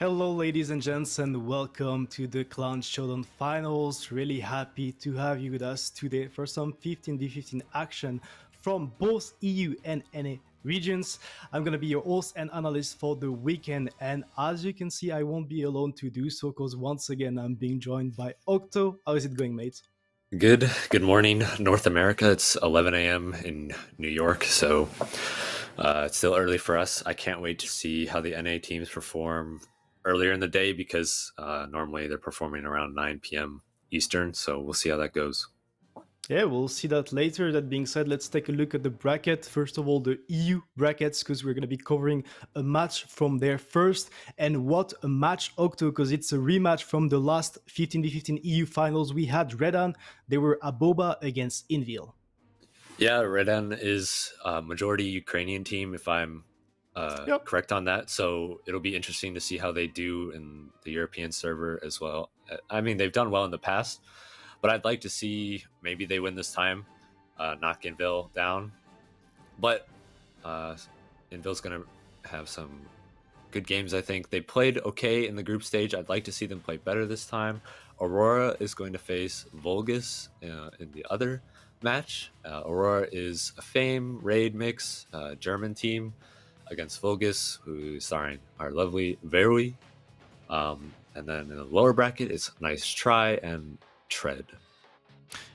Hello, ladies and gents, and welcome to the Clown Showdown Finals. Really happy to have you with us today for some 15v15 action from both EU and NA regions. I'm going to be your host and analyst for the weekend, and as you can see, I won't be alone to do so because once again, I'm being joined by Octo. How is it going, mate? Good morning, North America. It's 11 a.m. in New York, so it's still early for us. I can't wait to see how the NA teams perform earlier in the day because normally they're performing around 9 p.m. Eastern, so we'll see how that goes. Yeah, we'll see that later. That being said, let's take a look at the bracket. First of all, the EU brackets, because we're going to be covering a match from there first. And what a match, Octo, because it's a rematch from the last 15v15 EU finals. We had Redan, they were Aboba against Invil. Yeah, Redan is a majority Ukrainian team, if I'm Yep. correct on that. So it'll be interesting to see how they do in the European server as well. I mean, they've done well in the past, but I'd like to see maybe they win this time, knock Inville down. But uh, Inville's going to have some good games, I think. They played okay in the group stage. I'd like to see them play better this time. Aurora is going to face Volgus in the other match. Aurora is a Fame Raid mix German team against Volgus, who's starring our lovely Verui. And then in the lower bracket, it's Nice Try and Tread.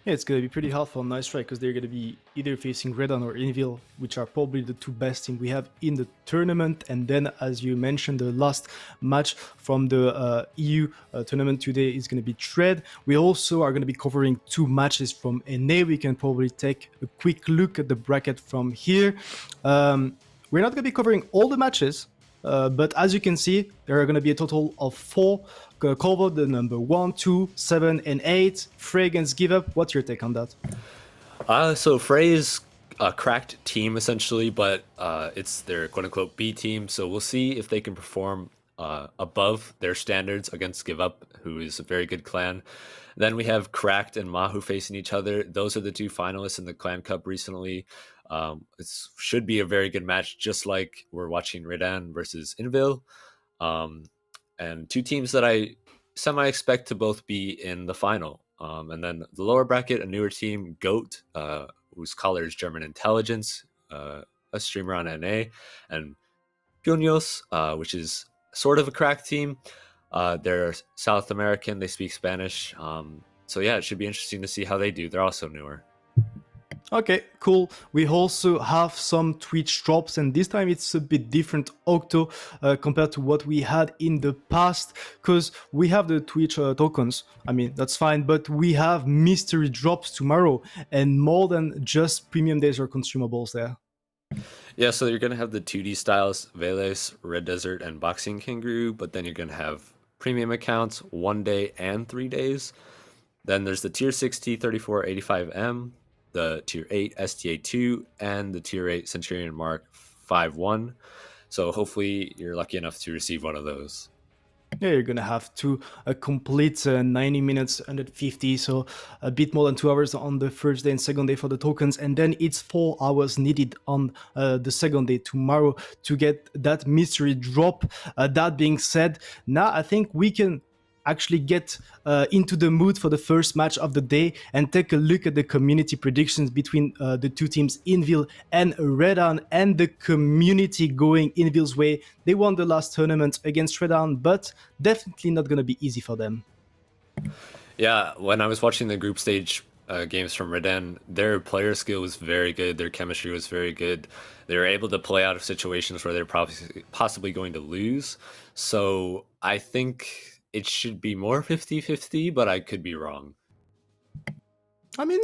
Yeah, it's going to be pretty hard for Nice Try because they're going to be either facing Redan or Invil, which are probably the two best teams we have in the tournament. And then, as you mentioned, the last match from the EU tournament today is going to be Tread. We also are going to be covering two matches from NA. We can probably take a quick look at the bracket from here. We're not going to be covering all the matches, but as you can see, there are going to be a total of four covered: the number 1, 2, 7, and 8. Frey against Give Up. What's your take on that? So Frey is a cracked team essentially, but it's their quote unquote B team. So we'll see if they can perform above their standards against Give Up, who is a very good clan. Then we have Cracked and Mahu facing each other. Those are the two finalists in the Clan Cup recently. It should be a very good match, just like we're watching Redan versus Inville. And two teams that I semi expect to both be in the final. And then the lower bracket, a newer team, Goat, whose color is German Intelligence, a streamer on NA, and Puños, which is sort of a crack team. They're South American. They speak Spanish. So yeah, it should be interesting to see how they do. They're also newer. Okay, cool. We also have some Twitch drops, and this time it's a bit different, Octo, compared to what we had in the past, because we have the Twitch tokens. I mean, that's fine, but we have mystery drops tomorrow, and more than just premium days or consumables there. Yeah, so you're going to have the 2D styles, Veles, Red Desert, and Boxing Kangaroo, but then you're going to have premium accounts 1 day and 3 days. Then there's the Tier 60 3485M, the Tier 8 STA2, and the Tier 8 Centurion Mark 5.1. So hopefully you're lucky enough to receive one of those. Yeah, you're gonna have to complete 90 minutes, 150, so a bit more than 2 hours on the first day and second day for the tokens, and then it's 4 hours needed on the second day tomorrow to get that mystery drop. That being said, now I think we can actually get into the mood for the first match of the day and take a look at the community predictions between the two teams, Inville and Redan, and the community going Inville's way. They won the last tournament against Redan, but definitely not going to be easy for them. Yeah, when I was watching the group stage games from Redan, their player skill was very good. Their chemistry was very good. They were able to play out of situations where they're possibly going to lose. So I think it should be more 50-50, but I could be wrong. I mean,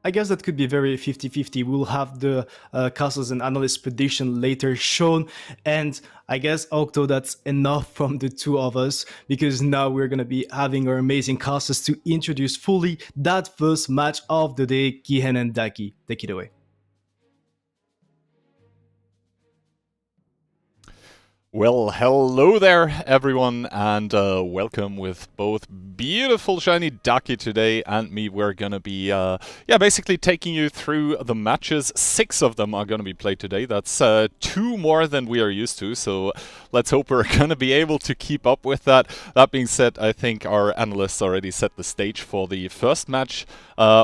I guess that could be very 50-50. We'll have the castles and analyst prediction later shown. And I guess, Octo, that's enough from the two of us, because now we're going to be having our amazing castles to introduce fully that first match of the day, Kihen and Daki. Take it away. Well, hello there, everyone, and welcome with both beautiful shiny Ducky today and me. We're gonna be, basically taking you through the matches. 6 of them are gonna be played today. That's 2 more than we are used to, so let's hope we're gonna be able to keep up with that. That being said, I think our analysts already set the stage for the first match,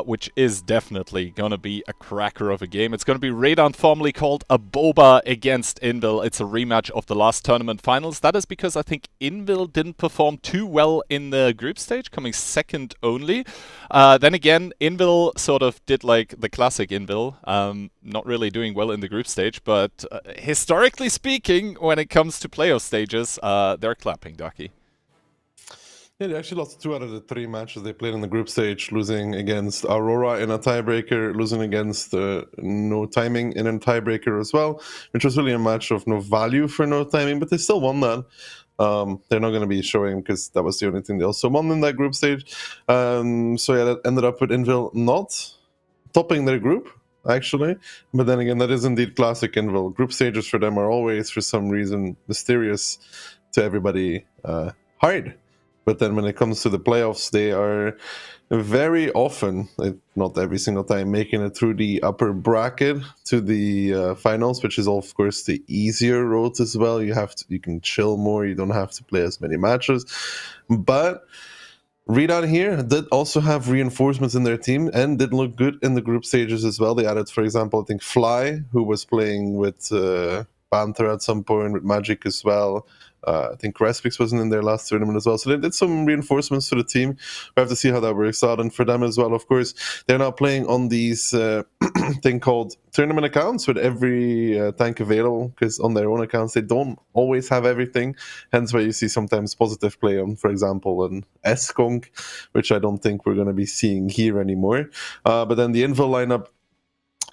which is definitely gonna be a cracker of a game. It's gonna be Showdown, formerly called Aboba, against Invil. It's a rematch of the last tournament finals. That is because I think Invil didn't perform too well in the group stage, coming second only. Then again, Invil sort of did like the classic Invil, not really doing well in the group stage, but historically speaking, when it comes to playoff stages, they're clapping, Ducky. Yeah, they actually lost 2 out of the 3 matches they played in the group stage, losing against Aurora in a tiebreaker, losing against No Timing in a tiebreaker as well, which was really a match of no value for No Timing, but they still won that. They're not going to be showing because that was the only thing they also won in that group stage. So yeah, that ended up with Invil not topping their group, actually. But then again, that is indeed classic Invil. Group stages for them are always, for some reason, mysterious to everybody, hard. But then when it comes to the playoffs, they are very often, not every single time, making it through the upper bracket to the finals, which is of course the easier road as well. You can chill more, you don't have to play as many matches. But Showdown here did also have reinforcements in their team and did look good in the group stages as well. They added, for example, I think Fly, who was playing with Panther at some point, with Magic as well. I think Respix wasn't in their last tournament as well. So they did some reinforcements to the team. We have to see how that works out. And for them as well, of course, they're now playing on these thing called tournament accounts with every tank available, because on their own accounts, they don't always have everything. Hence why you see sometimes positive play on, for example, an S-Konk, which I don't think we're going to be seeing here anymore. But then the Invil lineup,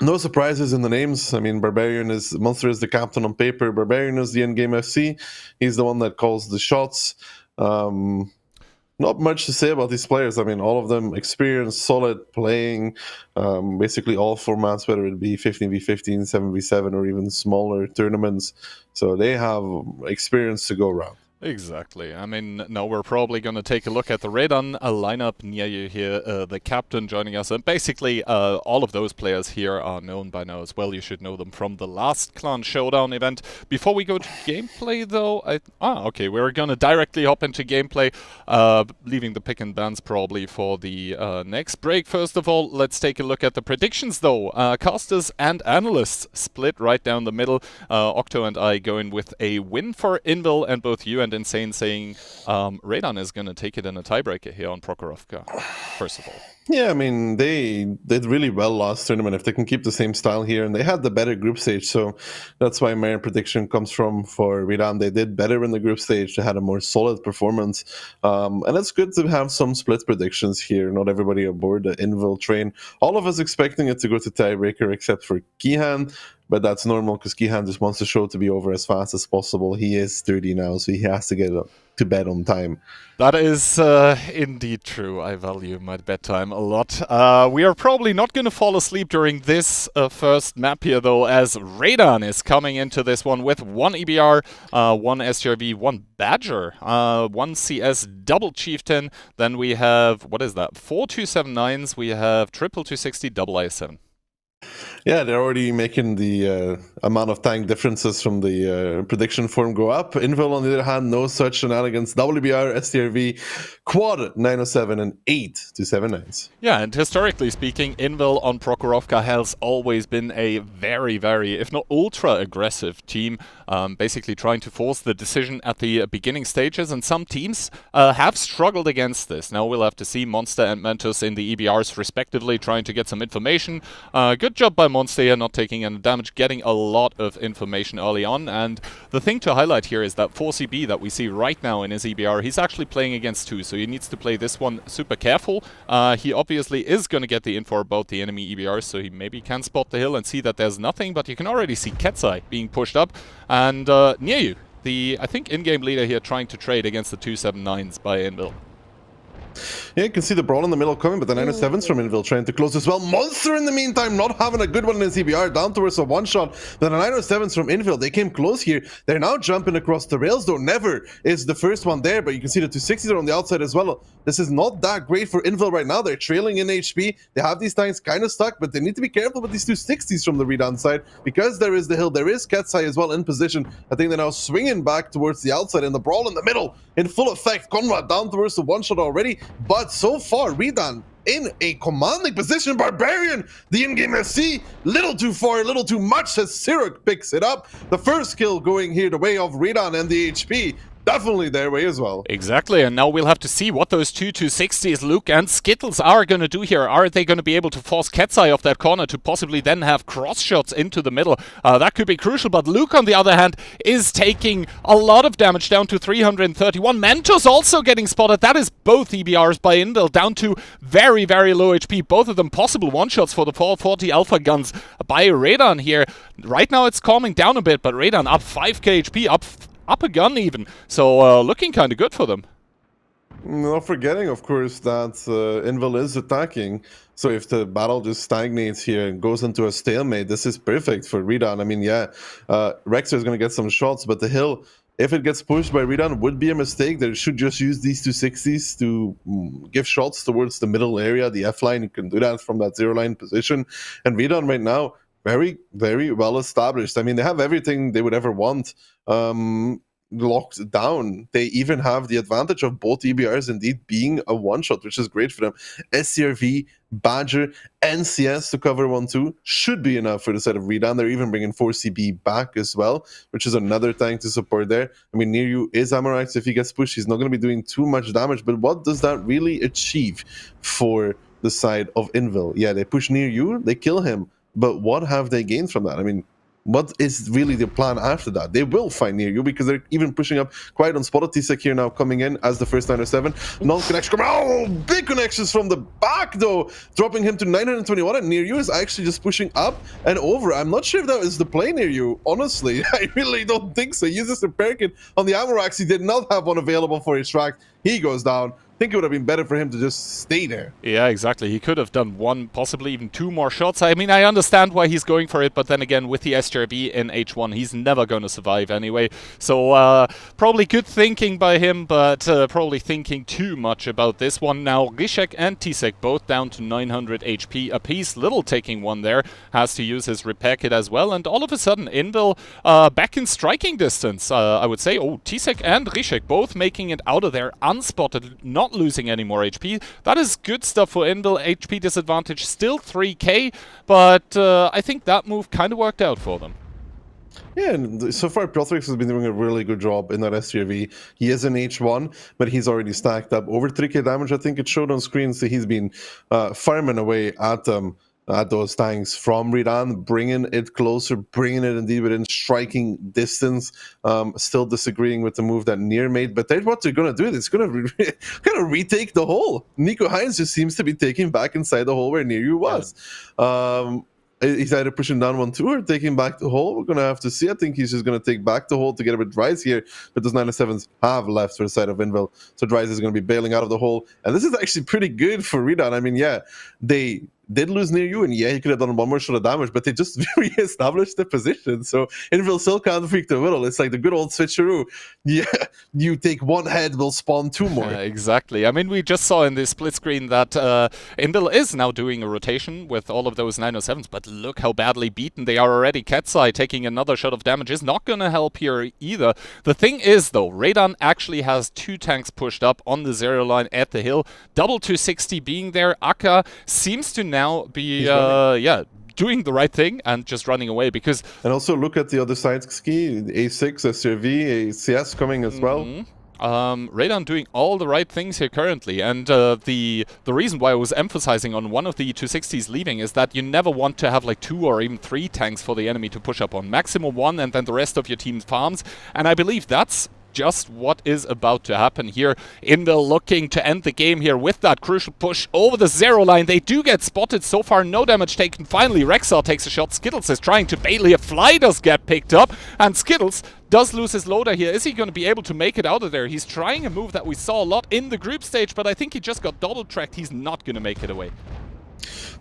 no surprises in the names. I mean, Monster is the captain on paper. Barbarian is the endgame FC. He's the one that calls the shots. Not much to say about these players. I mean, all of them experienced, solid, playing basically all formats, whether it be 15v15, 7v7, or even smaller tournaments. So they have experience to go around. Exactly. I mean, now we're probably going to take a look at the Showdown lineup near you here, the captain joining us, and basically all of those players here are known by now as well. You should know them from the last Clan Showdown event. Before we go to gameplay, though, okay, we're going to directly hop into gameplay, leaving the pick and bans probably for the next break. First of all, let's take a look at the predictions, though. Casters and analysts split right down the middle. Octo and I going with a win for Invil, and both you and Insane saying Showdown is going to take it in a tiebreaker here on Prokhorovka, first of all. Yeah, I mean, they did really well last tournament. If they can keep the same style here, and they had the better group stage, so that's why my prediction comes from for Showdown. They did better in the group stage. They had a more solid performance, and it's good to have some split predictions here. Not everybody aboard the Invil train. All of us expecting it to go to tiebreaker, except for Kihan. But that's normal because Kihan just wants the show to be over as fast as possible. He is 30 now, so he has to get up to bed on time. That is indeed true. I value my bedtime a lot. We are probably not going to fall asleep during this first map here, though, as Showdown is coming into this one with 1 EBR, 1 STRV, 1 Badger, 1 CS, double Chieftain. Then we have, what is that, 4 279s. We have triple 260, double IS7. Yeah, they're already making the amount of tank differences from the prediction form go up. Invil, on the other hand, no such shenanigans. WBR, STRV, quad 907 and 8 279s. Yeah, and historically speaking, Invil on Prokhorovka has always been a very, very, if not ultra-aggressive team, basically trying to force the decision at the beginning stages, and some teams have struggled against this. Now we'll have to see Monster and Mentos in the EBRs respectively, trying to get some information. Good job by Monster here, not taking any damage, getting a lot of information early on. And the thing to highlight here is that 4CB that we see right now in his EBR, he's actually playing against 2, so he needs to play this one super careful. He obviously is going to get the info about the enemy EBRs, so he maybe can spot the hill and see that there's nothing, but you can already see Ketsai being pushed up. And near you, the, I think, in-game leader here trying to trade against the 279s by Invil. Yeah, you can see the brawl in the middle coming, but the 907s from Invil trying to close as well. Monster in the meantime, not having a good one in his EBR, down towards a one-shot. But the 907s from Invil, they came close here. They're now jumping across the rails, though. Never is the first one there, but you can see the 260s are on the outside as well. This is not that great for Invil right now. They're trailing in HP. They have these tanks kind of stuck, but they need to be careful with these 260s from the Redan side, because there is the hill. There is Ketsai as well in position. I think they're now swinging back towards the outside, and the brawl in the middle in full effect. Conrad down towards the one-shot already, but so far, Redan in a commanding position. Barbarian, the in-game SC, little too far, little too much as Siruk picks it up. The first kill going here the way of Redan and the HP. Definitely their way as well. Exactly, and now we'll have to see what those two 260s, Luke and Skittles, are going to do here. Are they going to be able to force Ketsai off that corner to possibly then have cross shots into the middle? That could be crucial, but Luke, on the other hand, is taking a lot of damage, down to 331. Mentos also getting spotted. That is both EBRs by Invil, down to very, very low HP. Both of them possible one-shots for the 440 Alpha guns by Redan here. Right now it's calming down a bit, but Redan up 5k HP, up a gun even, so looking kind of good for them. Not forgetting, of course, that Invil is attacking, so if the battle just stagnates here and goes into a stalemate, this is perfect for Redan. I mean, yeah, Rexer is going to get some shots, but the hill, if it gets pushed by Redan, would be a mistake. They should just use these 260s to give shots towards the middle area, the F-line. You can do that from that zero-line position, and Redan right now, very, very well established. I mean, they have everything they would ever want locked down. They even have the advantage of both EBRs indeed being a one-shot, which is great for them. SCRV, Badger, NCS to cover 1-2 should be enough for the side of Redan. They're even bringing 4CB back as well, which is another tank to support there. I mean, near you is Amarax. If he gets pushed, he's not going to be doing too much damage, but what does that really achieve for the side of Invil? Yeah, they push near you, they kill him. But what have they gained from that? I mean, what is really the plan after that? They will find near you because they're even pushing up quite unspotted. T-Sec here now coming in as the first 907. Non-connection. Oh, big connections from the back though, dropping him to 921. And near you is actually just pushing up and over. I'm not sure if that is the play near you, honestly. I really don't think so. He uses the Repair Kit on the Amorax. He did not have one available for his track. He goes down. I think it would have been better for him to just stay there. Yeah, exactly. He could have done one, possibly even two more shots. I mean, I understand why he's going for it, but then again, with the SJRB in H1, he's never going to survive anyway. So, probably good thinking by him, but probably thinking too much about this one. Now, Rishek and T-Sec both down to 900 HP apiece. Little taking one there, has to use his Repair Kit as well, and all of a sudden, Invil back in striking distance, I would say. Oh, T-Sec and Rishek both making it out of there unspotted, not losing any more HP. That is good stuff for Invil. HP disadvantage still 3k, but I think that move kind of worked out for them. Yeah, and so far Piotrix has been doing a really good job in that SGV. He is in H1, but he's already stacked up over 3k damage. I think it showed on screen, so he's been farming away at those tanks from Redan, bringing it closer, bringing it indeed within striking distance. Still disagreeing with the move that Nier made, but that's what they're going to do. It's going to retake the hole. Nico Hines just seems to be taking back inside the hole where Nier was. He's either pushing down 1-2 or taking back the hole. We're going to have to see. I think he's just going to take back the hole to get a bit Dries here, but those 907s have left for the side of Invil. So Dries is going to be bailing out of the hole. And this is actually pretty good for Redan. I mean, yeah, they did lose near you, and yeah, he could have done one more shot of damage, but they just re-established the position. So Invil still can't freak the middle. It's like the good old switcheroo. Yeah, you take one head, will spawn two more. Exactly. I mean, we just saw in this split screen that Invil is now doing a rotation with all of those 907s, but look how badly beaten they are already. Ketsai taking another shot of damage is not going to help here either. The thing is, though, Redan actually has two tanks pushed up on the zero line at the hill. Double 260 being there. Akka seems to now be doing the right thing and just running away, because and also look at the other side, Ski, A6, SRV, ACS coming as well. Redan doing all the right things here currently, and the reason why I was emphasizing on one of the 260s leaving is that you never want to have like 2 or even 3 tanks for the enemy to push up on. Maximum 1, and then the rest of your team farms, and I believe that's just what is about to happen here. Invil looking to end the game here with that crucial push over the zero line. They do get spotted. So far, no damage taken. Finally, Rexar takes a shot. Skittles is trying to bail here. Fly does get picked up, and Skittles does lose his loader here. Is he going to be able to make it out of there? He's trying a move that we saw a lot in the group stage, but I think he just got double-tracked. He's not going to make it away.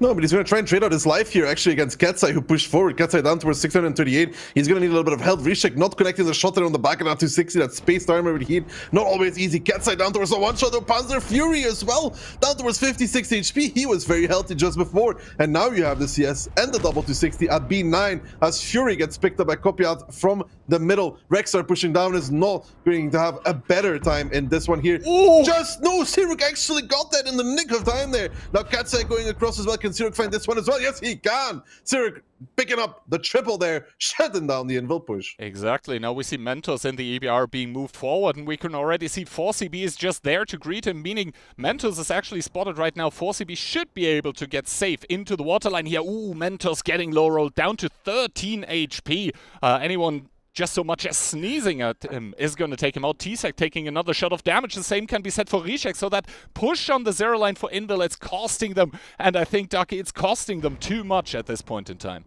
No, but he's going to try and trade out his life here, actually, against Ketsai, who pushed forward. Ketsai down towards 638. He's going to need a little bit of help. Rishek not connecting the shot there on the back of that 260. That spaced armor with heat. Not always easy. Ketsai down towards the one-shot. Panzer Fury as well. Down towards 56 HP. He was very healthy just before. And now you have the CS and the double 260 at B9 as Fury gets picked up by Kopiat from the middle. Rexar pushing down is not going to have a better time in this one here. Ooh. Just no, Siruk actually got that in the nick of time there. Now Ketsai going across as well. Can Siruk find this one as well? Yes, he can. Siruk picking up the triple there, shutting down the Invil push. Exactly. Now we see Mentos in the EBR being moved forward, and we can already see 4CB is just there to greet him, meaning Mentos is actually spotted right now. 4CB should be able to get safe into the waterline here. Ooh, Mentos getting low rolled down to 13 HP. Anyone just so much as sneezing at him is going to take him out. T-Sec taking another shot of damage. The same can be said for Rishek. So that push on the zero line for Invil, it's costing them. And I think, Ducky, it's costing them too much at this point in time.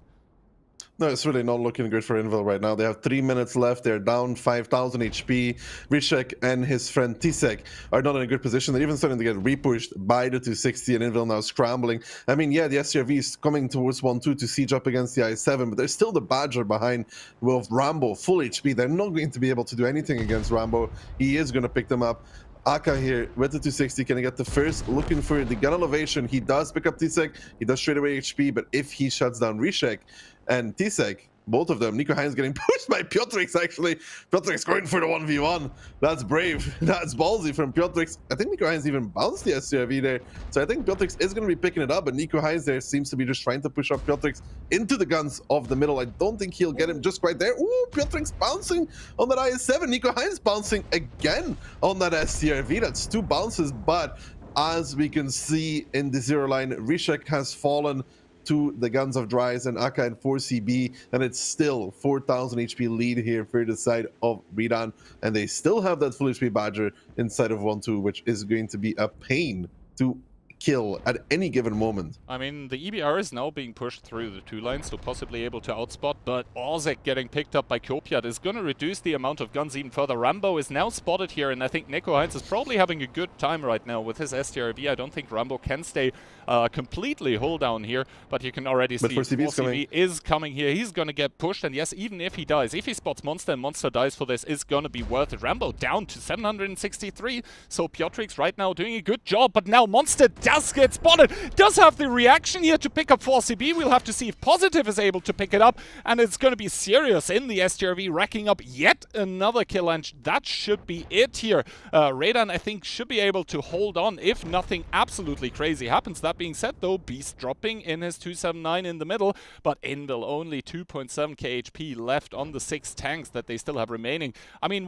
No, it's really not looking good for Invil right now. They have 3 minutes left. They're down 5,000 HP. Rishek and his friend T-Sec are not in a good position. They're even starting to get repushed by the 260, and Invil now scrambling. I mean, yeah, the SCRV is coming towards 1-2 to siege up against the I-7, but there's still the Badger behind with Rambo, full HP. They're not going to be able to do anything against Rambo. He is going to pick them up. Aka here with the 260, can he get the first? Looking for the gun elevation. He does pick up T-Sec. He does straight away HP, but if he shuts down Rishek and T-Sec, both of them, Nico Hines getting pushed by Piotrix, actually. Piotrix going for the 1v1. That's brave. That's ballsy from Piotrix. I think Nico Hines even bounced the SCRV there. So I think Piotrix is going to be picking it up, but Nico Hines there seems to be just trying to push up Piotrix into the guns of the middle. I don't think he'll get him just quite there. Ooh, Piotrix bouncing on that IS-7. Nico Hines bouncing again on that SCRV. That's 2 bounces, but as we can see in the zero line, Rishek has fallen to the guns of Dries and Aka and 4CB, and it's still 4,000 HP lead here for the side of Redan, and they still have that full HP Badger inside of 1-2, which is going to be a pain to kill at any given moment. I mean, the EBR is now being pushed through the 2 lines, so possibly able to outspot, but Ozek getting picked up by Kopiat is going to reduce the amount of guns even further. Rambo is now spotted here, and I think Nico Heinz is probably having a good time right now with his STRV. I don't think Rambo can stay completely hold down here, but you can already see 4CB is coming here. He's going to get pushed, and yes, even if he dies, if he spots Monster and Monster dies for this, is going to be worth it. Rambo down to 763, so Piotrix right now doing a good job, but now Monster does get spotted, does have the reaction here to pick up 4CB. We'll have to see if Positive is able to pick it up, and it's going to be serious in the STRV, racking up yet another kill, and that should be it here. Radan, I think, should be able to hold on if nothing absolutely crazy happens. That being said, though, Beast dropping in his 279 in the middle, but Invil only 2.7k HP left on the 6 tanks that they still have remaining. I mean,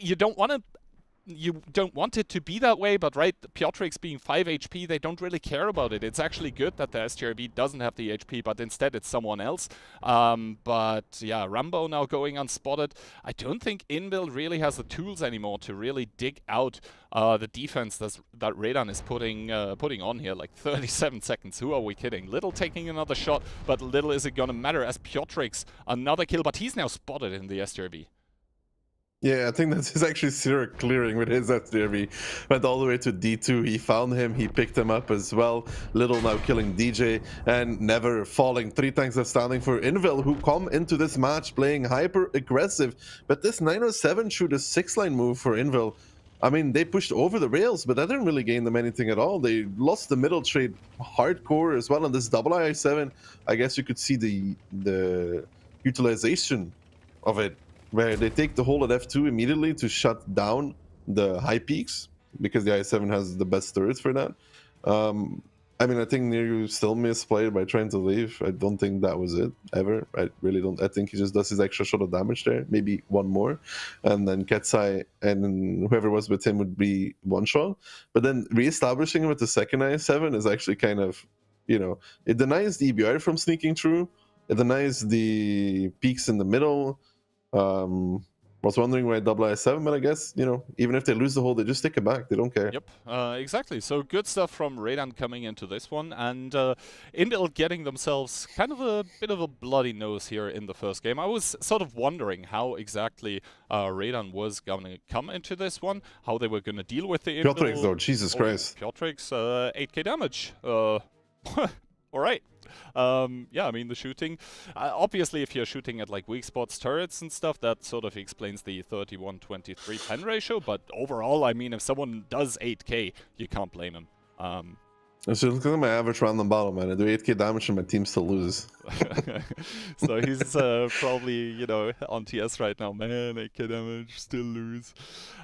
you don't want it to be that way, but right, Piotrix being 5 HP, they don't really care about it. It's actually good that the STRV doesn't have the HP, but instead it's someone else. But yeah, Rambo now going unspotted. I don't think Invil really has the tools anymore to really dig out the defense that Radan is putting on here. Like 37 seconds, who are we kidding? Little taking another shot, but little is it gonna matter as Piotrix, another kill, but he's now spotted in the STRV. Yeah, I think this is actually Zero clearing with his SDRV. Went all the way to D2. He found him. He picked him up as well. Little now killing DJ and Never falling. 3 tanks are standing for Invil, who come into this match playing hyper aggressive. But this 907 shoot a 6-line move for Invil. I mean, they pushed over the rails, but that didn't really gain them anything at all. They lost the middle trade hardcore as well. On this double I7, I guess you could see the utilization of it, where they take the hole at F2 immediately to shut down the high peaks, because the I7 has the best turrets for that. I mean, I think Neru still misplayed by trying to leave. I don't think that was it, ever. I really don't. I think he just does his extra shot of damage there, maybe one more. And then Ketsai and whoever was with him would be one shot. But then re-establishing him with the second I7 is actually kind of, it denies the EBR from sneaking through. It denies the peaks in the middle. was wondering why double I7, but I guess, you know, even if they lose the hole, they just take it back. They don't care. Yep, exactly. So good stuff from Radan coming into this one, and Indil getting themselves kind of a bit of a bloody nose here in the first game. I was sort of wondering how exactly Radan was going to come into this one, how they were going to deal with the Indil. Piotrix, though, Jesus Christ. Piotrix, 8k damage. All right. Yeah, I mean, the shooting, obviously if you're shooting at like weak spots, turrets and stuff, that sort of explains the 31-23 pen ratio, but overall, I mean, if someone does 8k, you can't blame him. So look at my average random battle, man. I do 8k damage and my team still loses. So he's probably, you know, on TS right now. Man, 8k damage, still lose.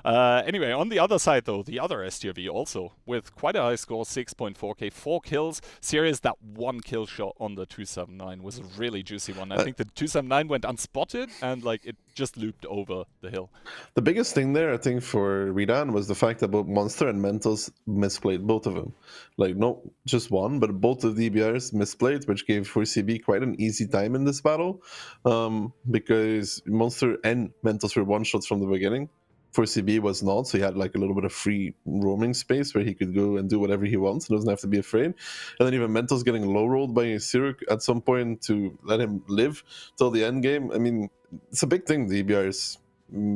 Anyway, on the other side, though, the other STRV also with quite a high score, 6.4k, 4 kills. Serious, that 1 kill shot on the 279 was a really juicy one. I think the 279 went unspotted and like it just looped over the hill. The biggest thing there, I think, for Redan was the fact that both Monster and Mentos misplayed, both of them. Like, no, just one, but both of the EBRs misplayed, which gave 4CB quite an easy time in this battle, because Monster and Mentos were one-shots from the beginning. 4CB was not, so he had like a little bit of free roaming space where he could go and do whatever he wants. He doesn't have to be afraid. And then even Mentos getting low-rolled by Siruk at some point to let him live till the end game. I mean, it's a big thing, the EBRs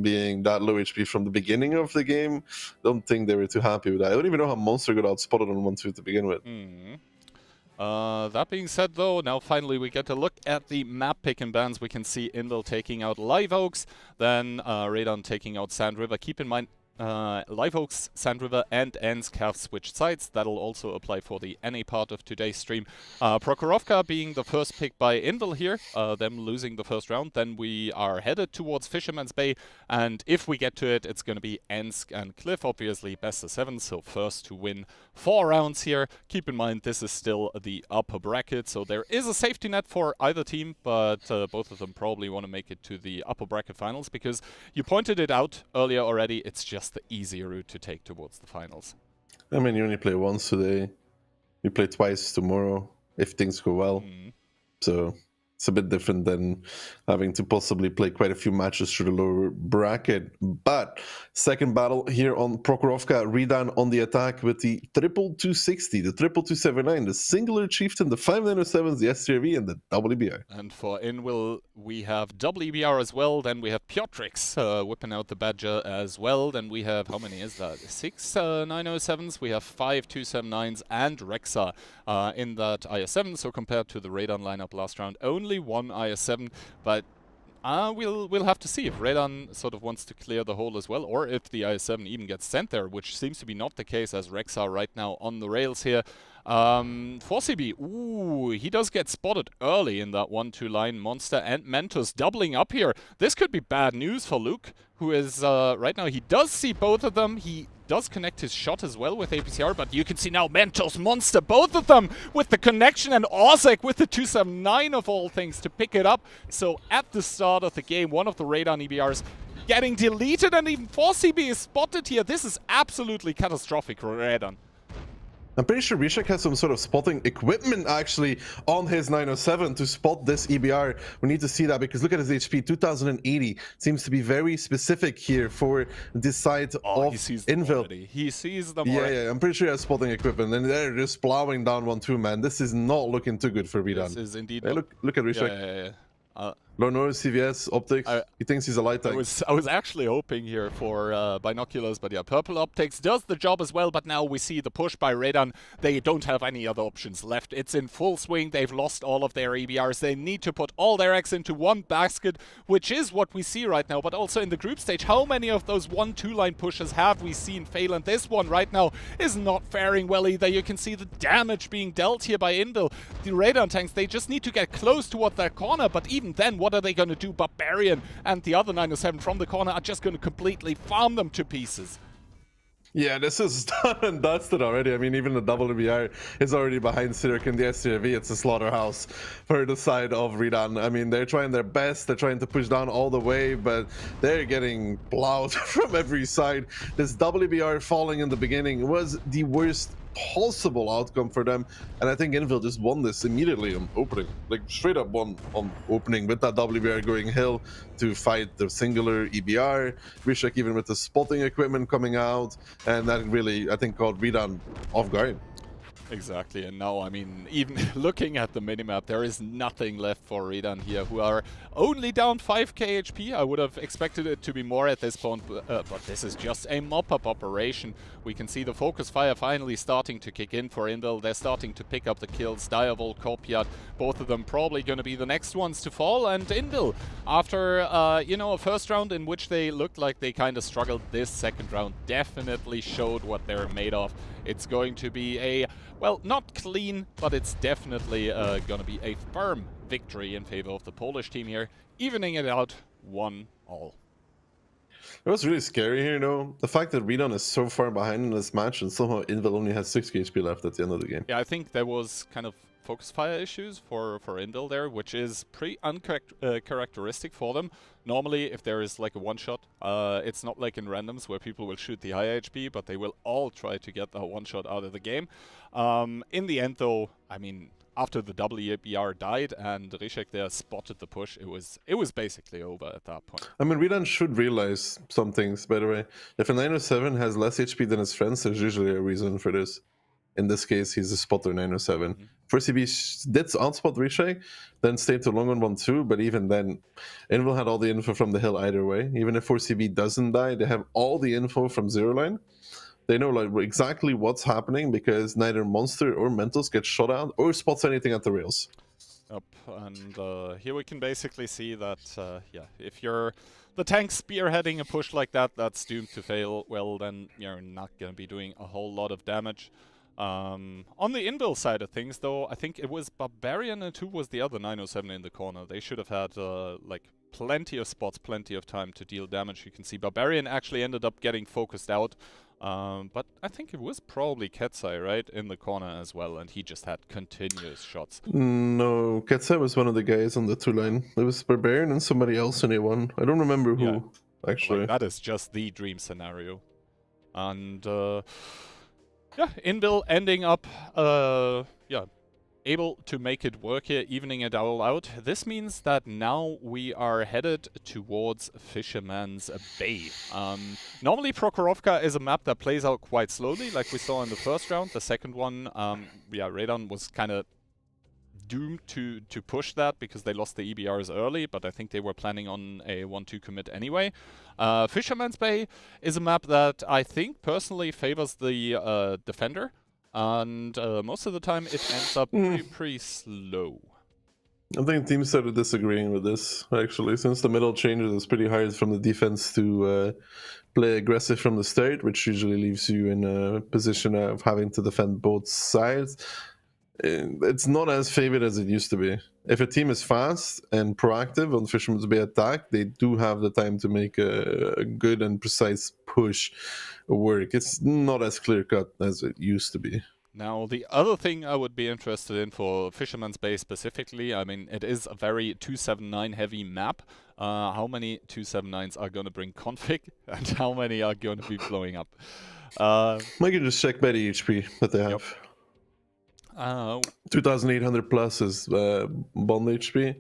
being that low HP from the beginning of the game. Don't think they were too happy with that. I don't even know how Monster got outspotted on 1-2 to begin with. That being said, though, now finally we get to look at the map pick and bans. We can see Invil taking out Live Oaks, then Radan taking out Sand River. Keep in mind, Live Oaks, Sand River, and Ensk have switched sides. That'll also apply for the NA part of today's stream. Prokhorovka being the first pick by Invil here, them losing the first round. Then we are headed towards Fisherman's Bay, and if we get to it, it's going to be Ensk and Cliff, obviously best of 7, so first to win 4 rounds here. Keep in mind, this is still the upper bracket, so there is a safety net for either team, but both of them probably want to make it to the upper bracket finals, because you pointed it out earlier already, it's just the easier route to take towards the finals. I mean, you only play once today. You play twice tomorrow, if things go well. So it's a bit different than having to possibly play quite a few matches through the lower bracket. But second battle here on Prokhorovka, Redan on the attack with the 260, the 279, the Singular Chieftain, the 597s, the STRV, and the WBR. And for Invil, we have WBR as well. Then we have Piotrix whipping out the Badger as well. Then we have, how many is that? 6 907s. We have 5 279s and Rexa in that IS7. So compared to the Radan lineup last round, only one IS7, but we'll have to see if Radan sort of wants to clear the hole as well, or if the IS7 even gets sent there, which seems to be not the case, as Rexa right now on the rails here. 4CB, ooh, he does get spotted early in that 1-2 line. Monster and Mentos doubling up here. This could be bad news for Luke, who is right now, he does see both of them. He does connect his shot as well with APCR, but you can see now Mentos, Monster, both of them with the connection, and Ozek with the 279 of all things to pick it up. So at the start of the game, one of the Radan EBRs getting deleted, and even 4CB is spotted here. This is absolutely catastrophic for Radan. I'm pretty sure Rishak has some sort of spotting equipment actually on his 907 to spot this EBR. We need to see that, because look at his HP, 2080. Seems to be very specific here for this side of he sees them Invil. already. He sees them already. Yeah, I'm pretty sure he has spotting equipment, and they're just plowing down 1-2, man. This is not looking too good for Redan. This is indeed. Hey, look at Rishak. Yeah. Low noise, CVS, optics. He thinks he's a light tank. I was actually hoping here for binoculars, but yeah, purple optics does the job as well. But now we see the push by Radan. They don't have any other options left. It's in full swing. They've lost all of their EBRs. They need to put all their eggs into one basket, which is what we see right now. But also in the group stage, how many of those 1-2 line pushes have we seen fail? And this one right now is not faring well either. You can see the damage being dealt here by Invil. The Radan tanks, they just need to get close toward that corner, but even then, what are they going to do? Barbarian and the other 907 from the corner are just going to completely farm them to pieces. Yeah, this is done and dusted already. I mean, even the WBR is already behind Sirk and the STRV. It's a slaughterhouse for the side of Redan. I mean, they're trying their best. They're trying to push down all the way, but they're getting plowed from every side. This WBR falling in the beginning was the worst possible outcome for them. And I think Invil just won this immediately on opening, like straight up won on opening with that WBR going hill to fight the singular EBR. Rishek even with the spotting equipment coming out, and that really, I think, caught Redan off guard. Exactly, and now, I mean, even looking at the minimap, there is nothing left for Redan here, who are only down 5k HP. I would have expected it to be more at this point, but this is just a mop-up operation. We can see the focus fire finally starting to kick in for Invil. They're starting to pick up the kills. Direwolf, Copiat, both of them probably going to be the next ones to fall. And Invil, after, you know, a first round in which they looked like they kind of struggled, this second round definitely showed what they're made of. It's going to be a, well, not clean, but it's definitely going to be a firm victory in favor of the Polish team here, evening it out 1-all. It was really scary here, though. The fact that Redan is so far behind in this match and somehow Invil only has 6 HP left at the end of the game. Yeah, I think there was kind of focus fire issues for Invil there, which is pretty uncharacteristic for them. Normally, if there is like a one-shot, it's not like in randoms where people will shoot the high HP, but they will all try to get the one-shot out of the game. In the end, though, I mean, after the WBR died and Rishek there spotted the push, it was basically over at that point. I mean, Redan should realize some things, by the way. If a 907 has less HP than his friends, there's usually a reason for this. In this case, he's a spotter 907. First, CB did outspot Rishek, then stayed too long on 1-2, but even then, Invil had all the info from the hill either way. Even if 4CB doesn't die, they have all the info from zero line. They know like exactly what's happening because neither Monster or Mentos gets shot out or spots anything at the rails. Yep, and here we can basically see that, yeah, if you're the tank spearheading a push like that, that's doomed to fail. Well, then you're not going to be doing a whole lot of damage. On the Invil side of things, though, I think it was Barbarian and who was the other 907 in the corner. They should have had, like, plenty of spots, plenty of time to deal damage. You can see Barbarian actually ended up getting focused out. But I think it was probably Ketsai, right, in the corner as well, and he just had continuous shots. No, Ketsai was one of the guys on the 2-line. It was Barbarian and somebody else in A1. I don't remember who, actually. Like, that is just the dream scenario. And, yeah, Invil ending up, yeah, able to make it work here, evening it all out. This means that now we are headed towards Fisherman's Bay. Normally Prokhorovka is a map that plays out quite slowly, like we saw in the first round. The second one, yeah, Redan was kind of doomed to push that because they lost the EBRs early, but I think they were planning on a 1-2 commit anyway. Fisherman's Bay is a map that I think personally favors the defender. And most of the time it ends up pretty slow. I think teams started disagreeing with this, actually. Since the middle changes, it's pretty hard from the defense to play aggressive from the start, which usually leaves you in a position of having to defend both sides. It's not as favored as it used to be. If a team is fast and proactive on Fisherman's Bay attack, they do have the time to make a good and precise push work. It's not as clear-cut as it used to be. Now, the other thing I would be interested in for Fisherman's Bay specifically, I mean, it is a very 279 heavy map. How many 279s are going to bring config and how many are going to be blowing up? I can just check by the HP that they have. 2,800 plus is bond HP,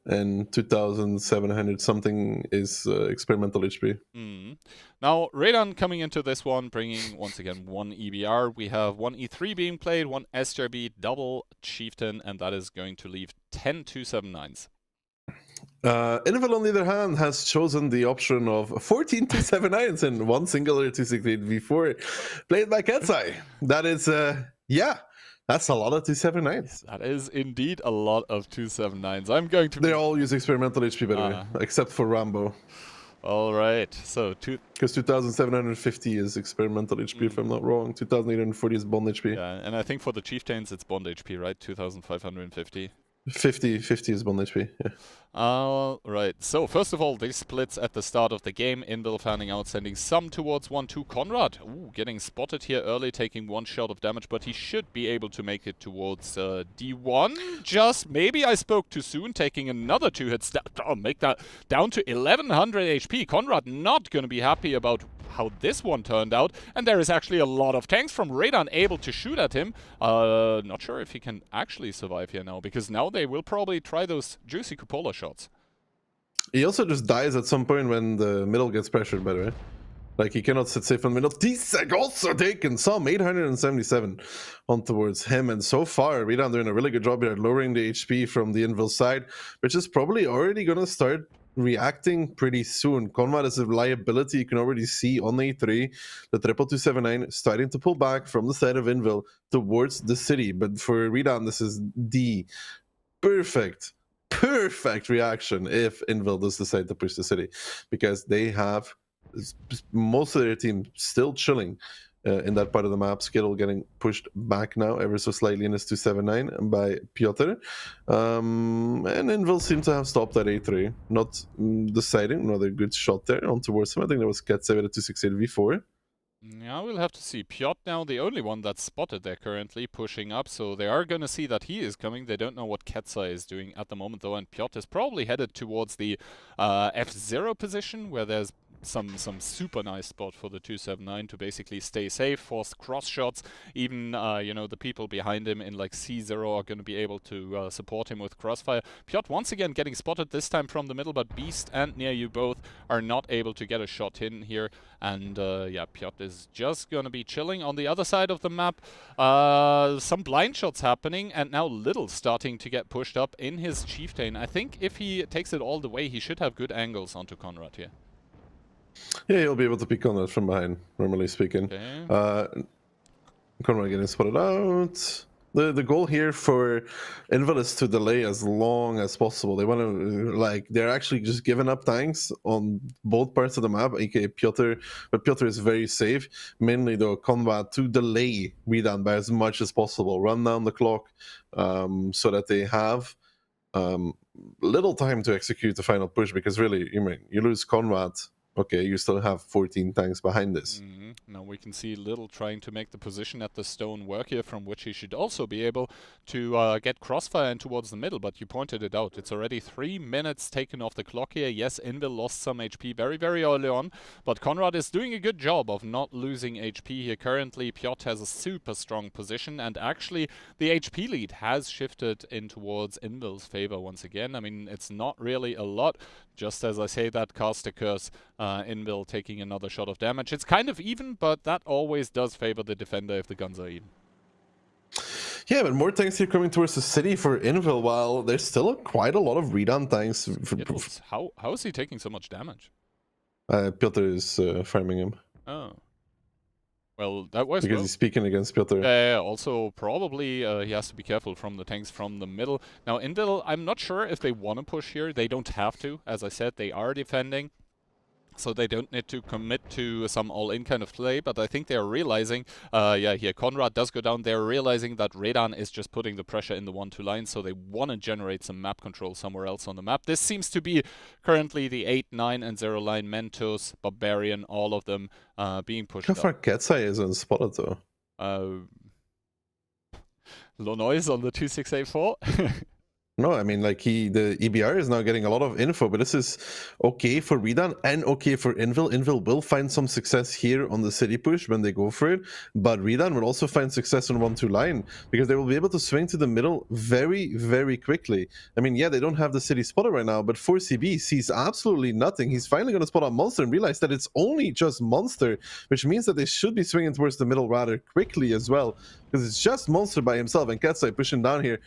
and 2,700 something is experimental HP. Now, Redan coming into this one, bringing once again one EBR. We have one E3 being played, one SJB, double Chieftain, and that is going to leave 10 279s. Invil, on the other hand, has chosen the option of 14 279s and one singular 268 V4 played by Ketsai. That is, yeah. That's a lot of 279s. That is indeed a lot of 279s. I'm going to. They all use experimental HP, by the way, except for Rambo. All right, so because 2,750 is experimental HP, if I'm not wrong. 2,840 is bond HP. Yeah, and I think for the Chieftains it's bond HP, right? 2,550. 50 is bond HP, yeah. Right, so first of all, these splits at the start of the game. Invil fanning out, sending some towards 1-2. Conrad, getting spotted here early, taking one shot of damage, but he should be able to make it towards D1. Just maybe I spoke too soon, taking another 2 hits. Make that down to 1,100 HP. Conrad not going to be happy about how this one turned out. And there is actually a lot of tanks from Radan able to shoot at him. Not sure if he can actually survive here now, because now they will probably try those juicy cupola shots. He also just dies at some point when the middle gets pressured, by the way. Like, he cannot sit safe in the middle. T-Sec also taken some 877 on towards him. And so far, Radan doing a really good job here at lowering the HP from the Invil side, which is probably already going to start reacting pretty soon. Conrad is a liability. You can already see on A3 the 22279 starting to pull back from the side of Invil towards the city. But for Radan, this is the perfect reaction if Invil does decide to push the city, because they have most of their team still chilling in that part of the map. Skittle getting pushed back now ever so slightly in his 279 by Piotr. And Invil seem to have stopped at A3. Not deciding. Another good shot there on towards him. I think that was Ketsa with a 268 V4. Yeah, we'll have to see. Piotr now the only one that's spotted there currently, pushing up, so they are going to see that he is coming. They don't know what Ketsa is doing at the moment, though, and Piotr is probably headed towards the F0 position, where there's some super nice spot for the 279 to basically stay safe, force cross shots. Even you know, the people behind him in like C0 are going to be able to support him with crossfire. Piotr once again getting spotted, this time from the middle, but Beast and Near You both are not able to get a shot in here. And yeah, Piotr is just going to be chilling on the other side of the map. Some blind shots happening, and now Little starting to get pushed up in his Chieftain. I think if he takes it all the way, he should have good angles onto Conrad here. Yeah, he'll be able to pick on that from behind, normally speaking. Okay. Conrad getting spotted out. The goal here for Invil is to delay as long as possible. They want to, like, they're actually just giving up tanks on both parts of the map, aka Piotr, but Piotr is very safe. Mainly, though, Conrad to delay Radan by as much as possible, run down the clock, so that they have little time to execute the final push, because really, you lose Conrad. Okay, you still have 14 tanks behind this. Now we can see Little trying to make the position at the stone work here, from which he should also be able to get crossfire in towards the middle, but you pointed it out. It's already 3 minutes taken off the clock here. Yes, Invil lost some HP very, very early on, but Conrad is doing a good job of not losing HP here. Currently, Piotr has a super strong position, and actually the HP lead has shifted in towards Invil's favor once again. I mean, it's not really a lot. Just as I say that, cast a curse, Invil taking another shot of damage. It's kind of even, but that always does favor the defender if the guns are even. Yeah, but more tanks here coming towards the city for Invil, while there's still quite a lot of Radan tanks. How is he taking so much damage? Piotr is farming him. Oh. Well, that was because he's speaking against Piotr. Yeah, also probably he has to be careful from the tanks from the middle. Now, Invil, I'm not sure if they want to push here. They don't have to. As I said, they are defending, so they don't need to commit to some all-in kind of play, but I think they're realizing, yeah, here Conrad does go down, they're realizing that Radan is just putting the pressure in the 1-2 line, so they want to generate some map control somewhere else on the map. This seems to be currently the 8, 9, and 0 line, Mentos, Barbarian, all of them being pushed How far up. Ketsai is unspotted, though? Low noise on the 2684. No, I mean, like, the EBR is now getting a lot of info, but this is okay for Radan and okay for Invil. Invil will find some success here on the city push when they go for it, but Radan will also find success on 1-2 line, because they will be able to swing to the middle very, very quickly. I mean, yeah, they don't have the city spotted right now, but 4CB sees absolutely nothing. He's finally going to spot out Monster and realize that it's only just Monster, which means that they should be swinging towards the middle rather quickly as well, because it's just Monster by himself, and Ketsai pushing down here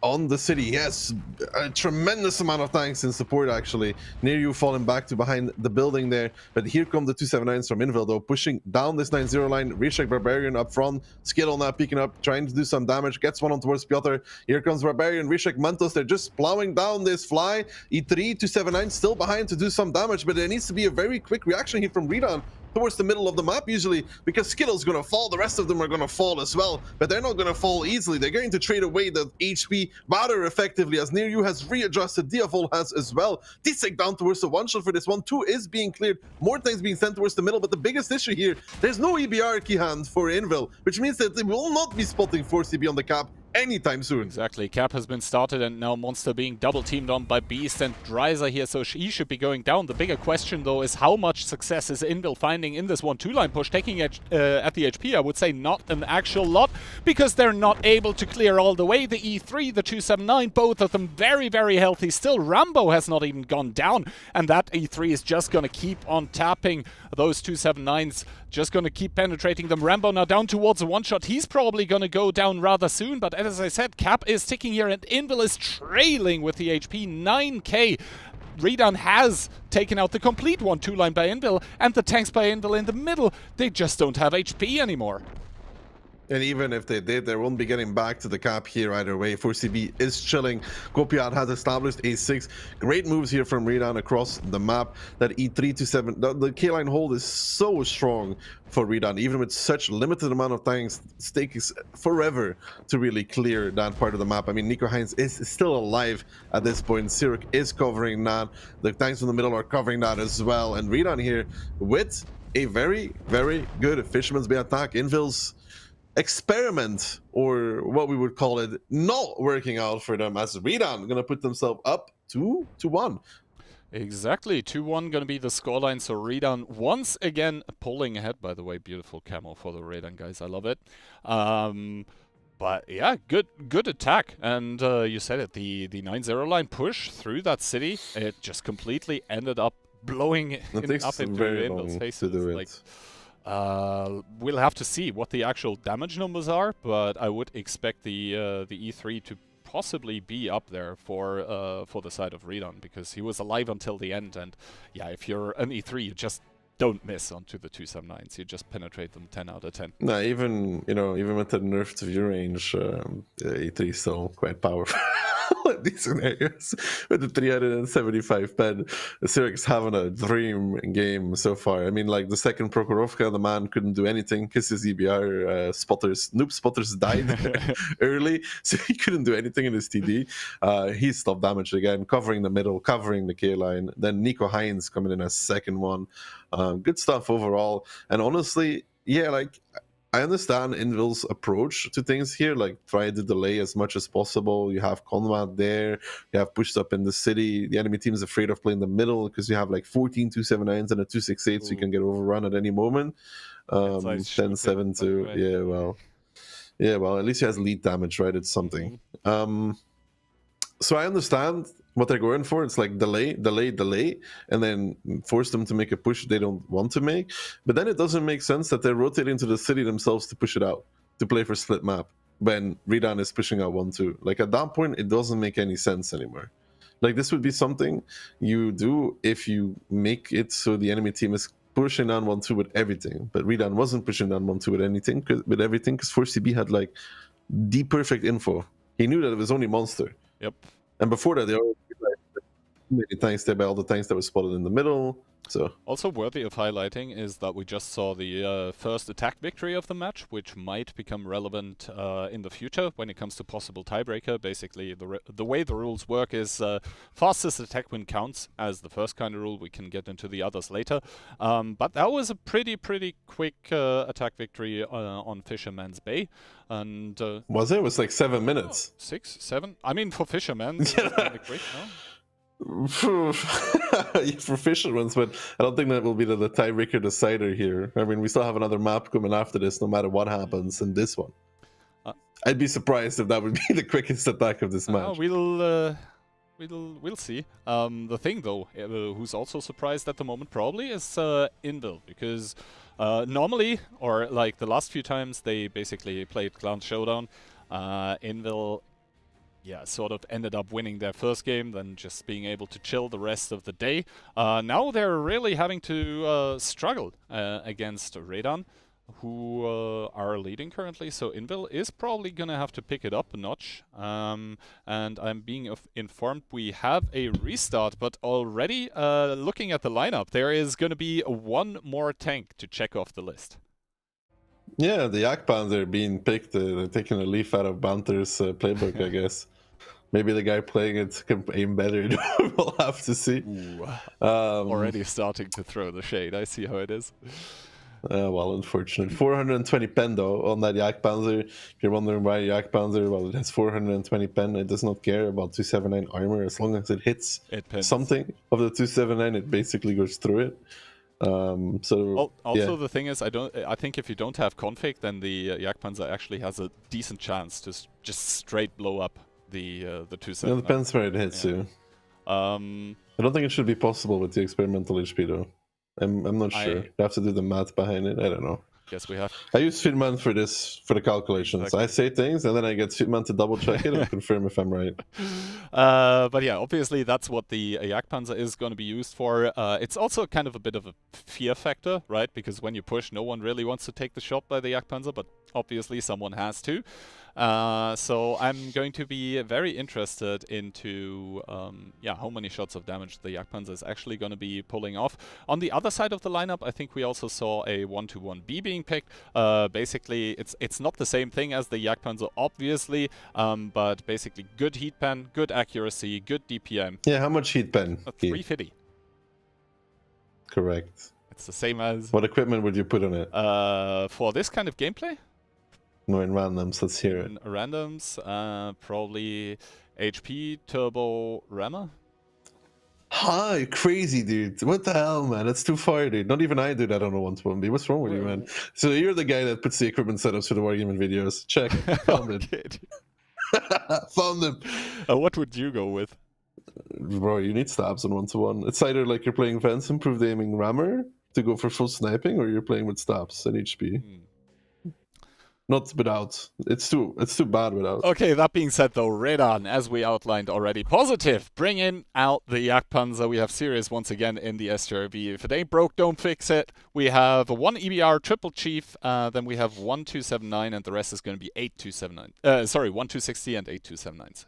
on the city. Yes, a tremendous amount of tanks in support, actually. Near You falling back to behind the building there, but here come the 279s from Invil, though, pushing down this 9-0 line. Reshek Barbarian up front, Skittle now peeking up, trying to do some damage, gets one on towards Piotr. Here comes Barbarian, Reshek, Mentos, they're just plowing down this fly. E3, 279 still behind to do some damage, but there needs to be a very quick reaction here from Radan towards the middle of the map, usually, because Skittle's going to fall. The rest of them are going to fall as well, but they're not going to fall easily. They're going to trade away the HP rather effectively, as Near You has readjusted, Diavol has as well. T-Sec down towards the one-shot for this one. 2 is being cleared, more things being sent towards the middle, but the biggest issue here, there's no EBR key hand for Invil, which means that they will not be spotting 4CB on the cap anytime soon. Exactly. Cap has been started and now Monster being double teamed on by Beast and Dreiser here, so he should be going down. The bigger question though is how much success is Invil finding in this 1-2 line push, taking it at the HP. I would say not an actual lot, because they're not able to clear all the way. The E3, the 279, both of them very, very healthy still. Rambo has not even gone down, and that E3 is just gonna keep on tapping those 279s, just gonna keep penetrating them. Rambo now down towards a one-shot. He's probably gonna go down rather soon, but as I said, Cap is ticking here and Invil is trailing with the HP 9k. Redan has taken out the complete 1-2 line by Invil, and the tanks by Invil in the middle, they just don't have HP anymore. And even if they did, they won't be getting back to the cap here either way. 4CB is chilling. Gopiat has established A6. Great moves here from Redan across the map. That E3 to 7. The K-line hold is so strong for Redan. Even with such limited amount of tanks, it takes forever to really clear that part of the map. I mean, Nico Heinz is still alive at this point. Sirik is covering that. The tanks in the middle are covering that as well. And Redan here with a very, very good Fisherman's Bay attack. Invil's experiment, or what we would call it, not working out for them, as Redan gonna put themselves up 2-1. Exactly, 2-1 gonna be the scoreline, so Redan once again pulling ahead. By the way, beautiful camo for the Redan guys, I love it. But yeah, good attack, and you said it, the 9-0 line push through that city, it just completely ended up blowing up into Invil's faces. Like, we'll have to see what the actual damage numbers are, but I would expect the E3 to possibly be up there for the side of Redan, because he was alive until the end, and yeah, if you're an E3, you just don't miss onto the 279s. You just penetrate them 10 out of 10. Nah, even with the nerfed view range, E3 is still quite powerful. In these scenarios with the 375 pen, Sirik's having a dream game so far. I mean, like the second Prokhorovka, the man couldn't do anything because his EBR noob spotters died early, so he couldn't do anything in his TD. He stopped damage again, covering the middle, covering the K line. Then Nico Heinz coming in as second one. Good stuff overall. And honestly, yeah, like, I understand Invil's approach to things here, like try to delay as much as possible. You have Conrad there, you have pushed up in the city. The enemy team is afraid of playing the middle because you have like 14 279s and a 268, so you can get overrun at any moment. 10-7 too. Yeah, well, at least he has lead damage, right? It's something. So I understand what they're going for. It's like delay, and then force them to make a push they don't want to make. But then it doesn't make sense that they're rotating to the city themselves to push it out, to play for split map, when Redan is pushing out 1-2. Like, at that point, it doesn't make any sense anymore. Like, this would be something you do if you make it so the enemy team is pushing down 1-2 with everything. But Redan wasn't pushing down 1-2 with everything, because 4CB had, like, the perfect info. He knew that it was only Monster. Yep. And before that, they already many tanks there by all the tanks that were spotted in the middle. So also worthy of highlighting is that we just saw the first attack victory of the match, which might become relevant in the future when it comes to possible tiebreaker. Basically, the way the rules work is fastest attack win counts as the first kind of rule. We can get into the others later. But that was a pretty quick attack victory on Fisherman's Bay. And was it? It was like 7 minutes. 6, 7? I mean, for Fisherman's, it's kind of quick, no? For Fisherman's, but I don't think that will be the tiebreaker decider here. I mean, we still have another map coming after this, no matter what happens in this one. I'd be surprised if that would be the quickest attack of this match. We'll see. The thing, though, who's also surprised at the moment probably is Invil, because normally, or like the last few times they basically played Clan Showdown, Invil, yeah, sort of ended up winning their first game, then just being able to chill the rest of the day. Now they're really having to struggle against Redan, who are leading currently. So Invil is probably going to have to pick it up a notch. And I'm being informed we have a restart, but already looking at the lineup, there is going to be one more tank to check off the list. Yeah, the Yak Panther being picked, taking a leaf out of Banter's playbook, I guess. Maybe the guy playing it can aim better. We'll have to see. Already starting to throw the shade. I see how it is. Well, unfortunate. 420 pen though on that Yak Panzer. If you're wondering why Yak Panzer, well, it has 420 pen. It does not care about 279 armor as long as it hits It pins. something of the 279. It basically goes through it. So Also, yeah. the thing is, I think if you don't have config, then the Jagdpanzer actually has a decent chance to just straight blow up the 279. It depends where it hits you. I don't think it should be possible with the experimental HP though. I'm not sure. You have to do the math behind it. I don't know. Guess we have. I use Fitman for the calculations. Exactly. I say things and then I get Fitman to double check it and confirm if I'm right. But yeah, obviously that's what the Jagdpanzer is going to be used for. It's also kind of a bit of a fear factor, right? Because when you push, no one really wants to take the shot by the Jagdpanzer, but obviously someone has to. So I'm going to be very interested into how many shots of damage the Jagdpanzer is actually going to be pulling off. On the other side of the lineup, I think we also saw a 1-2-1B being picked. Basically, it's not the same thing as the Jagdpanzer, obviously, but basically good heat pen, good accuracy, good DPM. Yeah, how much heat pen? 350. Correct. It's the same as... What equipment would you put on it? For this kind of gameplay? No, in randoms. Let's hear it. In randoms, probably HP Turbo Rammer. Hi, crazy dude. What the hell, man? That's too far, dude. Not even I do that on a 1-to-1B. What's wrong with you, man? So you're the guy that puts the equipment setups for the Wargaming videos. Check. Found it. Found them. What would you go with? Bro, you need stabs on 1-to-1. It's either like you're playing Vance Improved Aiming Rammer to go for full sniping, or you're playing with stabs and HP. Not without. It's too bad without. Okay, that being said though, Redan, as we outlined already, positive. Bringing out the Jagdpanzer. We have Sirius once again in the STRB. If it ain't broke, don't fix it. We have one EBR triple chief, then we have 1-279, and the rest is going to be 8-279. Sorry, 1-260 and 8-279s.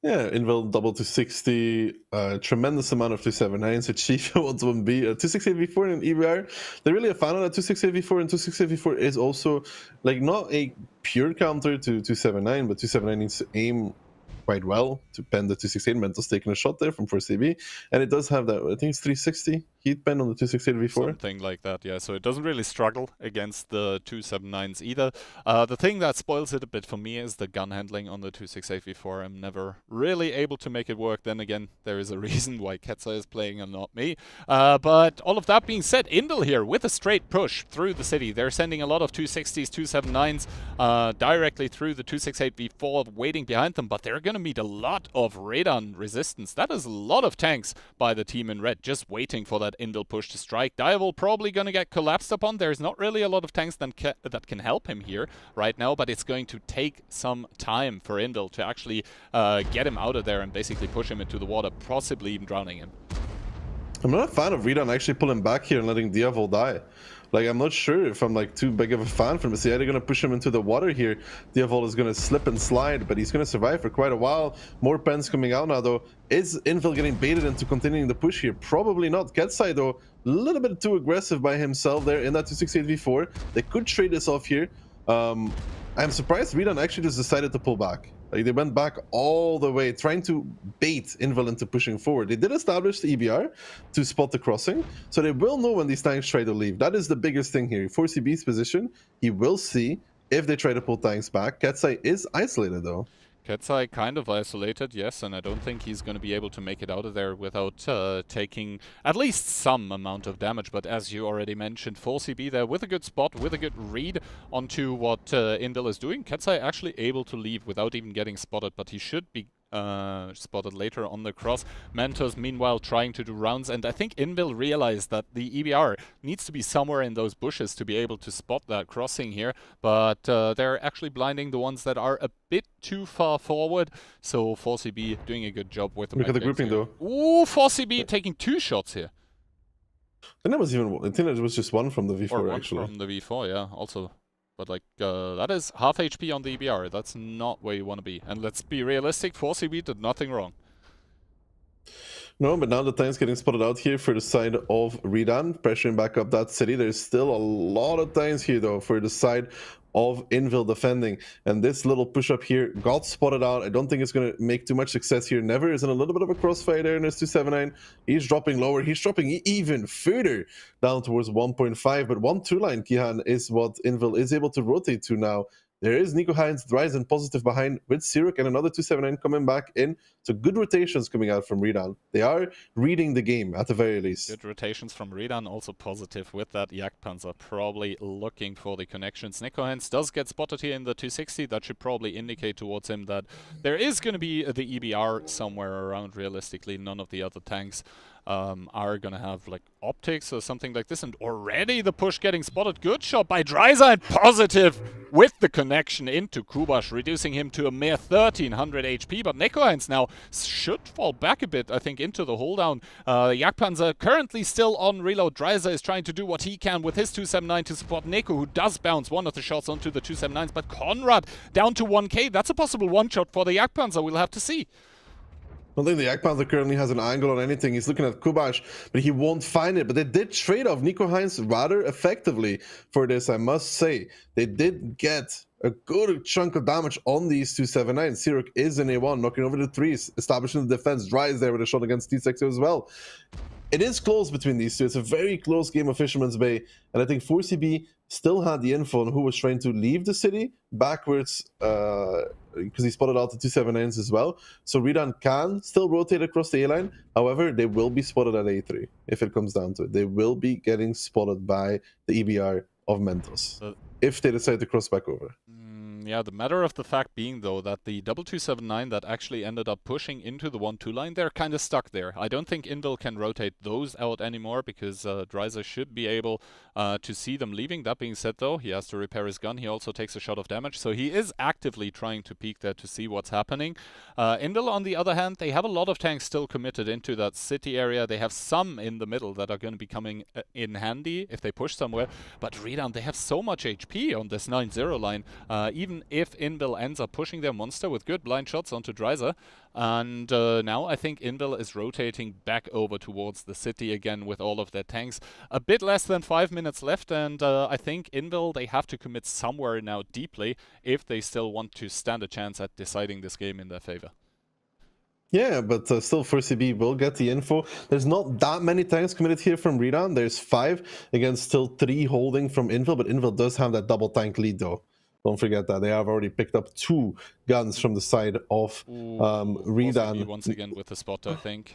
Yeah, Invil double 260, tremendous amount of 279s, a Chief 1-1B, 268v4 and EBR. They're really a fan of that 268v4, and 268v4 is also like not a pure counter to 279, but 279 needs to aim quite well to pen the 268. Mental's taking a shot there from 4CB, and it does have that, I think it's 360 heat pen on the 268v4. Something like that, yeah. So it doesn't really struggle against the 279s either. The thing that spoils it a bit for me is the gun handling on the 268v4. I'm never really able to make it work. Then again, there is a reason why Ketsa is playing and not me. But all of that being said, Indel here with a straight push through the city. They're sending a lot of 260s, 279s directly through the 268v4, waiting behind them, but they're going to meet a lot of Redan resistance. That is a lot of tanks by the team in red, just waiting for that Indel push to strike. Diavol probably going to get collapsed upon. There's not really a lot of tanks that can help him here right now, but it's going to take some time for Indel to actually get him out of there and basically push him into the water, possibly even drowning him. I'm not a fan of Redan actually pulling back here and letting Diavol die. Like, I'm not sure if I'm like too big of a fan from this. Yeah, they're gonna push him into the water here. Diavol is gonna slip and slide, but he's gonna survive for quite a while. More pens coming out now though. Is Invil getting baited into continuing the push here? Probably not. Ketsai though, a little bit too aggressive by himself there in that 268v4. They could trade this off here. I'm surprised Redan actually just decided to pull back. Like, they went back all the way, trying to bait Invil into pushing forward. They did establish the EBR to spot the crossing, so they will know when these tanks try to leave. That is the biggest thing here. 4CB's position, he will see if they try to pull tanks back. Ketsai is isolated though. Ketsai kind of isolated, yes, and I don't think he's going to be able to make it out of there without taking at least some amount of damage. But as you already mentioned, 4CB there with a good spot, with a good read onto what Indil is doing. Ketsai actually able to leave without even getting spotted, but he should be spotted later on the cross. Mentos meanwhile trying to do rounds, and I think Invil realized that the EBR needs to be somewhere in those bushes to be able to spot that crossing here, but they're actually blinding the ones that are a bit too far forward, so 4CB doing a good job with the Look at the grouping here. though. Ooh, 4CB taking 2 shots here. I think it was just one from the V4 Or one actually. from the V4, yeah, also. But like, that is half HP on the EBR. That's not where you want to be. And let's be realistic, 4CB did nothing wrong. No, but now the tanks getting spotted out here for the side of Redan, pressuring back up that city. There's still a lot of tanks here though for the side of Invil defending. And this little push-up here got spotted out. I don't think it's going to make too much success here. Never is in a little bit of a crossfire there in his 279. He's dropping lower. He's dropping even further down towards 1.5. But 1-2 line, Kihan, is what Invil is able to rotate to now. There is Nico Heinz, Dryzen positive behind with Siruk and another 279 coming back in. So good rotations coming out from Redan. They are reading the game at the very least. Good rotations from Redan, also positive with that. Jagdpanzer probably looking for the connections. Nico Heinz does get spotted here in the 260. That should probably indicate towards him that there is going to be the EBR somewhere around. Realistically, none of the other tanks are going to have like optics or something like this. And already the push getting spotted. Good shot by Dryza, and positive with the connection into Kubash, reducing him to a mere 1300 HP. But Nico Heinz now should fall back a bit, I think, into the hold down. Jagdpanzer currently still on reload. Dryza is trying to do what he can with his 279 to support Nico, who does bounce one of the shots onto the 279s. But Conrad down to 1k. That's a possible one-shot for the Jagdpanzer. We'll have to see. I don't think the Jagdpanzer currently has an angle on anything. He's looking at Kubash, but he won't find it. But they did trade off Nico Heinz rather effectively for this, I must say. They did get a good chunk of damage on these 279. Siruk is in A1, knocking over the threes, establishing the defense. Dry is there with a shot against T-Sexo as well. It is close between these two. It's a very close game of Fisherman's Bay. And I think 4CB still had the info on who was trying to leave the city backwards, because he spotted out the 279s as well. So Redan can still rotate across the A-line. However, they will be spotted at A3 if it comes down to it. They will be getting spotted by the EBR of Mentos if they decide to cross back over. Yeah, the matter of the fact being, though, that the double 279 that actually ended up pushing into the 1-2 line, they're kind of stuck there. I don't think Invil can rotate those out anymore because Dryza should be able to see them leaving. That being said, though, he has to repair his gun. He also takes a shot of damage, so he is actively trying to peek there to see what's happening. Invil, on the other hand, they have a lot of tanks still committed into that city area. They have some in the middle that are going to be coming in handy if they push somewhere. But Redan, they have so much HP on this 9-0 line. Even if Invil ends up pushing their monster with good blind shots onto Dryza. And now I think Invil is rotating back over towards the city again with all of their tanks. A bit less than 5 minutes left, and I think Invil, they have to commit somewhere now deeply if they still want to stand a chance at deciding this game in their favor. Yeah, but still 4CB will get the info. There's not that many tanks committed here from Redan. There's 5 against still 3 holding from Invil, but Invil does have that double tank lead though. Don't forget that. They have already picked up 2 guns from the side of Redan. Once again with the spot, I think.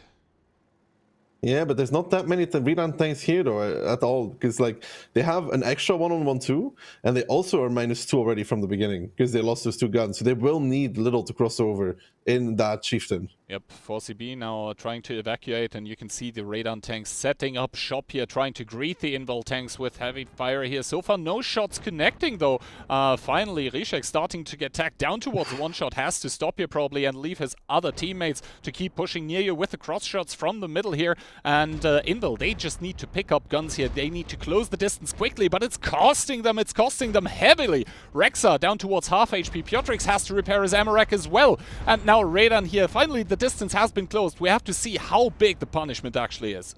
Yeah, but there's not that many Redan tanks here though at all, because like they have an extra 1-on-1 too, and they also are -2 already from the beginning because they lost those 2 guns. So they will need little to cross over in that chieftain. Yep, 4CB now trying to evacuate, and you can see the Redan tanks setting up shop here, trying to greet the Invil tanks with heavy fire here. So far, no shots connecting though. Finally, Rishek starting to get tagged down towards the 1-shot, has to stop here probably and leave his other teammates to keep pushing near you with the cross shots from the middle here. And Invil, they just need to pick up guns here. They need to close the distance quickly, but it's costing them heavily. Rexa down towards half HP. Piotrix has to repair his Amarak as well. And now Redan here, finally the distance has been closed. We have to see how big the punishment actually is.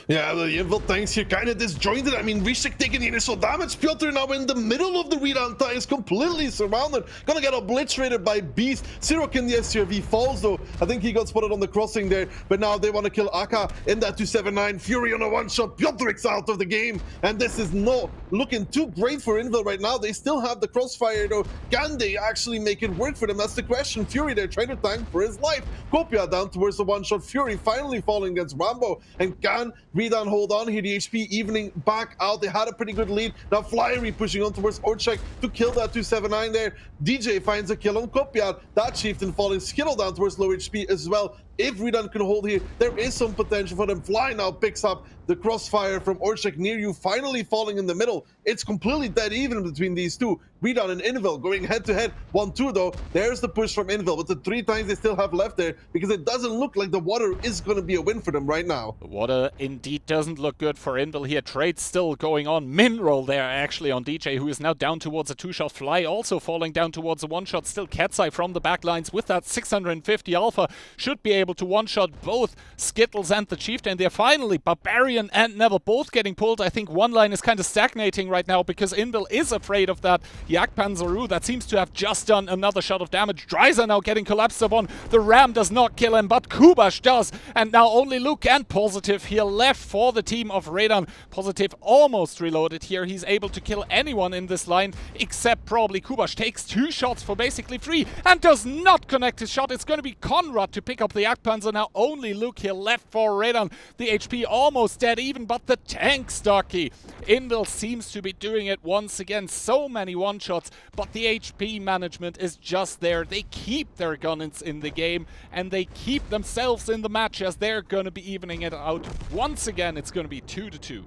Yeah, the Invil tanks here kind of disjointed. I mean, Rishik taking the initial damage. Piotr now in the middle of the Redan tanks, completely surrounded. Gonna get obliterated by Beast. Siruk in the SCRV falls though. I think he got spotted on the crossing there, but now they want to kill Aka in that 279. Fury on a 1-shot. Piotrix out of the game, and this is not looking too great for Invil right now. They still have the crossfire though. Can they actually make it work for them? That's the question. Fury there trying to tank for his life. Kopia down towards the 1-shot. Fury finally falling against Rambo, and can Redan hold on here. The HP evening back out. They had a pretty good lead. Now Flyery pushing on towards Orchek to kill that 279 there. DJ finds a kill on Kopia. That chieftain falling. Skittle down towards low HP as well. If Redan can hold here, there is some potential for them. Fly now picks up the crossfire from Orchek near you, finally falling in the middle. It's completely dead even between these two. Redan and Invil going head to head. 1-2 though. There's the push from Invil with the 3 times they still have left there, because it doesn't look like the water is going to be a win for them right now. The water indeed doesn't look good for Invil here. Trade still going on. Min roll there actually on DJ, who is now down towards a 2-shot. Fly also falling down towards a 1-shot. Still Katsai from the backlines with that 650 alpha should be able able to one-shot both Skittles and the Chieftain. They're finally Barbarian and Neville both getting pulled. I think one line is kind of stagnating right now because Invil is afraid of that Jagdpanzer that seems to have just done another shot of damage. Dreiser now getting collapsed upon. The Ram does not kill him, but Kubash does. And now only Luke and Positive here left for the team of Radan. Positive almost reloaded here. He's able to kill anyone in this line except probably Kubash. Takes 2 shots for basically 3 and does not connect his shot. It's going to be Conrad to pick up the Jagdpanzer. Now only Luke here left for Radan. The HP almost dead even, but the tank Starkey. Invil seems to be doing it once again. So many one-shots, but the HP management is just there. They keep their guns in the game and they keep themselves in the match as they're going to be evening it out. Once again, it's going to be 2-2.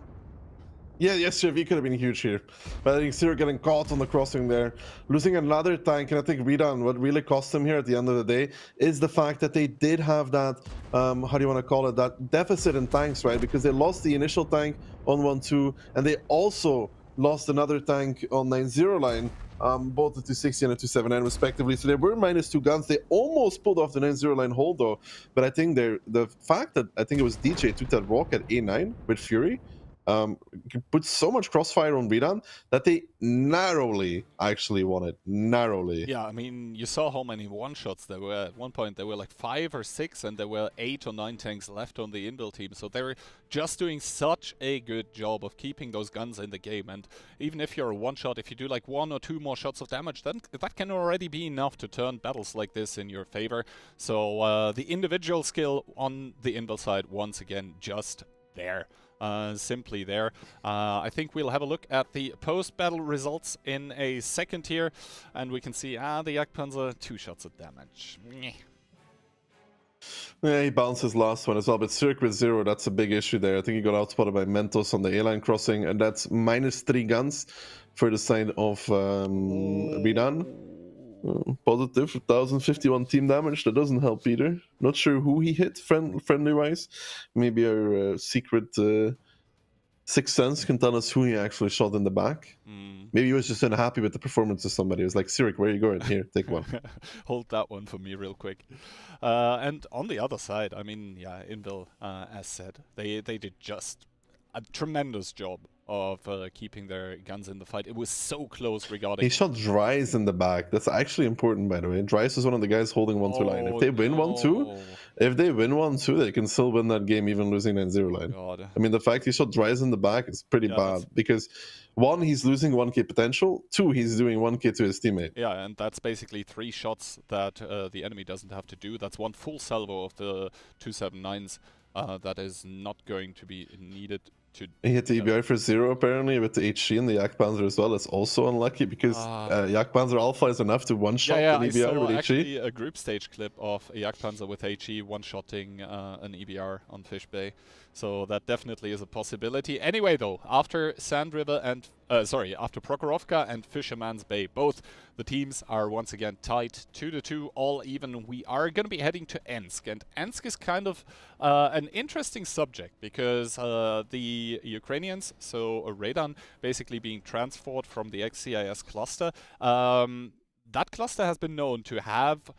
Yeah, yes, SJV could have been huge here. But I think Zero getting caught on the crossing there, losing another tank, and I think Redan, what really cost them here at the end of the day is the fact that they did have that, how do you want to call it, that deficit in tanks, right? Because they lost the initial tank on 1-2, and they also lost another tank on 9-0 line, both the 260 and the 279 respectively. So they were -2 guns. They almost pulled off the 9-0 line hold though. But I think the fact that I think it was DJ took that walk at A9 with Fury, put so much crossfire on Redan that they narrowly actually won it. Narrowly. Yeah, I mean, you saw how many one-shots there were. At one point, there were like 5 or 6, and there were 8 or 9 tanks left on the Invil team. So they were just doing such a good job of keeping those guns in the game. And even if you're a one-shot, if you do like 1 or 2 more shots of damage, then that can already be enough to turn battles like this in your favor. So the individual skill on the Invil side, once again, just there. Simply there. I think we'll have a look at the post-battle results in a second here, and we can see, the Jagdpanzer, 2 shots of damage. Yeah, he bounced his last one as well, but Cirque with 0, that's a big issue there. I think he got outspotted by Mentos on the A-line crossing, and that's -3 guns for the side of Redan. Positive 1051 team damage. That doesn't help either. Not sure who he hit friendly wise. Maybe our secret sixth sense can tell us who he actually shot in the back. Maybe he was just unhappy with the performance of somebody. He was like, Cyric, where are you going? Here, take one. Hold that one for me real quick. And on the other side, I mean, yeah, Invil, as said, they did just a tremendous job of keeping their guns in the fight. It was so close regarding... He shot Dries in the back. That's actually important, by the way. Dries is one of the guys holding 1-2 line. If they win 1-2, they can still win that game even losing 9-0 line. God. I mean, the fact he shot Dries in the back is pretty bad because 1, he's losing 1k potential. 2, he's doing 1k to his teammate. Yeah, and that's basically 3 shots that the enemy doesn't have to do. That's 1 full salvo of the 279s that is not going to be needed. He hit the EBR for 0 apparently with the HG and the Jagdpanzer as well. That's also unlucky because Jagdpanzer Alpha is enough to one-shot an EBR with HG. Actually a group stage clip of a Jagdpanzer with HG one-shotting an EBR on Fish Bay. So that definitely is a possibility. Anyway though, after Sand River and after Prokhorovka and Fisherman's Bay, both the teams are once again tied 2-2, all even. We are going to be heading to Ensk, and Ensk is kind of an interesting subject because the Ukrainians, so Radan, basically being transferred from the ex-CIS cluster, that cluster has been known to have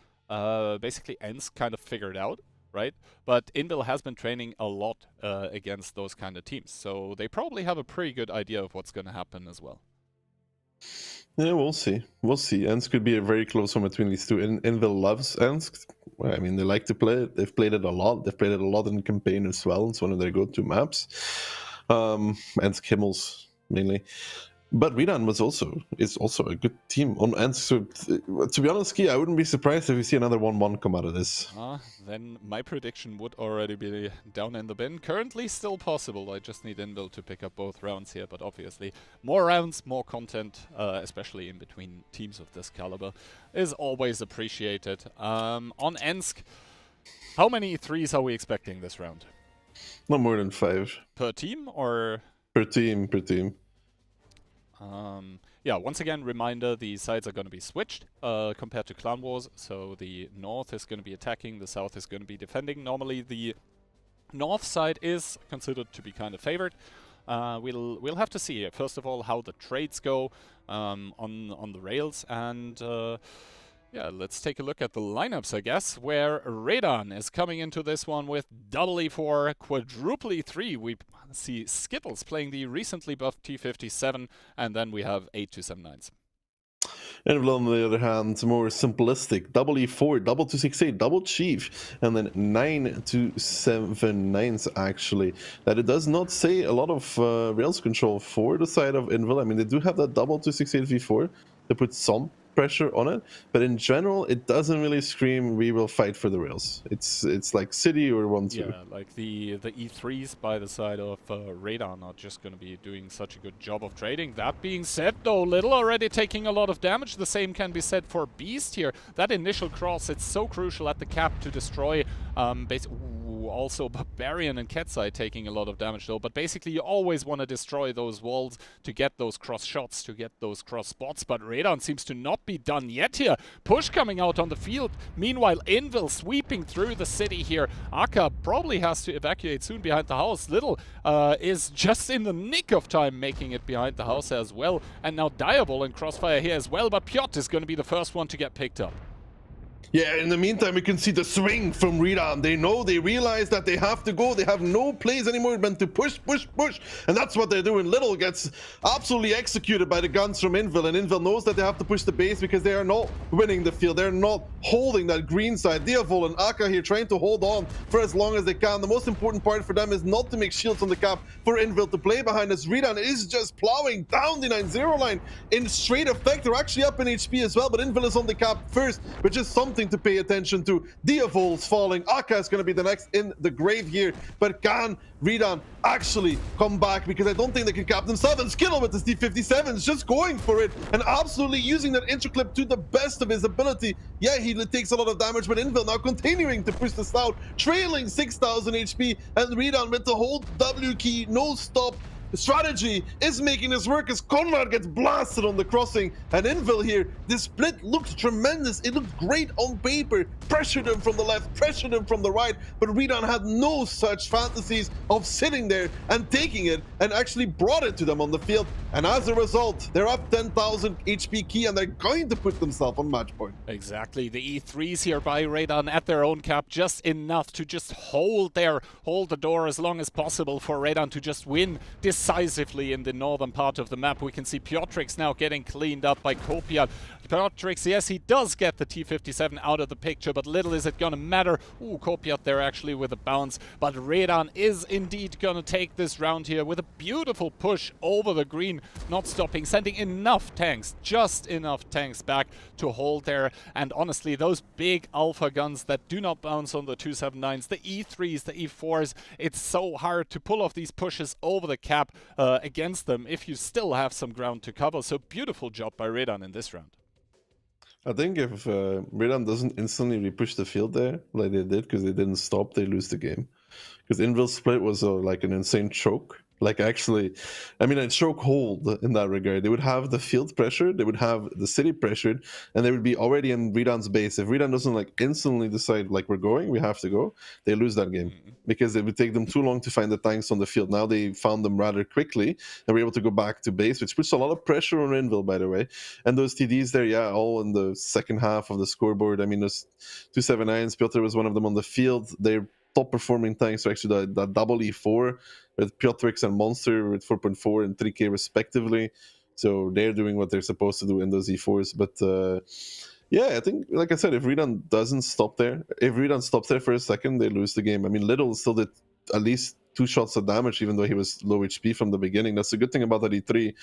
basically Ensk kind of figured out. Right, but Invil has been training a lot against those kind of teams, so they probably have a pretty good idea of what's going to happen as well. Yeah, we'll see. We'll see. Ensk could be a very close one between these two. Invil loves Ensk. I mean, they like to play it. They've played it a lot. They've played it a lot in campaign as well. It's one of their go-to maps. Ensk Himmels mainly. But Redan is also a good team on Ensk. So, to be honest, Key, I wouldn't be surprised if we see another 1-1 come out of this. Then my prediction would already be down in the bin. Currently still possible. I just need Invil to pick up both rounds here, but obviously more rounds, more content, especially in between teams of this caliber, is always appreciated. On Ensk, how many 3s are we expecting this round? Not more than 5. Per team or? Per team. Yeah, once again, reminder, the sides are going to be switched compared to Clan Wars. So the north is going to be attacking, the south is going to be defending. Normally the north side is considered to be kind of favored. We'll have to see, first of all, how the trades go on the rails. And Yeah, let's take a look at the lineups, I guess, where Radon is coming into this one with double E4, quadruple E3. We see Skittles playing the recently buffed T57, and then we have 8279s. Envil, on the other hand, more simplistic. Double E4, double 268, double Chief, and then 9279s actually. That it does not say a lot of Rails control for the side of Envil. I mean, they do have that double 268 V4 to put some pressure on it, but in general it doesn't really scream we will fight for the rails. It's like City or 1-2. Yeah, like the E3s by the side of Radar are just going to be doing such a good job of trading. That being said, though, Little already taking a lot of damage. The same can be said for Beast here. That initial cross, it's so crucial at the cap to destroy. Also Barbarian and Ketsai taking a lot of damage though, but basically you always want to destroy those walls to get those cross shots, to get those cross spots, but Radon seems to not be done yet here. Push coming out on the field. Meanwhile, Invil sweeping through the city here. Aka probably has to evacuate soon behind the house. Little is just in the nick of time making it behind the house as well, and now Diabol in crossfire here as well, but Piotr is going to be the first one to get picked up. Yeah, in the meantime, we can see the swing from Redon. They know, they realize that they have to go. They have no plays anymore but to push. And that's what they're doing. Little gets absolutely executed by the guns from Invil. And Invil knows that they have to push the base because they are not winning the field. They're not holding that green side. Diavol and Aka here trying to hold on for as long as they can. The most important part for them is not to make shields on the cap for Invil to play behind us. Redon is just plowing down the 9-0 line in straight effect. They're actually up in HP as well, but Invil is on the cap first, which is something to pay attention to. Diavol's falling. Aka is going to be the next in the grave here, but can Redon actually come back? Because I don't think they can cap themselves. And Skittle with the T57 is just going for it and absolutely using that interclip to the best of his ability. Yeah, he takes a lot of damage, but Invil now continuing to push this out, trailing 6,000 HP, and Redon with the whole W key, no stop. The strategy is making this work as Conrad gets blasted on the crossing, and Invil here, this split looked tremendous. It looked great on paper. Pressured him from the left, pressured him from the right, but Redon had no such fantasies of sitting there and taking it and actually brought it to them on the field. And as a result, they're up 10,000 HP key and they're going to put themselves on match point. Exactly. The E3s here by Radon at their own cap, just enough to just hold the door as long as possible for Radon to just win decisively in the northern part of the map. We can see Piotrix now getting cleaned up by Kopiat. Piotrix, yes, he does get the T57 out of the picture, but little is it gonna matter. Ooh, Kopiat there actually with a bounce, but Radon is indeed gonna take this round here with a beautiful push over the green, not stopping, sending enough tanks, just enough tanks back to hold there. And honestly, those big alpha guns that do not bounce on the 279s, the E3s, the E4s, it's so hard to pull off these pushes over the cap against them if you still have some ground to cover. So beautiful job by Radon in this round. I think if Redon doesn't instantly repush the field there, like they did, because they didn't stop, they lose the game. Because Invil's split was like an insane choke. Like actually, I mean, a choke hold in that regard. They would have the field pressure, they would have the city pressured, and they would be already in Redon's base. If Redon doesn't like instantly decide like we're going, we have to go, they lose that game. Because it would take them too long to find the tanks on the field. Now they found them rather quickly and were able to go back to base, which puts a lot of pressure on Renville, by the way. And those TDs there, yeah, all in the second half of the scoreboard. I mean, those 279s, Piotr was one of them on the field. They're top performing tanks are actually the double E4 with Piotrix and Monster with 4.4 and 3k respectively. So they're doing what they're supposed to do in those E4s. But yeah, I think, like I said, if Redon doesn't stop there, if Redon stops there for a second, they lose the game. I mean, Little still did at least 2 shots of damage, even though he was low HP from the beginning. That's the good thing about that E3.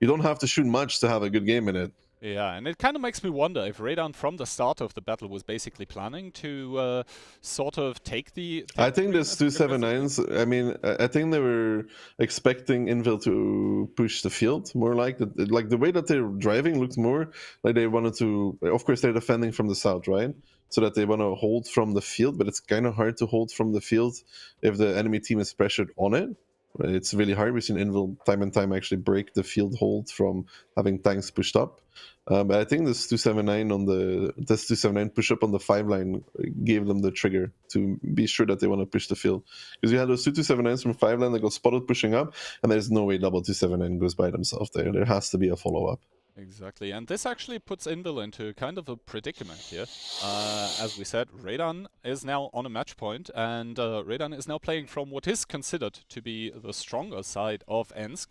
You don't have to shoot much to have a good game in it. Yeah, and it kind of makes me wonder if Radon from the start of the battle was basically planning to sort of take the... I think there's 279s. I mean, I think they were expecting Invil to push the field more like the way that they're driving looked more like they wanted to... Of course, they're defending from the south, right? So that they want to hold from the field, but it's kind of hard to hold from the field if the enemy team is pressured on it. It's really hard. We've seen Invil time and time actually break the field hold from having tanks pushed up. But I think this 279 push up on the 5 line gave them the trigger to be sure that they want to push the field. Because you had those 279s from 5 line that got spotted pushing up, and there's no way double 279 goes by themselves there. There has to be a follow up. Exactly, and this actually puts Invil into kind of a predicament here. As we said, Radan is now on a match point, and Radan is now playing from what is considered to be the stronger side of Ensk.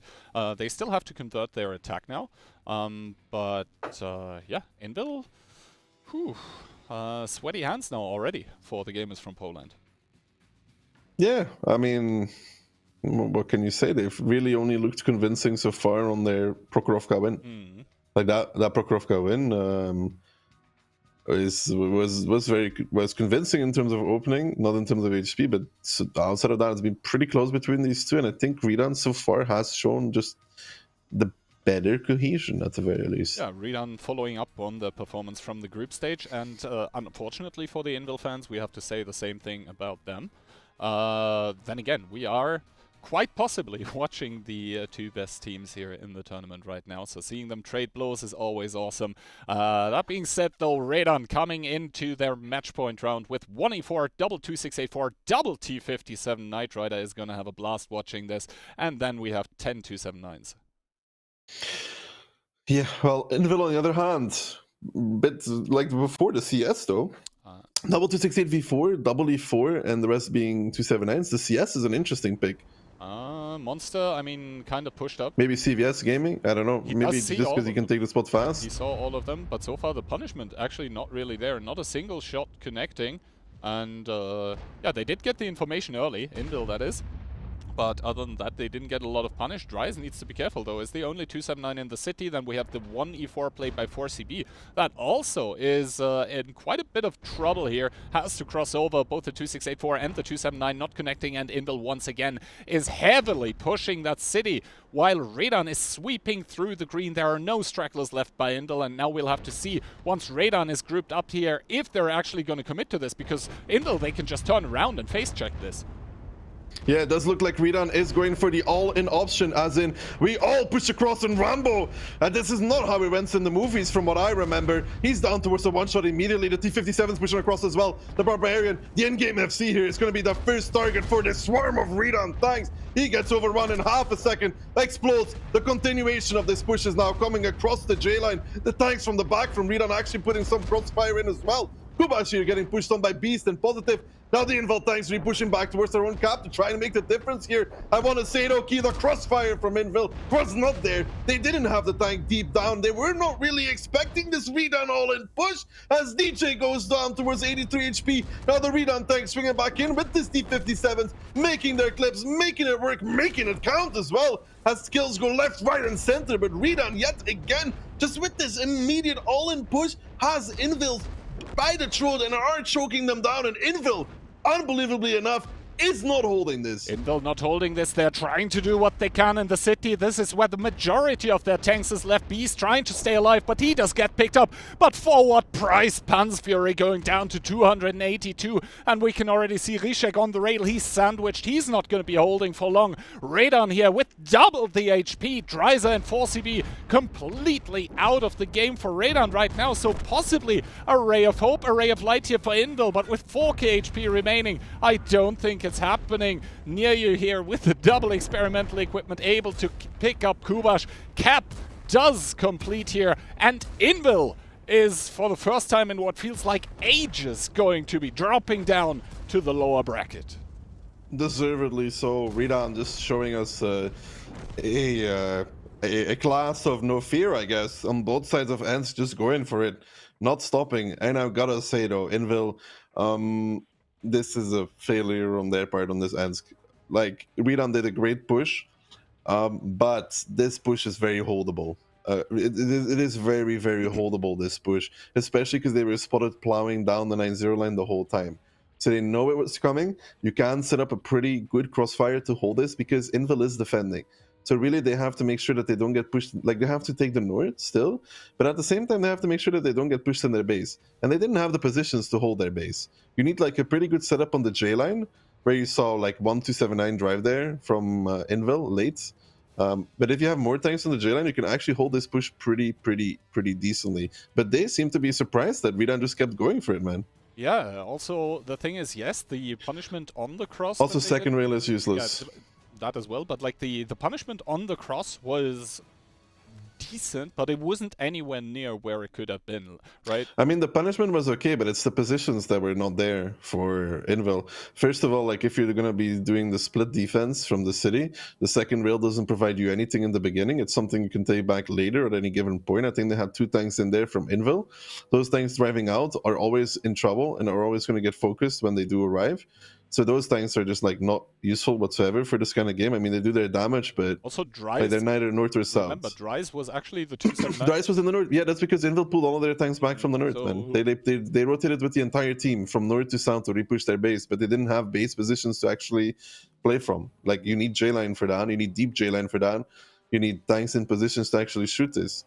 They still have to convert their attack now, but yeah, Invil, whew, sweaty hands now already for the gamers from Poland. Yeah, I mean, what can you say? They've really only looked convincing so far on their Prokhorovka win. Like that Prokhorovka win was convincing in terms of opening, not in terms of HP, but outside of that, it's been pretty close between these two. And I think Redan so far has shown just the better cohesion at the very least. Yeah, Redan following up on the performance from the group stage, and unfortunately for the Invil fans, we have to say the same thing about them. Then again, we are quite possibly watching the two best teams here in the tournament right now, so seeing them trade blows is always awesome. That being said though, Radan coming into their match point round with 1E4, double 2684, double T57. Knight Rider is gonna have a blast watching this, and then we have 10 279s. Yeah, well, Invil on the other hand, bit like before the CS though. Double 268v4, double E4, and the rest being 279s. The CS is an interesting pick. Monster, I mean, kind of pushed up. Maybe CVS Gaming? I don't know. Maybe just because he can take the spot fast. He saw all of them, but so far the punishment actually not really there. Not a single shot connecting. And yeah, they did get the information early, Invil that is. But other than that, they didn't get a lot of punish. Dries needs to be careful, though. Is the only 279 in the city. Then we have the 1E4 played by 4CB. That also is in quite a bit of trouble here. Has to cross over both the 2684 and the 279 not connecting. And Invil once again is heavily pushing that city. While Radan is sweeping through the green, there are no stragglers left by Invil. And now we'll have to see, once Radan is grouped up here, if they're actually going to commit to this. Because Invil, they can just turn around and face check this. Yeah, it does look like Redan is going for the all-in option, as in, we all push across in Rambo. And this is not how it went in the movies, from what I remember. He's down towards the one-shot immediately. The T-57's pushing across as well. The Barbarian, the endgame FC here, is going to be the first target for this swarm of Redan tanks. He gets overrun in half a second, explodes. The continuation of this push is now coming across the J-line. The tanks from the back from Redan actually putting some crossfire in as well. Kubash here getting pushed on by Beast and Positive. Now the Invil tanks re-pushing back towards their own cap to try and make the difference here. I want to say though, Key, the crossfire from Invil was not there. They didn't have the tank deep down. They were not really expecting this Redan all-in push as DJ goes down towards 83 HP. Now the Redan tank swinging back in with this T-57s, making their clips, making it work, making it count as well. As skills go left, right, and center, but Redan yet again, just with this immediate all-in push, has Invil by the throat and are choking them down, and Invil, unbelievably enough, is not holding this. Invil not holding this. They're trying to do what they can in the city. This is where the majority of their tanks is left. Beast trying to stay alive, but he does get picked up. But for what price? Pan's Fury going down to 282. And we can already see Rishek on the rail. He's sandwiched. He's not going to be holding for long. Radan here with double the HP. Dreiser and 4CB completely out of the game for Radan right now. So possibly a ray of hope, a ray of light here for Invil. But with 4k HP remaining, I don't think it's happening. Near you here with the double experimental equipment, able to pick up Kubash. Cap does complete here, and Invil is for the first time in what feels like ages going to be dropping down to the lower bracket. Deservedly so. Redan just showing us a class of no fear, I guess, on both sides of ends, just going for it, not stopping. And I've got to say though, Invil, this is a failure on their part on this end. Like, Redan did a great push, but this push is very holdable. It is very, very holdable, this push, especially because they were spotted plowing down the 9-0 line the whole time. So they know it was coming. You can set up a pretty good crossfire to hold this because Invil is defending. So really, they have to make sure that they don't get pushed. Like, they have to take the north still, but at the same time, they have to make sure that they don't get pushed in their base. And they didn't have the positions to hold their base. You need like a pretty good setup on the J line, where you saw like 1-2-7-9 drive there from Invil late. But if you have more tanks on the J line, you can actually hold this push pretty decently. But they seem to be surprised that Redan just kept going for it, man. Yeah. Also, the thing is, yes, the punishment on the cross. Also, second rail is useless. Yeah, that as well, but like the punishment on the cross was decent, but it wasn't anywhere near where it could have been, right? I mean, the punishment was okay, but it's the positions that were not there for Invil. First of all, like if you're going to be doing the split defense from the city, the second rail doesn't provide you anything in the beginning. It's something you can take back later at any given point. I think they had 2 tanks in there from Invil. Those tanks driving out are always in trouble and are always going to get focused when they do arrive. So those tanks are just like not useful whatsoever for this kind of game. I mean, they do their damage, but Also, Dries, like, they're neither north or south. remember, Dries was actually the 2-7 Dries was in the north. Yeah, that's because Invil pulled all of their tanks back from the north, So- man. They rotated with the entire team from north to south to repush their base, but they didn't have base positions to actually play from. Like, you need J-line for that. You need deep J-line for that. You need tanks in positions to actually shoot this.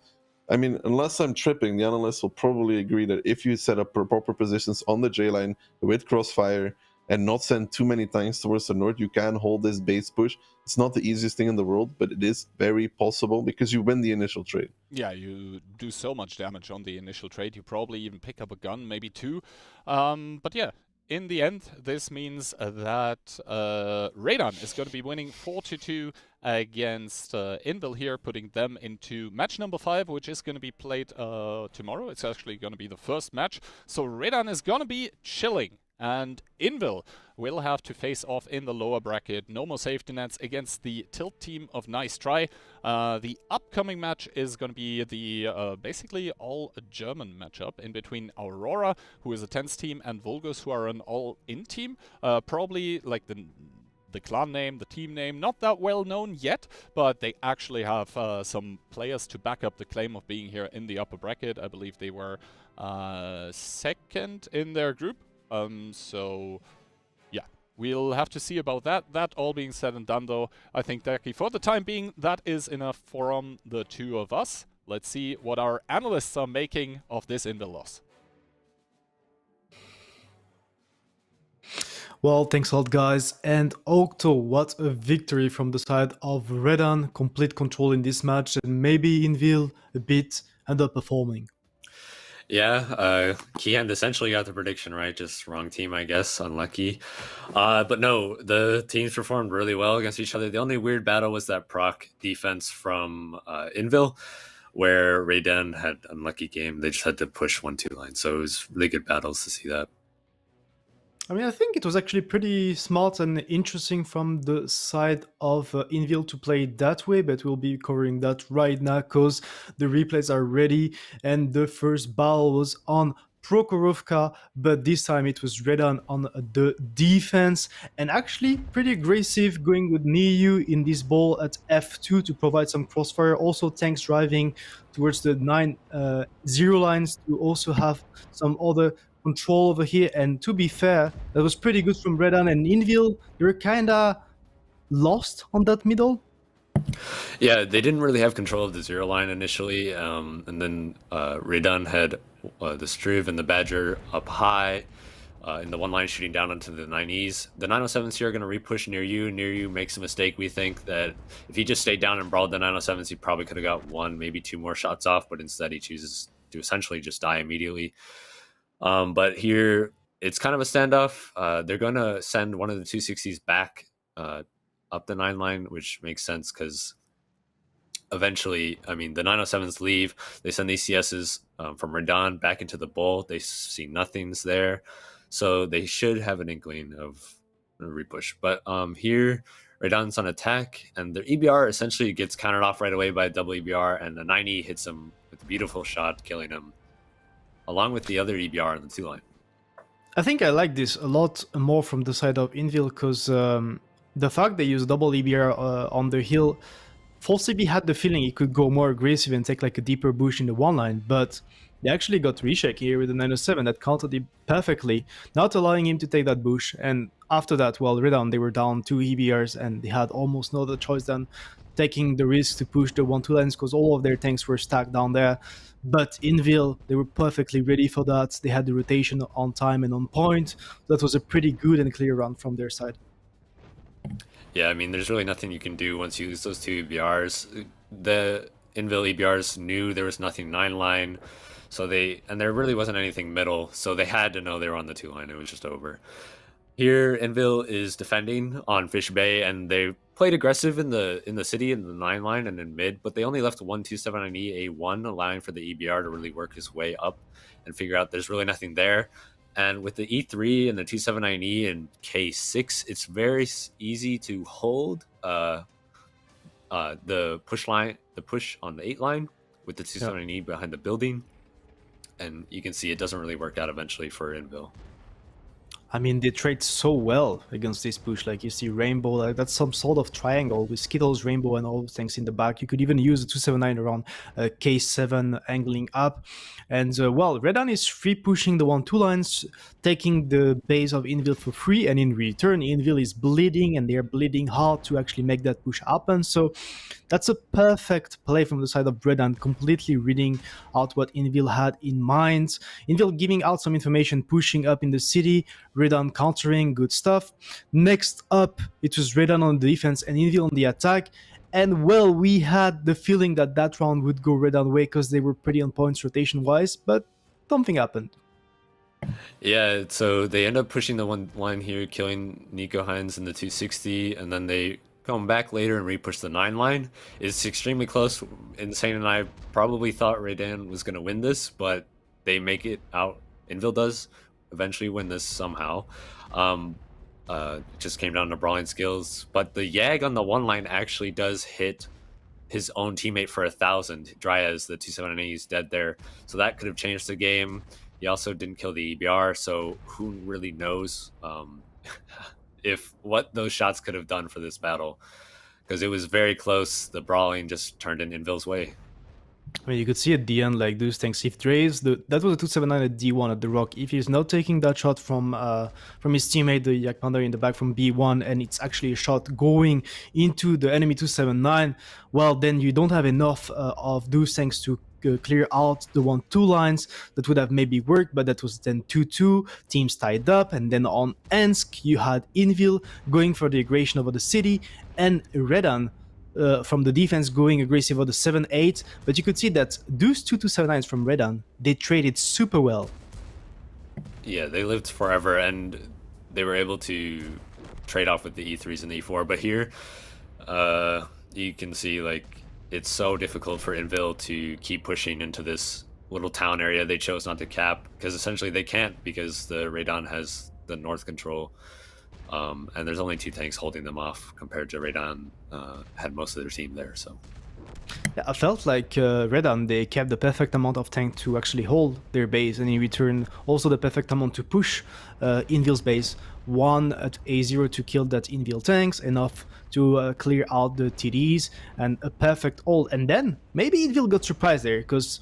I mean, unless I'm tripping, the analysts will probably agree that if you set up proper positions on the J-line with crossfire and not send too many tanks towards the north, you can hold this base push. It's not the easiest thing in the world, but it is very possible because you win the initial trade. Yeah, you do so much damage on the initial trade. You probably even pick up a gun, maybe 2. But yeah, in the end, this means that Radan is going to be winning 4-2 against Invil here, putting them into match number 5, which is going to be played tomorrow. It's actually going to be the first match. So Radan is going to be chilling. And Invil will have to face off in the lower bracket. No more safety nets against the Tilt team of Nice Try. The upcoming match is going to be the basically all German matchup in between Aurora, who is a 10s team, and Vulgus, who are an all-in team. Probably like the clan name, the team name, not that well known yet, but they actually have some players to back up the claim of being here in the upper bracket. I believe they were second in their group. So, yeah, we'll have to see about that. That all being said and done, though, I think, Daki, for the time being, that is enough from the 2 of us. Let's see what our analysts are making of this Invil loss. Well, thanks a lot, guys. And Octo, what a victory from the side of Redan. Complete control in this match, and maybe Invil a bit underperforming. Yeah, Kian essentially got the prediction right, just wrong team, I guess, unlucky. But no, the teams performed really well against each other. The only weird battle was that proc defense from Invil, where Raiden had an unlucky game. They just had to push 1-2 line, so it was really good battles to see that. I mean, I think it was actually pretty smart and interesting from the side of Invil to play it that way, but we'll be covering that right now because the replays are ready, and the first battle was on Prokhorovka, but this time it was Redan on the defense, and actually pretty aggressive, going with Niyu in this ball at F2 to provide some crossfire. Also tanks driving towards the 9-0 lines to also have some other control over here. And to be fair, that was pretty good from Redan and Invil. They were kind of lost on that middle. Yeah, they didn't really have control of the 0 line initially, and then Radan had the Struve and the Badger up high in the 1 line shooting down onto the 9Es. The 907s here are going to repush near you. Near you makes a mistake. We think that if he just stayed down and brawled the 907s, he probably could have got 1, maybe 2 more shots off, but instead he chooses to essentially just die immediately. But here, it's kind of a standoff. They're going to send one of the 260s back up the 9 line, which makes sense because eventually, I mean, the 907s leave. They send these CSs from Radan back into the bowl. They see nothing's there. So they should have an inkling of a repush. But here, Radan's on attack, and their EBR essentially gets countered off right away by a double EBR, and the 9E hits him with a beautiful shot, killing him, along with the other EBR on the 2 line. I think I like this a lot more from the side of Invil because the fact they use double EBR on the hill, ForceCB had the feeling he could go more aggressive and take like a deeper bush in the 1 line, but they actually got Reshek here with the 907 that countered it perfectly, not allowing him to take that bush. And after that, well, Redan, they were down 2 EBRs and they had almost no other choice than taking the risk to push the 1-2 lines because all of their tanks were stacked down there. But Invil, they were perfectly ready for that. They had the rotation on time and on point. That was a pretty good and clear run from their side. Yeah, I mean, there's really nothing you can do once you lose those 2 EBRs. The Invil EBRs knew there was nothing 9 line, so and there really wasn't anything middle, so they had to know they were on the 2 line. It was just over. Here, Envil is defending on Fish Bay, and they played aggressive in the city in the 9 line and in mid, but they only left 127 A1, allowing for the EBR to really work his way up and figure out there's really nothing there. And with the E3 and the 279E and K6, it's very easy to hold the push on the 8 line with the 279E behind the building. And you can see it doesn't really work out eventually for Envil. I mean, they trade so well against this push. Like, you see Rainbow, like that's some sort of triangle with Skittles, Rainbow, and all those things in the back. You could even use the 279 around K7 angling up. And, well, Redan is free pushing the 1-2 lines, taking the base of Invil for free. And in return, Invil is bleeding, and they're bleeding hard to actually make that push happen. So that's a perfect play from the side of Redan, completely reading out what Invil had in mind. Invil giving out some information, pushing up in the city, Redan countering, good stuff. Next up, it was Redan on the defense and Invil on the attack. And, well, we had the feeling that that round would go Redan way because they were pretty on points rotation-wise, but something happened. Yeah, so they end up pushing the 1 line here, killing Nico Hines in the 260, and then they come back later and repush the 9 line. It's extremely close. Insane and I probably thought Redan was going to win this, but they make it out. Invil does eventually win this somehow. It just came down to brawling skills, but the Yag on the 1 line actually does hit his own teammate for 1,000. Dryas, the 278, is dead there, so that could have changed the game. He also didn't kill the EBR, so who really knows if what those shots could have done for this battle, because it was very close. The brawling just turned in Invil's way. I mean, you could see at the end, like, those things. If Dre's, that was a 279 at D1 at the Rock. If he's not taking that shot from his teammate, the Yak Panda in the back from B1, and it's actually a shot going into the enemy 279, well, then you don't have enough of those things to clear out the 1-2 lines. That would have maybe worked, but that was then 2-2, teams tied up, and then on Ensk, you had Invil going for the aggression over the city, and Redan from the defense going aggressive over the 7-8, but you could see that those 2-2-7-9s from Redan, they traded super well. Yeah, they lived forever, and they were able to trade off with the E3s and the E4, but here you can see, like, it's so difficult for Invil to keep pushing into this little town area. They chose not to cap, because essentially they can't, because the Redan has the north control. And there's only 2 tanks holding them off compared to Redan had most of their team there. So yeah, I felt like Redan, they kept the perfect amount of tank to actually hold their base, and in return also the perfect amount to push Invil's base. 1 at A0 to kill that Invil tanks, enough to clear out the TDs, and a perfect ult. And then maybe Invil got surprised there, because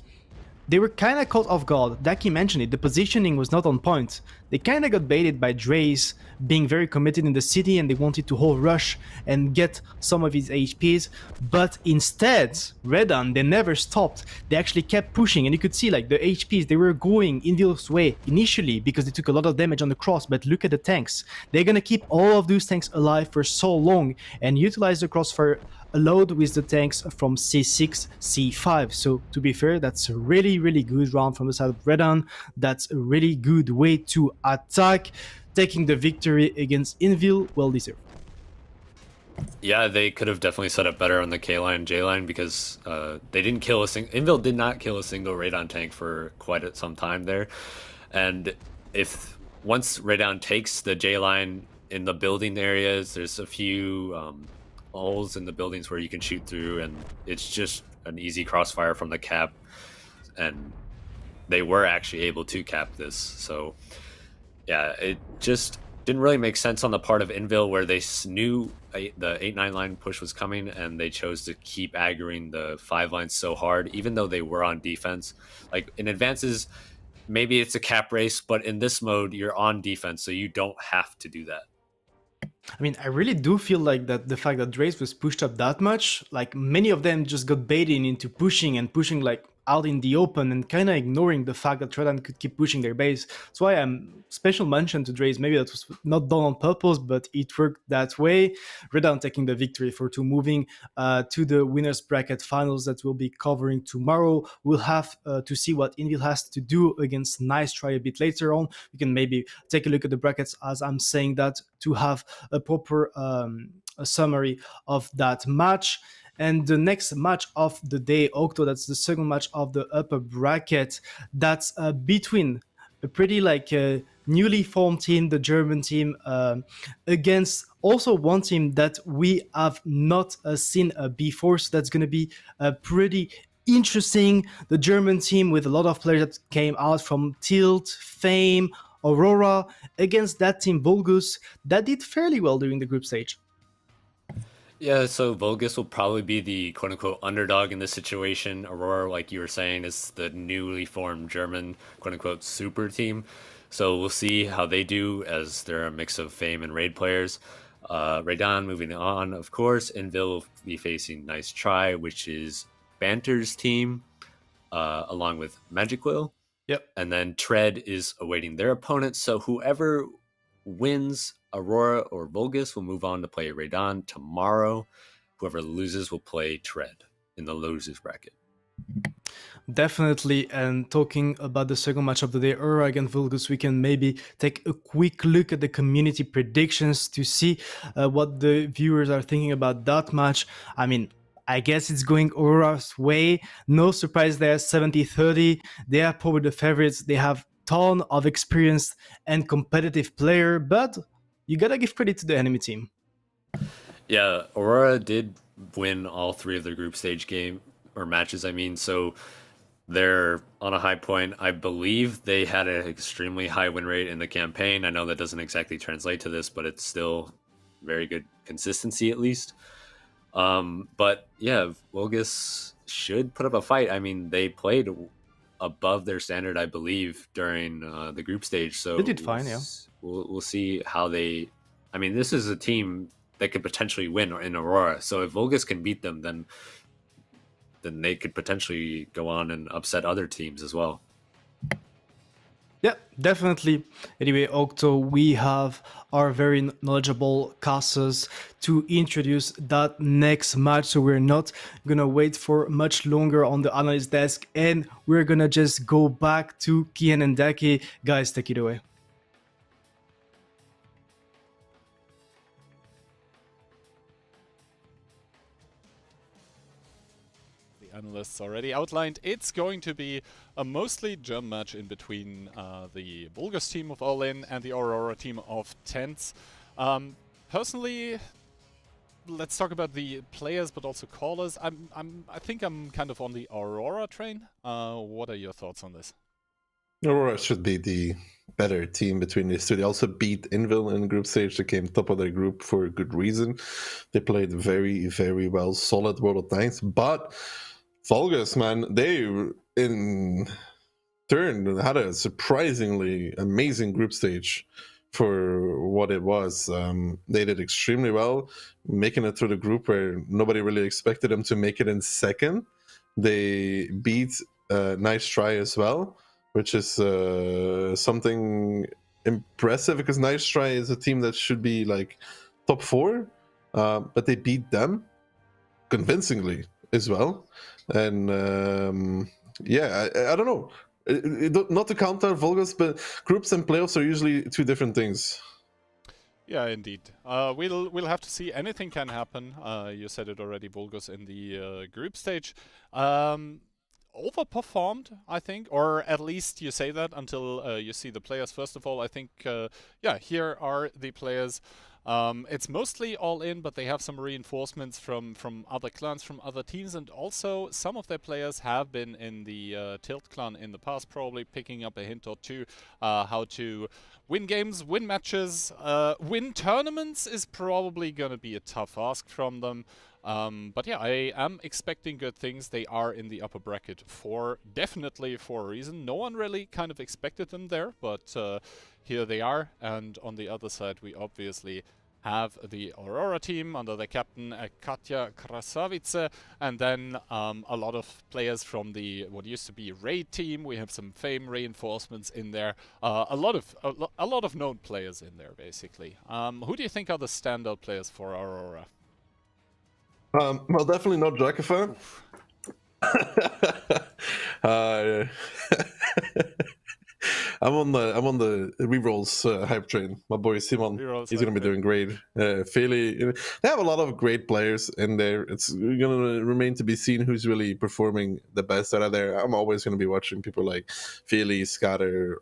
they were kind of caught off guard. Daki mentioned it, the positioning was not on point. They kind of got baited by Dre's being very committed in the city, and they wanted to whole rush and get some of his HPs, but instead, Redan, they never stopped. They actually kept pushing, and you could see, like, the HPs, they were going Invil's way initially because they took a lot of damage on the cross, but look at the tanks. They're gonna keep all of those tanks alive for so long and utilize the crossfire allowed with the tanks from C6, C5. So to be fair, that's a really, really good round from the side of Redan. That's a really good way to attack, taking the victory against Invil, well deserved. yeah, they could have definitely set up better on the K line, J line, because they didn't kill Invil did not kill a single Radon tank for quite some time there. And if once Radon takes the J line in the building areas, there's a few holes in the buildings where you can shoot through, and it's just an easy crossfire from the cap, and they were actually able to cap this. So yeah, it just didn't really make sense on the part of Invil, where they knew the 8-9 line push was coming, and they chose to keep aggroing the 5 lines so hard, even though they were on defense. Like in advances, maybe it's a cap race, but in this mode, you're on defense, so you don't have to do that. I mean, I really do feel like that the fact that Drace was pushed up that much, like many of them just got baited into pushing and pushing like out in the open and kind of ignoring the fact that Showdown could keep pushing their base. That's why I'm special mention to Dre's. Maybe that was not done on purpose, but it worked that way. Showdown taking the victory for 2, moving to the winners bracket finals that we'll be covering tomorrow. We'll have to see what Invil has to do against Nice Try a bit later on. We can maybe take a look at the brackets as I'm saying that to have a proper a summary of that match. And the next match of the day, Octo, that's the second match of the upper bracket. That's between a pretty newly formed team, the German team, against also one team that we have not seen before. So that's going to be pretty interesting. The German team with a lot of players that came out from Tilt, Fame, Aurora, against that team, Volgus, that did fairly well during the group stage. Yeah, so Vulgus will probably be the quote-unquote underdog in this situation. Aurora, like you were saying, is the newly formed German quote-unquote super team. So we'll see how they do as they're a mix of Fame and Raid players. Raidan moving on, of course. Invil will be facing Nice Try, which is Banter's team, along with Magic Will. Yep. And then Tread is awaiting their opponent. So whoever wins Aurora or Vulgus will move on to play Raidan tomorrow. Whoever loses will play Tread in the losers bracket. Definitely. And talking about the second match of the day, Aurora against Vulgus, we can maybe take a quick look at the community predictions to see what the viewers are thinking about that match. I mean, I guess it's going Aurora's way. No surprise there, 70-30. They are probably the favorites. They have ton of experienced and competitive player, but you gotta give credit to the enemy team. Yeah, Aurora did win all 3 of their group stage matches. So they're on a high point. I believe they had an extremely high win rate in the campaign. I know that doesn't exactly translate to this, but it's still very good consistency at least. But yeah, Vulgus should put up a fight. I mean, they played above their standard, I believe, during the group stage. So they did fine, yeah. We'll see how they. I mean, this is a team that could potentially win in Aurora. So if Vulgus can beat them, then they could potentially go on and upset other teams as well. Yeah, definitely. Anyway, Octo, we have our very knowledgeable casters to introduce that next match. So we're not going to wait for much longer on the analyst desk. And we're going to just go back to Kian and Daki. Guys, take it away. Analysts already outlined. It's going to be a mostly German match in between the Vulgus team of All In and the Aurora team of Tents. Personally, let's talk about the players, but also callers. I think I'm kind of on the Aurora train. What are your thoughts on this? Aurora should be the better team between these two. They also beat Invil in group stage. They came top of their group for a good reason. They played very, very well, solid World of Tanks, but Vulgus, man, they in turn had a surprisingly amazing group stage for what it was. They did extremely well, making it through the group where nobody really expected them to make it in second. They beat Nice Try as well, which is something impressive because Nice Try is a team that should be like top 4, but they beat them convincingly as well. And yeah, I don't know. Not to counter Vulgus, but groups and playoffs are usually 2 different things. Yeah, indeed. We'll have to see. Anything can happen. You said it already, Vulgus in the group stage. Overperformed, I think, or at least you say that until you see the players. First of all, I think, yeah, here are the players. It's mostly All In, but they have some reinforcements from other clans, from other teams, and also some of their players have been in the Tilt clan in the past, probably picking up a hint or two how to win games, win matches, win tournaments is probably going to be a tough ask from them. But yeah, I am expecting good things. They are in the upper bracket definitely for a reason. No one really kind of expected them there, but here they are. And on the other side, we obviously have the Aurora team under the captain Katja Krasavice, and then a lot of players from the what used to be Raid team. We have some Fame reinforcements in there. A lot of known players in there, basically. Who do you think are the standout players for Aurora? Well, definitely not Jakifa. I'm on the rerolls hype train. My boy Simon, he's gonna be doing great. Feli, they have a lot of great players in there. It's gonna remain to be seen who's really performing the best out of there. I'm always gonna be watching people like Feli, Scatter,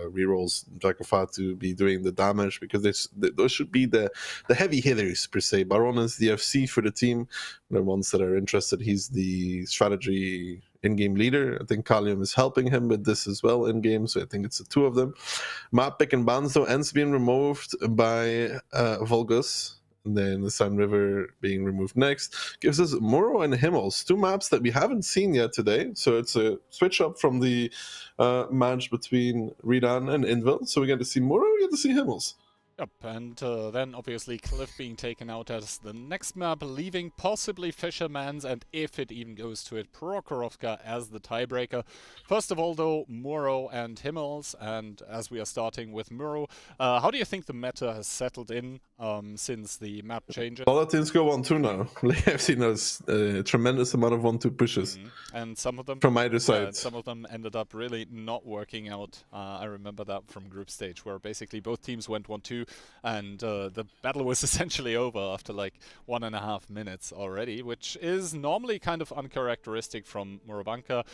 rerolls, Jakifa to be doing the damage, because those should be the heavy hitters per se. Baron is the FC for the team. The ones that are interested, he's the strategy in-game leader. I think Kalium is helping him with this as well in-game, so I think it's the two of them. Map Pick and Banzo ends being removed by Vulgus, and then the Sun River being removed next. Gives us Moro and Himmels, two maps that we haven't seen yet today, so it's a switch up from the match between Redan and Invil. So we get to see Moro, we get to see Himmels. Yep, and then obviously Cliff being taken out as the next map, leaving possibly Fisherman's, and if it even goes to it, Prokhorovka as the tiebreaker. First of all, though, Muro and Himmels, and as we are starting with Muro, how do you think the meta has settled in since the map changes? A lot of teams go 1-2 now. I've seen a tremendous amount of 1-2 pushes. And some of them from either side. some of them ended up really not working out. I remember that from group stage, where basically both teams went 1-2, and the battle was essentially over after like 1.5 minutes already, which is normally kind of uncharacteristic from Morovanka,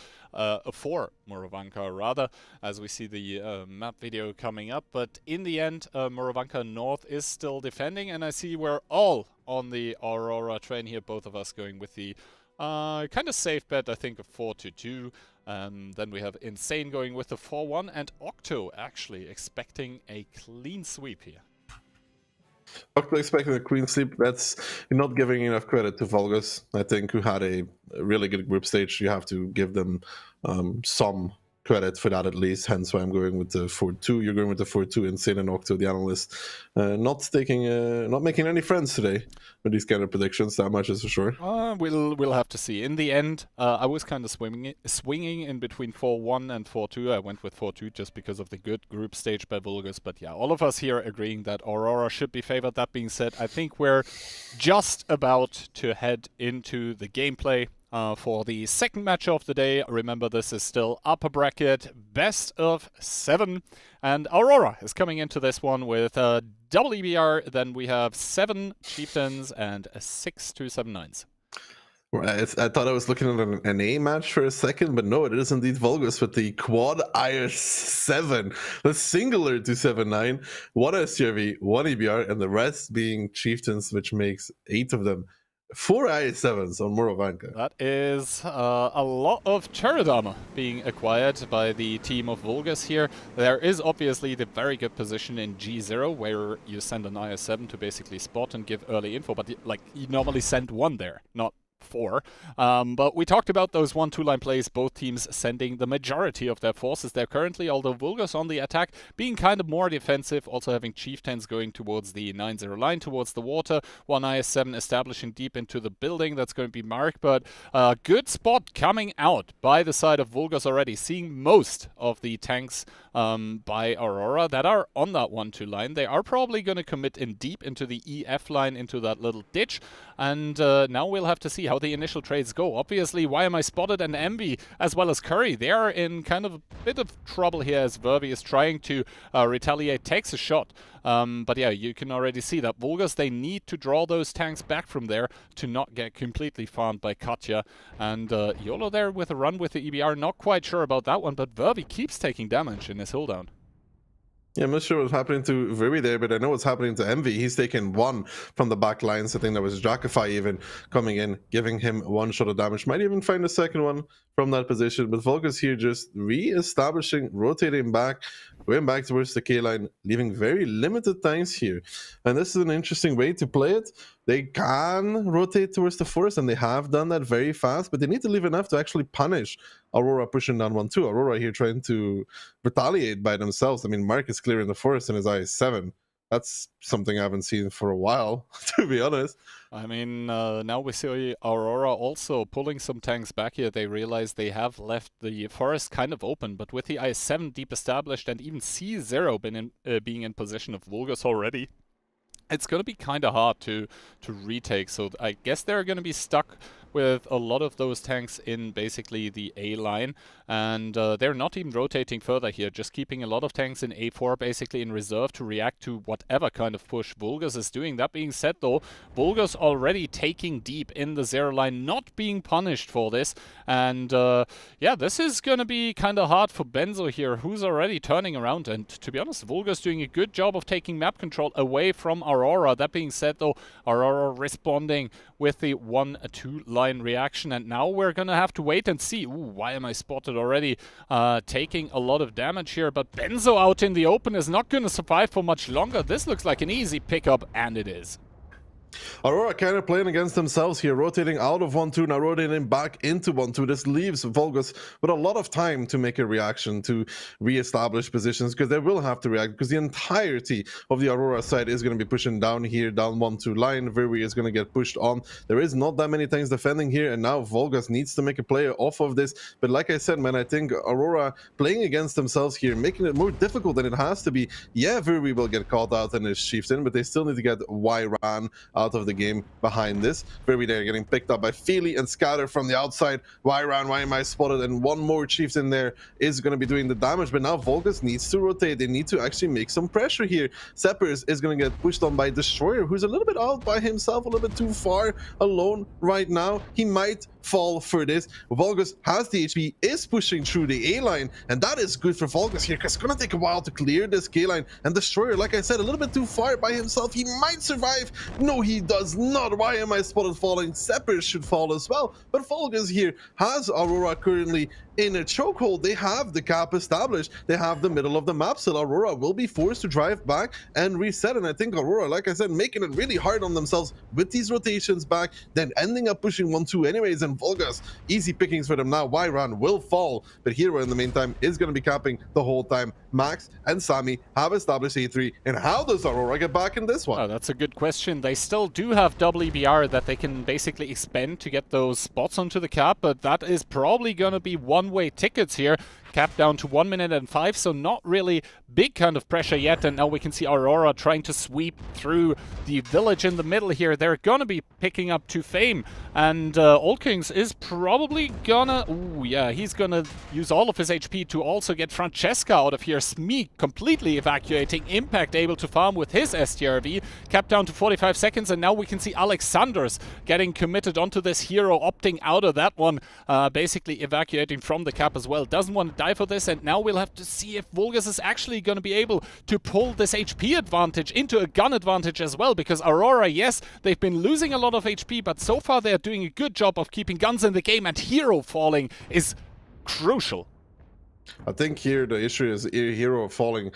for Morovanka rather, as we see the map video coming up. But in the end, Morovanka North is still defending, and I see we're all on the Aurora train here, both of us going with the kind of safe bet, I think, of 4-2. Then we have Insane going with the 4-1, and Octo actually expecting a clean sweep here. Octo expecting a clean sweep. That's not giving enough credit to Vulgus, I think, who had a really good group stage. You have to give them some credit for that at least, hence why I'm going with the 4-2. You're going with the 4-2. Insane and Octo, the analyst, not making any friends today with these kind of predictions, that much is for sure. We'll have to see. In the end, I was kind of swinging in between 4-1 and 4-2. I went with 4-2 just because of the good group stage by Vulgus, but yeah, all of us here agreeing that Aurora should be favored. That being said, I think we're just about to head into the gameplay for the second match of the day. Remember, this is still upper bracket, best of 7, and Aurora is coming into this one with double EBR. Then we have 7 chieftains and 6 279s. I thought I was looking at an A match for a second, but no, it is indeed Vulgus with the quad IS7, the singular 279, 1 SCRV, 1 EBR, and the rest being chieftains, which makes 8 of them. 4 IS7s on Morovanka. That is a lot of turret armor being acquired by the team of Vulgus here. There is obviously the very good position in G0, where you send an IS7 to basically spot and give early info, but like you normally send 1 there, not 4. But we talked about those 1-2 line plays, both teams sending the majority of their forces there currently, although Vulgus on the attack being kind of more defensive, also having chieftains going towards the 9-0 line, towards the water, 1 IS-7 establishing deep into the building. That's going to be Mark, but good spot coming out by the side of Vulgus already, seeing most of the tanks by Aurora that are on that 1-2 line. They are probably going to commit in deep into the EF line, into that little ditch, and now we'll have to see how the initial trades go. Obviously, Why Am I Spotted and Envy, as well as Curry, they are in kind of a bit of trouble here as Vervi is trying to retaliate, takes a shot. But yeah, you can already see that Vulgus, they need to draw those tanks back from there to not get completely farmed by Katja. And YOLO there with a run with the EBR, not quite sure about that one, but Vervi keeps taking damage in his Showdown. Yeah, I'm not sure what's happening to Vervi there, but I know what's happening to Envy. He's taken 1 from the back lines. I think that was Jakify even coming in, giving him 1 shot of damage. Might even find a second one from that position. But Vulgus here just re-establishing, rotating back, going back towards the K line, leaving very limited times here. And this is an interesting way to play it. They can rotate towards the forest, and they have done that very fast, but they need to leave enough to actually punish Aurora pushing down 1-2. Aurora here trying to retaliate by themselves. I mean, Mark is clearing the forest in his IS-7. That's something I haven't seen for a while, to be honest. I mean, now we see Aurora also pulling some tanks back here. They realize they have left the forest kind of open, but with the I7 deep established and even C0 being in possession of Vulgus already, it's going to be kind of hard to retake. So I guess they're going to be stuck with a lot of those tanks in basically the A line, and they're not even rotating further here, just keeping a lot of tanks in A4 basically in reserve to react to whatever kind of push Vulgus is doing. That being said though, Vulgus already taking deep in the 0 line, not being punished for this, and yeah, this is gonna be kind of hard for Benzo here, who's already turning around, and to be honest, Vulgus doing a good job of taking map control away from Aurora. That being said though, Aurora responding with the 1-2 line reaction, and now we're gonna have to wait and see. Ooh, why am I spotted already? Taking a lot of damage here, but Benzo out in the open is not gonna survive for much longer. This looks like an easy pickup, and it is. Aurora kind of playing against themselves here, rotating out of 1-2, now rotating back into 1-2. This leaves Vulgus with a lot of time to make a reaction, to re-establish positions, because they will have to react, because the entirety of the Aurora side is going to be pushing down here, down 1-2 line. Viri is going to get pushed on. There is not that many things defending here, and now Vulgus needs to make a play off of this. But like I said, man, I think Aurora playing against themselves here, making it more difficult than it has to be. Yeah, Viri will get called out in his chieftain, but they still need to get Yran out of the game behind this. Very there getting picked up by Feely and Scatter from the outside. Why am I spotted? And one more chieftain there is going to be doing the damage, but now Vulgus needs to rotate. They need to actually make some pressure here. Seppers is going to get pushed on by Destroyer, who's a little bit out by himself, a little bit too far alone right now. He might fall for this. Vulgus has the HP, is pushing through the A line, and that is good for Vulgus here, because it's going to take a while to clear this K line. And Destroyer, like I said, a little bit too far by himself. He might survive. No, he does not. Why am I spotted falling? Seppers should fall as well, but Vulgus here has Aurora currently in a chokehold. They have the cap established. They have the middle of the map, so Aurora will be forced to drive back and reset. And I think Aurora, like I said, making it really hard on themselves with these rotations back, then ending up pushing 1-2 anyways. And Vulgus, easy pickings for them now. Yran will fall, but Hero in the meantime is going to be capping the whole time. Max and Sami have established A3, and how does Aurora get back in this one? Oh, that's a good question. They still do have double EBR that they can basically expend to get those spots onto the cap, but that is probably going to be one-way tickets here. Cap down to 1 minute and 5, so not really big kind of pressure yet. And now we can see Aurora trying to sweep through the village in the middle here. They're gonna be picking up to Fame, and Old Kings is probably gonna... Ooh, yeah, he's gonna use all of his HP to also get Francesca out of here. Smee completely evacuating. Impact able to farm with his STRV. Cap down to 45 seconds, and now we can see Alexanders getting committed onto this Hero, opting out of that one, basically evacuating from the cap as well. Doesn't want to die for this, and now we'll have to see if Vulgus is actually going to be able to pull this HP advantage into a gun advantage as well, because Aurora, yes, they've been losing a lot of HP, but so far they're doing a good job of keeping guns in the game, and Hero falling is crucial. I think here the issue is Hero falling,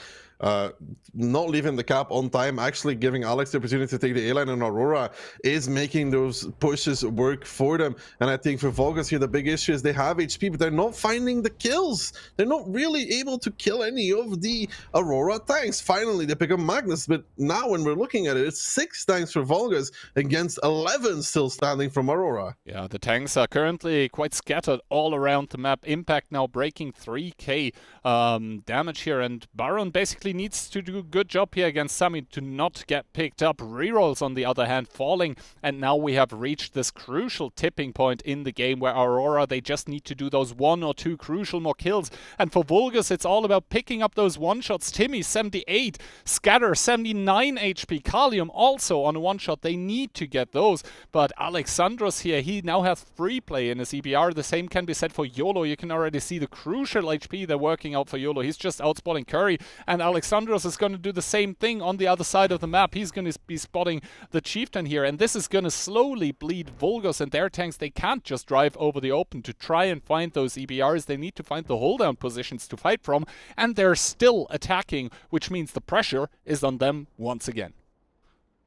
not leaving the cap on time, actually giving Alex the opportunity to take the A-line, and Aurora is making those pushes work for them. And I think for Vulgus here, the big issue is they have HP, but they're not finding the kills. They're not really able to kill any of the Aurora tanks. Finally, they pick up Magnus, but now when we're looking at it, it's 6 tanks for Vulgus against 11 still standing from Aurora. Yeah, the tanks are currently quite scattered all around the map. Impact now breaking 3k damage here, and Baron basically needs to do a good job here against Sami to not get picked up. Rerolls, on the other hand, falling, and now we have reached this crucial tipping point in the game where Aurora, they just need to do those 1 or 2 crucial more kills. And for Vulgus, it's all about picking up those one-shots. Timmy, 78. Scatter, 79 HP. Kalium also on a one-shot. They need to get those. But Alexandros here, he now has free play in his EBR. The same can be said for YOLO. You can already see the crucial HP they're working out for YOLO. He's just outspotting Curry, and Alexandros is going to do the same thing on the other side of the map. He's going to be spotting the Chieftain here, and this is going to slowly bleed Vulgus and their tanks. They can't just drive over the open to try and find those EBRs. They need to find the hold down positions to fight from, and they're still attacking, which means the pressure is on them once again.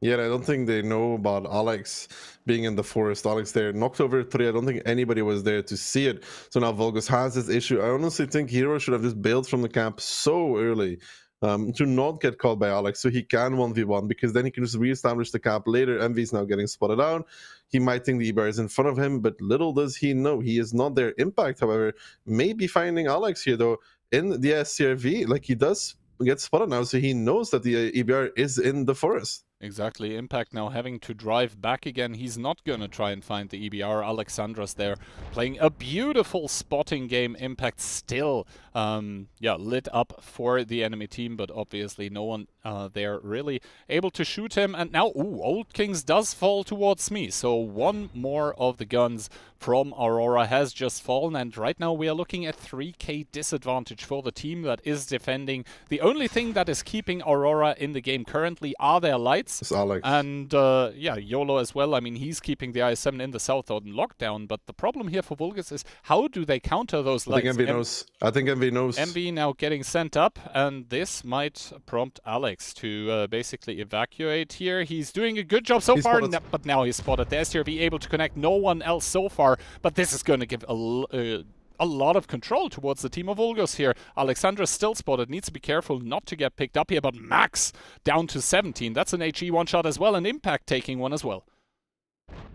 Yeah, I don't think they know about Alex being in the forest. Alex there knocked over 3. I don't think anybody was there to see it. So now Vulgus has this issue. I honestly think Hero should have just bailed from the camp so early. to not get caught by Alex, so he can 1v1, because then he can just reestablish the cap later. Envy's now getting spotted out. He might think the EBR is in front of him, but little does he know he is not there. Impact, however, may be finding Alex here, though, in the SCRV. Like, he does get spotted now, so he knows that the EBR is in the forest. Exactly. Impact now having to drive back again. He's not going to try and find the EBR. Alexandra's there playing a beautiful spotting game. Impact still lit up for the enemy team, but obviously no one there really able to shoot him. And now, Old Kings does fall towards me. So one more of the guns from Aurora has just fallen, and right now we are looking at 3k disadvantage for the team that is defending. The only thing that is keeping Aurora in the game currently are their lights. It's Alex. And YOLO as well. I mean, he's keeping the IS-7 in the south on lockdown, but the problem here for Vulgus is how do they counter those lights? I think Envy knows. I think Envy knows. Envy now getting sent up, and this might prompt Alex to basically evacuate here. He's doing a good job so far, but now he's spotted. The STRV able to connect, no one else so far, but this is going to give a lot of control towards the team of Vulgus here. Alexandra still spotted, needs to be careful not to get picked up here, but Max down to 17. That's an HE one shot as well, and Impact taking one as well.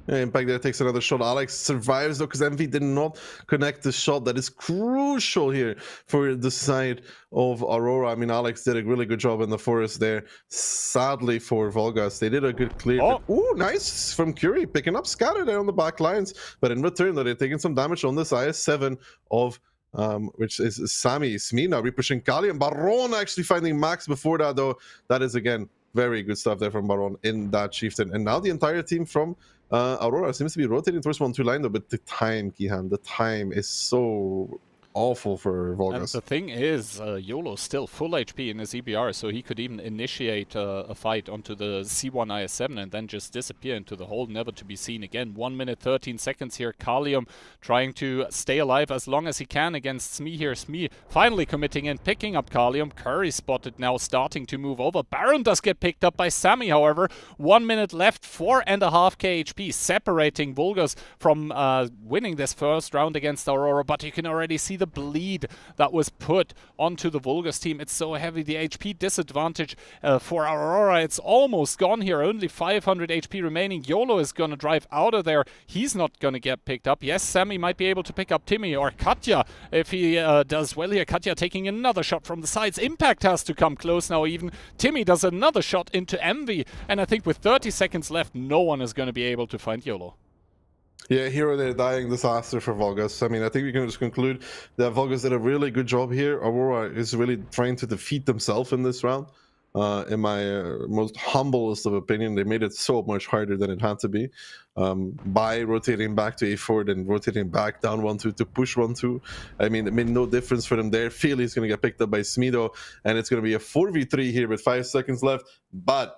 Yeah, Impact there takes another shot. Alex survives though, because Envy did not connect the shot that is crucial here for the side of Aurora. I mean, Alex did a really good job in the forest there. Sadly for Vulgus, they did a good clear. Ooh, nice from Curie, picking up Scatter there on the back lines. But in return, they're taking some damage on this IS-7 of which is Sammy Smina repushing Kali, and Baron actually finding Max before that, though. That is, again, very good stuff there from Baron in that Chieftain. And now the entire team from Aurora seems to be rotating towards 1-2 line, though, but the time, Kihan, the time is so awful for Vulgus. And the thing is, YOLO's still full HP in his EBR, so he could even initiate a fight onto the C1 IS-7 and then just disappear into the hole, never to be seen again. 1 minute 13 seconds here. Kalium trying to stay alive as long as he can against Smee here. Smee finally committing and picking up Kalium. Curry spotted now, starting to move over. Baron does get picked up by Sammy, however. 1 minute left, 4.5k HP, separating Vulgus from winning this first round against Aurora, but you can already see the bleed that was put onto the Vulgus team. It's so heavy. The HP disadvantage for Aurora, it's almost gone here. Only 500 HP remaining. YOLO is going to drive out of there. He's not going to get picked up. Yes, Sammy might be able to pick up Timmy or Katya if he does well here. Katya taking another shot from the sides. Impact has to come close now even. Timmy does another shot into Envy, and I think with 30 seconds left, no one is going to be able to find YOLO. Yeah, hero there, dying disaster for Vulgus. I mean, I think we can just conclude that Vulgus did a really good job here. Aurora is really trying to defeat themselves in this round. In my most humblest of opinion, they made it so much harder than it had to be by rotating back to A4 and rotating back down 1-2 to push 1-2. I mean, it made no difference for them there. Feely's going to get picked up by Smido, and it's going to be a 4v3 here with 5 seconds left. But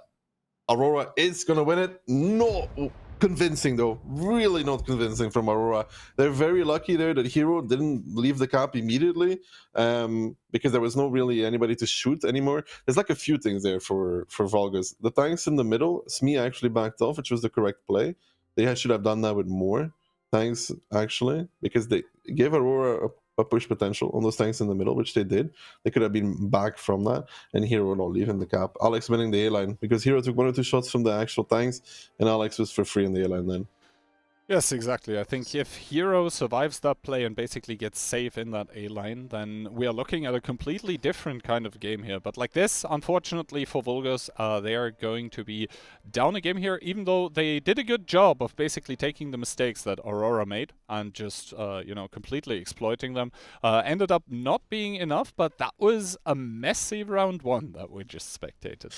Aurora is going to win it. No convincing, though. Really not convincing from Aurora. They're very lucky there that Hero didn't leave the cap immediately because there was no really anybody to shoot anymore. There's like a few things there for Vulgus. The tanks in the middle, Smee actually backed off, which was the correct play. They should have done that with more tanks, actually, because they gave Aurora a push potential on those tanks in the middle, which they did. They could have been back from that, and Hero not leaving the cap. Alex winning the A-line, because Hero took 1 or 2 shots from the actual tanks, and Alex was for free in the A-line then. Yes, exactly. I think if Hero survives that play and basically gets safe in that A-line, then we are looking at a completely different kind of game here. But like this, unfortunately for Vulgus, they are going to be down a game here, even though they did a good job of basically taking the mistakes that Aurora made and just, you know, completely exploiting them. Ended up not being enough, but that was a messy round 1 that we just spectated.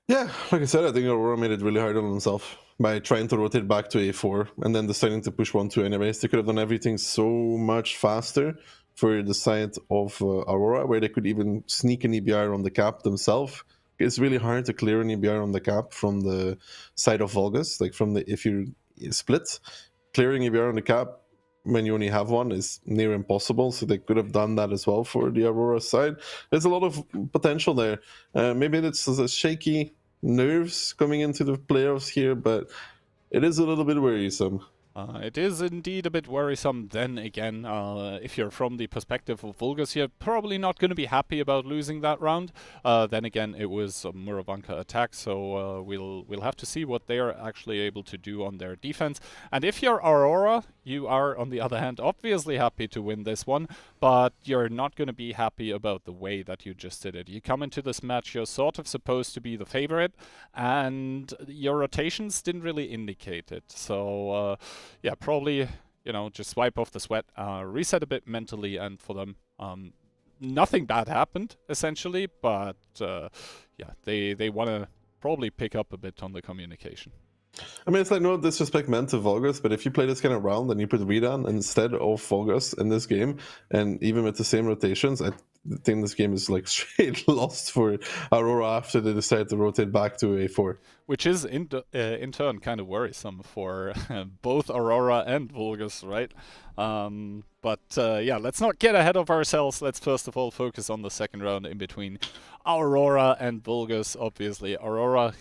Yeah, like I said, I think Aurora made it really hard on himself by trying to rotate back to A4 and then deciding to push 1-2 anyways. They could have done everything so much faster for the side of Aurora, where they could even sneak an EBR on the cap themselves. It's really hard to clear an EBR on the cap from the side of Vulgus. Like from the, if you split, clearing EBR on the cap when you only have one is near impossible, so they could have done that as well for the Aurora side. There's a lot of potential there. Maybe it's a shaky nerves coming into the playoffs here, but it is a little bit worrisome. It is indeed a bit worrisome. Then again, if you're from the perspective of Vulgus, you're probably not going to be happy about losing that round. Then again, it was a Muravanka attack, so we'll have to see what they are actually able to do on their defense. And if you're Aurora, you are, on the other hand, obviously happy to win this one, but you're not going to be happy about the way that you just did it. You come into this match, you're sort of supposed to be the favorite, and your rotations didn't really indicate it. So yeah, probably, you know, just wipe off the sweat, reset a bit mentally, and for them, nothing bad happened, essentially, but yeah, they want to probably pick up a bit on the communication. I mean, it's like no disrespect meant to Vulgus, but if you play this kind of round and you put Redan instead of Vulgus in this game, and even with the same rotations, I think this game is like straight lost for Aurora after they decide to rotate back to A4. Which is in turn kind of worrisome for both Aurora and Vulgus, right? But yeah, let's not get ahead of ourselves. Let's first of all focus on the second round in between Aurora and Vulgus. Obviously, Aurora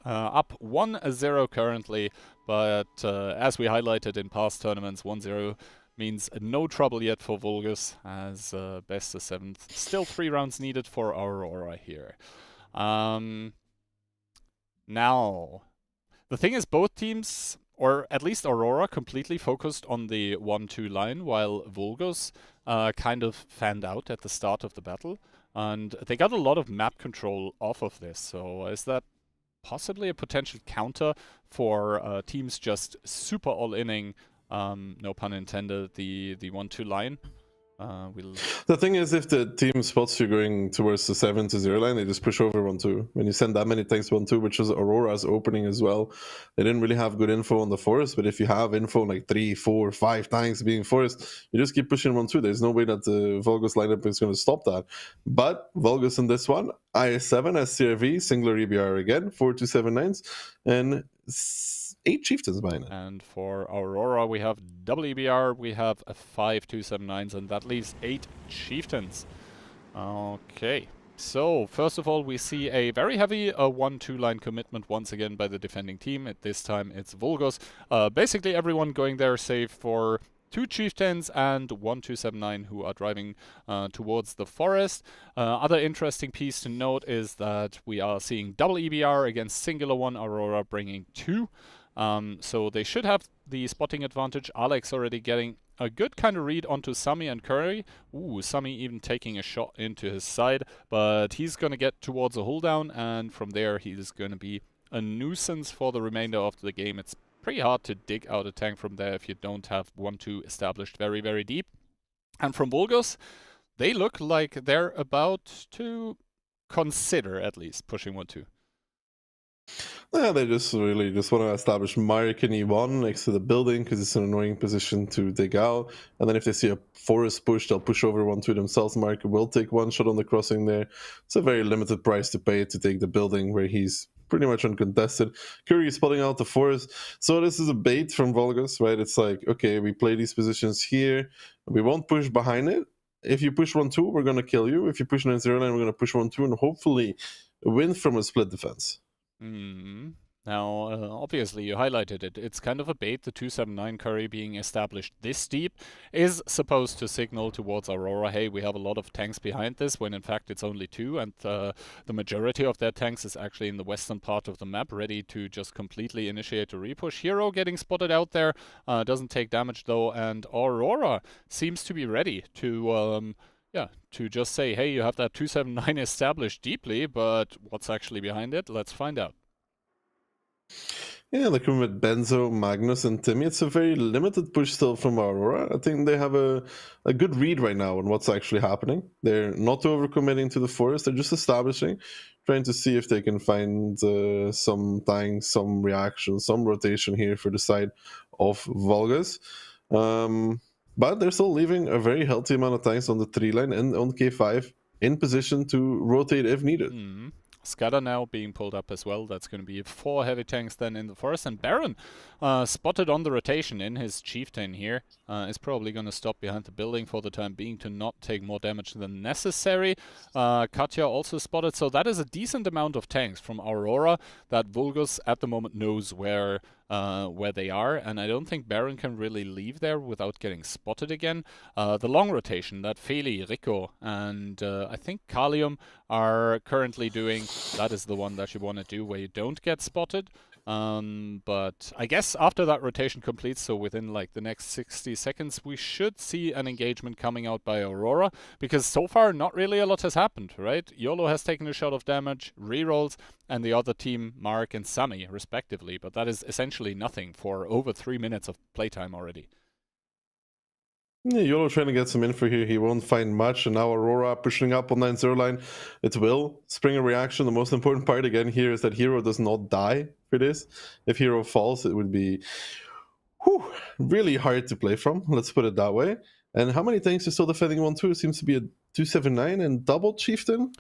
up 1-0 currently, but as we highlighted in past tournaments, 1-0 means no trouble yet for Vulgus, as best of 7th. Still 3 rounds needed for Aurora here. Now, the thing is, both teams, or at least Aurora, completely focused on the 1-2 line, while Vulgus kind of fanned out at the start of the battle, and they got a lot of map control off of this. So is that possibly a potential counter for teams just super all-inning, no pun intended, the 1-2 line? The thing is, if the team spots you going towards the 7-0 line, they just push over 1-2. When you send that many tanks 1-2, which was Aurora's opening as well, they didn't really have good info on the forest, but if you have info like 3, 4, 5 tanks being forest, you just keep pushing 1-2. There's no way that the Vulgus lineup is going to stop that. But Vulgus in this one, IS7 as CRV, singular EBR again, 4-2-7-9s, and 8 chieftains behind it. And for Aurora, we have double EBR, we have a 5-2-7-9s, and that leaves 8 chieftains. Okay, so first of all, we see a very heavy 1-2 line commitment once again by the defending team. At this time, it's Vulgus. Basically, everyone going there save for 2 chieftains and 1-2-7-9 who are driving towards the forest. Other interesting piece to note is that we are seeing double EBR against singular one, Aurora bringing 2. So they should have the spotting advantage. Alex already getting a good kind of read onto Sami and Curry. Ooh, Sami even taking a shot into his side, but he's going to get towards a hull down, and from there he's going to be a nuisance for the remainder of the game. It's pretty hard to dig out a tank from there if you don't have 1-2 established very, very deep. And from Vulgus, they look like they're about to consider at least pushing 1-2. Yeah, they just really just want to establish Mark in E1 next to the building because it's an annoying position to dig out. And then if they see a forest push, they'll push over 1-2 themselves. Mark will take one shot on the crossing there. It's a very limited price to pay to take the building where he's pretty much uncontested. Curry is spotting out the forest. So this is a bait from Vulgus, right? It's like, okay, we play these positions here. We won't push behind it. If you push 1-2, we're going to kill you. If you push 9-0 line, we're going to push 1-2 and hopefully win from a split defense. Now, obviously, you highlighted it. It's kind of a bait. The 279 Curry being established this deep is supposed to signal towards Aurora, hey, we have a lot of tanks behind this, when in fact it's only 2, and the majority of their tanks is actually in the western part of the map, ready to just completely initiate a repush. Hero getting spotted out there, doesn't take damage though, and Aurora seems to be ready to to just say, hey, you have that 279 established deeply, but what's actually behind it? Let's find out. Yeah, like with Benzo, Magnus, and Timmy, it's a very limited push still from Aurora. I think they have a good read right now on what's actually happening. They're not overcommitting to the forest. They're just establishing, trying to see if they can find some tanks, some reaction, some rotation here for the side of Vulgus. But they're still leaving a very healthy amount of tanks on the 3 line and on K5 in position to rotate if needed. Scatter now being pulled up as well. That's going to be 4 heavy tanks then in the forest. And Baron, spotted on the rotation in his chieftain here, is probably going to stop behind the building for the time being to not take more damage than necessary. Katya also spotted. So that is a decent amount of tanks from Aurora that Vulgus at the moment knows where where they are, and I don't think Baron can really leave there without getting spotted again. The long rotation that Feli, Rico, and I think Kalium are currently doing, that is the one that you want to do where you don't get spotted. But I guess after that rotation completes, so within like the next 60 seconds, we should see an engagement coming out by Aurora, because so far not really a lot has happened, right? YOLO has taken a shot of damage, rerolls, and the other team, Mark and Sammy, respectively, but that is essentially nothing for over 3 minutes of playtime already. Yeah, YOLO trying to get some info here. He won't find much, and now Aurora pushing up on 9-0 line. It will spring a reaction. The most important part again here is that Hero does not die for this. If Hero falls, it would be really hard to play from. Let's put it that way. And how many tanks are still defending 1-2? It seems to be a 279 and double Chieftain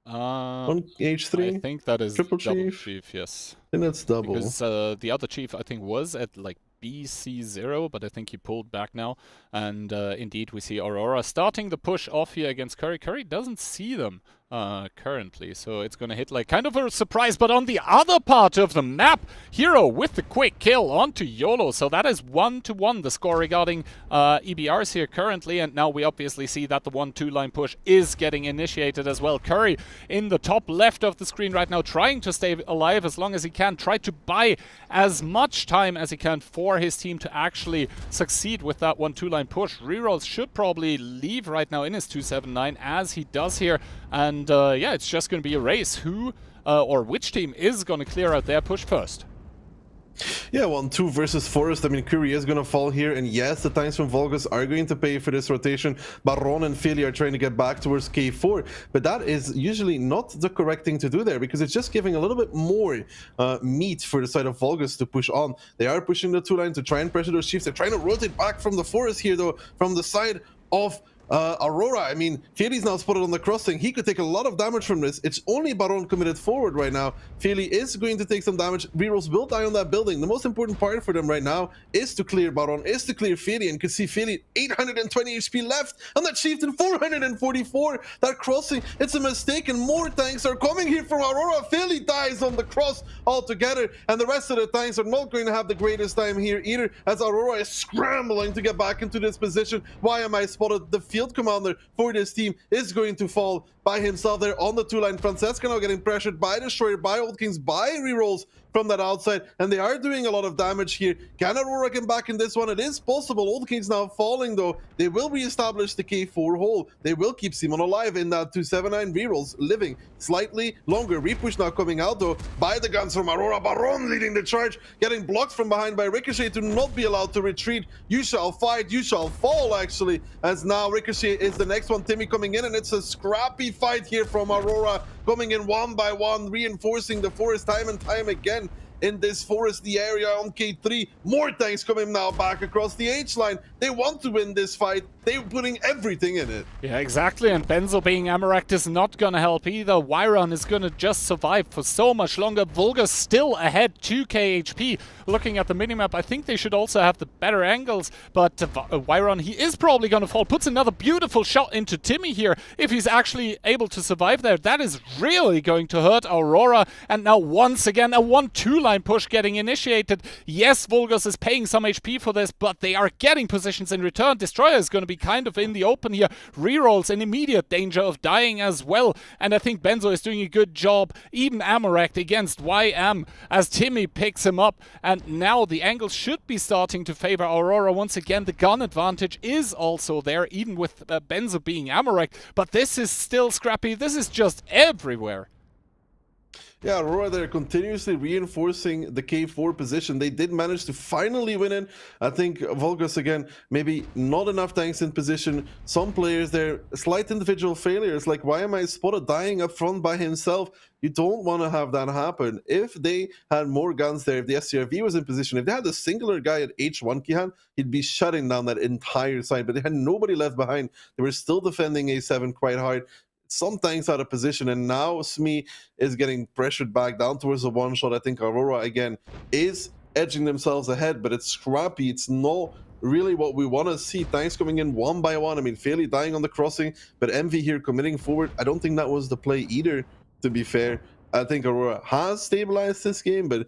on H3. I think that is triple double chief, yes. I think that's double. Because the other chief, I think, was at like BC0, but I think he pulled back now. And indeed, we see Aurora starting the push off here against Curry. Curry doesn't see them currently, so it's going to hit like kind of a surprise. But on the other part of the map, Hero with the quick kill onto YOLO. So that is 1-1 the score regarding EBRs here currently. And now we obviously see that the 1-2 line push is getting initiated as well. Curry in the top left of the screen right now, trying to stay alive as long as he can, try to buy as much time as he can for his team to actually succeed with that 1-2 line push. Rerolls should probably leave right now in his 279 as he does here. And yeah, it's just going to be a race. Who or which team is going to clear out their push first? Yeah, 1-2 versus Forest. I mean, Curry is going to fall here, and yes, the tanks from Volgas are going to pay for this rotation. Baron and Feli are trying to get back towards K4, but that is usually not the correct thing to do there, because it's just giving a little bit more meat for the side of Volgas to push on. They are pushing the 2 line to try and pressure those chiefs. They're trying to rotate back from the Forest here, though, from the side of Aurora. I mean, Feli's now spotted on the crossing. He could take a lot of damage from this. It's only Baron committed forward right now. Feli is going to take some damage. Rerolls will die on that building. The most important part for them right now is to clear Baron, is to clear Feli, and you can see Feli 820 HP left on that Chieftain, 444. That crossing, it's a mistake, and more tanks are coming here from Aurora. Feli dies on the cross altogether, and the rest of the tanks are not going to have the greatest time here either, as Aurora is scrambling to get back into this position. Why am I spotted? The field commander for this team is going to fall by himself there on the 2 line. Francesca now getting pressured by Destroyer, by Old Kings, by rerolls from that outside, and they are doing a lot of damage here. Can Aurora get back in this one? It is possible. Old Kings now falling, though. They will reestablish the K4 hole. They will keep Simon alive in that 279. Rerolls living slightly longer. Repush now coming out, though, by the guns from Aurora. Baron leading the charge, getting blocked from behind by Ricochet to not be allowed to retreat. You shall fight, you shall fall, actually, as now Ricochet is the next one. Timmy coming in, and it's a scrappy fight here from Aurora, coming in one by one, reinforcing the Forest time and time again. In this Forest, the area on K3, more tanks coming now back across the H line. They want to win this fight. They're putting everything in it. Yeah, exactly. And Benzo being Amaranth is not going to help either. Wyron is going to just survive for so much longer. Vulgus still ahead, 2k HP. Looking at the minimap, I think they should also have the better angles. But Wyron, he is probably going to fall. Puts another beautiful shot into Timmy here. If he's actually able to survive there, that is really going to hurt Aurora. And now once again, a 1-2 line push getting initiated. Yes, Vulgus is paying some HP for this, but they are getting positions in return. Destroyer is going to be kind of in the open here. Rerolls in immediate danger of dying as well. And I think Benzo is doing a good job. Even Amaranth against YM as Timmy picks him up. And now the angles should be starting to favor Aurora once again. The gun advantage is also there, even with Benzo being Amaranth. But this is still scrappy. This is just everywhere. Yeah, Aurora, they're continuously reinforcing the K4 position. They did manage to finally win it. I think Vulgus, again, maybe not enough tanks in position. Some players there, slight individual failures, like why am I spotted dying up front by himself? You don't want to have that happen. If they had more guns there, if the SCRV was in position, if they had a singular guy at H1 Kihan, he'd be shutting down that entire side. But they had nobody left behind. They were still defending A7 quite hard. Some tanks out of position, and now SME is getting pressured back down towards the one shot. I think Aurora, again, is edging themselves ahead, but it's scrappy. It's not really what we want to see. Tanks coming in one by one. I mean, Fairly dying on the crossing, but MV here committing forward. I don't think that was the play either, to be fair. I think Aurora has stabilized this game, but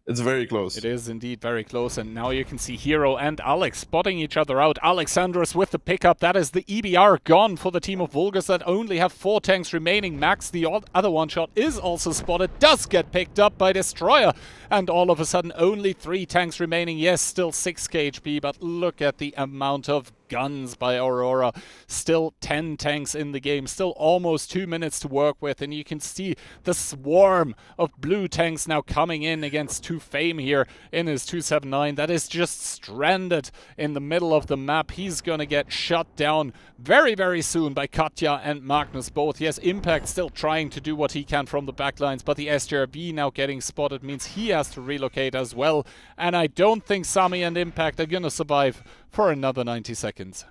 It's very close. It is indeed very close, and now you can see Hero and Alex spotting each other out. Alexandros with the pickup. That is the EBR gone for the team of Vulgus that only have 4 tanks remaining. Max, the other one-shot, is also spotted, does get picked up by Destroyer, and all of a sudden only 3 tanks remaining. Yes, still 6k HP, but look at the amount of guns by Aurora. Still 10 tanks in the game, still almost 2 minutes to work with, and you can see the swarm of blue tanks now coming in against 2Fame here in his 279. That is just stranded in the middle of the map. He's gonna get shut down very, very soon by Katja and Magnus both. Yes, Impact still trying to do what he can from the backlines, but the SJRB now getting spotted means he has to relocate as well, and I don't think Sami and Impact are gonna survive for another 90 seconds.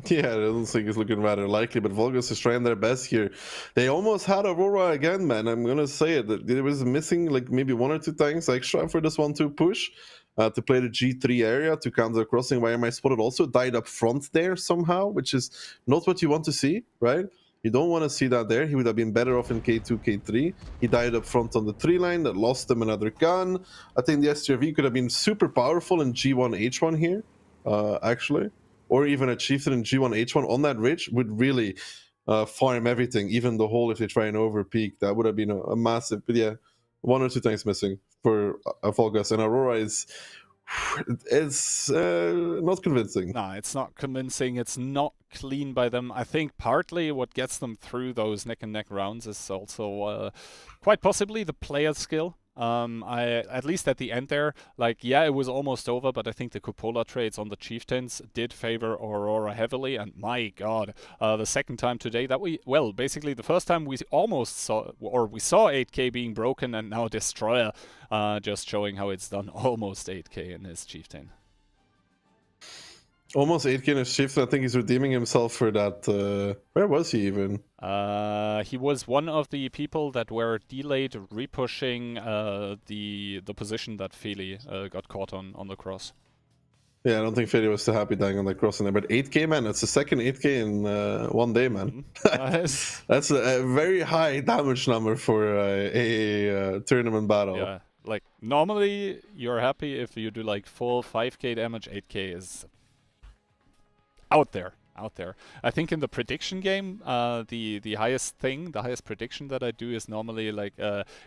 Yeah, I don't think it's looking rather likely, but Vulgus is trying their best here. They almost had Aurora again, man. I'm gonna say it. There was missing like maybe 1 or 2 tanks extra for this 1-2 push to play the G3 area to counter the crossing. Why am I spotted? Also died up front there somehow, which is not what you want to see, right? You don't want to see that there. He would have been better off in K2, K3. He died up front on the 3 line. That lost him another gun. I think the STRV could have been super powerful in G1, H1 here, actually. Or even a Chieftain in G1, H1 on that ridge would really farm everything, even the hole if they try and overpeak. That would have been a massive, but yeah, 1 or 2 tanks missing for Vulgus. And Aurora is not convincing. No, it's not convincing. It's not clean by them. I think partly what gets them through those neck-and-neck rounds is also quite possibly the player skill. At least at the end there, like, yeah, it was almost over, but I think the cupola trades on the Chieftains did favor Aurora heavily, and my god, the second time today that basically the first time we almost saw, or we saw 8k being broken, and now Destroyer just showing how it's done almost 8k in his Chieftain. Almost 8k in his Chieftain. I think he's redeeming himself for that. Where was he even? He was one of the people that were delayed repushing the position that Feli got caught on the cross. Yeah, I don't think Feli was too happy dying on that crossing there. But 8k, man, that's the second 8k in 1 day, man. That's a very high damage number for a tournament battle. Yeah, like normally you're happy if you do like full 5k damage. 8k is out there. I think in the prediction game, the highest prediction that I do is normally like,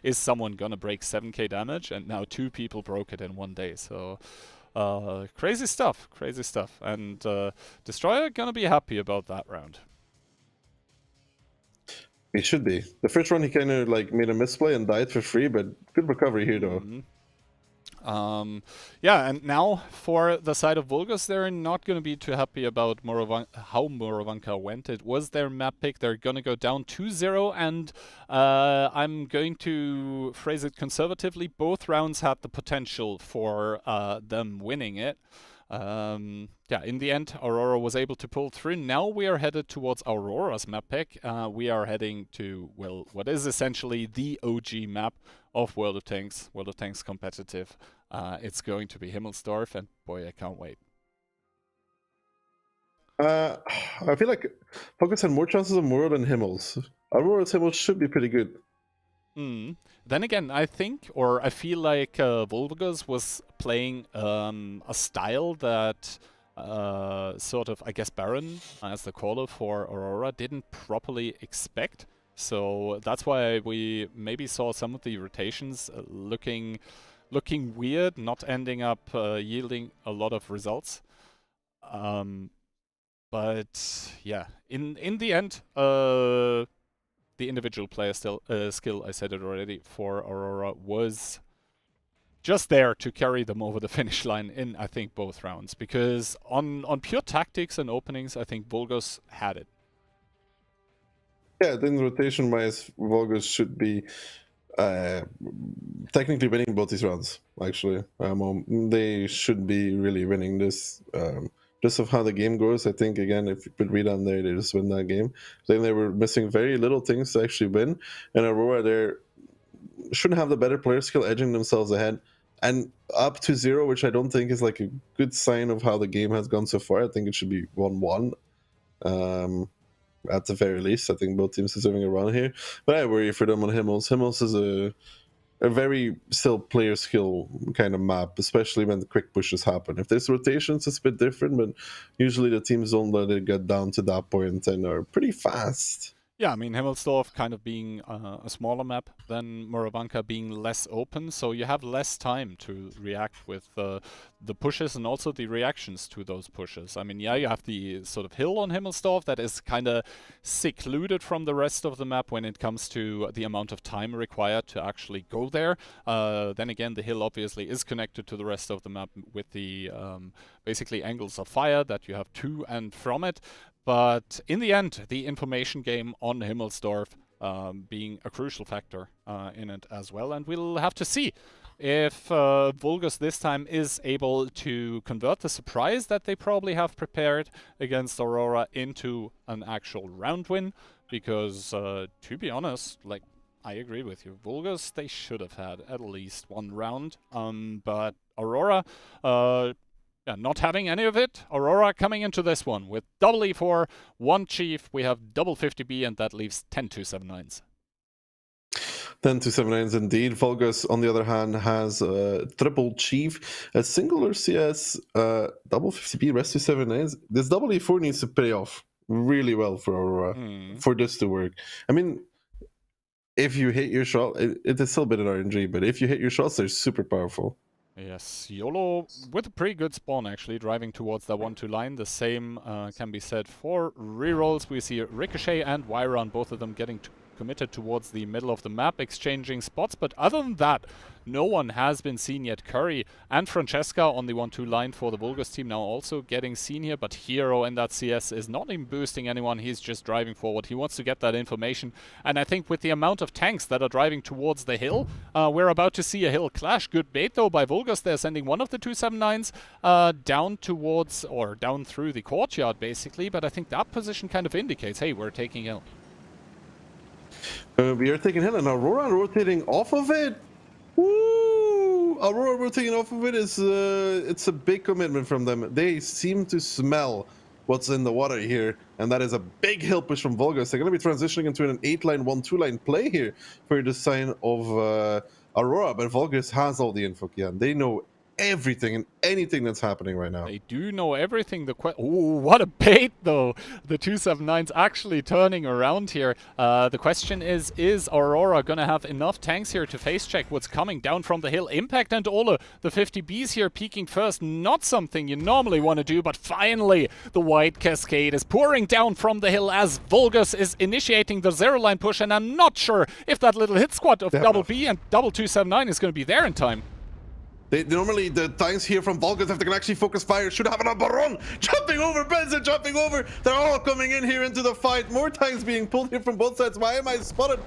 is someone gonna break 7k damage? And now 2 people broke it in 1 day. So crazy stuff. And Destroyer gonna be happy about that round. He should be. The first run he kind of like made a misplay and died for free, but good recovery here though. Yeah, and now for the side of Vulgus, they're not going to be too happy about how Morovanka went. It was their map pick. They're going to go down 2-0, and I'm going to phrase it conservatively. Both rounds had the potential for them winning it. Yeah, in the end, Aurora was able to pull through. Now we are headed towards Aurora's map pick. We are heading to, well, what is essentially the OG map of World of Tanks competitive. It's going to be Himmelsdorf, and boy, I can't wait. I feel like Focus had more chances of World than Himmels. Aurora's Himmels should be pretty good. Then again, I think, or I feel like Vulgus was playing a style that sort of, I guess, Baron, as the caller for Aurora, didn't properly expect. So that's why we maybe saw some of the rotations looking weird, not ending up yielding a lot of results. But yeah, in the end, the individual player skill, I said it already, for Aurora was just there to carry them over the finish line in, I think, both rounds. Because on pure tactics and openings, I think Vulgus had it. Yeah, then rotation-wise, Vulgus should be technically winning both these rounds, actually. They should be really winning this. Just of how the game goes, I think, again, if you put Rita on there, they just win that game. Then they were missing very little things to actually win. And Aurora, they shouldn't have the better player skill edging themselves ahead. And up to 0, which I don't think is like a good sign of how the game has gone so far. I think it should be 1-1. At the very least, I think both teams deserving a run here. But I worry for them on Himmels. Himmels is a very still player skill kind of map, especially when the quick pushes happen. If there's rotations, it's a bit different, but usually the teams don't let it get down to that point and are pretty fast. Yeah, I mean, Himmelsdorf kind of being a smaller map than Moravanka being less open, so you have less time to react with the pushes and also the reactions to those pushes. I mean, yeah, you have the sort of hill on Himmelsdorf that is kind of secluded from the rest of the map when it comes to the amount of time required to actually go there. Then again, the hill obviously is connected to the rest of the map with the basically angles of fire that you have to and from it. But in the end, the information game on Himmelsdorf being a crucial factor in it as well. And we'll have to see if Vulgus this time is able to convert the surprise that they probably have prepared against Aurora into an actual round win. Because, to be honest, like, I agree with you. Vulgus, they should have had at least one round. But Aurora... yeah, not having any of it. Aurora coming into this one with double E4, 1 Chief. We have double 50B, and that leaves 10 279s. 10 279s indeed. Vulgus, on the other hand, has triple Chief, a single CS, double 50B, rest 279s. This double E4 needs to pay off really well for Aurora for this to work. I mean, if you hit your shot, it is still a bit of RNG, but if you hit your shots, they're super powerful. Yes, YOLO with a pretty good spawn actually, driving towards that 1-2 line. The same can be said for rerolls. We see Ricochet and Wyron, both of them getting committed towards the middle of the map, exchanging spots. But other than that, no one has been seen yet. Curry and Francesca on the 1-2 line for the Vulgus team now also getting seen here. But Hero in that CS is not even boosting anyone. He's just driving forward. He wants to get that information. And I think with the amount of tanks that are driving towards the hill, we're about to see a hill clash. Good bait though by Vulgus. They're sending one of the 279s down towards, or down through the courtyard basically. But I think that position kind of indicates, hey, we're taking hill. We are taking hill, and Aurora rotating off of it. Woo! Aurora rotating off of it is it's a big commitment from them. They seem to smell what's in the water here, and that is a big hill push from Vulgus. They're going to be transitioning into an 8-line, 1-2 line play here for the sign of Aurora, but Vulgus has all the info, Kian. They know everything and anything that's happening right now. They do know everything. Ooh, what a bait though. The 279's actually turning around here. The question is Aurora gonna have enough tanks here to face check what's coming down from the hill? Impact and Ole, the 50Bs here peeking first. Not something you normally want to do, but finally the White Cascade is pouring down from the hill as Vulgus is initiating the zero line push, and I'm not sure if that little hit squad of double B and double 279 is going to be there in time. Normally the tanks here from Vulgus, if they can actually focus fire, should have an Baron jumping over, Benson jumping over. They're all coming in here into the fight. More tanks being pulled here from both sides. Why am I spotted?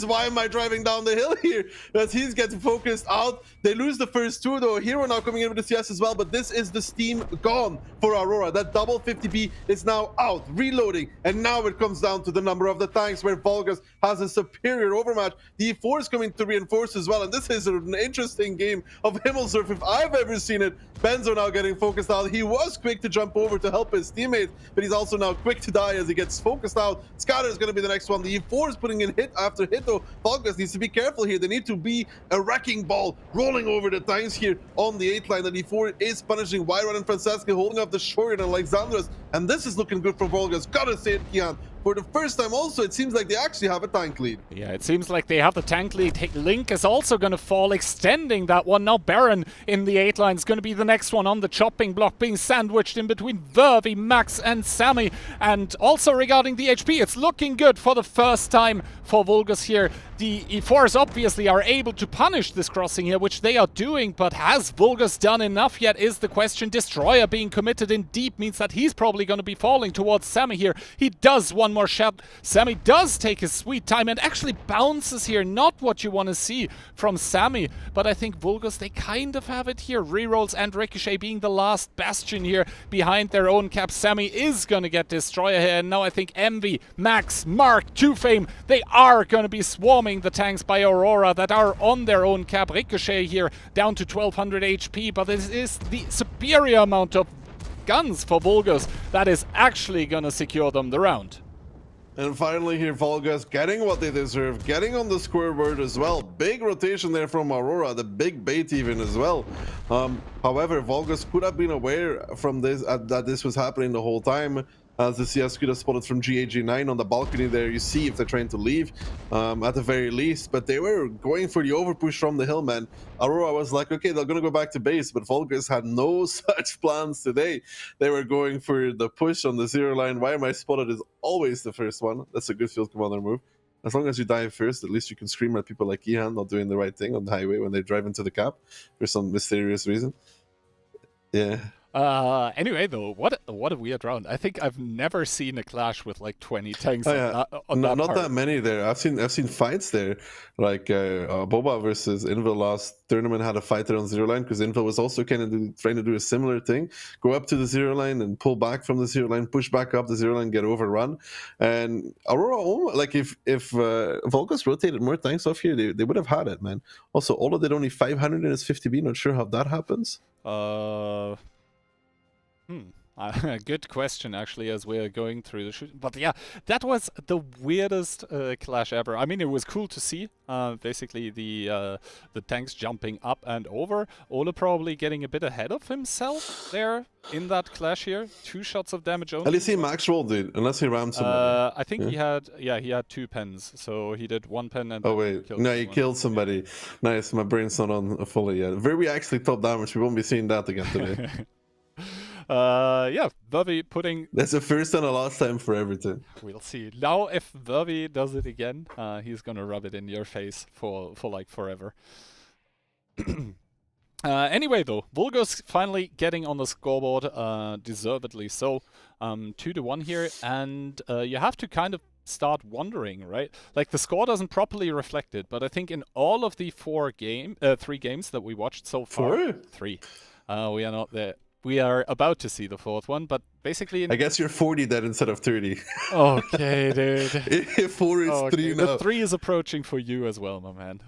Why am I driving down the hill here? As he's getting focused out. They lose the first two though. Hero now coming in with the CS as well, but this is the steam gone for Aurora. That double 50B is now out, reloading, and now it comes down to the number of the tanks where Vulgus has a superior overmatch. The E4 is coming to reinforce as well, and this is an interesting game of Himmelsdorf if I've ever seen it. Benzo now getting focused out. He was quick to jump over to help his teammates, but he's also now quick to die as he gets focused out. Scatter is going to be the next one. The E4 is putting in hit after hit though. Vulgus needs to be careful here. They need to be a wrecking ball rolling over the tanks here on the 8 line. The E4 is punishing Wyron and Francesca, holding up the short and Alexandros, and this is looking good for Vulgus. Gotta say it, Kian. For the first time also, it seems like they actually have a tank lead. Yeah, it seems like they have the tank lead. Link is also going to fall, extending that one. Now Baron in the 8 line is going to be the next one on the chopping block, being sandwiched in between Vervi, Max and Sammy. And also regarding the HP, it's looking good for the first time for Vulgus here. The E4s obviously are able to punish this crossing here, which they are doing, but has Vulgus done enough yet is the question. Destroyer being committed in deep means that he's probably going to be falling towards Sammy here. He does one more shot. Sammy does take his sweet time and actually bounces here. Not what you want to see from Sammy, but I think Vulgus, they kind of have it here. Rerolls and Ricochet being the last bastion here behind their own cap. Sammy is going to get Destroyer here, and now I think Envy, Max, Mark, 2Fame, they are going to be swarming the tanks by Aurora that are on their own cap. Ricochet here down to 1200 HP, but this is the superior amount of guns for Vulgus that is actually going to secure them the round. And finally here, Volgas getting what they deserve, getting on the scoreboard as well. Big rotation there from Aurora, the big bait even as well. However, Volgas could have been aware from this that this was happening the whole time, as the CS could have spotted from GAG9 on the balcony there. You see if they're trying to leave at the very least, but they were going for the overpush from the hill, man. Aurora was like, okay, they're gonna go back to base, but Volgas had no such plans today. They were going for the push on the 0 line. Why am I spotted is always the first one. That's a good field commander move. As long as you dive first, at least you can scream at people like Ihan not doing the right thing on the highway when they drive into the cap for some mysterious reason. Yeah. Anyway, though, what a weird round. I think I've never seen a clash with like 20 tanks. Not that many there. I've seen fights there, like Boba versus Invil last tournament had a fight there on 0 line because Invil was also kind of trying to do a similar thing, go up to the 0 line and pull back from the 0 line, push back up the 0 line, get overrun. And Aurora, like if Volgas rotated more tanks off here, they would have had it, man. Also, Ola did only 500 in his 50B. Not sure how that happens. Good question, actually, as we're going through the shoot. But yeah, that was the weirdest clash ever. I mean, it was cool to see. Basically, the tanks jumping up and over. Ola probably getting a bit ahead of himself there in that clash here. 2 shots of damage only. At least he max rolled, dude. Unless he rammed somebody. I think he had 2 pens. So he did 1 pen and. Oh wait, no, he killed somebody. Nice, my brain's not on fully yet. Very actually top damage. We won't be seeing that again today. Yeah, Vervi putting... That's a first and a last time for everything. We'll see. Now, if Vervi does it again, he's gonna rub it in your face for like forever. Anyway, though, Vulgos finally getting on the scoreboard, deservedly so. 2-1 here, and you have to kind of start wondering, right? Like, the score doesn't properly reflect it, but I think in all of the 3 games that we watched so far... 3. We are not there. We are about to see the 4th one, but basically... I guess you're 40 then instead of 30. Okay, dude. 4 is 3 now. The 3 is approaching for you as well, my man.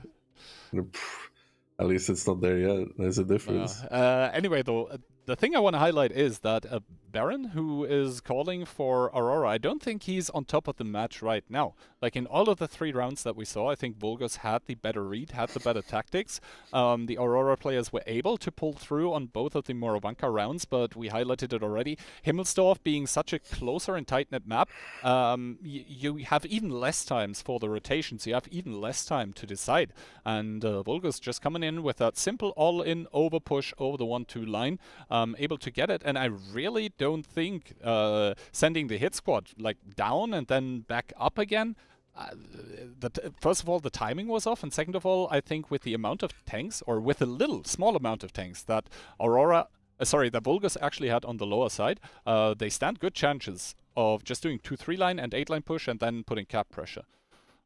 At least it's not there yet. There's a difference. Anyway, though, the thing I want to highlight is that Baron, who is calling for Aurora, I don't think he's on top of the match right now. Like, in all of the 3 rounds that we saw, I think Vulgos had the better read, had the better tactics. The Aurora players were able to pull through on both of the Moravanka rounds, but we highlighted it already. Himmelsdorf being such a closer and tight-knit map, you have even less times for the rotations. You have even less time to decide. And Vulgos just coming in with that simple all-in over-push over the 1-2 line, able to get it. And I really don't think sending the hit squad like down and then back up again, first of all, the timing was off, and second of all, I think with the amount of tanks, or with a small amount of tanks that that Vulgos actually had on the lower side, they stand good chances of just doing 2-3 line and 8 line push and then putting cap pressure.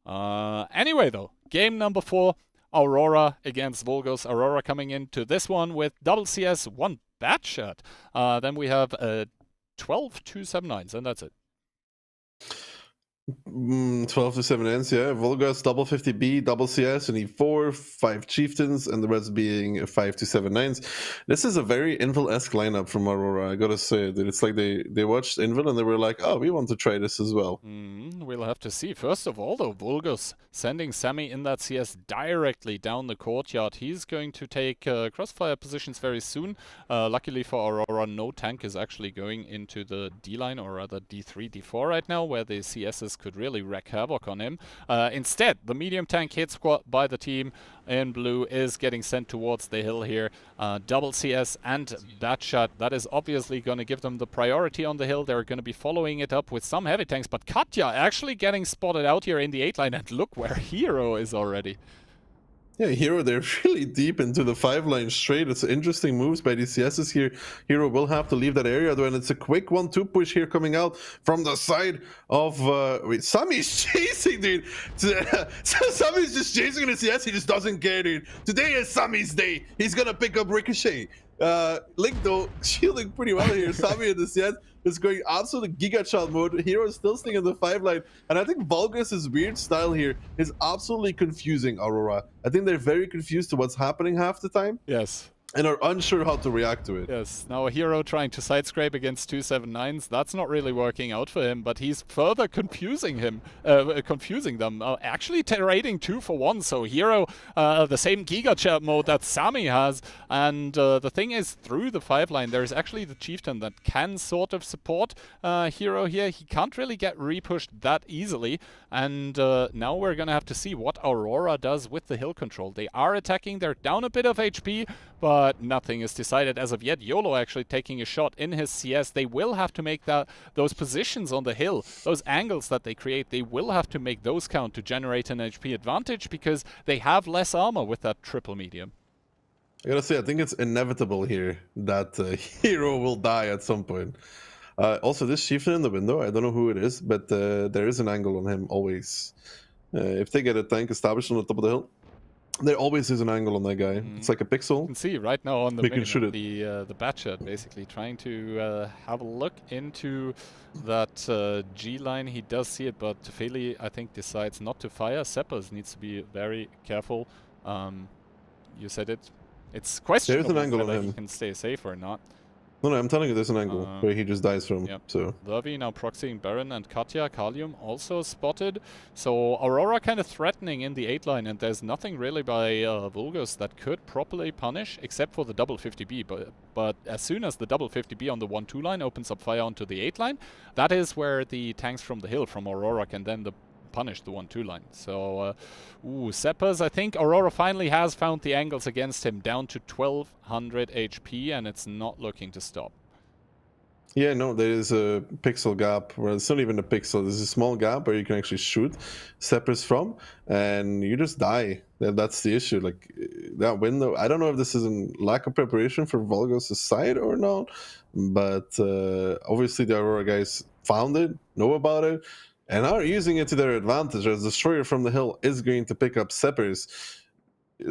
Anyway, though, game number 4, Aurora against Vulgos. Aurora coming into this one with double CS, 1 bad shot. Then we have 12 279s, and that's it. 12 to 7 ends, yeah. Volgas, double 50B, double CS, and E4, 5 Chieftains, and the rest being 5 to 7 9s. This is a very Invil-esque lineup from Aurora, I gotta say. That it's like they watched Invil and they were like, oh, we want to try this as well. We'll have to see. First of all, though, Vulgos sending Sammy in that CS directly down the courtyard. He's going to take crossfire positions very soon. Luckily for Aurora, no tank is actually going into the D line, or rather D3, D4 right now, where the CSs could really wreak havoc on him. Instead, the medium tank hit squad by the team in blue is getting sent towards the hill here. Double CS and that shot, that is obviously going to give them the priority on the hill. They're going to be following it up with some heavy tanks, but Katya actually getting spotted out here in the 8 line, and look where Hero is already. Yeah, Hero, they're really deep into the 5 line straight. It's interesting moves by the CSs here. Hero will have to leave that area though, and it's a quick 1-2 push here coming out from the side of... wait, Sammy's chasing, dude! Sammy's just chasing the CS, he just doesn't care, dude. Today is Sammy's day. He's gonna pick up Ricochet. Link, though, shielding pretty well here. Sammy in the CS is going absolute Giga Child mode. Hero is still staying in the 5 line. And I think Vulgus' weird style here is absolutely confusing Aurora. I think they're very confused to what's happening half the time. Yes. and are unsure how to react to it. Yes, now a hero trying to side scrape against 279s. That's not really working out for him, but he's further confusing them. Actually trading 2 for 1, so hero, the same Giga Chad mode that Sammy has. And the thing is, through the 5 line, there's actually the chieftain that can sort of support hero here. He can't really get repushed that easily. And now we're gonna have to see what Aurora does with the hill control. They are attacking, they're down a bit of HP, but nothing is decided as of yet. YOLO actually taking a shot in his CS. They will have to make those positions on the hill, those angles that they create, they will have to make those count to generate an HP advantage because they have less armor with that triple medium. I gotta say, I think it's inevitable here that hero will die at some point. Also, this chieftain in the window, I don't know who it is, but there is an angle on him always. If they get a tank established on the top of the hill, there always is an angle on that guy. It's like a pixel. You can see right now on the can shoot it. the Batchat basically trying to have a look into that G line. He does see it, but Tefeli, I think, decides not to fire. Seppers needs to be very careful. You said it. It's questionable whether he can stay safe or not. No, I'm telling you, there's an angle where he just dies from. Yep. So Vervi now proxying Baron and Katya. Kalium also spotted. So Aurora kind of threatening in the 8 line, and there's nothing really by Vulgus that could properly punish, except for the double 50B. But as soon as the double 50B on the 1-2 line opens up fire onto the 8 line, that is where the tanks from the hill from Aurora can then punish the 1-2 line. So, Seppers, I think Aurora finally has found the angles against him, down to 1200 HP, and it's not looking to stop. yeah, no, there is a pixel gap. Well, it's not even a pixel. There's a small gap where you can actually shoot Seppers from, and you just die. That's the issue. Like, that window, I don't know if this is a lack of preparation for Vulgus' side or not, but obviously the Aurora guys found it, know about it, and are using it to their advantage, as Destroyer from the hill is going to pick up Seppers,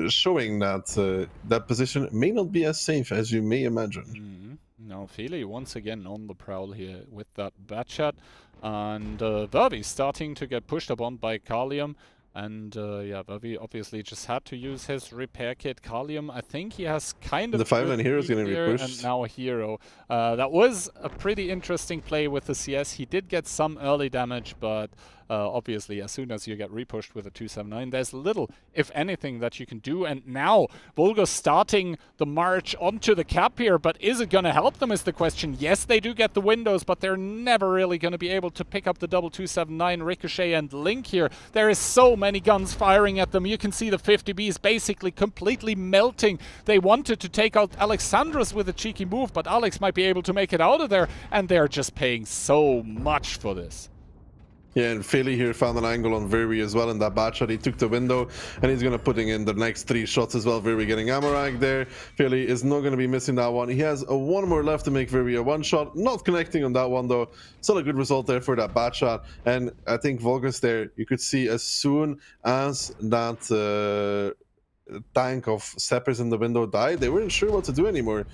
showing that that position may not be as safe as you may imagine. Now Feli once again on the prowl here with that Batchat, and Vervi starting to get pushed upon by Kalium. And yeah, Vervi obviously just had to use his repair kit. Kalium, I think he has kind of... The 5-line hero is getting repushed. And now a hero. That was a pretty interesting play with the CS. He did get some early damage, but obviously as soon as you get repushed with a 279, there's little, if anything, that you can do. And now Vulgus starting the march onto the cap here, but is it going to help them is the question. Yes, they do get the windows, but they're never really going to be able to pick up the double 279 Ricochet and Link here. There is so many guns firing at them. You can see the 50Bs basically completely melting. They wanted to take out Alexandros with a cheeky move, but Alex might be able to make it out of there, and they're just paying so much for this. Yeah, and Feli here found an angle on Virvi as well in that bad shot. He took the window, and he's going to putting in the next 3 shots as well. Virvi getting Amarag there. Feli is not going to be missing that one. He has one more left to make Virvi a 1-shot. Not connecting on that one, though. Still a good result there for that bad shot. And I think Vulgus there, you could see as soon as that tank of Seppers in the window died, they weren't sure what to do anymore.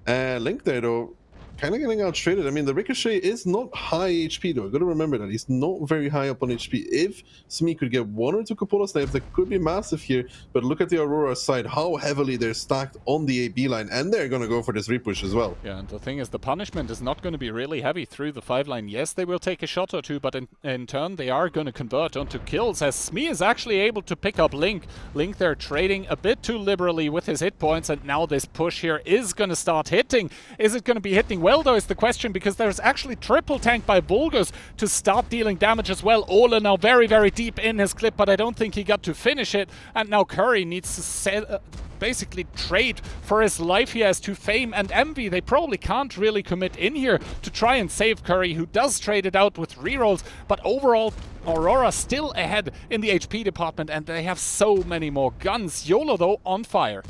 Link there, though, kind of getting out-traded. I mean, the Ricochet is not high HP, though. Got to remember that. He's not very high up on HP. If Smee could get 1 or 2 Cupola snipes, that could be massive here. But look at the Aurora side, how heavily they're stacked on the AB line, and they're going to go for this repush as well. Yeah, and the thing is, the punishment is not going to be really heavy through the 5 line. Yes, they will take a shot or 2, but in turn, they are going to convert onto kills, as Smee is actually able to pick up Link. Link, they're trading a bit too liberally with his hit points, and now this push here is going to start hitting. Is it going to be hitting well, though, is the question, because there's actually triple tank by Vulgus to start dealing damage as well. Ola now very, very deep in his clip, but I don't think he got to finish it, and now Curry needs to basically trade for his life here as to Fame and Envy. They probably can't really commit in here to try and save Curry, who does trade it out with rerolls, but overall Aurora still ahead in the HP department, and they have so many more guns. YOLO, though, on fire.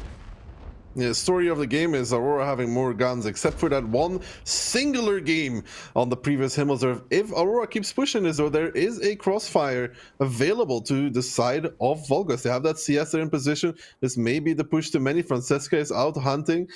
Yeah, the story of the game is Aurora having more guns, except for that one singular game on the previous Himmelsdorf. If Aurora keeps pushing this, though, there is a crossfire available to the side of Vulgus. They have that CS there in position. This may be the push to many. Francesca is out hunting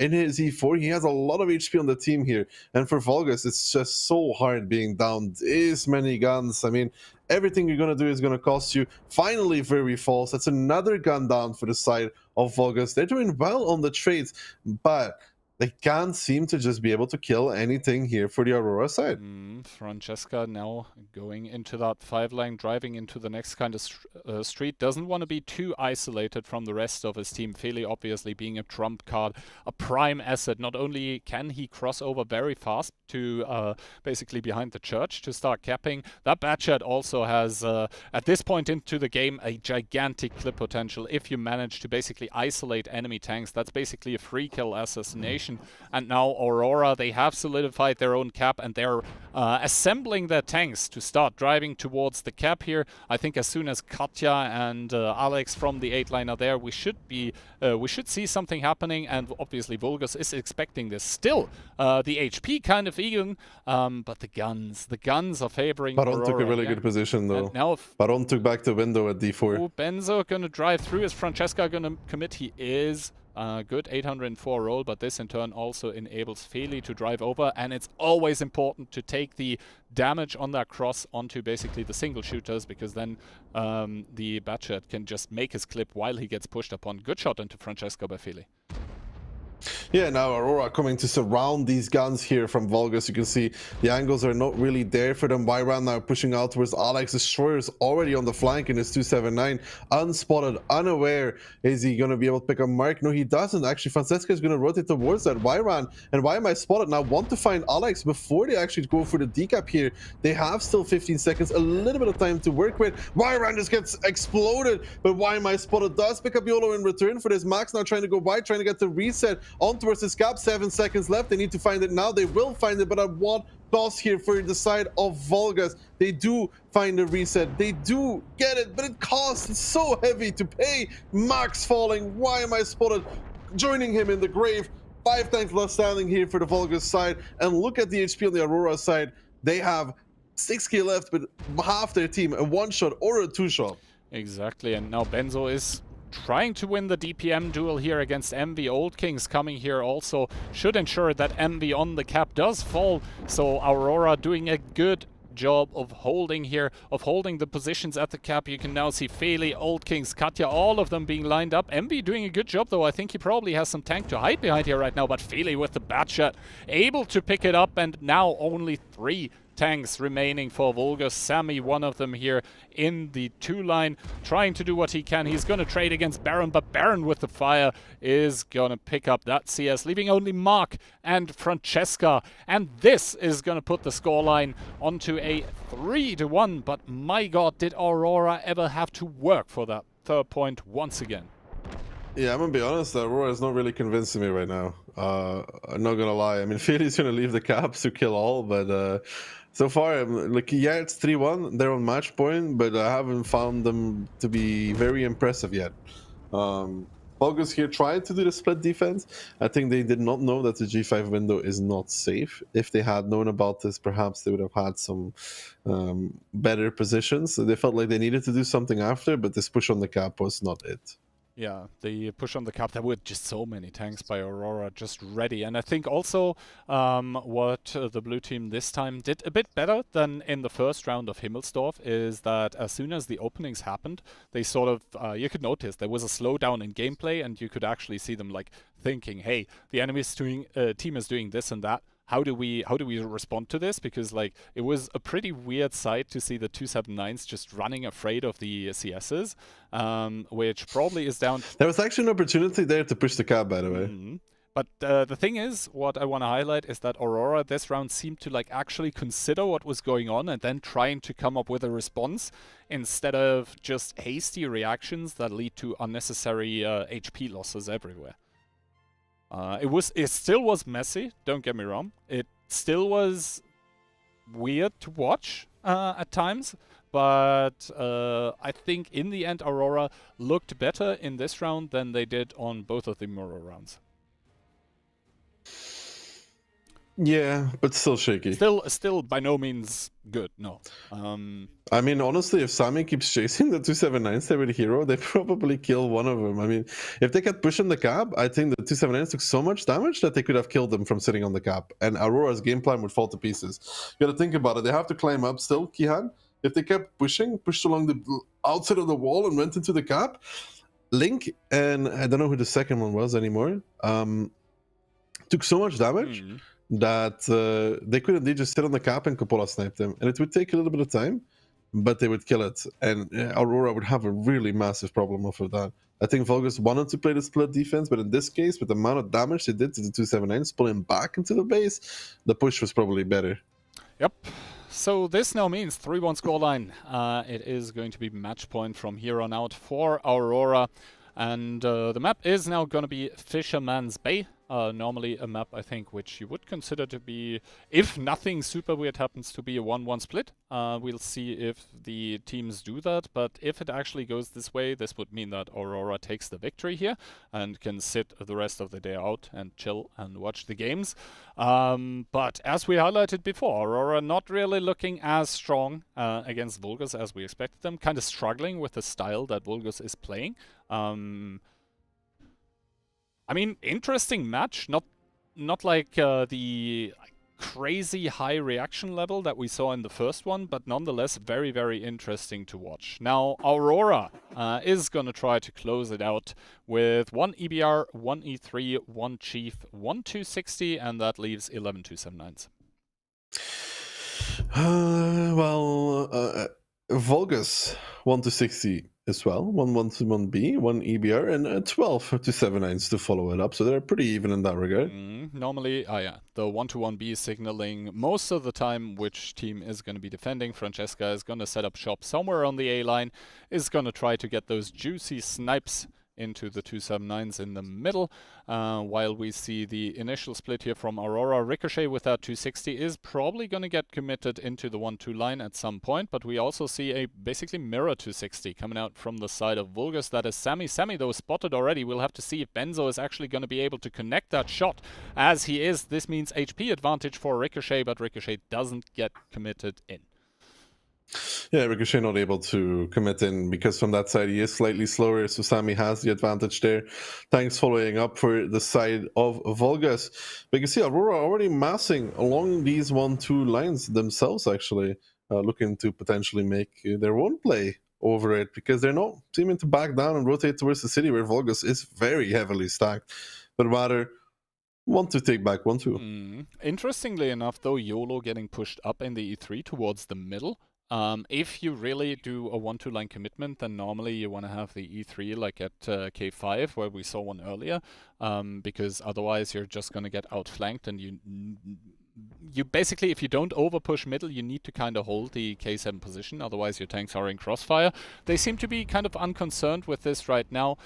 in his E4. He has a lot of HP on the team here. And for Vulgus, it's just so hard being down this many guns. I mean, everything you're going to do is going to cost you. Finally, Virvi falls. That's another gun down for the side of Volgas. They're doing well on the trades, but they can't seem to just be able to kill anything here for the Aurora side. Francesca now going into that 5-lane, driving into the next kind of street. Doesn't want to be too isolated from the rest of his team. Feli obviously being a trump card, a prime asset. Not only can he cross over very fast to basically behind the church to start capping, that Batchat also has, at this point into the game, a gigantic clip potential. If you manage to basically isolate enemy tanks, that's basically a free kill assassination. And now Aurora, they have solidified their own cap, and they're assembling their tanks to start driving towards the cap here. I think as soon as Katya and Alex from the 8-line are there, we should see something happening, and obviously Vulgus is expecting this. Still, the HP kind of even, but the guns are favoring Baron Aurora. took a really good position though. And now Baron took back the window at D4. Oh, Benzo gonna drive through. Is Francesca gonna commit? He is. Good 804 roll, but this in turn also enables Feli to drive over, and it's always important to take the damage on that cross onto basically the single shooters, because then the Batchat can just make his clip while he gets pushed upon. Good shot into Francesca by Feli. Yeah, now Aurora coming to surround these guns here from Vulgus. You can see the angles are not really there for them. Wyran now pushing out towards Alex. Destroyer's already on the flank in his 279. Unspotted, unaware. Is he going to be able to pick up Mark? No, he doesn't. Actually, Francesca is going to rotate towards that. Wyran and Why Am I Spotted now want to find Alex before they actually go for the decap here. They have still 15 seconds, a little bit of time to work with. Wyran just gets exploded, but Why Am I Spotted does pick up YOLO in return for this. Max now trying to go wide, trying to get the reset on towards this gap. 7 seconds left. They need to find it now. They will find it, but at what cost here for the side of Vulgus? They do find a reset. They do get it, but it costs. It's so heavy to pay. Max falling. Why Am I Spotted? Joining him in the grave. 5 tanks left standing here for the Vulgus side. And look at the HP on the Aurora side. They have 6k left, but half their team, a 1-shot or a 2-shot. Exactly, and now Benzo is trying to win the DPM duel here against MV. Old Kings coming here also should ensure that MV on the cap does fall. So Aurora doing a good job of holding here, of holding the positions at the cap. You can now see Feli, Old Kings, Katya, all of them being lined up. MV doing a good job though. I think he probably has some tank to hide behind here right now, but Feli with the Batchat able to pick it up, and now only 3 tanks remaining for Vulgus. Sammy, one of them here in the 2-line, trying to do what he can. He's going to trade against Baron, but Baron with the fire is going to pick up that CS, leaving only Mark and Francesca. And this is going to put the scoreline onto a 3-1. But my god, did Aurora ever have to work for that 3rd point once again? Yeah, I'm gonna be honest, Aurora is not really convincing me right now. I'm not gonna lie. I mean, Feli's gonna leave the caps to kill all, but so far, like, yeah, it's 3-1. They're on match point, but I haven't found them to be very impressive yet. Vulgus here tried to do the split defense. I think they did not know that the G5 window is not safe. If they had known about this, perhaps they would have had some better positions. So they felt like they needed to do something after, but this push on the cap was not it. Yeah, the push on the cap, there were just so many tanks by Aurora just ready. And I think also what the blue team this time did a bit better than in the first round of Himmelsdorf is that as soon as the openings happened, they sort of, you could notice there was a slowdown in gameplay, and you could actually see them like thinking, hey, the enemy's doing, team is doing this and that. How do we respond to this? Because like it was a pretty weird sight to see the 279s just running afraid of the CSs, which probably is down. There was actually an opportunity there to push the cap, by the way. But the thing is, what I want to highlight is that Aurora this round seemed to like actually consider what was going on and then trying to come up with a response instead of just hasty reactions that lead to unnecessary HP losses everywhere. It still was messy, don't get me wrong. It still was weird to watch at times, but I think in the end Aurora looked better in this round than they did on both of the Muro rounds. Yeah, but still shaky. Still by no means good, no. I mean, honestly, if Sami keeps chasing the 279s with hero, they probably kill one of them. I mean, if they kept pushing the cap, I think the 279s took so much damage that they could have killed them from sitting on the cap, and Aurora's game plan would fall to pieces. You gotta think about it. They have to climb up still, Kihan. If they kept pushed along the outside of the wall and went into the cap, Link and I don't know who the second one was anymore. Took so much damage that they could indeed just sit on the cap and Coppola snipe them, and it would take a little bit of time, but they would kill it, and Aurora would have a really massive problem off of that. I think Vulgus wanted to play the split defense, but in this case, with the amount of damage they did to the 279s, pulling back into the base, the push was probably better. Yep. So this now means 3-1 scoreline. It is going to be match point from here on out for Aurora. And the map is now going to be Fisherman's Bay. Normally a map, I think, which you would consider to be, if nothing super weird happens, to be a 1-1 split. We'll see if the teams do that, but if it actually goes this way, this would mean that Aurora takes the victory here and can sit the rest of the day out and chill and watch the games. But as we highlighted before, Aurora not really looking as strong against Vulgus as we expected them, kind of struggling with the style that Vulgus is playing. I mean, interesting match, not like the crazy high reaction level that we saw in the first one, but nonetheless very, very interesting to watch. Now, Aurora is going to try to close it out with 1 EBR, 1 E3, 1 Chief, 1 260, and that leaves 11 279s. Vulgus 1 260 as well, 1 1 to 1B, 1 EBR, and 12 279s to follow it up. So they're pretty even in that regard. Normally, the 1 to 1B signaling most of the time which team is going to be defending. Francesca is going to set up shop somewhere on the A line, is going to try to get those juicy snipes into the 279s in the middle, while we see the initial split here from Aurora. Ricochet with that 260 is probably going to get committed into the 1-2 line at some point, but we also see a basically mirror 260 coming out from the side of Vulgus. That is Sammy. Sammy, though, spotted already. We'll have to see if Benzo is actually going to be able to connect that shot. As he is, this means HP advantage for Ricochet, but Ricochet doesn't get committed in. Yeah, Ricochet not able to commit in because from that side he is slightly slower, so Sammy has the advantage there. Thanks following up for the side of Vulgus. But you can see Aurora already massing along these 1-2 lines themselves, actually, looking to potentially make their own play over it because they're not seeming to back down and rotate towards the city where Vulgus is very heavily stacked, but rather want to take back 1-2. Interestingly enough, though, YOLO getting pushed up in the E3 towards the middle. If you really do a 1-2 line commitment, then normally you want to have the E3 like at K5, where we saw one earlier, because otherwise you're just going to get outflanked, and you basically, if you don't overpush middle, you need to kind of hold the K7 position, otherwise your tanks are in crossfire. They seem to be kind of unconcerned with this right now.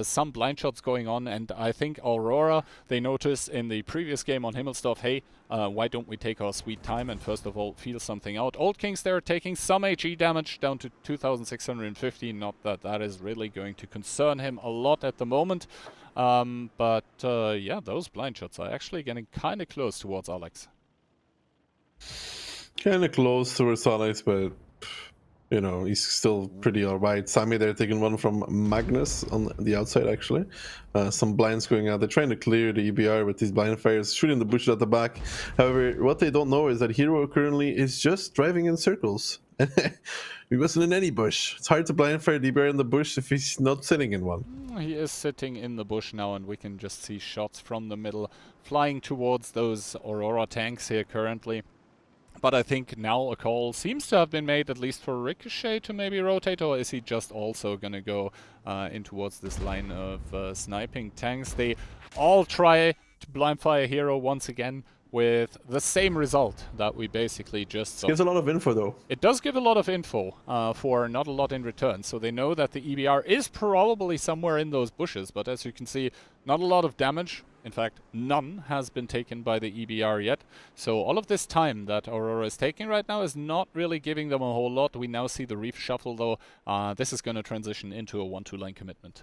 Some blind shots going on, and I think Aurora, they noticed in the previous game on Himmelsdorf, hey, why don't we take our sweet time and first of all feel something out. Old Kings there taking some HE damage down to 2,650, not that that is really going to concern him a lot at the moment. But yeah, those blind shots are actually getting kind of close towards Alex. Kind of close towards Alex, but you know, he's still pretty alright. Sammy there taking one from Magnus on the outside, actually. Some blinds going out. They're trying to clear the EBR with these blind fires, shooting the bushes at the back. However, what they don't know is that Hero currently is just driving in circles. He wasn't in any bush. It's hard to blind fire the EBR in the bush if he's not sitting in one. He is sitting in the bush now, and we can just see shots from the middle flying towards those Aurora tanks here currently. But I think now a call seems to have been made, at least for Ricochet to maybe rotate, or is he just also going to go in towards this line of sniping tanks? They all try to blind fire Hero once again with the same result that we basically just saw. Gives a lot of info, though. It does give a lot of info for not a lot in return. So they know that the EBR is probably somewhere in those bushes, but as you can see, not a lot of damage. In fact, none has been taken by the EBR yet. So all of this time that Aurora is taking right now is not really giving them a whole lot. We now see the Reef Shuffle, though. This is going to transition into a 1-2 line commitment.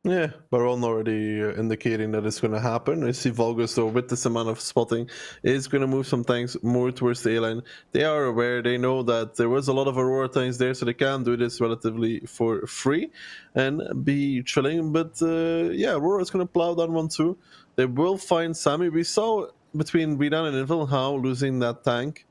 Yeah, Baron already indicating that it's going to happen. I see Vulgus, though, with this amount of spotting, is going to move some tanks more towards the A-line. They are aware, they know that there was a lot of Aurora tanks there, so they can do this relatively for free and be chilling. But yeah, Aurora is going to plow down 1-2. They will find Sammy. We saw between Redan and Invil how losing that tank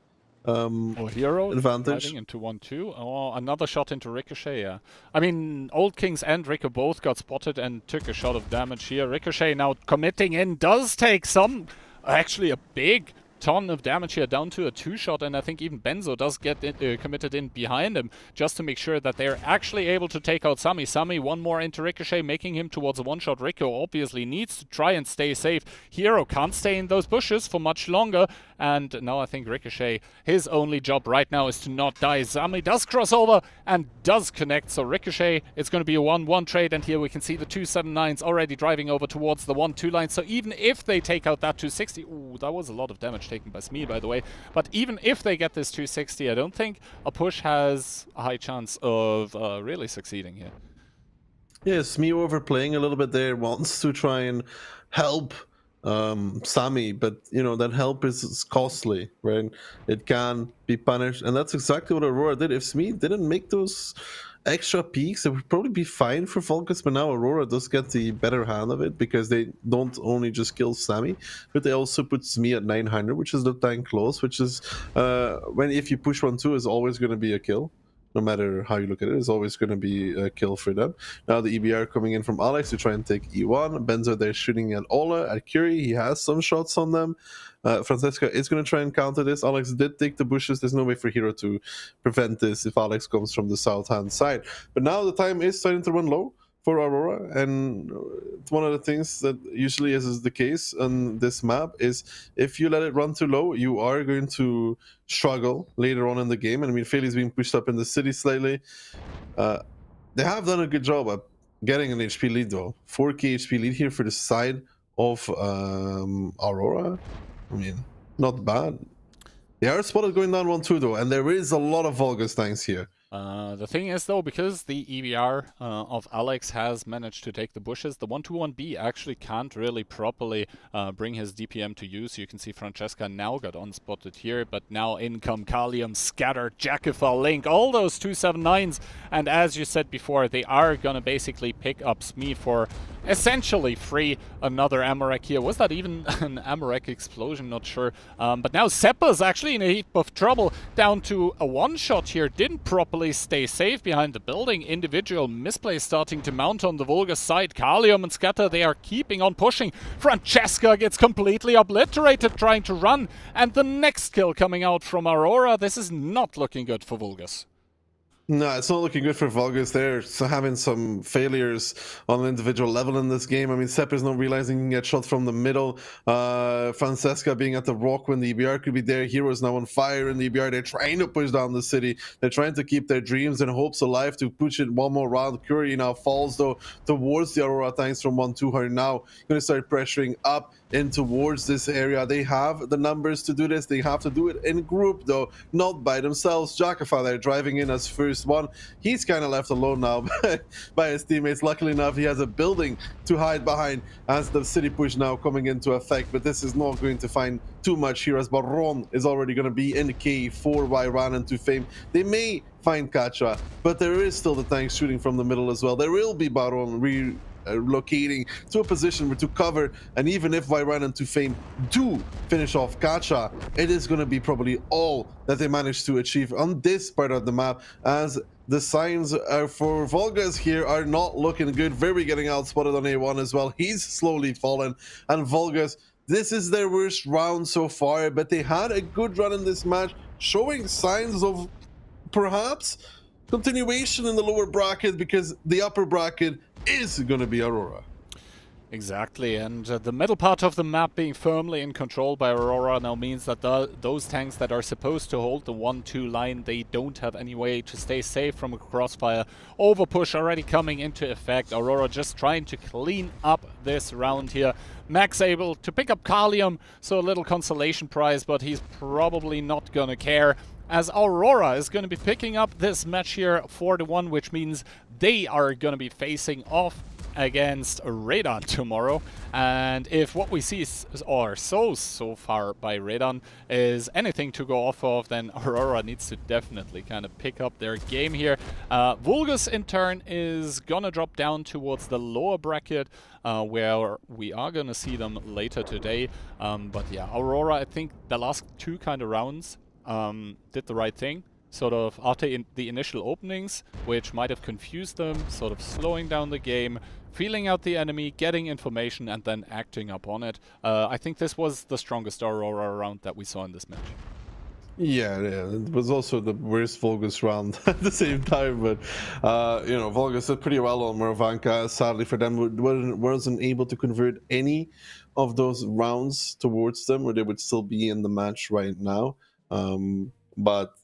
Hero advantage. driving into 1-2. Oh, another shot into Ricochet, yeah. I mean, Old Kings and Rico both got spotted and took a shot of damage here. Ricochet now committing in, does take some, actually a big ton of damage here, down to a 2-shot, and I think even Benzo does get committed in behind him, just to make sure that they're actually able to take out Sami. Sami, one more into Ricochet, making him towards a 1-shot. Rico obviously needs to try and stay safe. Hero can't stay in those bushes for much longer, and now I think Ricochet, his only job right now is to not die. Sami does cross over and does connect, so Ricochet, it's going to be a 1-1 trade, and here we can see the 279s already driving over towards the 1-2 line, so even if they take out that 260, ooh, that was a lot of damage taken by Smee, by the way, but even if they get this 260, I don't think a push has a high chance of really succeeding here. Yeah, Smee overplaying a little bit there, wants to try and help Sami, but you know that help is costly, right? It can be punished, and that's exactly what Aurora did. If Smee didn't make those extra peaks, it would probably be fine for Volgus, but now Aurora does get the better hand of it because they don't only just kill Sami, but they also put Smee at 900, which is not that close, which is if you push 1-2 is always going to be a kill. No matter how you look at it, it's always going to be a kill for them. Now the EBR coming in from Alex to try and take E1. Benzo there shooting at Ola, at Curie. He has some shots on them. Francesca is going to try and counter this. Alex did take the bushes. There's no way for Hero to prevent this if Alex comes from the south-hand side. But now the time is starting to run low for Aurora, and one of the things that usually is the case on this map is if you let it run too low, you are going to struggle later on in the game. And I mean, Failey's being pushed up in the city slightly. They have done a good job at getting an HP lead though. 4k HP lead here for the side of Aurora. I mean, not bad. They are spotted going down 1-2 though, and there is a lot of Volgus tanks here. The thing is though, because the EBR of Alex has managed to take the bushes, the 121B actually can't really properly bring his DPM to use. You can see Francesca now got unspotted here, but now in come Kalium, Scatter, Jackifa, Link, all those 279s, and as you said before, they are gonna basically pick up Smee for essentially free. Another Amarek here. Was that even an Amarek explosion? Not sure. But now Seppa's actually in a heap of trouble, down to a 1-shot here. Didn't properly stay safe behind the building. Individual misplay starting to mount on the Volgus side. Kalium and Scatter, they are keeping on pushing. Francesca gets completely obliterated trying to run. And the next kill coming out from Aurora. This is not looking good for Volgus. No, it's not looking good for Volgus. They're having some failures on an individual level in this game. I mean, Sepp is not realizing he can get shot from the middle. Francesca being at the rock when the EBR could be there. Hero is now on fire in the EBR. They're trying to push down the city. They're trying to keep their dreams and hopes alive to push it one more round. Curie now falls, though, towards the Aurora tanks from 1-2. Now going to start pressuring up in towards this area. They have the numbers to do this. They have to do it in group, though, not by themselves. Jackifa there driving in as first one. He's kind of left alone now by his teammates. Luckily enough, he has a building to hide behind as the city push now coming into effect, but this is not going to find too much here as Baron is already going to be in the cave for Wyran and to Fame. They may find Kacha, but there is still the tanks shooting from the middle as well. There will be Baron locating to a position to cover, and even if Vyran and To Fame do finish off Kacha, it is going to be probably all that they manage to achieve on this part of the map, as the signs for Volgus here are not looking good. Very getting outspotted on A1 as well. He's slowly fallen, and Volgus, this is their worst round so far, but they had a good run in this match, showing signs of perhaps continuation in the lower bracket, because the upper bracket is going to be Aurora. Exactly, and the middle part of the map being firmly in control by Aurora now means that those tanks that are supposed to hold the 1-2 line, they don't have any way to stay safe from a crossfire. Overpush already coming into effect. Aurora just trying to clean up this round here. Max able to pick up Kalium, so a little consolation prize, but he's probably not gonna care, as Aurora is going to be picking up this match here 4-1, which means they are going to be facing off against Radon tomorrow. And if what we see so far by Radon is anything to go off of, then Aurora needs to definitely kind of pick up their game here. Volgus in turn is gonna drop down towards the lower bracket, where we are gonna see them later today. But yeah, Aurora, I think the last two kind of rounds did the right thing. Sort of after the initial openings, which might have confused them, sort of slowing down the game, feeling out the enemy, getting information, and then acting upon it. I think this was the strongest Aurora round that we saw in this match. Yeah, it was also the worst Volgus round at the same time, but Volgus did pretty well on Moravanka. Sadly for them, wasn't able to convert any of those rounds towards them, or they would still be in the match right now. But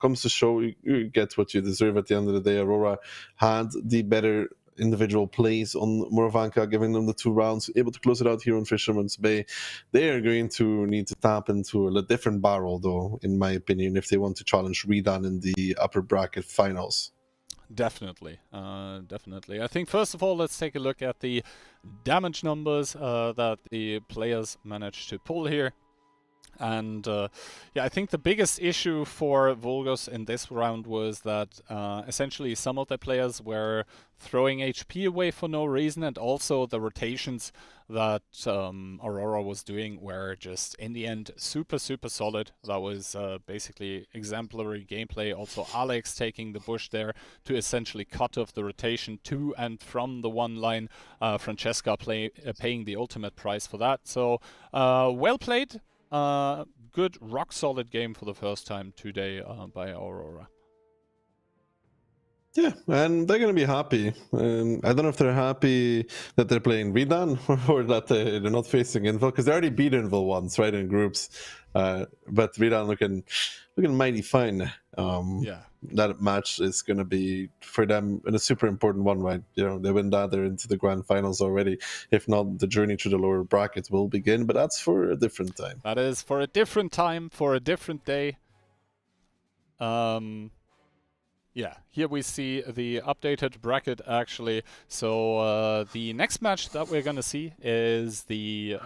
comes to show, you get what you deserve at the end of the day. Aurora had the better individual plays on Moravanka, giving them the 2 rounds, able to close it out here on Fisherman's Bay. They are going to need to tap into a different barrel, though, in my opinion, if they want to challenge Redan in the upper bracket finals. Definitely, definitely. I think first of all, let's take a look at the damage numbers that the players managed to pull here. And yeah, I think the biggest issue for Volgus in this round was that essentially some of the players were throwing HP away for no reason, and also the rotations that Aurora was doing were just, in the end, super solid. That was basically exemplary gameplay. Also, Alex taking the bush there to essentially cut off the rotation to and from the one line. Francesca paying the ultimate price for that. So, well played. Good, rock-solid game for the first time today by Aurora. Yeah, and they're going to be happy. I don't know if they're happy that they're playing Redan or that they're not facing Invil, because they already beat Invil once, right, in groups. But Redan looking mighty fine. Yeah. That match is going to be, for them, a super important one, right? They win that, they're into the grand finals already. If not, the journey to the lower brackets will begin, but that's for a different time. That is for a different time, for a different day. Yeah, here we see the updated bracket, actually. So the next match that we're going to see is the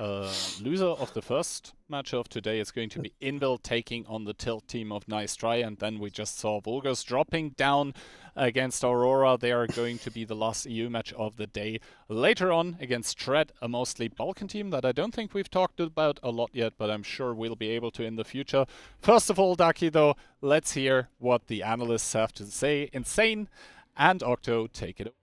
loser of the first match of today. It's going to be Invil taking on the Tilt team of Nice Try, and then we just saw Volgus dropping down against Aurora. They are going to be the last EU match of the day. Later on against Shred, a mostly Balkan team that I don't think we've talked about a lot yet, but I'm sure we'll be able to in the future. First of all, Daki, though, let's hear what the analysts have to say. Insane and Octo, take it away.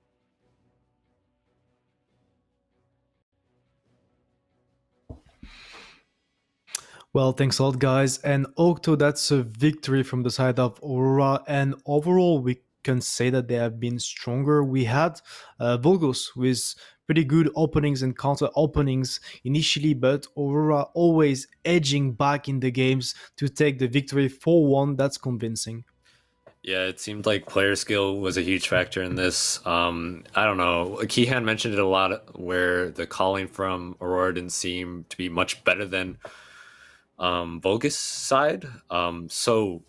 Well, thanks a lot, guys. And Octo, that's a victory from the side of Aurora. And overall, we can say that they have been stronger. We had Volgus with pretty good openings and counter openings initially, but Aurora always edging back in the games to take the victory 4-1. That's convincing. Yeah, it seemed like player skill was a huge factor in this. I don't know. Kehan mentioned it a lot, where the calling from Aurora didn't seem to be much better than Volgus side. So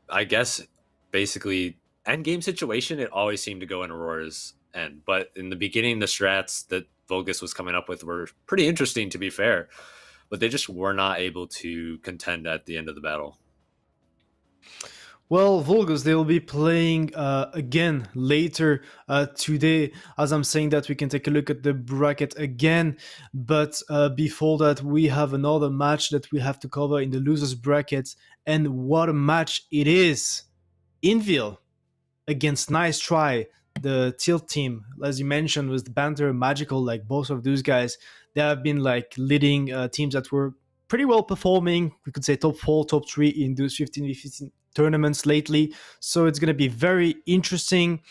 I guess basically end game situation, it always seemed to go in Aurora's end. But in the beginning, the strats that Volgus was coming up with were pretty interesting, to be fair. But they just were not able to contend at the end of the battle. Well, Volgus, they will be playing again later today. As I'm saying that, we can take a look at the bracket again. But before that, we have another match that we have to cover in the losers bracket. And what a match it is! Invil against Nice Try, the Tilt team. As you mentioned, was the banter magical, like both of those guys. They have been like leading teams that were pretty well performing. We could say top 4, top 3 in those 15v15 tournaments lately. So it's going to be very interesting.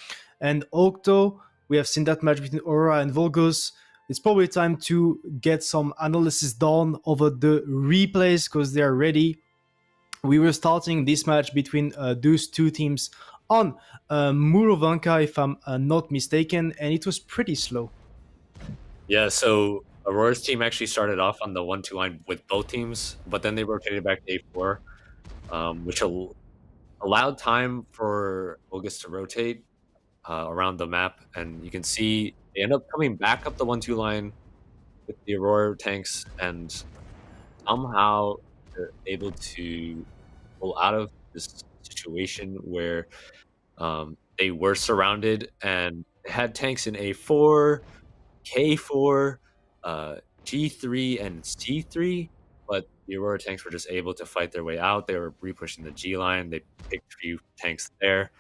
And Octo, we have seen that match between Aurora and Volgus. It's probably time to get some analysis done over the replays because they are ready. We were starting this match between those two teams on Moravanka, if I'm not mistaken, and it was pretty slow. Yeah, so Aurora's team actually started off on the 1-2 line with both teams, but then they rotated back to A4, which allowed time for Volgus to rotate around the map. And you can see they end up coming back up the 1-2 line with the Aurora tanks, and somehow they're able to pull out of this situation where they were surrounded and had tanks in A4, K4, G3, and C3. but the Aurora tanks were just able to fight their way out. They were re-pushing the G line. They picked a few tanks there.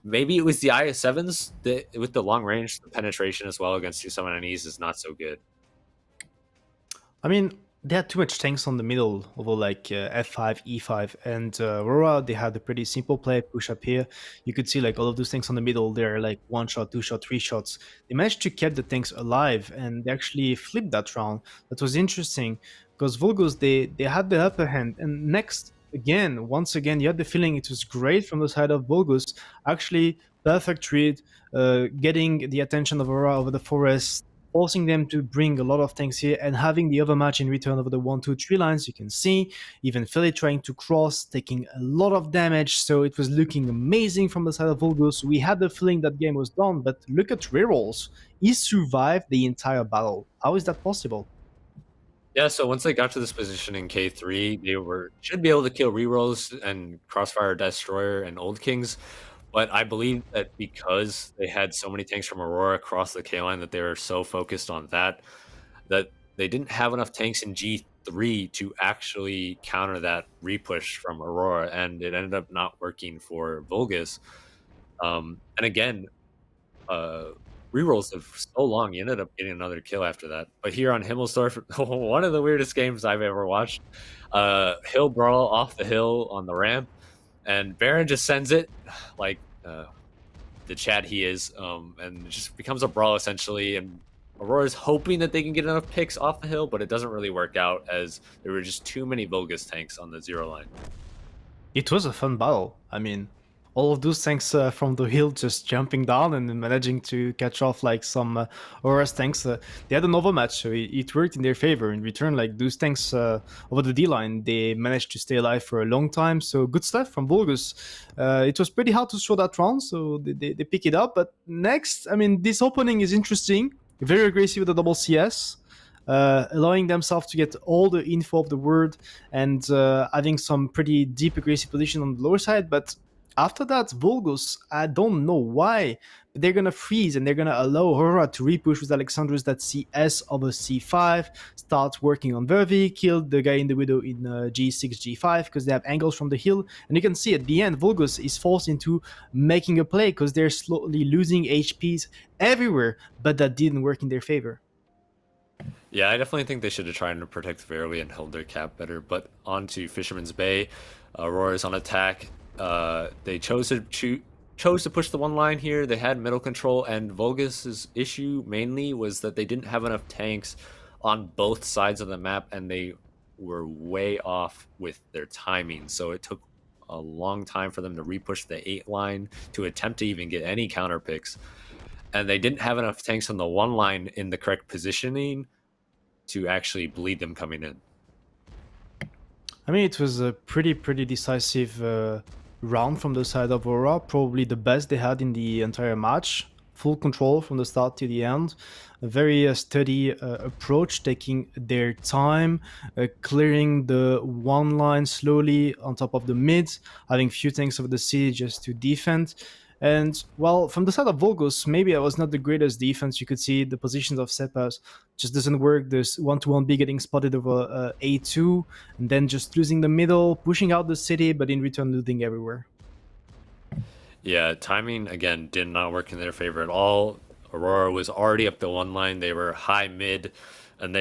Maybe it was the IS-7s that, with the long range, the penetration as well against 279Es is not so good. I mean, they had too much tanks on the middle, although like F5, E5, and Aurora, they had a pretty simple play, push up here. You could see like all of those tanks on the middle, they're like 1 shot, 2 shot, 3 shots. They managed to keep the tanks alive, and they actually flipped that round. That was interesting, because Vulgus, they had the upper hand. And next, once again, you had the feeling it was great from the side of Vulgus. Actually, perfect read, getting the attention of Aurora over the forest, forcing them to bring a lot of tanks here and having the other match in return over the 1-2-3 lines. You can see even Philly trying to cross, taking a lot of damage, so it was looking amazing from the side of Vulgus. We had the feeling that game was done, but look at rerolls. He survived the entire battle. How is that possible? Yeah, so once they got to this position in K3, they should be able to kill rerolls and Crossfire Destroyer and Old Kings. But I believe that because they had so many tanks from Aurora across the K line that they were so focused on that they didn't have enough tanks in G3 to actually counter that repush from Aurora, and it ended up not working for Vulgus. And again, rerolls of so long, you ended up getting another kill after that. But here on Himmelsdorf, one of the weirdest games I've ever watched. Hill brawl off the hill on the ramp, and Baron just sends it like the Chad he is, and it just becomes a brawl essentially. And Aurora's hoping that they can get enough picks off the hill, but it doesn't really work out as there were just too many Vulgus tanks on the 0 line. It was a fun battle. I mean, all of those tanks from the hill just jumping down and managing to catch off like some Aurora's tanks. They had another match, so it worked in their favor. In return, like those tanks over the D line, they managed to stay alive for a long time. So good stuff from Vulgus. It was pretty hard to throw that round, so they pick it up. But next, I mean, this opening is interesting. Very aggressive with the double CS. Allowing themselves to get all the info of the word and having some pretty deep aggressive position on the lower side. But after that, Vulgus, I don't know why, but they're going to freeze and they're going to allow Aurora to repush with Alexandrus that CS over C5, start working on Vervi, kill the guy in the Widow in G6, G5, because they have angles from the hill. And you can see at the end, Vulgus is forced into making a play because they're slowly losing HPs everywhere, but that didn't work in their favor. Yeah, I definitely think they should have tried to protect Verily and held their cap better. But on to Fisherman's Bay. Aurora's on attack. They chose to push the 1 line here. They had middle control, and Vulgus's issue mainly was that they didn't have enough tanks on both sides of the map, and they were way off with their timing. So it took a long time for them to repush the 8 line to attempt to even get any counter picks. And they didn't have enough tanks on the 1 line in the correct positioning to actually bleed them coming in. I mean, it was a pretty decisive round from the side of Aurora, probably the best they had in the entire match. Full control from the start to the end. A very steady approach, taking their time, clearing the 1 line slowly on top of the mid, having few tanks over the city just to defend. And, well, from the side of Vulgus, maybe it was not the greatest defense. You could see the positions of Sepas just doesn't work. There's 1-to-1B getting spotted over A2, and then just losing the middle, pushing out the city, but in return looting everywhere. Yeah, timing, again, did not work in their favor at all. Aurora was already up the 1 line. They were high mid, and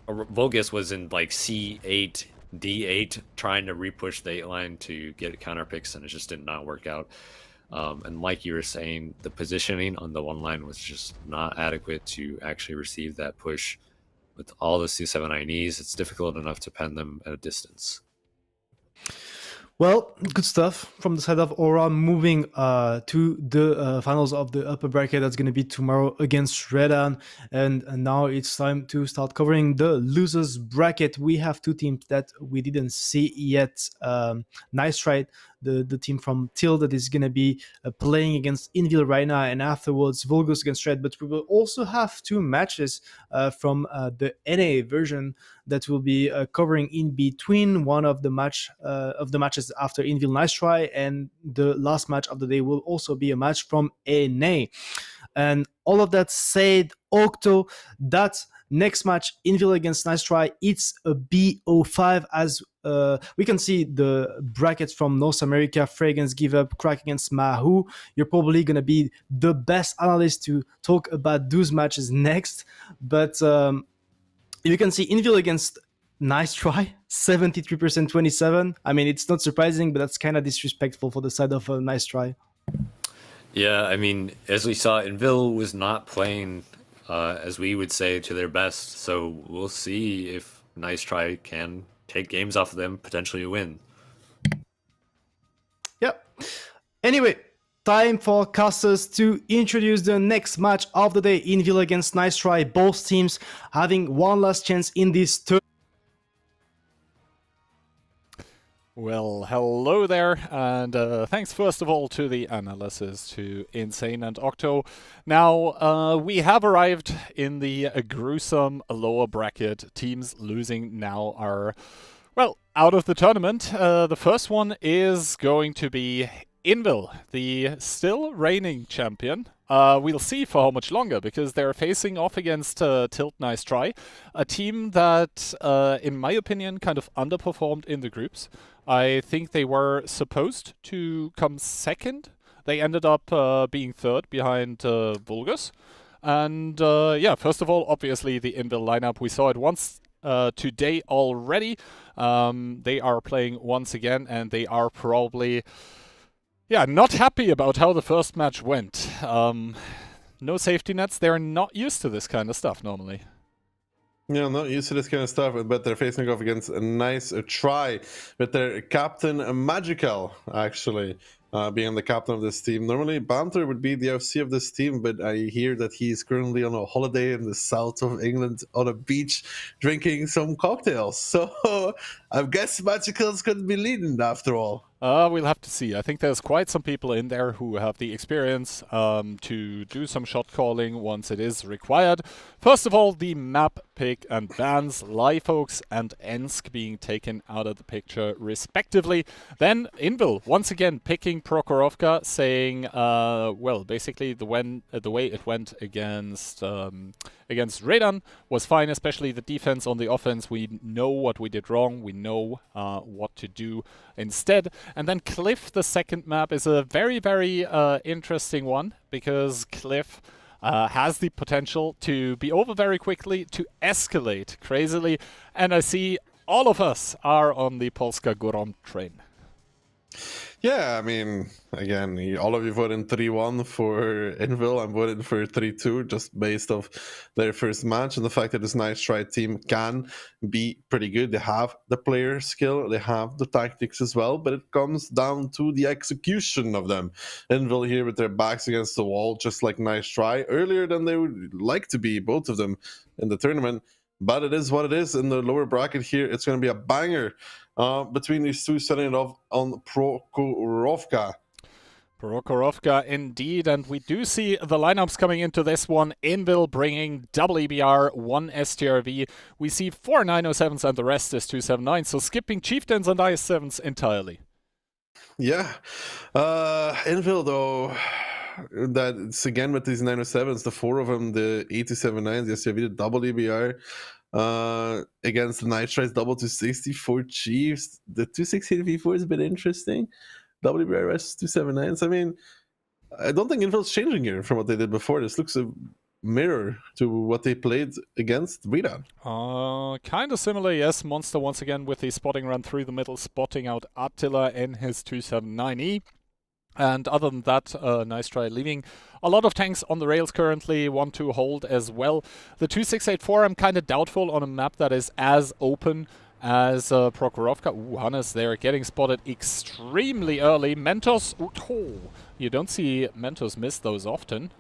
Vulgus was in like C8, D8, trying to repush the 8 line to get counter picks, and it just did not work out. And like you were saying, the positioning on the 1 line was just not adequate to actually receive that push. With all the C7INEs, it's difficult enough to pen them at a distance. Well, good stuff from the side of Aura, moving to the finals of the upper bracket. That's going to be tomorrow against Showdown. And now it's time to start covering the losers bracket. We have 2 teams that we didn't see yet. Nice try, the team from Till that is going to be playing against Invil right now, and afterwards Vulgus against Red. But we will also have 2 matches from the NA version that will be covering in between. One of the matches after Invil Nice Try, and the last match of the day will also be a match from NA. And all of that said, Octo, that Next match, Invil against Nice Try. It's a BO5 as we can see the brackets from North America. Frey against Give Up, Crack against Mahu. You're probably going to be the best analyst to talk about those matches next. But you can see Invil against Nice Try, 73%, 27. I mean, it's not surprising, but that's kind of disrespectful for the side of a Nice Try. Yeah, I mean, as we saw, Invil was not playing, as we would say, to their best. So we'll see if Nice Try can take games off of them, potentially win. Yep. Anyway, time for casters to introduce the next match of the day. Invil against Nice Try. Both teams having one last chance in this turn. Well, hello there, and thanks first of all to the analysis to Insane and Octo. Now, we have arrived in the gruesome lower bracket. Teams losing now are, well, out of the tournament. The first one is going to be Invil, the still reigning champion. We'll see for how much longer, because they're facing off against Tilt Nice Try, a team that, in my opinion, kind of underperformed in the groups. I think they were supposed to come second. They ended up being third behind Vulgus. And yeah, first of all, obviously the Invil lineup. We saw it once today already. They are playing once again, and they are probably, yeah, not happy about how the first match went. No safety nets. They're not used to this kind of stuff normally. Yeah, not used to this kind of stuff, but they're facing off against a Nice Try with their captain Magical, actually, being the captain of this team. Normally, Banter would be the FC of this team, but I hear that he's currently on a holiday in the south of England on a beach drinking some cocktails. So I guess Magical's going to be leading after all. We'll have to see. I think there's quite some people in there who have the experience to do some shot calling once it is required. First of all, the map pick and bans, Liveoaks and Ensk being taken out of the picture respectively. Then Invil once again picking Prokhorovka, saying, well, basically the way it went against Redan was fine, especially the defense. On the offense, we know what we did wrong. We know what to do instead. And then Cliff, the second map, is a very, very interesting one, because Cliff has the potential to be over very quickly, to escalate crazily. And I see all of us are on the Polska Gorom train. Yeah, I mean, again, all of you voted 3-1 for Invil. I'm voting for 3-2, just based off their first match and the fact that this Nice Try team can be pretty good. They have the player skill, they have the tactics as well, but it comes down to the execution of them. Invil here with their backs against the wall, just like Nice Try, earlier than they would like to be, both of them, in the tournament. But it is what it is. In the lower bracket here, it's going to be a banger between these two, setting it off on Prokhorovka. Prokhorovka indeed, and we do see the lineups coming into this one. Invil bringing double EBR, 1 STRV. We see 4 907s and the rest is 279, so skipping Chieftains and IS7s entirely. Yeah. Invil, though, that's again with these 907s, the 4 of them, the 8279s, the STRV, the double EBR. Against the Nice Try's double 260 for Chiefs. The 260 V4 is a bit interesting. WBRS 279s. I mean, I don't think Invil's changing here from what they did before. This looks a mirror to what they played against Redan. Kind of similar, yes. Monster once again with the spotting run through the middle, spotting out Attila in his 279E. And other than that, Nice Try leaving a lot of tanks on the rails currently, 1-2 hold as well. The 2684, I'm kind of doubtful on a map that is as open as Prokhorovka. Ooh, Hannes there getting spotted extremely early. Mentos, you don't see Mentos miss those often,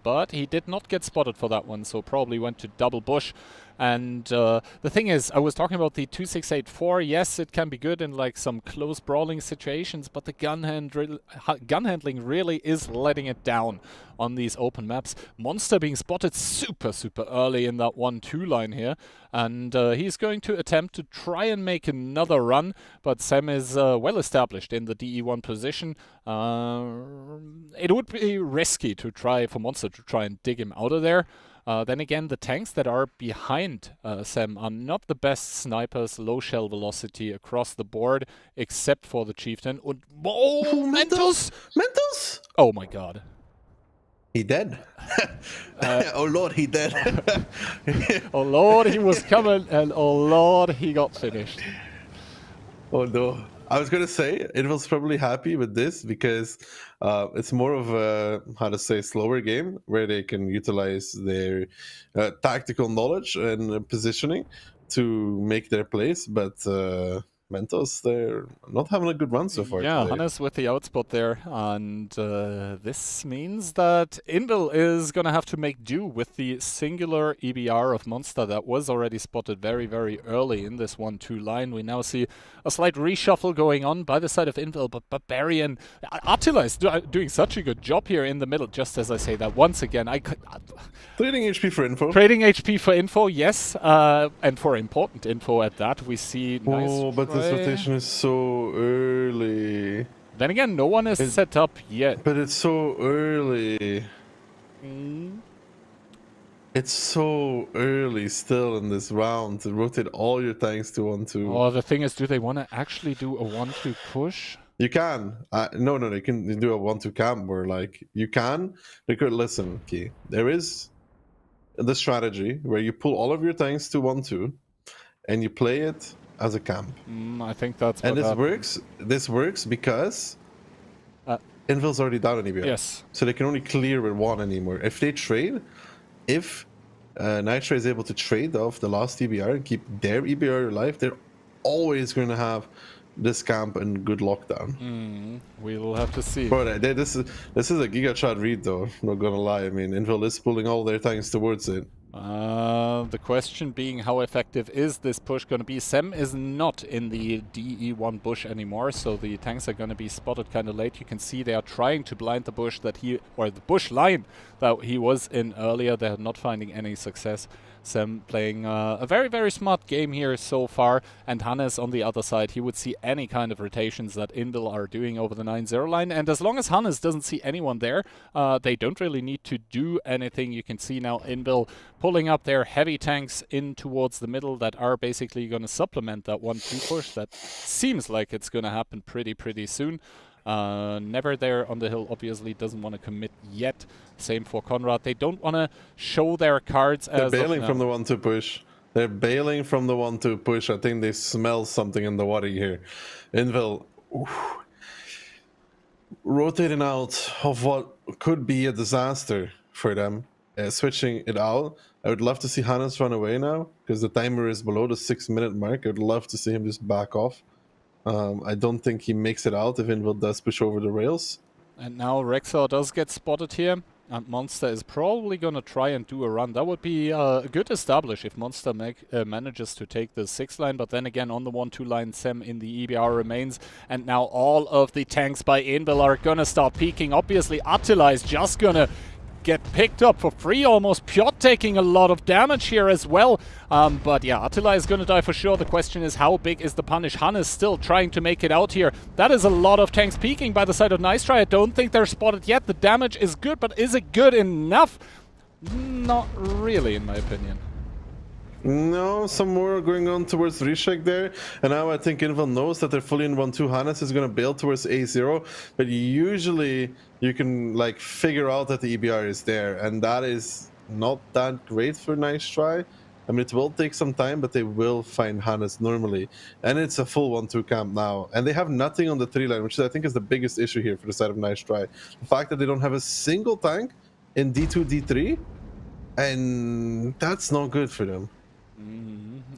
but he did not get spotted for that one, so probably went to double bush. And the thing is, I was talking about the 2684. Yes, it can be good in like some close brawling situations, but the gun handling really is letting it down on these open maps. Monster being spotted super early in that 1-2 line here, and he's going to attempt to try and make another run, but Sam is well established in the DE1 position. It would be risky to try for Monster to try and dig him out of there. Then again, the tanks that are behind Sem are not the best snipers, low shell velocity across the board, except for the Chieftain. Und oh, Mentos! Mentos! Oh my god. He dead. Oh lord, he dead. Oh lord, he was coming, and oh lord, he got finished. Oh no. I was gonna say Invil's probably happy with this because it's more of a slower game where they can utilize their tactical knowledge and positioning to make their plays. But Mentos, they're not having a good run so far. Yeah, today. Hannes with the outspot there, and this means that Invil is gonna have to make do with the singular EBR of Monster that was already spotted very, very early in this 1-2 line. We now see a slight reshuffle going on by the side of Invil, but Barbarian, Attila is doing such a good job here in the middle. Just as I say that once again, Trading HP for info. trading HP for info, yes, and for important info at that. We see nice. Oh, but this try. rotation is so early. Then again, no one is set up yet. But it's so early. It's so early still in this round to rotate all your tanks to 1-2. Oh, the thing is, do they want to actually do a 1-2 push? You can. No, they can do a 1-2 camp where, like, you can. They could listen, okay. There is the strategy where you pull all of your tanks to 1-2 and you play it as a camp. I think that's what And this happened. This works because Invil's already down an EBR. Yes. So they can only clear with one anymore. If they trade, if Nitra is able to trade off the last EBR and keep their EBR alive, they're always going to have this camp and good lockdown. We'll have to see. But this is a Giga Chad read though, not gonna lie. I mean, Invil is pulling all their tanks towards it. The question being, how effective is this push going to be? Sem is not in the DE1 bush anymore, so the tanks are going to be spotted kind of late. You can see they are trying to blind the bush the bush line that he was in earlier. They're not finding any success. Sem playing a very, very smart game here so far, and Hannes on the other side, he would see any kind of rotations that Invil are doing over the 9-0 line, and as long as Hannes doesn't see anyone there, they don't really need to do anything. You can see now Invil pulling up their heavy tanks in towards the middle that are basically going to supplement that 1-2 push. That seems like it's going to happen pretty soon. Never there on the hill obviously doesn't want to commit yet. Same for Conrad. They don't want to show their cards as They're bailing from the 1-2 push. They're bailing from the 1-2 push. I think they smell something in the water here. Invil rotating out of what could be a disaster for them. Switching it out. I would love to see Hannes run away now because the timer is below the 6-minute mark. I would love to see him just back off. I don't think he makes it out if Invil does push over the rails. And now Rexor does get spotted here, and Monster is probably going to try and do a run. That would be a good establish if Monster manages to take the 6 line, but then again on the 1-2 line, Sem in the EBR remains, and now all of the tanks by Invil are going to start peeking. Obviously, Attila is just going to get picked up for free almost. Piotr taking a lot of damage here as well. But yeah, Attila is going to die for sure. The question is, how big is the punish? Hannes still trying to make it out here. That is a lot of tanks peeking by the side of Nice Try. I don't think they're spotted yet. The damage is good, but is it good enough? Not really, in my opinion. No, some more going on towards Rishek there. And now I think Invil knows that they're fully in 1-2. Hannes is going to bail towards A0. But usually you can like figure out that the EBR is there. And that is not that great for Nice Try. I mean, it will take some time, but they will find Hannes normally. And it's a full 1-2 camp now. And they have nothing on the 3 line, which I think is the biggest issue here for the side of Nice Try. The fact that they don't have a single tank in D2, D3. And that's not good for them.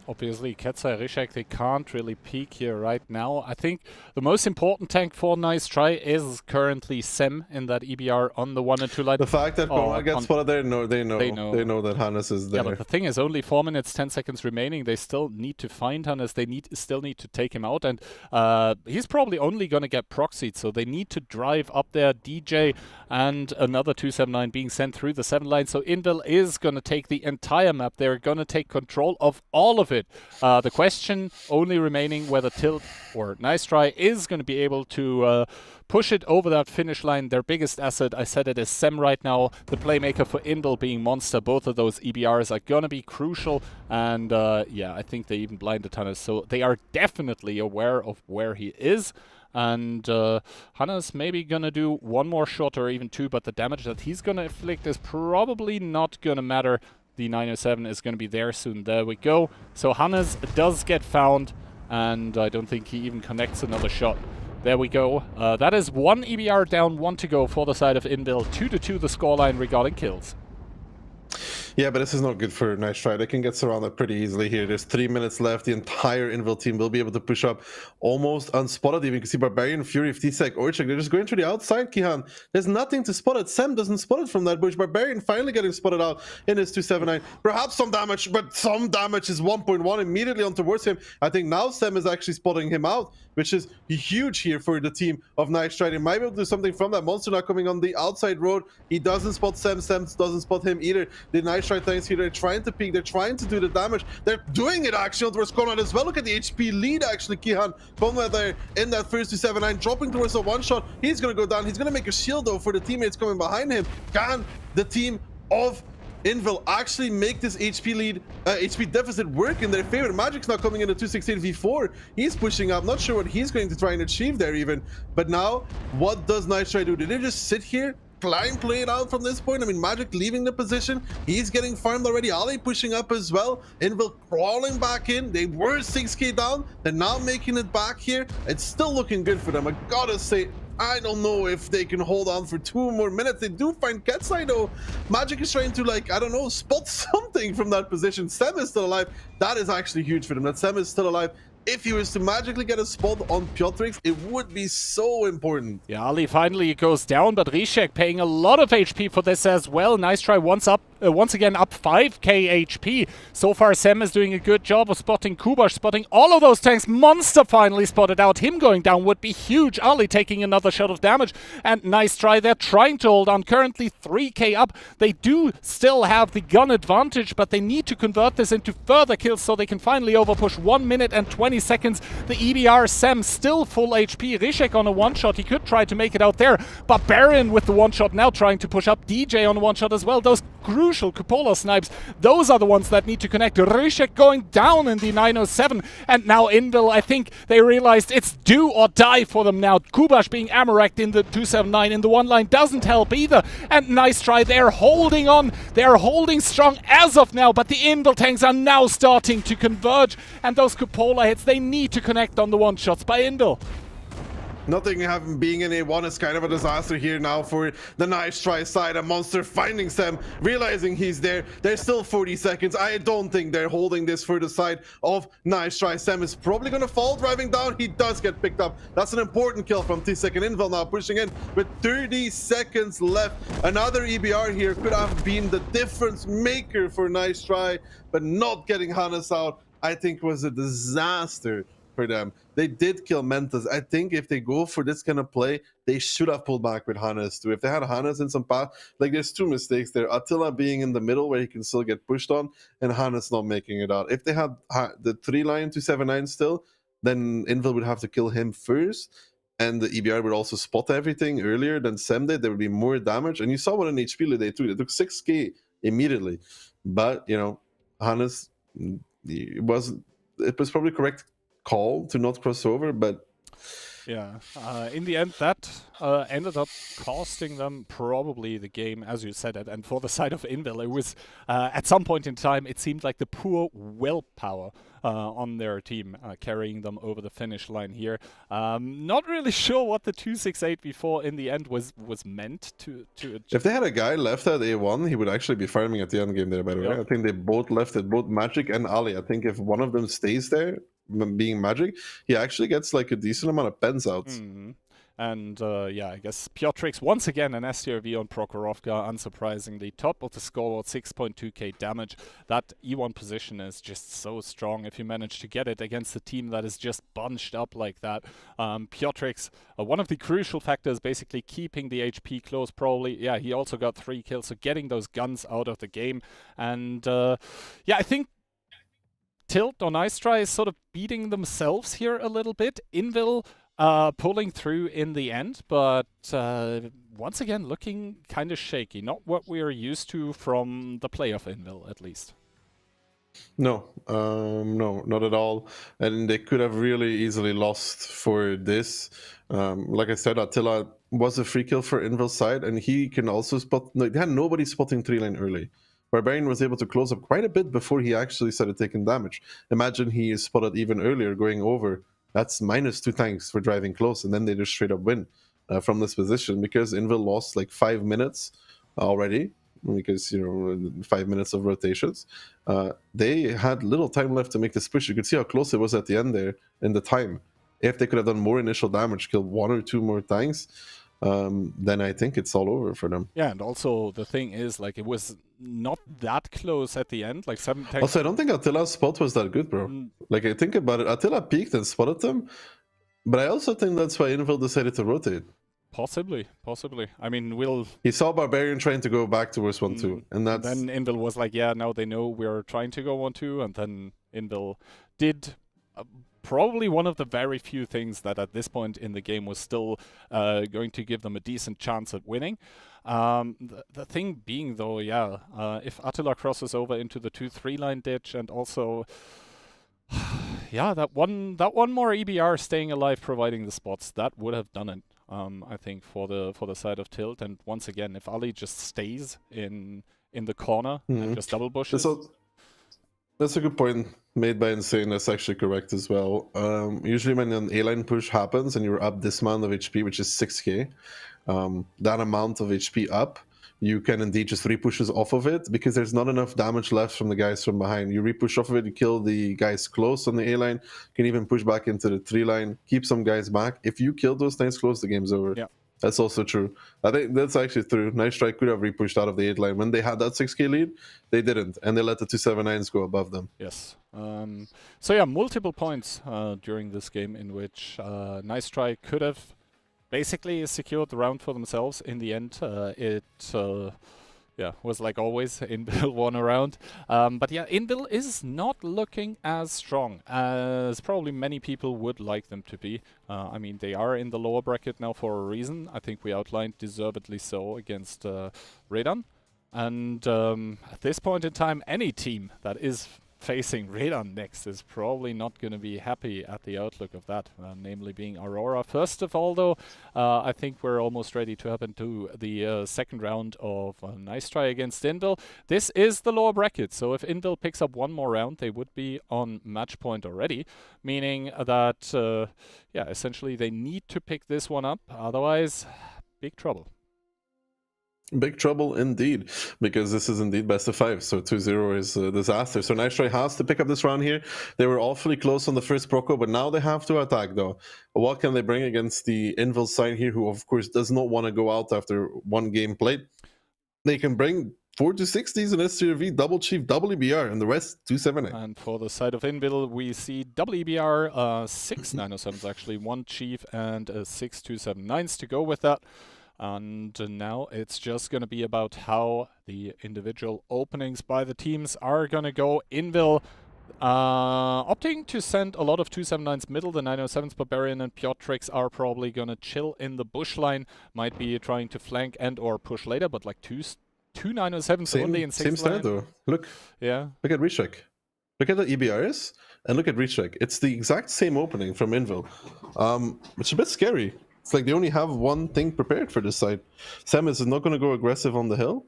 Obviously, Ketzai, Rishek, they can't really peek here right now. I think the most important tank for Nice Try is currently Sem in that EBR on the 1 and 2 line. The fact that Conrad gets spotted there, they know that Hannes is there. Yeah, but the thing is, only 4 minutes, 10 seconds remaining. They still need to find Hannes. They still need to take him out. And he's probably only going to get proxied, so they need to drive up there. DJ and another 279 being sent through the 7 line. So Invil is going to take the entire map. They're going to take control. control of all of it. The question only remaining whether Tilt or Nice Try is going to be able to push it over that finish line. Their biggest asset, I said it, is Sem right now. The playmaker for Invil being Monster. Both of those EBRs are going to be crucial. And yeah, I think they even blinded Hannes. So they are definitely aware of where he is. And Hannes maybe going to do one more shot or even two, but the damage that he's going to inflict is probably not going to matter. The 907 is going to be there soon. There we go. So Hannes does get found, and I don't think he even connects another shot. There we go. That is one EBR down, one to go for the side of Invil. 2-2 the scoreline regarding kills. Yeah, but this is not good for Nice Try. They can get surrounded pretty easily here. There's 3 minutes left. The entire Invil team will be able to push up almost unspotted. Even you can see Barbarian, Fury, T-Sec, Orchek. They're just going through the outside, Kihan. There's nothing to spot it. Sem doesn't spot it from that bush. Barbarian finally getting spotted out in his 279. Perhaps some damage, but some damage is 1.1 immediately on towards him. I think now Sem is actually spotting him out, which is huge here for the team of Nice Try. They might be able to do something from that. Monster now coming on the outside road. He doesn't spot Sem. Sem doesn't spot him either. The Nice Try tanks here, they're trying to peek. They're trying to do the damage. They're doing it actually towards Conrad as well. Look at the HP lead actually, Kihan. Conrad there in that first 279, dropping towards a one-shot. He's going to go down. He's going to make a shield though for the teammates coming behind him. Can the team of Invil actually make this HP lead, HP deficit work in their favor? Magic's now coming in at 268 v4. He's pushing up. Not sure what he's going to try and achieve there even. But now, what does Nice Try do? Did they just sit here, play it out from this point? I mean, Magic leaving the position. He's getting farmed already. Ali pushing up as well. Invil crawling back in. They were 6k down. They're now making it back here. It's still looking good for them. I gotta say, I don't know if they can hold on for 2 more minutes. They do find Ketsai though. Magic is trying to, like, I don't know, spot something from that position. Sem is still alive. That is actually huge for them, that Sem is still alive. If he was to magically get a spot on Piotrix, it would be so important. Yeah, Ali finally goes down, but Rishek paying a lot of HP for this as well. Nice Try once again up 5k HP. So far, Sem is doing a good job of spotting Kubash, spotting all of those tanks. Monster finally spotted out. Him going down would be huge. Ali taking another shot of damage. And Nice Try, they're trying to hold on. Currently 3k up. They do still have the gun advantage, but they need to convert this into further kills so they can finally overpush. 1 minute and 20 seconds. The EBR Sem still full HP. Rishek on a one-shot. He could try to make it out there. Barbarian with the one-shot now trying to push up. DJ on a one-shot as well. Those crucial cupola snipes, those are the ones that need to connect. Rishek going down in the 907. And now Invil, I think they realized it's do or die for them now. Kubash being ammo-racked in the 279 in the one line doesn't help either. And Nice Try, they're holding on. They're holding strong as of now, but the Invil tanks are now starting to converge. And those cupola hits, they need to connect on the one-shots by Invil. Nothing having being in A1 is kind of a disaster here now for the Nice Try side. A Monster finding Sem, realizing he's there. There's still 40 seconds. I don't think they're holding this for the side of Nice Try. Sem is probably going to fall driving down. He does get picked up. That's an important kill from T-Sec. And Invil now pushing in with 30 seconds left. Another EBR here could have been the difference maker for Nice Try, but not getting Hannes out, I think, was a disaster for them. They did kill Mentas. I think if they go for this kind of play, they should have pulled back with Hannes too. If they had Hannes in some path, like, there's 2 mistakes there. Attila being in the middle where he can still get pushed on, and Hannes not making it out. If they had the 3-line 279 still, then Invil would have to kill him first, and the EBR would also spot everything earlier than Sem did. There would be more damage, and you saw what an HP lead they took. They took 6k immediately. But, you know, Hannes, it was probably correct call to not cross over, but yeah, in the end that ended up costing them probably the game, as you said it. And for the side of Invil, it was at some point in time it seemed like the poor willpower on their team carrying them over the finish line here. Not really sure what the 268 before in the end was meant to if they had a guy left at A1, he would actually be farming at the end game there, by the way. I think they both left it, both Magic and Ali. I think if one of them stays there, being Magic, he actually gets like a decent amount of pens out. And yeah, I guess Piotrix once again an STRV on Prokhorovka, unsurprisingly. Top of the scoreboard, 6.2k damage. That E1 position is just so strong if you manage to get it against a team that is just bunched up like that. Piotrix, one of the crucial factors, basically keeping the HP close probably. Yeah, he also got 3 kills, so getting those guns out of the game. And yeah, I think Tilt on Ice Try is sort of beating themselves here a little bit. Invil pulling through in the end, but once again looking kind of shaky. Not what we are used to from the play of Invil, at least. No, no, not at all. And they could have really easily lost for this. Like I said, Attila was a free kill for Invil's side, and he can also spot. No, they had nobody spotting 3-line early. Barbarian was able to close up quite a bit before he actually started taking damage. Imagine he is spotted even earlier going over. That's -2 tanks for driving close, and then they just straight up win from this position because Invil lost like 5 minutes already. Because 5 minutes of rotations, they had little time left to make this push. You could see how close it was at the end there in the time. If they could have done more initial damage, killed 1 or 2 more tanks, then I think it's all over for them. Yeah, and also the thing is, like, it was not that close at the end. Like 7 tanks. Also, I don't think Attila's spot was that good, bro. Like, I think about it, Attila peeked and spotted them, but I also think that's why Invil decided to rotate. Possibly. I mean, He saw Barbarian trying to go back towards 1-2, and that's... Then Invil was like, yeah, now they know we're trying to go 1-2, and then Invil did probably one of the very few things that at this point in the game was still going to give them a decent chance at winning. The thing being, though, if Attila crosses over into the 2-3 line ditch, and also... yeah, that one more EBR staying alive, providing the spots, that would have done it. I think for the side of Tilt, and once again, if Ali just stays in the corner and just double bushes. That's a good point made by Insane. That's actually correct as well. Usually when an A-line push happens and you're up this amount of HP, which is 6k, that amount of HP up, you can indeed just repushes off of it because there's not enough damage left from the guys from behind. You repush off of it, you kill the guys close on the A line, can even push back into the 3 line, keep some guys back. If you kill those tanks close, the game's over. Yeah. That's also true. I think that's actually true. Nice Try could have repushed out of the 8 line. When they had that 6k lead, they didn't, and they let the 279s go above them. Yes. So yeah, multiple points during this game in which Nice Try could have basically secured the round for themselves. In the end, it was like always, Invil won a round. But yeah, Invil is not looking as strong as probably many people would like them to be. I mean, they are in the lower bracket now for a reason. I think we outlined deservedly so against Redan. And at this point in time, any team that is facing Redan next is probably not going to be happy at the outlook of that, namely being Aurora. First of all, though, I think we're almost ready to hop into the second round of Nice Try against Invil. This is the lower bracket, so if Invil picks up one more round, they would be on match point already, meaning that, essentially they need to pick this one up, otherwise, big trouble. Big trouble indeed, because this is indeed best of 5, so 2-0 is a disaster. So Nice Try has to pick up this round here. They were awfully close on the first Proco, but now they have to attack, though. What can they bring against the Invil side here, who of course does not want to go out after one game played? They can bring 4 to 60s in STRV, double Chief, double EBR, and the rest 270. And for the side of Invil, we see double EBR, 6 907s actually, 1 Chief and 6 279s to go with that. And now it's just going to be about how the individual openings by the teams are going to go. Invil opting to send a lot of 279s middle. The 907s, Barbarian and Piotrix, are probably going to chill in the bush line. Might be trying to flank and or push later, but like two 907s only in 6 Same style though. Look. Yeah. Look at Recheck. Look at the EBRs and look at Recheck. It's the exact same opening from Invil. It's a bit scary. It's like they only have one thing prepared for this side. Sam is not going to go aggressive on the hill,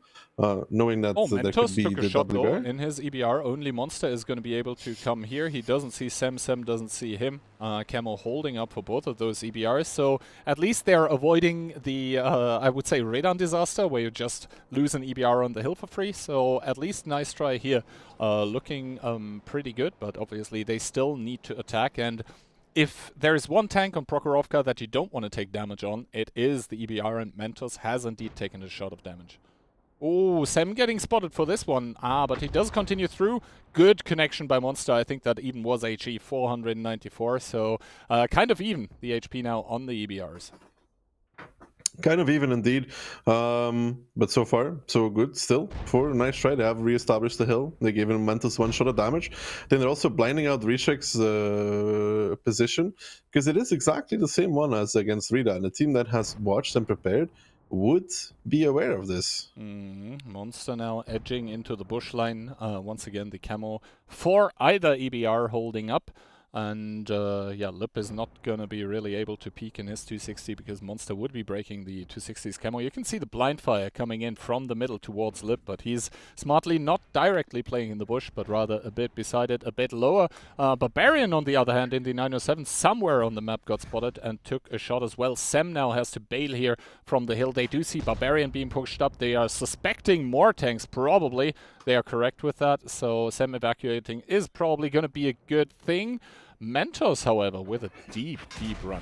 knowing that there could be took the a shot double though. bear. In his EBR, only Monster is going to be able to come here. He doesn't see Sam, Sam doesn't see him. Camo holding up for both of those EBRs, so at least they're avoiding the, I would say, Redan disaster, where you just lose an EBR on the hill for free. So at least Nice Try here, looking pretty good, but obviously they still need to attack. And if there is one tank on Prokhorovka that you don't want to take damage on, it is the EBR, and Mentos has indeed taken a shot of damage. Oh, Sam getting spotted for this one. But he does continue through. Good connection by Monster. I think that even was HE 494, so kind of even the HP now on the EBRs. Kind of even indeed. But so far, so good still. For a nice try. They have re-established the hill. They gave him Mentos one shot of damage. Then they're also blinding out Rishek's position, because it is exactly the same one as against Rida. And a team that has watched and prepared would be aware of this. Monster now edging into the bush line. Once again, the camo for either EBR holding up. And yeah, Lip is not going to be really able to peek in his 260 because Monster would be breaking the 260's camo. You can see the blind fire coming in from the middle towards Lip, but he's smartly not directly playing in the bush, but rather a bit beside it, a bit lower. Barbarian, on the other hand, in the 907, somewhere on the map got spotted and took a shot as well. Sem now has to bail here from the hill. They do see Barbarian being pushed up. They are suspecting more tanks, probably. They are correct with that, so Sem evacuating is probably going to be a good thing. Mentos, however, with a deep run.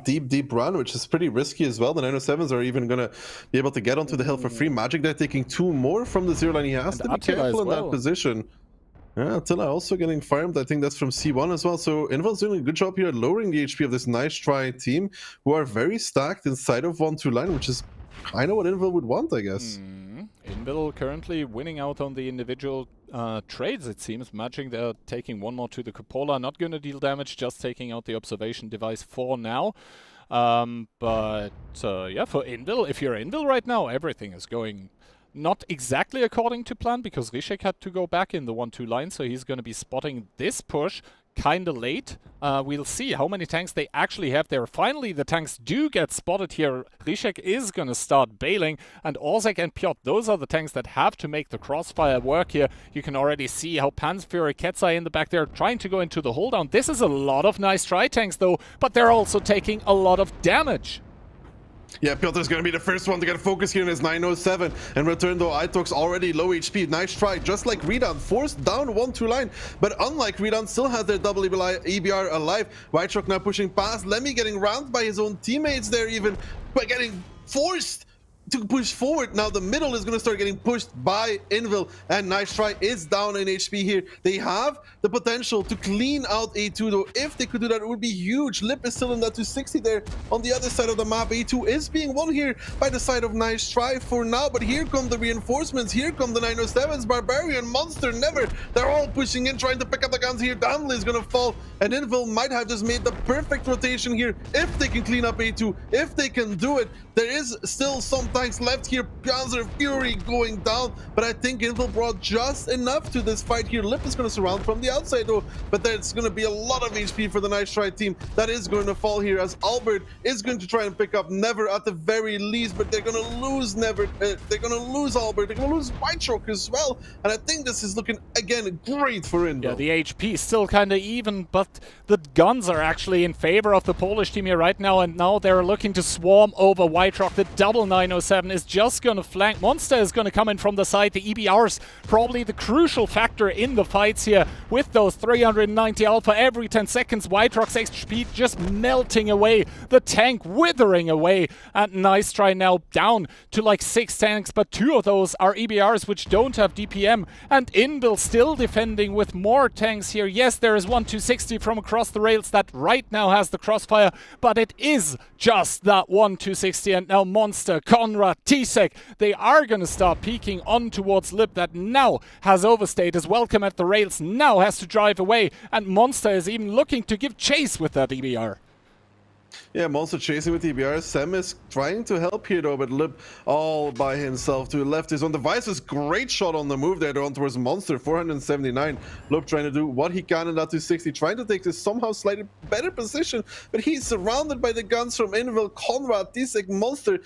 Deep run, which is pretty risky as well. The 907s are even going to be able to get onto the hill for free. Magic there taking 2 more from the zero line. He has to be careful in that position. Yeah, Attila also getting farmed. I think that's from C1 as well. So Inval's doing a good job here at lowering the HP of this nice try team, who are very stacked inside of 1-2 line, which is kind of what Inval would want, I guess. Inval currently winning out on the individual trades, it seems. Matching, they're taking 1 more to the cupola. Not going to deal damage, just taking out the observation device for now. But yeah, for Inval, if you're Inval right now, everything is going not exactly according to plan, because Rishek had to go back in the 1-2 line, so he's going to be spotting this push kind of late. We'll see how many tanks they actually have there. Finally, the tanks do get spotted here. Rishek is going to start bailing, and Orzek and Piotr, those are the tanks that have to make the crossfire work here. You can already see how Pan's Fury, Ketzai in the back there trying to go into the hold down. This is a lot of nice try tanks though, but they're also taking a lot of damage. Yeah, Piotr's going to be the first one to get focus here in his 907. In return, though, Itok's already low HP. Nice try, just like Redan, forced down 1-2 line. But unlike Redan, still has their double EBR alive. White now pushing past. Lemmy getting rounded by his own teammates there even, but getting forced to push forward. Now the middle is going to start getting pushed by Invil, and Nice Try is down in HP here. They have the potential to clean out A2 though. If they could do that, it would be huge. Lip is still in that 260 there on the other side of the map. A2 is being won here by the side of Nice Try for now, but here come the reinforcements. Here come the 907s, Barbarian, Monster, Never. They're all pushing in, trying to pick up the guns here. Danley is going to fall, and Invil might have just made the perfect rotation here if they can clean up A2. If they can do it, there is still some tanks left here. Panzer Fury going down, but I think Invil brought just enough to this fight here. Lip is going to surround from the outside though, but there's going to be a lot of HP for the Nice Try team that is going to fall here, as Albert is going to try and pick up Never at the very least, but they're going to lose Never. They're going to lose Albert. They're going to lose White Stroke as well, and I think this is looking again great for Invil. Yeah, the HP is still kind of even, but the guns are actually in favor of the Polish team here right now, and now they're looking to swarm over White Rock. The double 907 is just going to flank. Monster is going to come in from the side. The EBRs probably the crucial factor in the fights here with those 390 alpha every 10 seconds. White Rock's HP just melting away. The tank withering away. And Nice Try now down to like 6 tanks, but 2 of those are EBRs which don't have DPM. And Invil still defending with more tanks here. Yes, there is one 260 from across the rails that right now has the crossfire, but it is just that one 260. And now Monster, Conrad, Tisek, they are going to start peeking on towards Lip that now has overstayed his welcome at the rails, now has to drive away, and Monster is even looking to give chase with that EBR. Yeah, Monster chasing with EBR. Sam is trying to help here though, but Lip all by himself to the left. His own devices, great shot on the move there on towards Monster, 479. Lip trying to do what he can in that 260, trying to take this somehow slightly better position, but he's surrounded by the guns from Invil, Conrad, Tisek, Monster,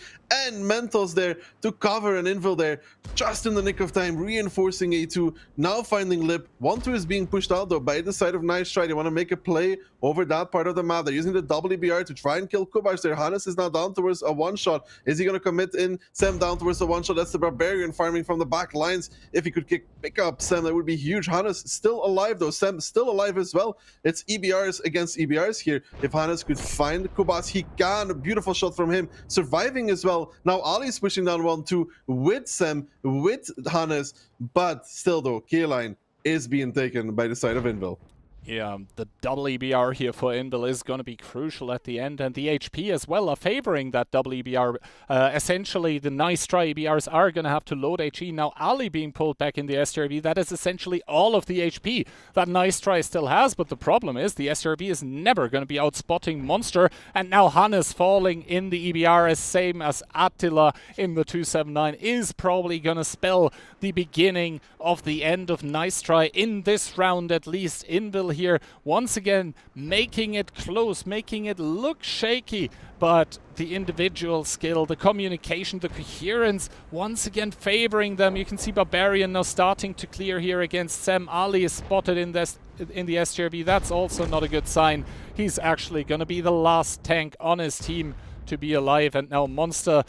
and Mentos there to cover an Invil there just in the nick of time, reinforcing A2. Now finding Lip. 1-2 is being pushed out though by the side of Nice Try. They want to make a play over that part of the map. They're using the double EBR to try and kill Kubash there. Hannes is now down towards a one-shot. Is he going to commit in? Sam down towards the one-shot. That's the Barbarian farming from the back lines. If he could pick up Sam, that would be huge. Hannes still alive though. Sam still alive as well. It's EBRs against EBRs here. If Hannes could find Kubas, he can. A beautiful shot from him. Surviving as well. Now Ali's pushing down 1-2 with Sam, with Hannes, but still though, K-Line is being taken by the side of Invil. Yeah, the double EBR here for Invil is going to be crucial at the end, and the HP as well are favoring that double EBR. Essentially, the nice try EBRs are going to have to load HE. Now, Ali being pulled back in the STRV, that is essentially all of the HP that nice try still has, but the problem is the STRV is never going to be outspotting Monster, and now Hannes falling in the EBR as same as Attila in the 279 is probably going to spell the beginning of the end of nice try in this round at least. Invil here once again making it close, making it look shaky, but the individual skill, the communication, the coherence once again favoring them. You can see Barbarian now starting to clear here against Sam. Ali is spotted in the STRV. That's also not a good sign. He's actually going to be the last tank on his team to be alive, and now Monster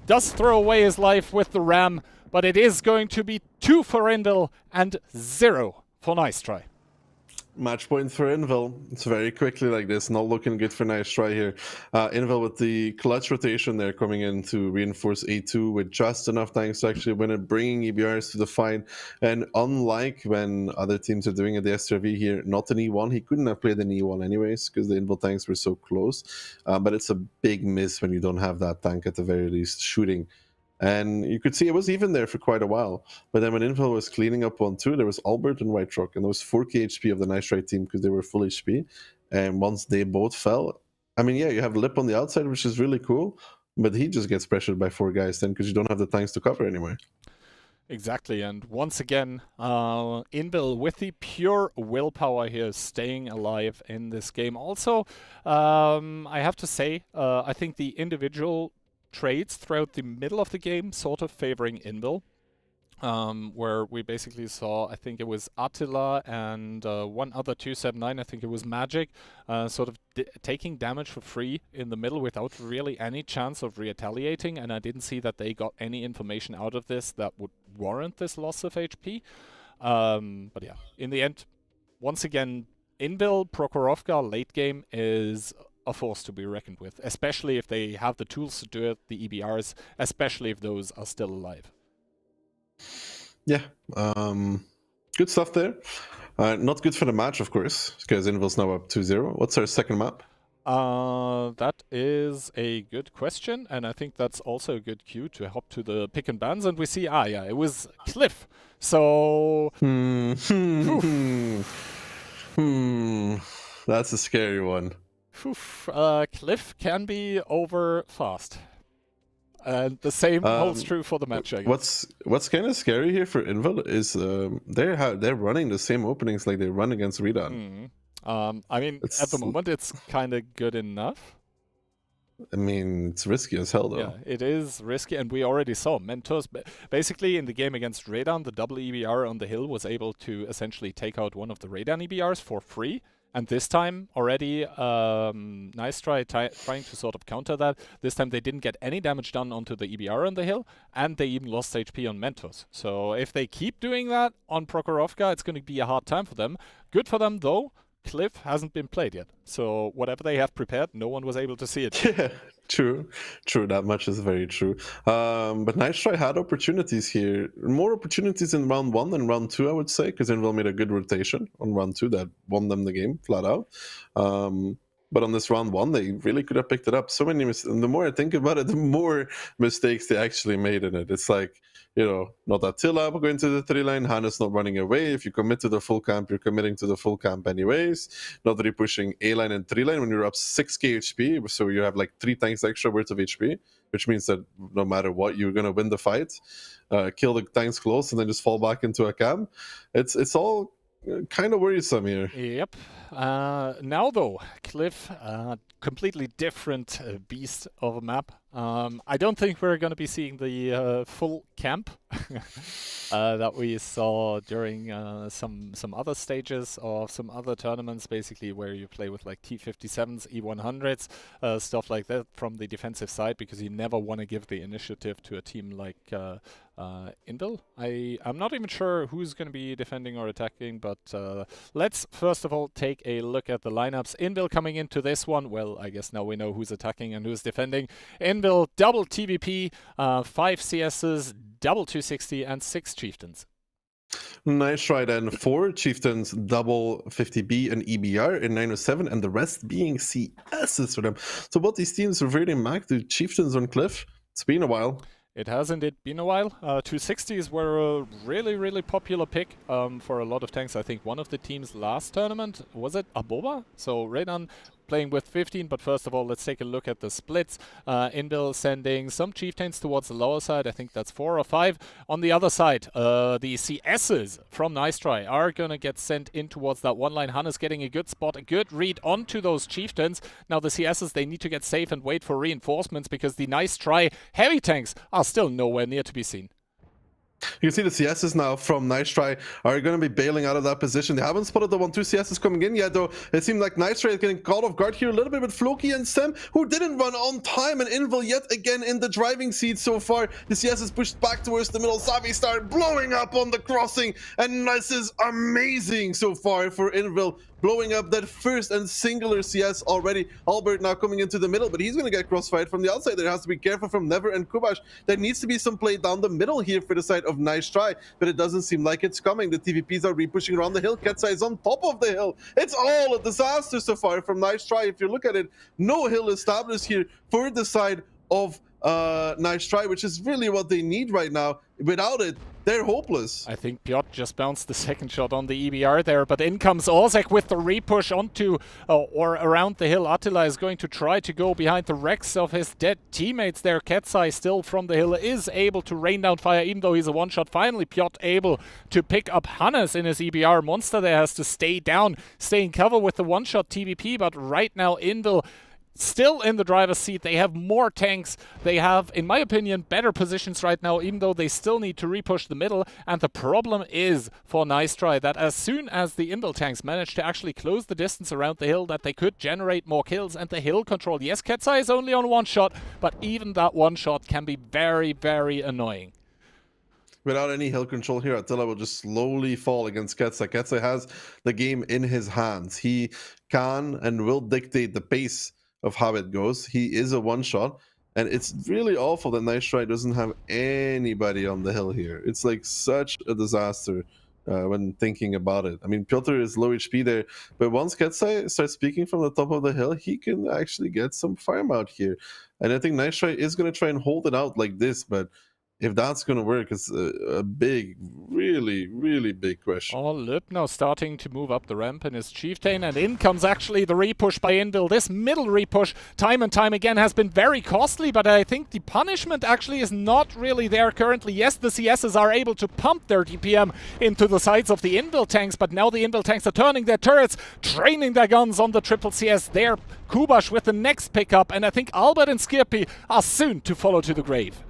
does throw away his life with the ram, but it is going to be 2 for Invil and 0 for nice try. Match point for Invil. It's very quickly like this. Not looking good for nice try here. Invil with the clutch rotation there coming in to reinforce A2 with just enough tanks to actually win it, bringing EBRs to the fight. And unlike when other teams are doing it, the SRV here, not an E1. He couldn't have played an E1 anyways because the Invil tanks were so close. But it's a big miss when you don't have that tank at the very least shooting. And you could see it was even there for quite a while. But then when Invil was cleaning up 1-2, there was Albert and White Rock, and there was 4k HP of the Nice Try team because they were full HP. And once they both fell, I mean, yeah, you have Lip on the outside, which is really cool, but he just gets pressured by 4 guys then because you don't have the tanks to cover anymore. Exactly, and once again, Invil with the pure willpower here, staying alive in this game. Also, I have to say, I think the individual trades throughout the middle of the game sort of favoring Invil, where we basically saw, I think it was Attila and one other 279, I think it was Magic, sort of taking damage for free in the middle without really any chance of retaliating, and I didn't see that they got any information out of this that would warrant this loss of HP. But yeah, in the end, once again, Invil Prokhorovka late game is a force to be reckoned with, especially if they have the tools to do it, the EBRs, especially if those are still alive. Yeah, good stuff there. Not good for the match, of course, because Invil's now up 2-0. What's our second map? That is a good question, and I think that's also a good cue to hop to the pick and bans, and we see, yeah, it was Cliff. So... That's a scary one. Cliff can be over fast. And the same holds true for the match, I guess. What's kind of scary here for Invil is they're running the same openings like they run against Redan. I mean, at the moment, it's kind of good enough. I mean, it's risky as hell, though. Yeah, it is risky, and we already saw Mentos. Basically, in the game against Redan, the double EBR on the hill was able to essentially take out one of the Redan EBRs for free. And this time already, nice try trying to sort of counter that. This time they didn't get any damage done onto the EBR on the hill, and they even lost HP on Mentos. So if they keep doing that on Prokhorovka, it's going to be a hard time for them. Good for them, though. Cliff hasn't been played yet. So whatever they have prepared, no one was able to see it. Yeah, true. That much is very true. But Nice Try had opportunities here. More opportunities in round 1 than round 2, I would say, because Invil made a good rotation on round 2 that won them the game, flat out. But on this round 1, they really could have picked it up. So many mistakes. And the more I think about it, the more mistakes they actually made in it. It's like, not Attila going to the 3-line, Hannes not running away. If you commit to the full camp, you're committing to the full camp anyways. Not really pushing A-line and 3-line when you're up 6k HP, so you have like 3 tanks extra worth of HP, which means that no matter what, you're going to win the fight, kill the tanks close, and then just fall back into a camp. It's all kind of worrisome here. Yep. Now though, Cliff, completely different beast of a map. I don't think we're going to be seeing the full camp that we saw during some other stages or some other tournaments, basically where you play with like T57s, E100s, stuff like that from the defensive side, because you never want to give the initiative to a team like Invil. I'm not even sure who's going to be defending or attacking, but let's first of all take a look at the lineups. Invil coming into this one, well, I guess now we know who's attacking and who's defending. Invil, double TVP, 5 CSs, double 260, and 6 chieftains. Nice try then for Chieftains, double 50B and EBR in 907, and the rest being CSs for them. So both these teams reverting back to Chieftains on Cliff. It's been a while. It hasn't it been a while. 260s were a really, really popular pick for a lot of tanks. I think one of the teams last tournament, was it Aboba? So Redan playing with 15, but first of all, let's take a look at the splits. Invil sending some chieftains towards the lower side. I think that's 4 or 5. On the other side, the CSs from Nice Try are going to get sent in towards that one line. Hannes getting a good spot, a good read onto those chieftains. Now the CSs, they need to get safe and wait for reinforcements because the Nice Try heavy tanks are still nowhere near to be seen. You can see the CSs now from Nice Try are going to be bailing out of that position. They haven't spotted the 1-2 CSs coming in yet, though. It seemed like Nice Try is getting caught off guard here a little bit with Floki and Sem, who didn't run on time, and Invil yet again in the driving seat so far. The CS is pushed back towards the middle. Savi start blowing up on the crossing, and this is amazing so far for Invil. Blowing up that first and singular CS already. Albert now coming into the middle, but he's going to get crossfired from the outside. There has to be careful from Never and Kubash. There needs to be some play down the middle here for the side of Nice Try, but it doesn't seem like it's coming. The TVPs are re-pushing around the hill. Ketsa is on top of the hill. It's all a disaster so far from Nice Try. If you look at it, no hill established here for the side of Nice Try, which is really what they need right now. Without it, they're hopeless. I think Piotr just bounced the second shot on the EBR there, but in comes Ozek with the repush onto or around the hill. Attila is going to try to go behind the wrecks of his dead teammates there. Ketsai still from the hill is able to rain down fire, even though he's a one-shot. Finally, Piotr able to pick up Hannes in his EBR. Monster there has to stay down, stay in cover with the one-shot TVP, but right now Invil still in the driver's seat. They have more tanks. They have, in my opinion, better positions right now, even though they still need to repush the middle. And the problem is for Nice Try that as soon as the Invil tanks manage to actually close the distance around the hill, that they could generate more kills and the hill control. Yes, Ketsai is only on one shot, but even that one shot can be very, very annoying. Without any hill control here, Attila will just slowly fall against Ketsa. Ketsa has the game in his hands. He can and will dictate the pace of how it goes. He is a one-shot, and it's really awful that Nice Try doesn't have anybody on the hill here. It's like such a disaster when thinking about it. I mean, Piotr is low HP there, but once Ketsai starts speaking from the top of the hill, he can actually get some farm out here. And I think Nice Try is going to try and hold it out like this, but if that's going to work, it's a big, really, really big question. Oh, Lip now starting to move up the ramp in his chieftain, and in comes actually the repush by Invil. This middle repush, time and time again, has been very costly, but I think the punishment actually is not really there currently. Yes, the CSs are able to pump their DPM into the sides of the Invil tanks, but now the Invil tanks are turning their turrets, training their guns on the triple CS. There, Kubash with the next pickup, and I think Albert and Skirpi are soon to follow to the grave.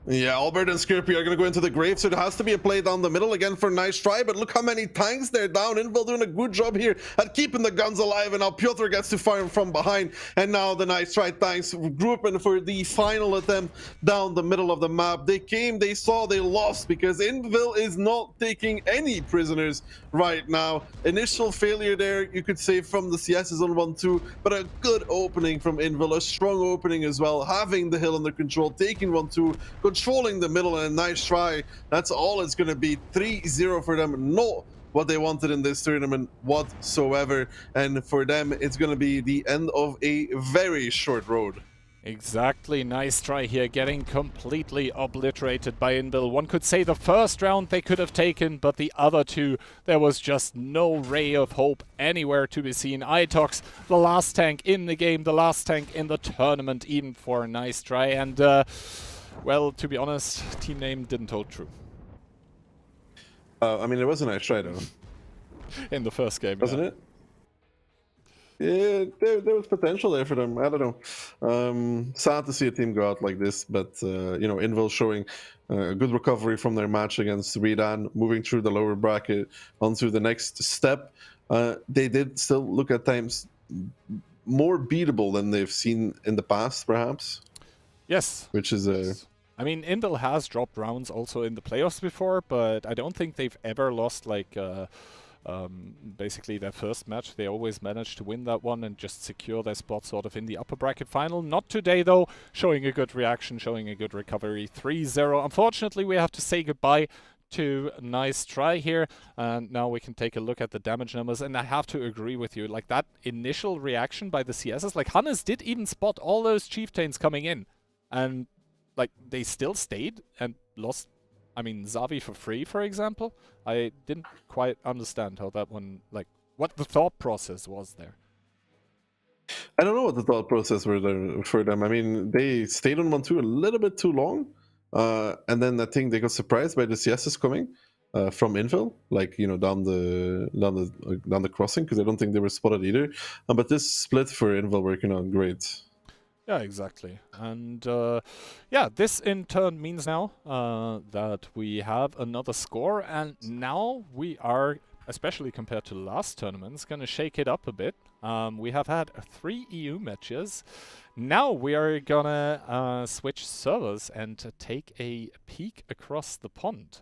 Yeah, Albert and Skirpi are going to go into the grave, so it has to be a play down the middle again for Nice Try, but look how many tanks they're down. Invil doing a good job here at keeping the guns alive, and now Piotr gets to fire from behind, and now the Nice Try tanks grouping for the final attempt down the middle of the map. They came, they saw, they lost, because Invil is not taking any prisoners right now. Initial failure there, you could say, from the CSs on 1-2, but a good opening from Invil, a strong opening as well, having the hill under control, taking 1-2, controlling the middle, and a Nice Try. That's all it's going to be. 3-0 for them. Not what they wanted in this tournament whatsoever. And for them, it's going to be the end of a very short road. Exactly, Nice Try here, getting completely obliterated by Invil. One could say the first round they could have taken, but the other two, there was just no ray of hope anywhere to be seen. Itox, the last tank in the game, the last tank in the tournament, even for Nice Try. And well, to be honest, team name didn't hold true. I mean, it was a Nice Try, though. In the first game, wasn't it? Yeah, there was potential there for them. I don't know. Sad to see a team go out like this, but you know, Invil showing a good recovery from their match against Redan, moving through the lower bracket onto the next step. They did still look at times more beatable than they've seen in the past, perhaps. Yes. Which is a... I mean, Invil has dropped rounds also in the playoffs before, but I don't think they've ever lost, like, basically their first match. They always managed to win that one and just secure their spot sort of in the upper bracket final. Not today, though. Showing a good reaction, showing a good recovery. 3-0. Unfortunately, we have to say goodbye to nice try here. And now we can take a look at the damage numbers. And I have to agree with you. Like, that initial reaction by the CSs, like, Hannes did even spot all those chieftains coming in. And, like, they still stayed and lost, I mean, Zavi for free, for example. I didn't quite understand how that one, like, what the thought process was there. I don't know what the thought process were there for them. I mean, they stayed on 1-2 a little bit too long, and then I think they got surprised by the CSs coming from Invil, like, you know, down the crossing, because I don't think they were spotted either. But this split for Invil working out great. Yeah, exactly. And yeah, this in turn means now that we have another score, and now we are, especially compared to last tournaments, going to shake it up a bit. We have had 3 EU matches. Now we are going to switch servers and take a peek across the pond.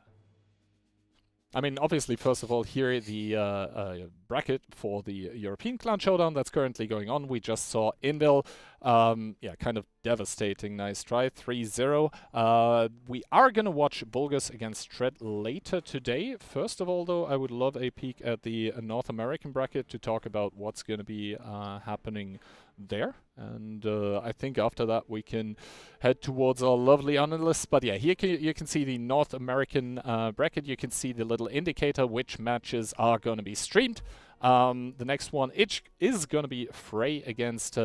I mean, obviously, first of all, here the bracket for the European Clan Showdown that's currently going on. We just saw Invil, yeah, kind of devastating. Nice try, 3-0. We are going to watch Bulgus against Tread later today. First of all, though, I would love a peek at the North American bracket to talk about what's going to be happening there. And I think after that we can head towards our lovely analysts. But yeah, here you can see the North American bracket. You can see the little indicator which matches are going to be streamed. The next one is going to be Frey against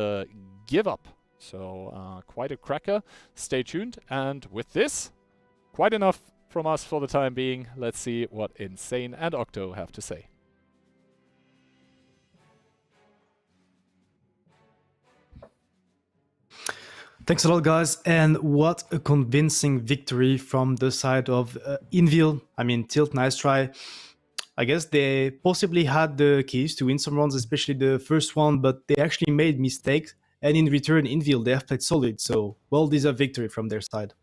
Give Up. So quite a cracker. Stay tuned. And with this, quite enough from us for the time being. Let's see what Insane and Octo have to say. Thanks a lot, guys. And what a convincing victory from the side of Invil. I mean, Tilt, nice try. I guess they possibly had the keys to win some rounds, especially the first one, but they actually made mistakes. And in return, Invil, they have played solid. So, well-deserved victory from their side.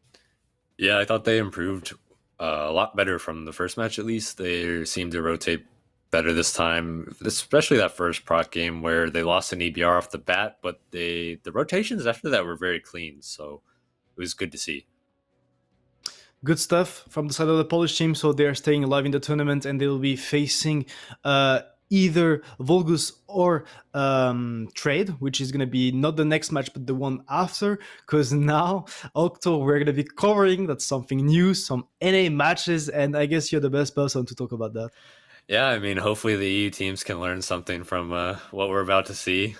Yeah, I thought they improved a lot better from the first match, at least. They seemed to rotate better this time, especially that first proc game where they lost an EBR off the bat, but the rotations after that were very clean, so it was good to see. Good stuff from the side of the Polish team, so they're staying alive in the tournament, and they'll be facing either Volgus or Trade, which is going to be not the next match, but the one after, because now, Octo, we're going to be covering, that's something new, some NA matches, and I guess you're the best person to talk about that. Yeah, I mean, hopefully the EU teams can learn something from what we're about to see.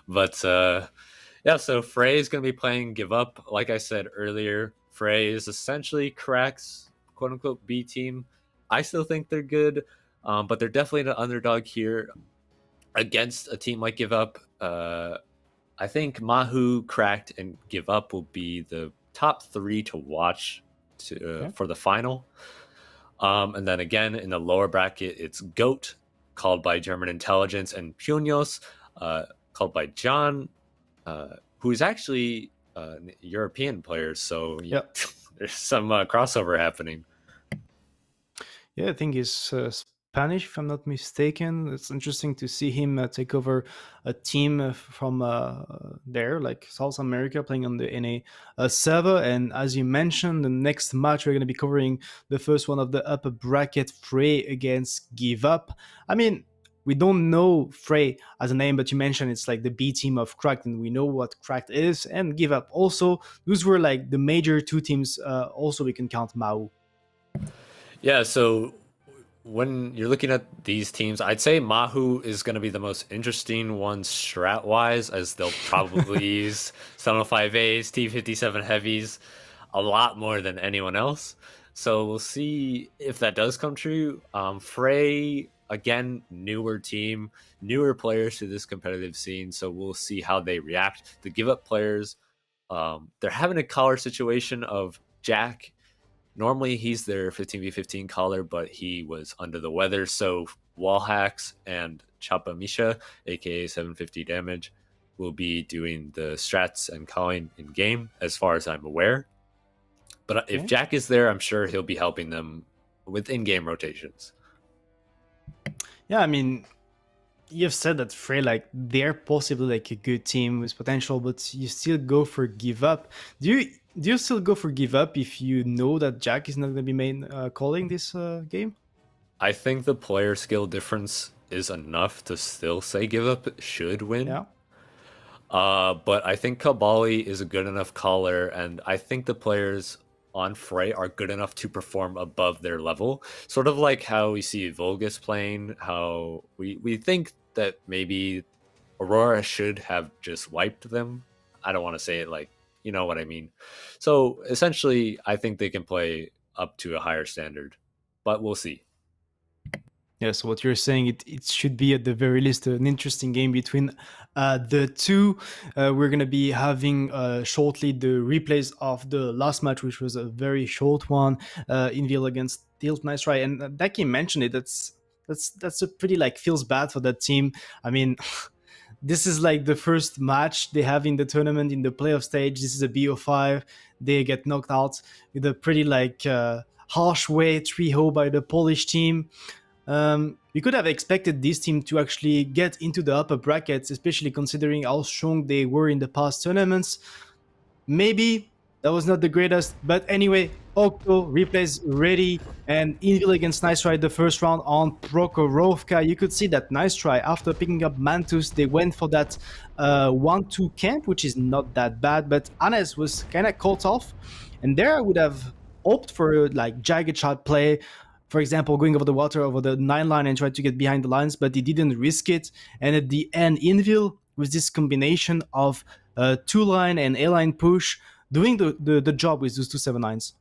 But yeah, so Frey is going to be playing Give Up. Like I said earlier, Frey is essentially Crack's quote-unquote B team. I still think they're good, but they're definitely an underdog here against a team like Give Up. I think Mahu, Cracked, and Give Up will be the top 3 to watch for the final. And then again, in the lower bracket, it's Goat, called by German Intelligence, and Pyonios, called by John, who's actually a European player. So Yep. There's some crossover happening. Yeah, I think he's Spanish, if I'm not mistaken. It's interesting to see him take over a team from there, like South America, playing on the NA server. And as you mentioned, the next match we're going to be covering the first one of the upper bracket, Frey against Give Up. I mean, we don't know Frey as a name, but you mentioned it's like the B team of Cracked, and we know what Cracked is, and Give Up also. Those were like the major 2 teams. Also, we can count Mau. Yeah, so when you're looking at these teams, I'd say Mahu is going to be the most interesting one strat-wise, as they'll probably use 705As, T57 heavies a lot more than anyone else. So we'll see if that does come true. Frey, again, newer team, newer players to this competitive scene, so we'll see how they react. The Give Up players, they're having a collar situation of Jack. Normally, he's their 15v15 caller, but he was under the weather. So Wallhacks and Chapa Misha, aka 750 damage, will be doing the strats and calling in game, as far as I'm aware. But if Jack is there, I'm sure he'll be helping them with in-game rotations. Yeah, I mean, you've said that Frey, like, they're possibly like a good team with potential, but you still go for Give Up. Do you Do you still go for give up if you know that Jack is not going to be main calling this game? I think the player skill difference is enough to still say give up should win. Yeah. But I think Kabali is a good enough caller, and I think the players on Frey are good enough to perform above their level. Sort of like how we see Volgus playing, how we think that maybe Aurora should have just wiped them. I don't want to say it like, you know what I mean. So essentially, I think they can play up to a higher standard, but we'll see. Yeah, so what you're saying, it should be at the very least an interesting game between the two. We're going to be having shortly the replays of the last match, which was a very short one, Invil against Tilt Nice Try. And Daki mentioned it. That's a pretty like feels bad for that team. I mean, this is like the first match they have in the tournament in the playoff stage. This is a BO5. They get knocked out with a pretty like harsh way 3-0 by the Polish team. We could have expected this team to actually get into the upper brackets, especially considering how strong they were in the past tournaments. Maybe that was not the greatest, but anyway, Octo replays ready, and Invil against Nice Try the first round on Prokhorovka. You could see that Nice Try, after picking up Mantus, they went for that 1-2 camp, which is not that bad, but Anes was kind of caught off, and there I would have opted for like jagged shot play, for example, going over the water over the 9 line and try to get behind the lines, but he didn't risk it. And at the end, Invil, with this combination of 2-line and A-line push, doing the job with those 2-7-9s.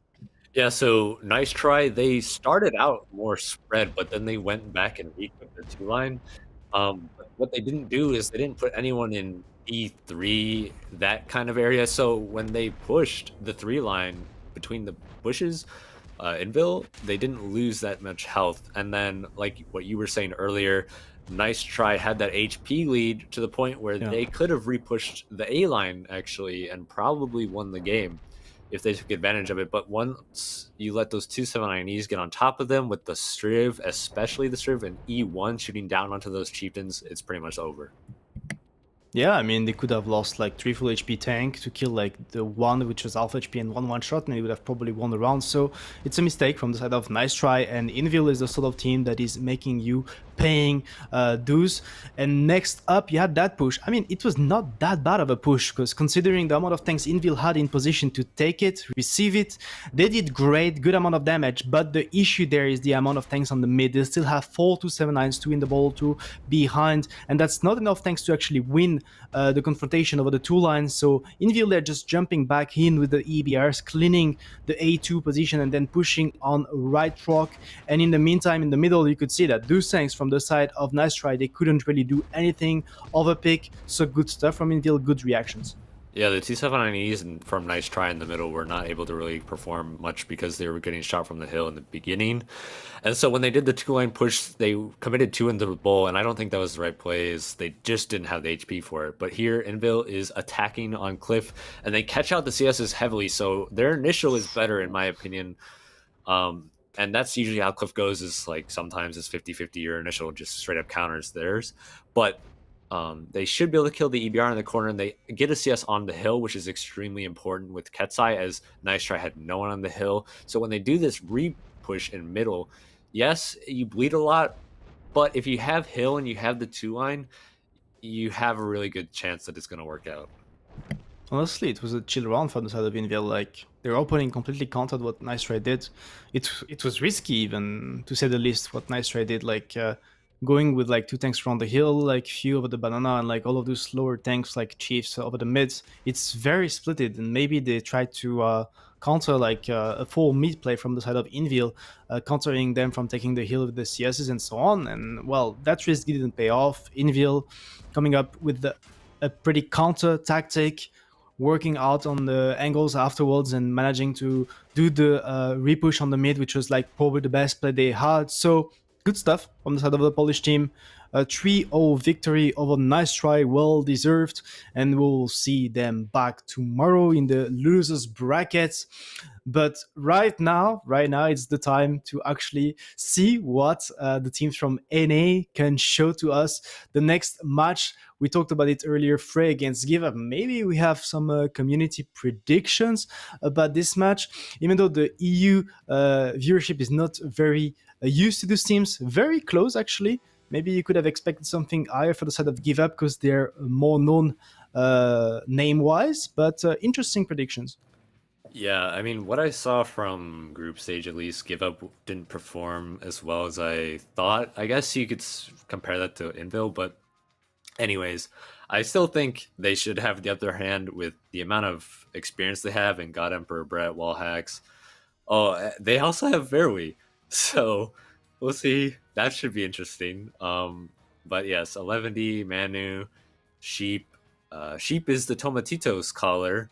Yeah, so Nice Try. They started out more spread, but then they went back and re-equipped their 2-line. But what they didn't do is they didn't put anyone in E3, that kind of area. So when they pushed the 3-line between the bushes, Invil, they didn't lose that much health. And then, like what you were saying earlier, Nice Try had that HP lead to the point where they could have repushed the A line actually and probably won the game if they took advantage of it. But once you let those 279Es get on top of them with the Striv, especially the Striv and E1 shooting down onto those chieftains, it's pretty much over. Yeah, I mean, they could have lost like 3 full HP tank to kill like the one which was half HP and one shot, and they would have probably won the round. So it's a mistake from the side of Nice Try, and Invil is the sort of team that is making you paying dues. And next up, you had that push. I mean, it was not that bad of a push, because considering the amount of tanks Invil had in position to take it, receive it, they did great, good amount of damage, but the issue there is the amount of tanks on the mid. They still have 4 279s, 2 in the ball, 2 behind, and that's not enough tanks to actually win the confrontation over the 2 lines. So Invil, they're just jumping back in with the EBRs, cleaning the A2 position and then pushing on right rock. And in the meantime, in the middle, you could see that those tanks from the side of Nice Try, they couldn't really do anything. Overpick, so good stuff from Invil, good reactions. Yeah, the 279Es from Nice Try in the middle were not able to really perform much because they were getting shot from the hill in the beginning. And so when they did the 2-line push, they committed 2 into the bowl, and I don't think that was the right plays. They just didn't have the HP for it. But here, Invil is attacking on Cliff, and they catch out the CSs heavily, so their initial is better, in my opinion. And that's usually how Cliff goes, is like sometimes it's 50-50, your initial just straight up counters theirs. But they should be able to kill the EBR in the corner, and they get a CS on the hill, which is extremely important with Ketsai, as Nice Try had no one on the hill. So when they do this re-push in middle, yes, you bleed a lot, but if you have hill and you have the 2-line, you have a really good chance that it's going to work out. Honestly, it was a chill round from the side of Invil. Like, their opening completely countered what Nice Try did. It was risky, even, to say the least, what Nice Try did. Like, going with like 2 tanks around the hill, like few over the banana, and like all of those slower tanks like Chiefs over the mids. It's very splitted, and maybe they tried to counter like a full mid play from the side of Invil, countering them from taking the hill with the CSs and so on. And well, that risk didn't pay off. Invil coming up with a pretty counter tactic, working out on the angles afterwards and managing to do the repush on the mid, which was like probably the best play they had. So good stuff on the side of the Polish team. A 3-0 victory over Nice Try, well deserved, and we'll see them back tomorrow in the losers brackets. But right now, it's the time to actually see what the teams from NA can show to us. The next match, we talked about it earlier, Frey against Give Up. Maybe we have some community predictions about this match, even though the EU viewership is not very used to these teams. Very close, actually. Maybe you could have expected something higher for the side of Give Up because they're more known name-wise, but interesting predictions. Yeah, I mean, what I saw from group stage, at least, Give Up didn't perform as well as I thought. I guess you could compare that to Invil, but anyways, I still think they should have the upper hand with the amount of experience they have in God Emperor, Brett, Wallhacks. Oh, they also have Verwe, so we'll see. That should be interesting. But yes, 11D, Manu, Sheep. Sheep is the Tomatitos caller,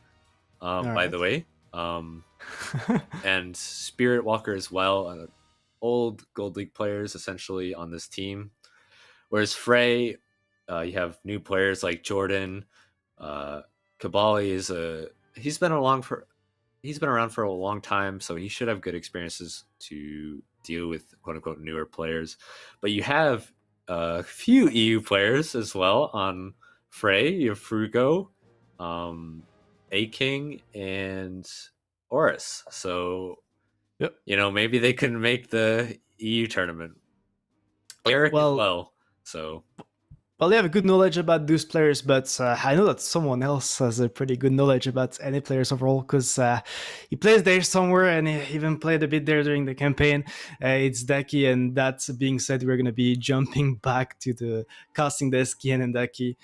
by the way. And Spirit Walker as well. Old Gold League players essentially on this team. Whereas Frey, you have new players like Jordan. Kabali is he's been around for a long time, so he should have good experiences to deal with quote unquote newer players. But you have a few EU players as well on Frey. You have Frugo, A-King, and Oris. So, yep. Maybe they can make the EU tournament. Eric as well. So, well, they have a good knowledge about those players, but I know that someone else has a pretty good knowledge about any players overall because he plays there somewhere and he even played a bit there during the campaign. It's Daki, and that being said, we're going to be jumping back to the casting desk, Kian and Daki.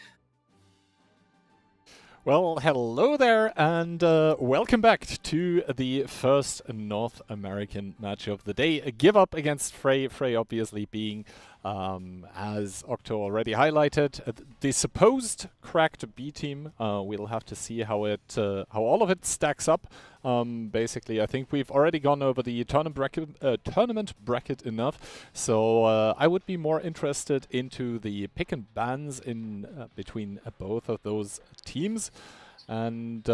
Well, hello there, and welcome back to the first North American match of the day. Give Up against Frey. Frey obviously being, as Octo already highlighted, the supposed cracked B team. We'll have to see how all of it stacks up. Basically, I think we've already gone over the tournament bracket enough, so I would be more interested into the pick and bans in between both of those teams. And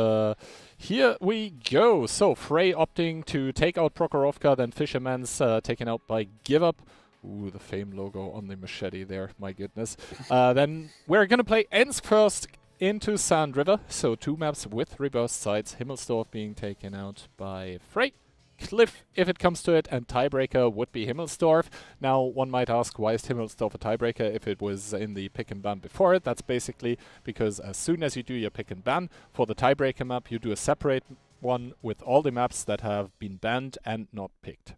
here we go. So Frey opting to take out Prokhorovka, then Fisherman's taken out by Give Up. Ooh, the Fame logo on the machete there, my goodness. Then we're gonna play Ensk first into Sand River, so 2 maps with reverse sides. Himmelsdorf being taken out by Frey. Cliff, if it comes to it, and tiebreaker would be Himmelsdorf. Now, one might ask, why is Himmelsdorf a tiebreaker if it was in the pick and ban before it? That's basically because as soon as you do your pick and ban, for the tiebreaker map, you do a separate one with all the maps that have been banned and not picked.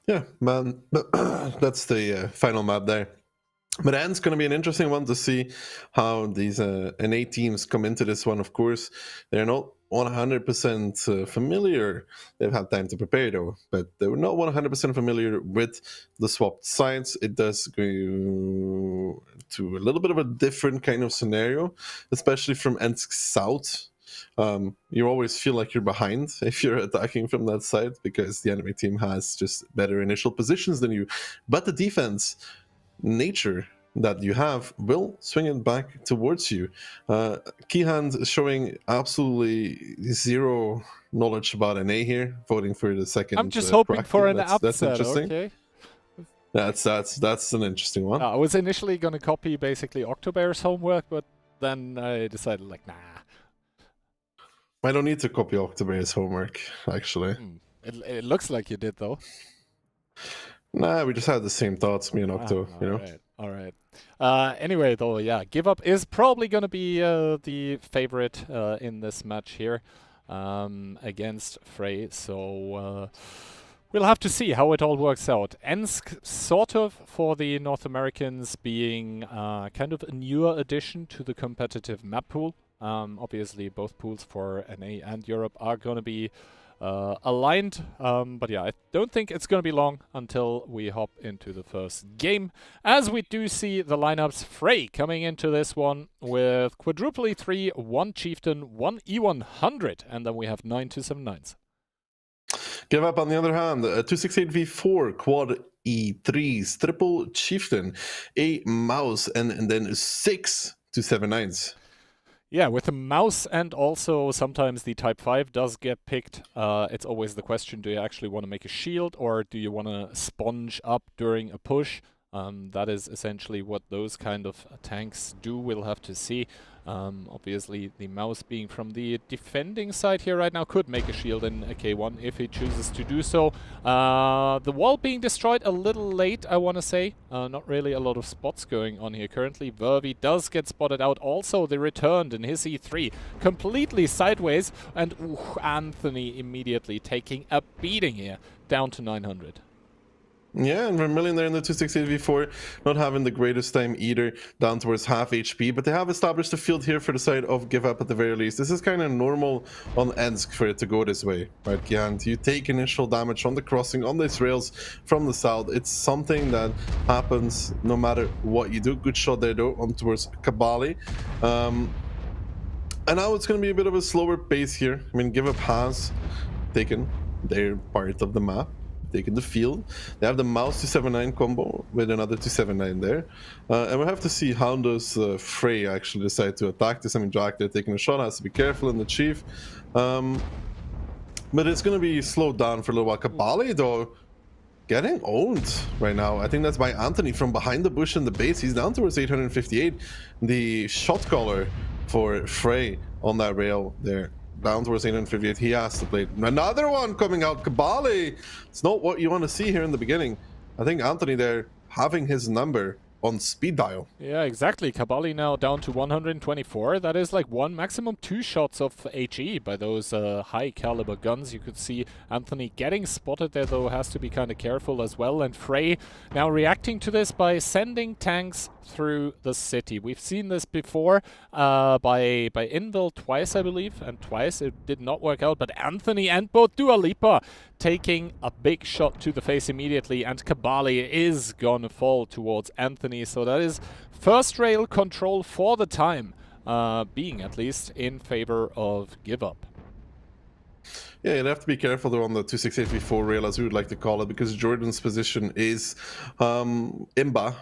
Yeah, man, that's the final map there. But it's going to be an interesting one to see how these NA teams come into this one. Of course, they're not 100% familiar. They've had time to prepare though, but they were not 100% familiar with the swapped sides. It does go to a little bit of a different kind of scenario, especially from Ensk South. You always feel like you're behind if you're attacking from that side because the enemy team has just better initial positions than you. But the defense nature that you have will swing it back towards you. Keyhand is showing absolutely zero knowledge about NA here, voting for the second. I'm just hoping for an upset. That's interesting. Okay. That's an interesting one. I was initially going to copy basically Octobear's homework, but then I decided like, nah. I don't need to copy Octobear's homework, actually. It looks like you did though. Nah, we just had the same thoughts, me and Octo, you know? All right. Anyway, though, yeah, Give Up is probably going to be the favorite in this match here against Frey, so we'll have to see how it all works out. Ensk, sort of, for the North Americans, being kind of a newer addition to the competitive map pool. Obviously, both pools for NA and Europe are going to be aligned, but yeah, I don't think it's going to be long until we hop into the first game, as we do see the lineups. Frey coming into this one with quadruple E3, 1 Chieftain, 1 E100, and then we have 9 279s. Give Up, on the other hand, 268v4 quad E3s, triple chieftain, a mouse, and then 6 279s. Yeah, with the mouse and also sometimes the Type 5 does get picked. It's always the question, do you actually want to make a shield or do you want to sponge up during a push? That is essentially what those kind of tanks do. We'll have to see. Obviously, the mouse being from the defending side here right now could make a shield in a K1 if he chooses to do so. The wall being destroyed a little late, I want to say. Not really a lot of spots going on here currently. Vervi does get spotted out. Also, they returned in his E3 completely sideways. And Anthony immediately taking a beating here, down to 900. Yeah, and Vermilion there in the 268v4, not having the greatest time either, down towards half HP, but they have established a field here for the side of Give Up at the very least. This is kind of normal on Ensk for it to go this way, right, Giant? You take initial damage on the crossing, on these rails from the south. It's something that happens no matter what you do. Good shot there, though, on towards Kabali. And now it's going to be a bit of a slower pace here. I mean, Give Up has taken their part of the map, taking the field. They have the mouse 279 combo with another 279 there. And we'll have to see how does Frey actually decide to attack this. I mean, Jack there taking a shot, has to be careful in the chief. But it's going to be slowed down for a little while. Kabali, though, getting owned right now. I think that's by Anthony from behind the bush in the base. He's down towards 858. The shot caller for Frey on that rail there, down towards 858. He has to play. Another one coming out. Kabali. It's not what you want to see here in the beginning. I think Anthony there having his number on speed dial. Yeah, exactly. Kabali now down to 124. That is like one, maximum 2 shots of HE by those high caliber guns. You could see Anthony getting spotted there, though has to be kind of careful as well. And Frey now reacting to this by sending tanks through the city. We've seen this before by Invil twice, I believe, and twice it did not work out. But Anthony and both Dua Lipa taking a big shot to the face immediately, and Kabali is gonna fall towards Anthony. So that is first rail control for the time, being at least in favor of Give Up. Yeah, you'd have to be careful though on the 268v4 rail, as we would like to call it, because Jordan's position is imba,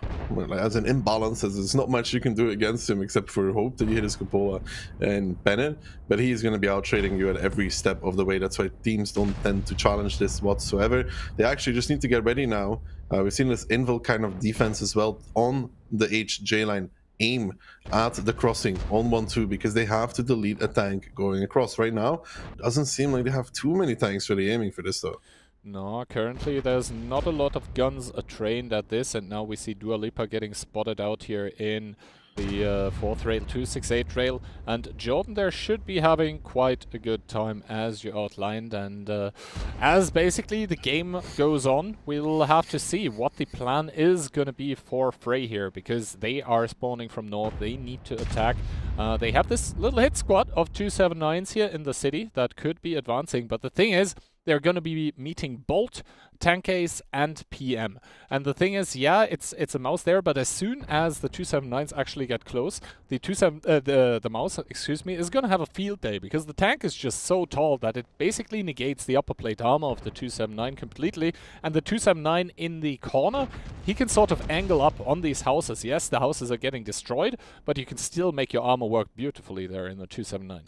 as an imbalance, as there's not much you can do against him except for hope that you hit his cupola and Bennett, but he's going to be out trading you at every step of the way. That's why teams don't tend to challenge this whatsoever. They actually just need to get ready now. We've seen this Invil kind of defense as well on the HJ line. Aim at the crossing on 1-2 because they have to delete a tank going across. Right now, doesn't seem like they have too many tanks really aiming for this though. No, currently there's not a lot of guns trained at this, and now we see Dua Lipa getting spotted out here in the 4th rail, 268 rail, and Jordan there should be having quite a good time as you outlined, and as basically the game goes on, we'll have to see what the plan is going to be for Frey here, because they are spawning from north, they need to attack. They have this little hit squad of 279s here in the city that could be advancing, but the thing is, they're going to be meeting Bolt, Tank Ace, and PM. And the thing is, yeah, it's a mouse there, but as soon as the 279s actually get close, the mouse, excuse me, is going to have a field day, because the tank is just so tall that it basically negates the upper plate armor of the 279 completely. And the 279 in the corner, he can sort of angle up on these houses. Yes, the houses are getting destroyed, but you can still make your armor work beautifully there in the 279.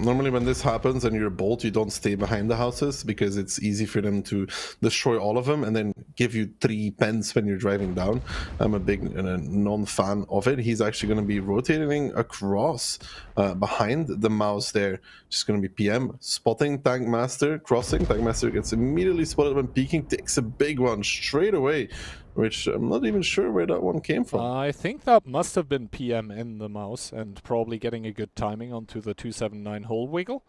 Normally when this happens and you're a Bolt, you don't stay behind the houses because it's easy for them to destroy all of them and then give you 3 pence when you're driving down. I'm a big non-fan of it. He's actually going to be rotating across behind the mouse there. Just going to be PM spotting Tank Master, crossing. Tank Master gets immediately spotted when peeking, takes a big one straight away, which I'm not even sure where that one came from. I think that must have been PM in the mouse and probably getting a good timing onto the 279 hole wiggle.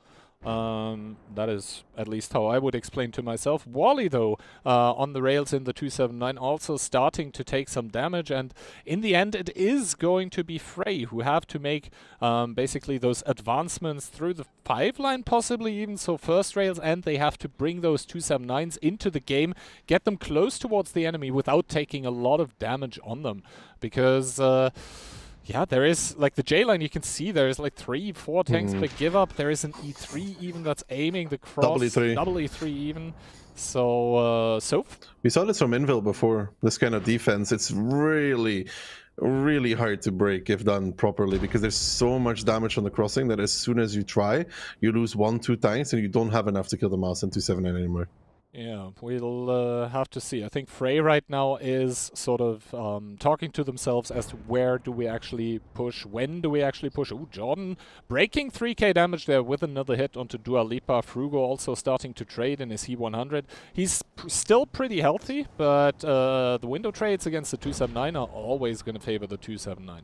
That is at least how I would explain to myself. Wally, though, on the rails in the 279, also starting to take some damage, and in the end it is going to be Frey who have to make basically those advancements through the 5 line, possibly even so first rails, and they have to bring those 279s into the game, get them close towards the enemy without taking a lot of damage on them, because Yeah, there is, like, the J line, you can see there is like 3-4 tanks per give up. There is an E3 even that's aiming the cross. Double E3 even. So, we saw this from Invil before, this kind of defense. It's really hard to break if done properly, because there's so much damage on the crossing that as soon as you try, you lose 1-2 tanks and you don't have enough to kill the mouse in 279 anymore. Yeah, we'll have to see. I think Frey right now is sort of talking to themselves as to where do we actually push, when do we actually push. Ooh, Jordan breaking 3k damage there with another hit onto Dua Lipa. Frugo also starting to trade in his E100. He's still pretty healthy, but the window trades against the 279 are always going to favor the 279.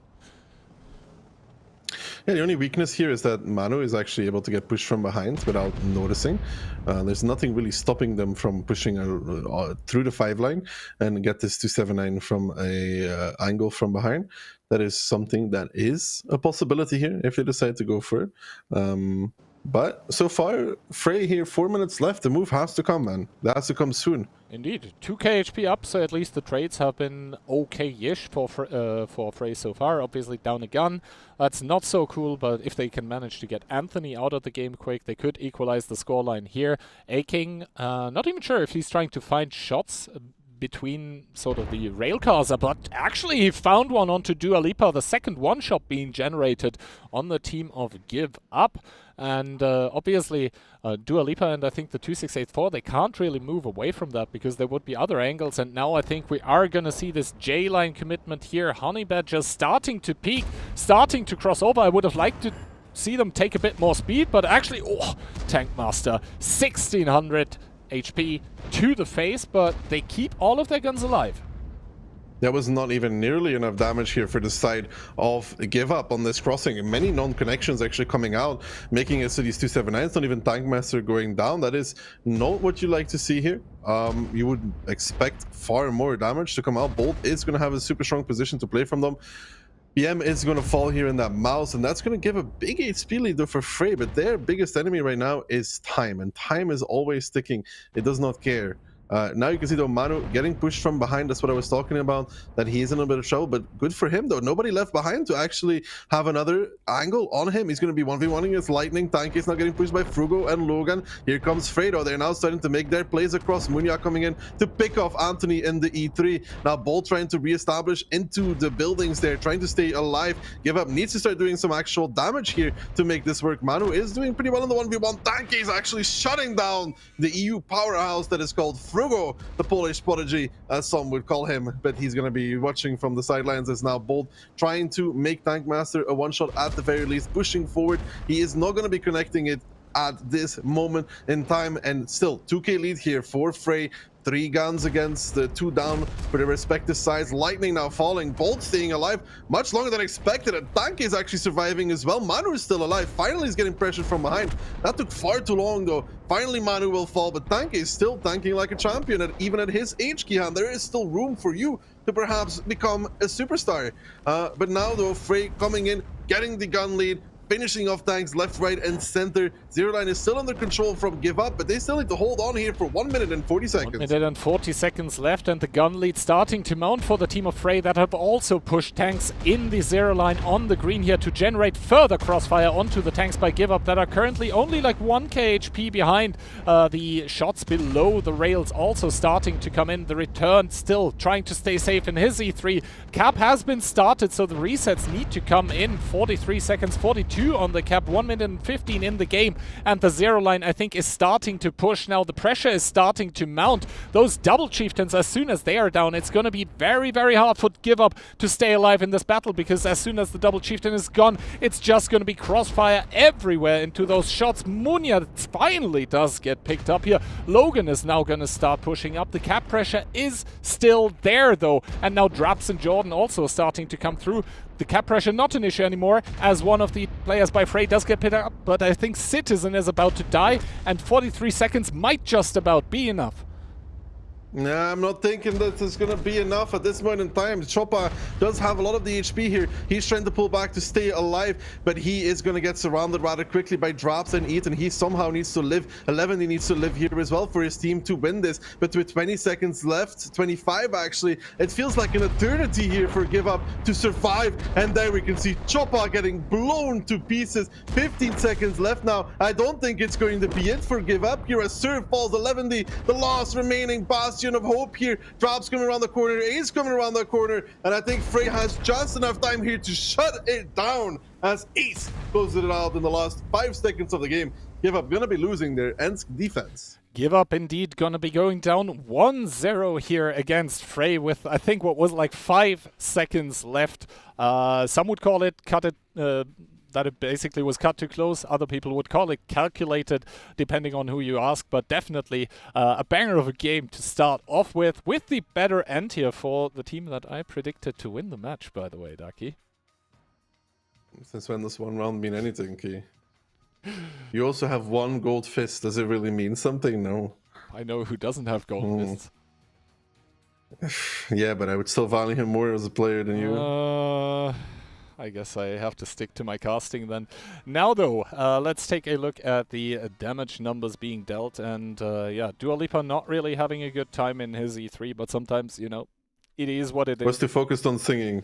Yeah, the only weakness here is that Manu is actually able to get pushed from behind without noticing. There's nothing really stopping them from pushing through the 5 line and get this 279 from a angle from behind. That is something that is a possibility here if they decide to go for it. But so far, Frey here, 4 minutes left. The move has to come, man. That has to come soon. Indeed. 2k HP up, so at least the trades have been okay-ish for Frey so far. Obviously down a gun. That's not so cool, but if they can manage to get Anthony out of the game quick, they could equalize the scoreline here. A-King, not even sure if he's trying to find shots between sort of the rail cars, but actually he found one onto Dua Lipa, the second one-shot being generated on the team of Give Up. And obviously Dua Lipa and I think the 2684, they can't really move away from that because there would be other angles, and now I think we are going to see this J-line commitment here. Honey Badger starting to peak, starting to cross over. I would have liked to see them take a bit more speed, but actually, oh, Tankmaster, 1600 HP to the face, but they keep all of their guns alive. There was not even nearly enough damage here for the side of Give Up on this crossing. Many non-connections actually coming out, making it so these 279s, not even Tankmaster going down. That is not what you like to see here. You would expect far more damage to come out. Bolt is going to have a super strong position to play from them. BM is going to fall here in that mouse, and that's going to give a big HP lead though for Frey, but their biggest enemy right now is time, and time is always ticking. It does not care. Now you can see though Manu getting pushed from behind. That's what I was talking about, that he is in a bit of trouble, but good for him though. Nobody left behind to actually have another angle on him. He's going to be 1v1ing against Lightning. Tank is not getting pushed by Frugo and Logan. Here comes Fredo. They're now starting to make their plays across. Munya coming in to pick off Anthony in the E3. Now Bolt trying to reestablish into the buildings there, trying to stay alive. Give Up needs to start doing some actual damage here to make this work. Manu is doing pretty well in the 1v1. Tank is actually shutting down the EU powerhouse that is called Frugo, the Polish prodigy, as some would call him, but he's going to be watching from the sidelines as now Bolt trying to make Tankmaster a one-shot at the very least, pushing forward. He is not going to be connecting it at this moment in time, and still 2k lead here for Frey. 3 guns against the 2 down for their respective sides. Lightning now falling. Bolt staying alive much longer than expected. And Tank is actually surviving as well. Manu is still alive. Finally, he's getting pressured from behind. That took far too long though. Finally, Manu will fall, but Tank is still tanking like a champion. And even at his age, Kihan, there is still room for you to perhaps become a superstar. But now though, Frey coming in, getting the gun lead, finishing off tanks left, right, and center. Zero line is still under control from Give Up, but they still need to hold on here for 1 minute and 40 seconds. 1 minute and 40 seconds left, and the gun lead starting to mount for the team of Frey that have also pushed tanks in the zero line on the green here to generate further crossfire onto the tanks by Give Up that are currently only like 1k HP behind. The shots below the rails also starting to come in. The return still trying to stay safe in his E3. Cap has been started, so the resets need to come in. 43 seconds, 42 on the cap, 1 minute and 15 in the game, and the zero line I think is starting to push now. The pressure is starting to mount. Those double chieftains, as soon as they are down, it's going to be very, very hard for Give Up to stay alive in this battle, because as soon as the double chieftain is gone, it's just going to be crossfire everywhere into those shots. Munya finally does get picked up here. Logan is now going to start pushing up. The cap pressure is still there though, and now Draps and Jordan also starting to come through. The cap pressure not an issue anymore, as one of the players by Frey does get picked up, but I think Citizen is about to die, and 43 seconds might just about be enough. Nah, I'm not thinking that it's gonna be enough at this moment in time. Choppa does have a lot of the HP here. He's trying to pull back to stay alive, but he is gonna get surrounded rather quickly by drops and eat, and he somehow needs to live. 11, he needs to live here as well for his team to win this. But with 20 seconds left, 25 actually, it feels like an eternity here for Give Up to survive. And there we can see Choppa getting blown to pieces. 15 seconds left now. I don't think it's going to be it for Give Up here as Surf falls 11, the last remaining bastion of hope here. Drops coming around the corner, Ace coming around the corner, and I think Frey has just enough time here to shut it down as Ace closes it out in the last 5 seconds of the game. Give Up gonna be losing their Ensk defense. Give Up indeed gonna be going down 1-0 here against Frey with, I think, what was like 5 seconds left. Some would call it cut it, that it basically was cut too close. Other people would call it calculated, depending on who you ask, but definitely a banger of a game to start off with the better end here for the team that I predicted to win the match, by the way, Daki. Since when does one round mean anything, Key? You also have 1 gold fist. Does it really mean something? No. I know who doesn't have gold fists. Yeah, but I would still value him more as a player than you. I guess I have to stick to my casting then. Now though, let's take a look at the damage numbers being dealt, and yeah, Dua Lipa not really having a good time in his E3, but sometimes, you know, it is what it is. Was too focused on singing.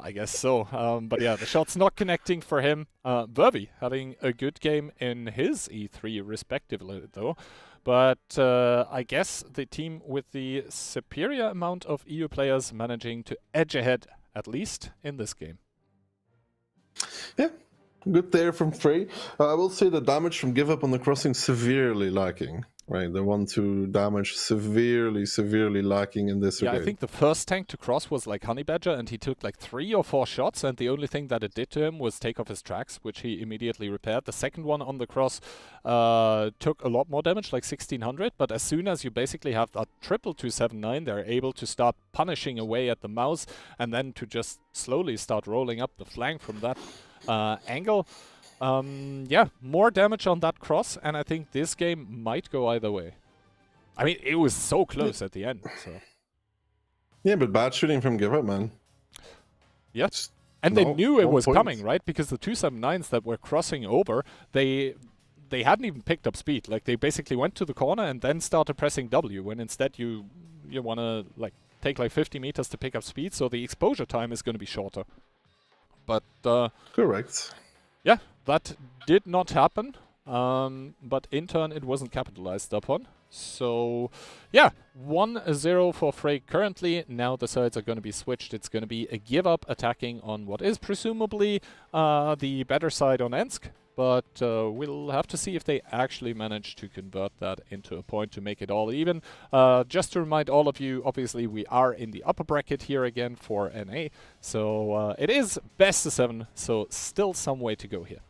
I guess so, but yeah, the shot's not connecting for him. Vervi having a good game in his E3 respectively though. But I guess the team with the superior amount of EU players managing to edge ahead, at least in this game. Yeah, good there from Frey. I will say the damage from Give Up on the crossing severely lacking. Right, the 1-2 damage severely lacking in this regard. I think the first tank to cross was like Honey Badger, and he took like 3 or 4 shots, and the only thing that it did to him was take off his tracks, which he immediately repaired. The second one on the cross took a lot more damage, like 1600, but as soon as you basically have that triple 279, they're able to start punishing away at the mouse, and then to just slowly start rolling up the flank from that angle. Yeah, more damage on that cross, and I think this game might go either way. I mean, it was so close at the end. So. Yeah, but bad shooting from Give Up, man. Yes, and they knew it was coming, right? Because the 279s that were crossing over, they hadn't even picked up speed. Like, they basically went to the corner and then started pressing W, when instead you want to like take like 50 meters to pick up speed, so the exposure time is going to be shorter. But correct. Yeah, that did not happen, but in turn it wasn't capitalized upon. So, yeah, 1-0 for Frey currently. Now the sides are going to be switched. It's going to be a Give Up attacking on what is presumably the better side on Ensk, but we'll have to see if they actually manage to convert that into a point to make it all even. Just to remind all of you, obviously we are in the upper bracket here again for NA, so it is best of 7, so still some way to go here.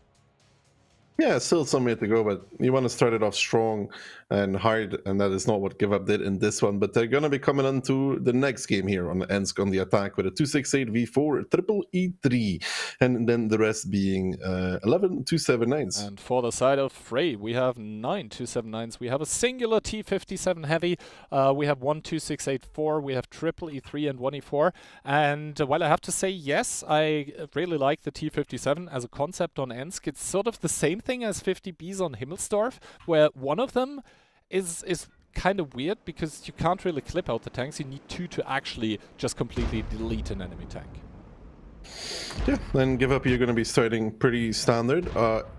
Yeah, still some way to go, but you want to start it off strong and hard, and that is not what Give Up did in this one. But they're going to be coming on to the next game here on the Ensk on the attack with a 268 V4 triple E3, and then the rest being 11 279s. And for the side of Frey, we have 9 279s. We have a singular T57 heavy. We have 1 2684. We have triple E3 and 1 E4. And while I have to say, yes, I really like the T57 as a concept on Ensk. It's sort of the same thing as 50Bs on Himmelsdorf, where one of them is kind of weird because you can't really clip out the tanks. You need 2 to actually just completely delete an enemy tank. Yeah, then Give Up, you're going to be starting pretty standard,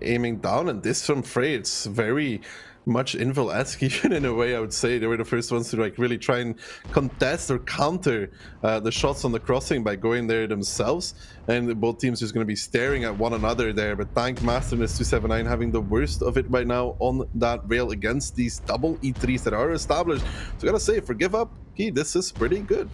aiming down, and this from Frey, it's very much Invil-esque even in a way. I would say they were the first ones to like really try and contest or counter the shots on the crossing by going there themselves, and both teams just going to be staring at one another there. But Tank Master and his 279 having the worst of it right now on that rail against these double E3s that are established. So I gotta say, for Give Up, this is pretty good.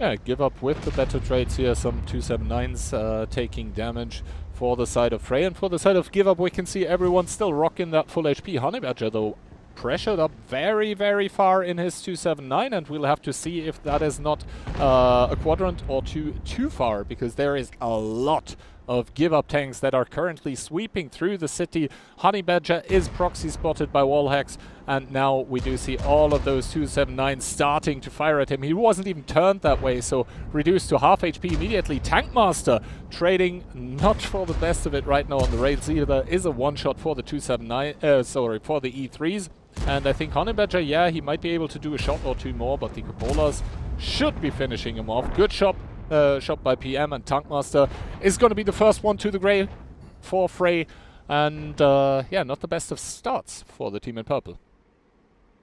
Yeah, Give Up with the better trades here, some 279s taking damage for the side of Frey. And for the side of Give Up, we can see everyone still rocking that full HP. Honey Badger, though, pressured up very, very far in his 279, and we'll have to see if that is not a quadrant or two too far, because there is a lot of Give Up tanks that are currently sweeping through the city. Honey Badger is proxy spotted by wallhacks, and now we do see all of those 279 starting to fire at him. He wasn't even turned that way, so reduced to half HP immediately. Tankmaster trading not for the best of it right now on the rails either. Is a one-shot for the 279, for the E3s. And I think Honey Badger, yeah, he might be able to do a shot or two more, but the Cupolas should be finishing him off. Good shot by PM, and Tankmaster is going to be the first one to the grave for Frey. And yeah, not the best of starts for the team in purple.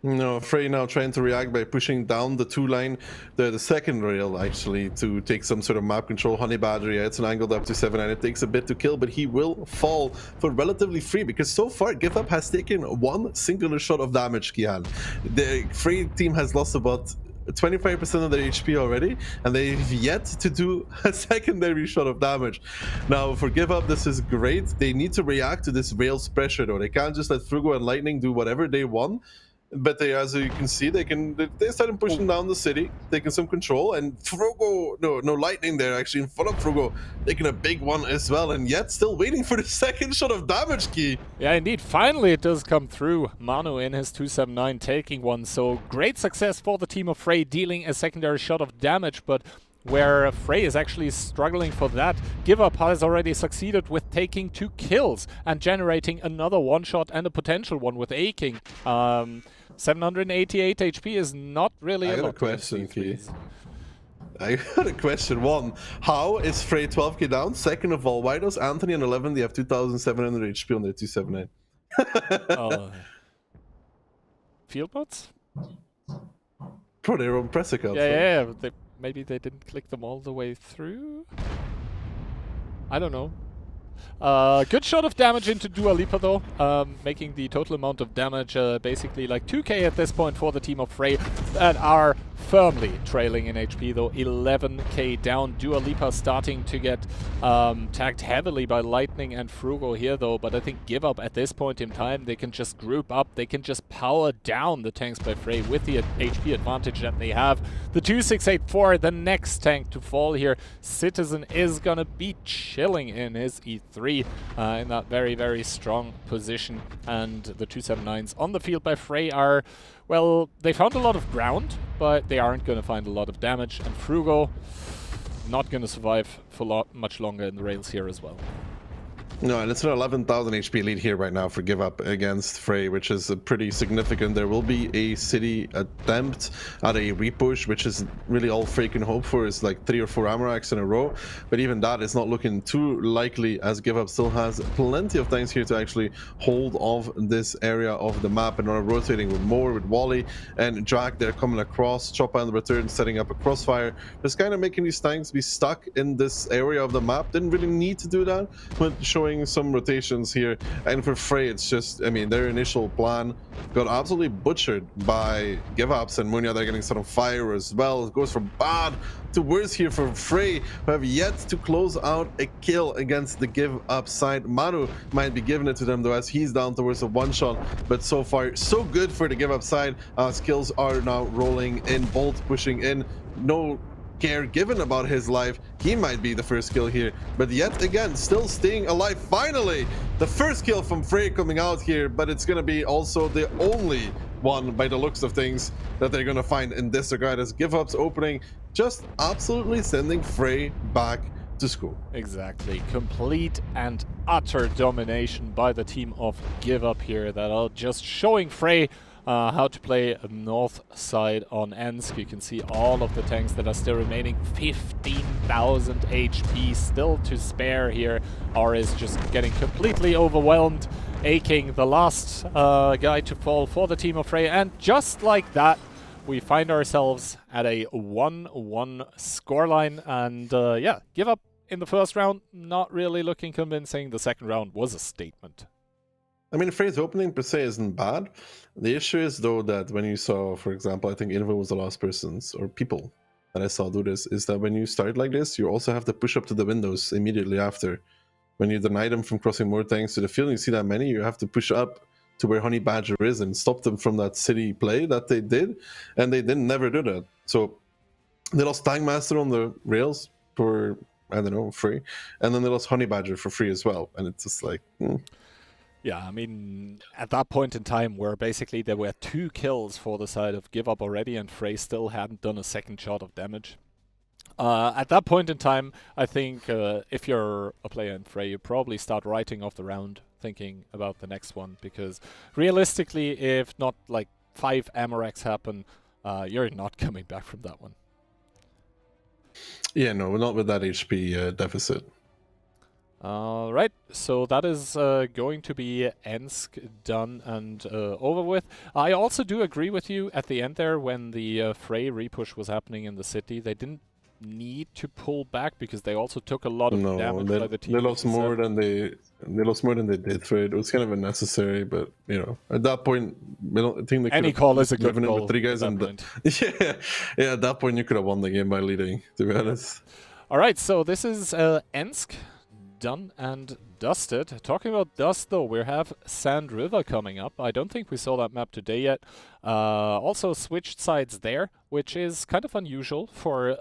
No, Frey now trying to react by pushing down the the second rail, actually, to take some sort of map control. Honey Badger, yeah, it's an angled up to 7, and it takes a bit to kill, but he will fall for relatively free, because so far Give Up has taken one singular shot of damage, Kian. The Frey team has lost about 25% of their HP already, and they've yet to do a secondary shot of damage. Now, for Give Up, this is great. They need to react to this rail's pressure, though. They can't just let Frugo and Lightning do whatever they want. But they, as you can see, they started pushing down the city, taking some control, and Frugo, no Lightning there actually in front of Frugo, taking a big one as well, and yet still waiting for the second shot of damage, Key. Yeah, indeed. Finally, it does come through. Manu in his 279 taking one. So great success for the team of Frey, dealing a secondary shot of damage, but where Frey is actually struggling for that, Give Up has already succeeded with taking 2 kills and generating another one-shot and a potential one with Aching. 788 HP is not really a lot. I got a question, Key. I got a question. One, how is Frey 12k down? Second of all, why does Anthony and 11, they have 2,700 HP on their 279? Field bots? Pro their own press account. Yeah. Maybe they didn't click them all the way through? I don't know. Good shot of damage into Dua Lipa though, making the total amount of damage basically like 2k at this point for the team of Frey, that are firmly trailing in HP though, 11k down. Dua Lipa starting to get tagged heavily by Lightning and Frugo here though, but I think Give Up at this point in time, they can just group up, they can just power down the tanks by Frey with the HP advantage that they have. The 2684, the next tank to fall here. Citizen is gonna be chilling in his E3 in that very, very strong position, and the 279s on the field by Frey are, well, they found a lot of ground, but they aren't going to find a lot of damage, and Frugo not going to survive for much longer in the rails here as well. No, and it's an 11,000 HP lead here right now for Give Up against Frey, which is pretty significant. There will be a city attempt at a repush, which is really all Frey can hope for, is like 3 or 4 Amoraks in a row. But even that is not looking too likely, as Give Up still has plenty of tanks here to actually hold off this area of the map, and are rotating with Moore, with Wally, and Jack. They're coming across, Chopper on the return, setting up a crossfire. Just kind of making these tanks be stuck in this area of the map. Didn't really need to do that, but showing some rotations here. And for Frey, it's just, I mean, their initial plan got absolutely butchered by Give Ups, and Munya, they're getting some fire as well. It goes from bad to worse here for Frey, who have yet to close out a kill against the Give Up side. Manu might be giving it to them though, as he's down towards a one-shot, but so far so good for the Give Up side. Skills are now rolling in, Bolt pushing in, no care given about his life. He might be the first kill here, but yet again still staying alive. Finally, the first kill from Frey coming out here, but it's gonna be also the only one by the looks of things that they're gonna find in this regard, as Give Up's opening just absolutely sending Frey back to school. Exactly. Complete and utter domination by the team of Give Up here, that are just showing Frey how to play north side on Ensk. You can see all of the tanks that are still remaining. 15,000 HP still to spare here. R is just getting completely overwhelmed. Aching, the last guy to fall for the team of Frey. And just like that, we find ourselves at a 1-1 scoreline. And yeah, Give Up in the first round, not really looking convincing. The second round was a statement. I mean, Frey's opening per se isn't bad. The issue is, though, that when you saw, for example, I think Invo was the last persons or people that I saw do this, is that when you start like this, you also have to push up to the windows immediately after. When you deny them from crossing more tanks to the field, you see that many, you have to push up to where Honey Badger is and stop them from that city play that they did, and they didn't never do that. So they lost Tankmaster on the rails for I don't know, free. And then they lost Honey Badger for free as well. And it's just like, Yeah, I mean, at that point in time where basically there were 2 kills for the side of Give Up already and Frey still hadn't done a second shot of damage. At that point in time, I think if you're a player in Frey, you probably start writing off the round, thinking about the next one, because realistically, if not like 5 Amaraks happen, you're not coming back from that one. yeah, no, not with that HP deficit. Right, so that is going to be Ensk done and over with. I also do agree with you at the end there when the Frey repush was happening in the city. They didn't need to pull back because they also took a lot of damage by the team. They lost more than they lost more than they did for it. It was kind of unnecessary, but you know, at that point, I don't think they Any call is a good given it call with 3 guys at and that point. yeah, at that point you could have won the game by leading. To be honest. All right, so this is Ensk done and dusted. Talking about dust though, we have Sand River coming up. I don't think we saw that map today yet. Also switched sides there, which is kind of unusual for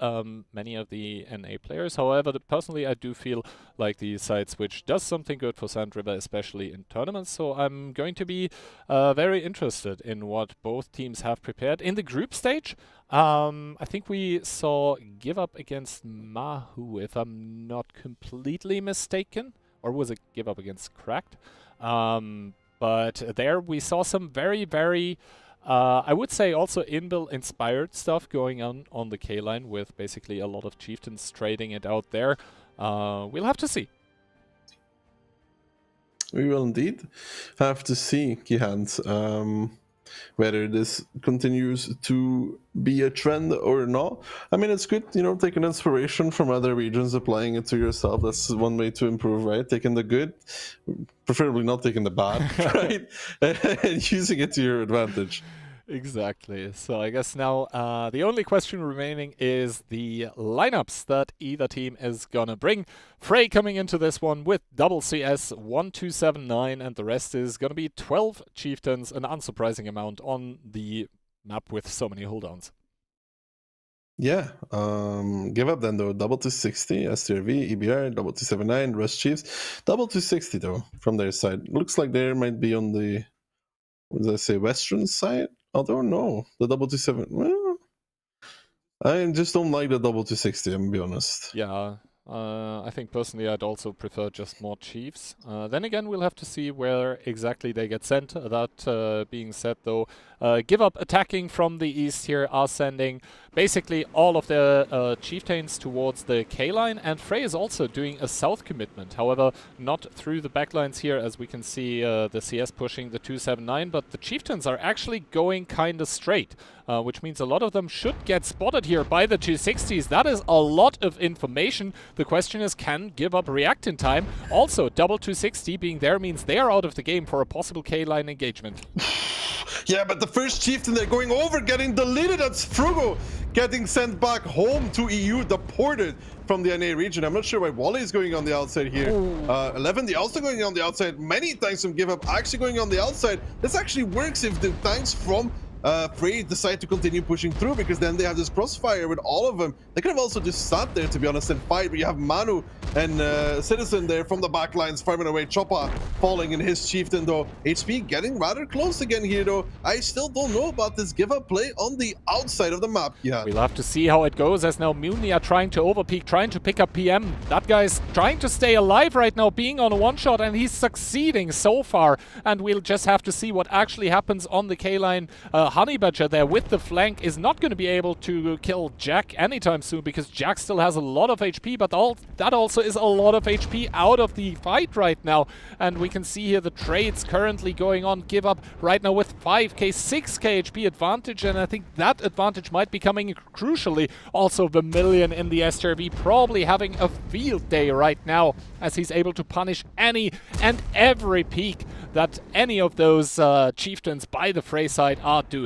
many of the NA players. However, personally I do feel like the side switch does something good for Sand River, especially in tournaments. So I'm going to be very interested in what both teams have prepared. In the group stage, I think we saw Give Up against Mahu, if I'm not completely mistaken. Or was it Give Up against Cracked? But there we saw some very, very, I would say also inbuilt inspired stuff going on the K-line with basically a lot of chieftains trading it out there. We'll have to see. We will indeed have to see, Kihans, whether this continues to be a trend or not. I mean, it's good, you know, taking inspiration from other regions, applying it to yourself. That's one way to improve, right? Taking the good, preferably not taking the bad, right? And using it to your advantage. Exactly. So I guess now the only question remaining is the lineups that either team is gonna bring. Frey coming into this one with double CS 1279, and the rest is gonna be 12 chieftains, an unsurprising amount on the map with so many holddowns. Yeah, Give Up then though, double 260, STRV, EBR, double 279, Rush Chiefs, double 260 though, from their side. Looks like they might be on the, what did I say, western side? I don't know. The double 27. Well, I just don't like the double 260, I'm gonna be honest. Yeah, I think personally I'd also prefer just more chiefs. Then again, we'll have to see where exactly they get sent. That being said though, Give Up attacking from the east here are sending basically all of the chieftains towards the K-line, and Frey is also doing a south commitment. However, not through the backlines here, as we can see the CS pushing the 279, but the chieftains are actually going kinda straight, which means a lot of them should get spotted here by the 260s. That is a lot of information. The question is, can Give Up react in time? Also, double 260 being there means they are out of the game for a possible K-line engagement. Yeah, but the first chieftain they're going over getting deleted. That's Frugo getting sent back home to EU, deported from the NA region. I'm not sure why Wally is going on the outside here. 11, the also going on the outside. Many tanks from Give Up actually going on the outside. This actually works if the tanks from Frey decide to continue pushing through, because then they have this crossfire with all of them. They could have also just sat there, to be honest, and fight, but you have Manu and Citizen there from the back lines farming away. Choppa falling in his chieftain though. HP getting rather close again here though. I still don't know about this Give Up play on the outside of the map. Yeah, we'll have to see how it goes, as now Muni are trying to overpeak, trying to pick up PM. That guy's trying to stay alive right now, being on a one-shot, and he's succeeding so far. And we'll just have to see what actually happens on the K-line. Honey Badger there with the flank is not going to be able to kill Jack anytime soon, because Jack still has a lot of HP, but that also is a lot of HP out of the fight right now. And we can see here the trades currently going on. Give Up right now with 5k, 6k HP advantage, and I think that advantage might be coming crucially. Also Vermilion in the STRV probably having a field day right now, as he's able to punish any and every peak that any of those chieftains by the Frey side are doing.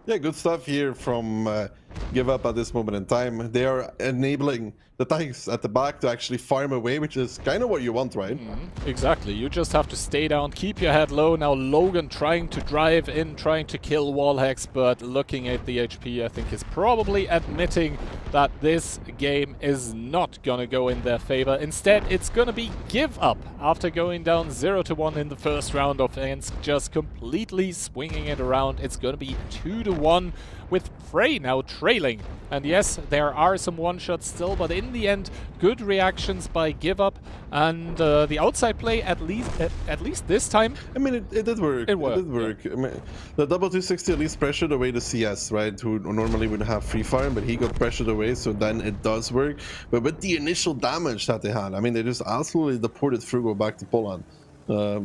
Yeah, good stuff here from Give Up at this moment in time. They are enabling the tanks at the back to actually farm away, which is kind of what you want, right? Exactly. You just have to stay down, keep your head low. Now Logan trying to drive in, trying to kill Wallhex, but looking at the HP, I think is probably admitting that this game is not gonna go in their favor. Instead, it's gonna be Give Up after going down 0-1 in the first round of Ensk, just completely swinging it around. It's gonna be 2-1 with Frey now trailing. And yes, there are some one-shots still, but in the end, good reactions by Give Up, and the outside play at least this time. I mean, it did work. It worked, did work. I mean, the double 260 at least pressured away the CS, right? Who normally would have free fire, but he got pressured away, so then it does work. But with the initial damage that they had, I mean, they just absolutely deported Frugo back to Poland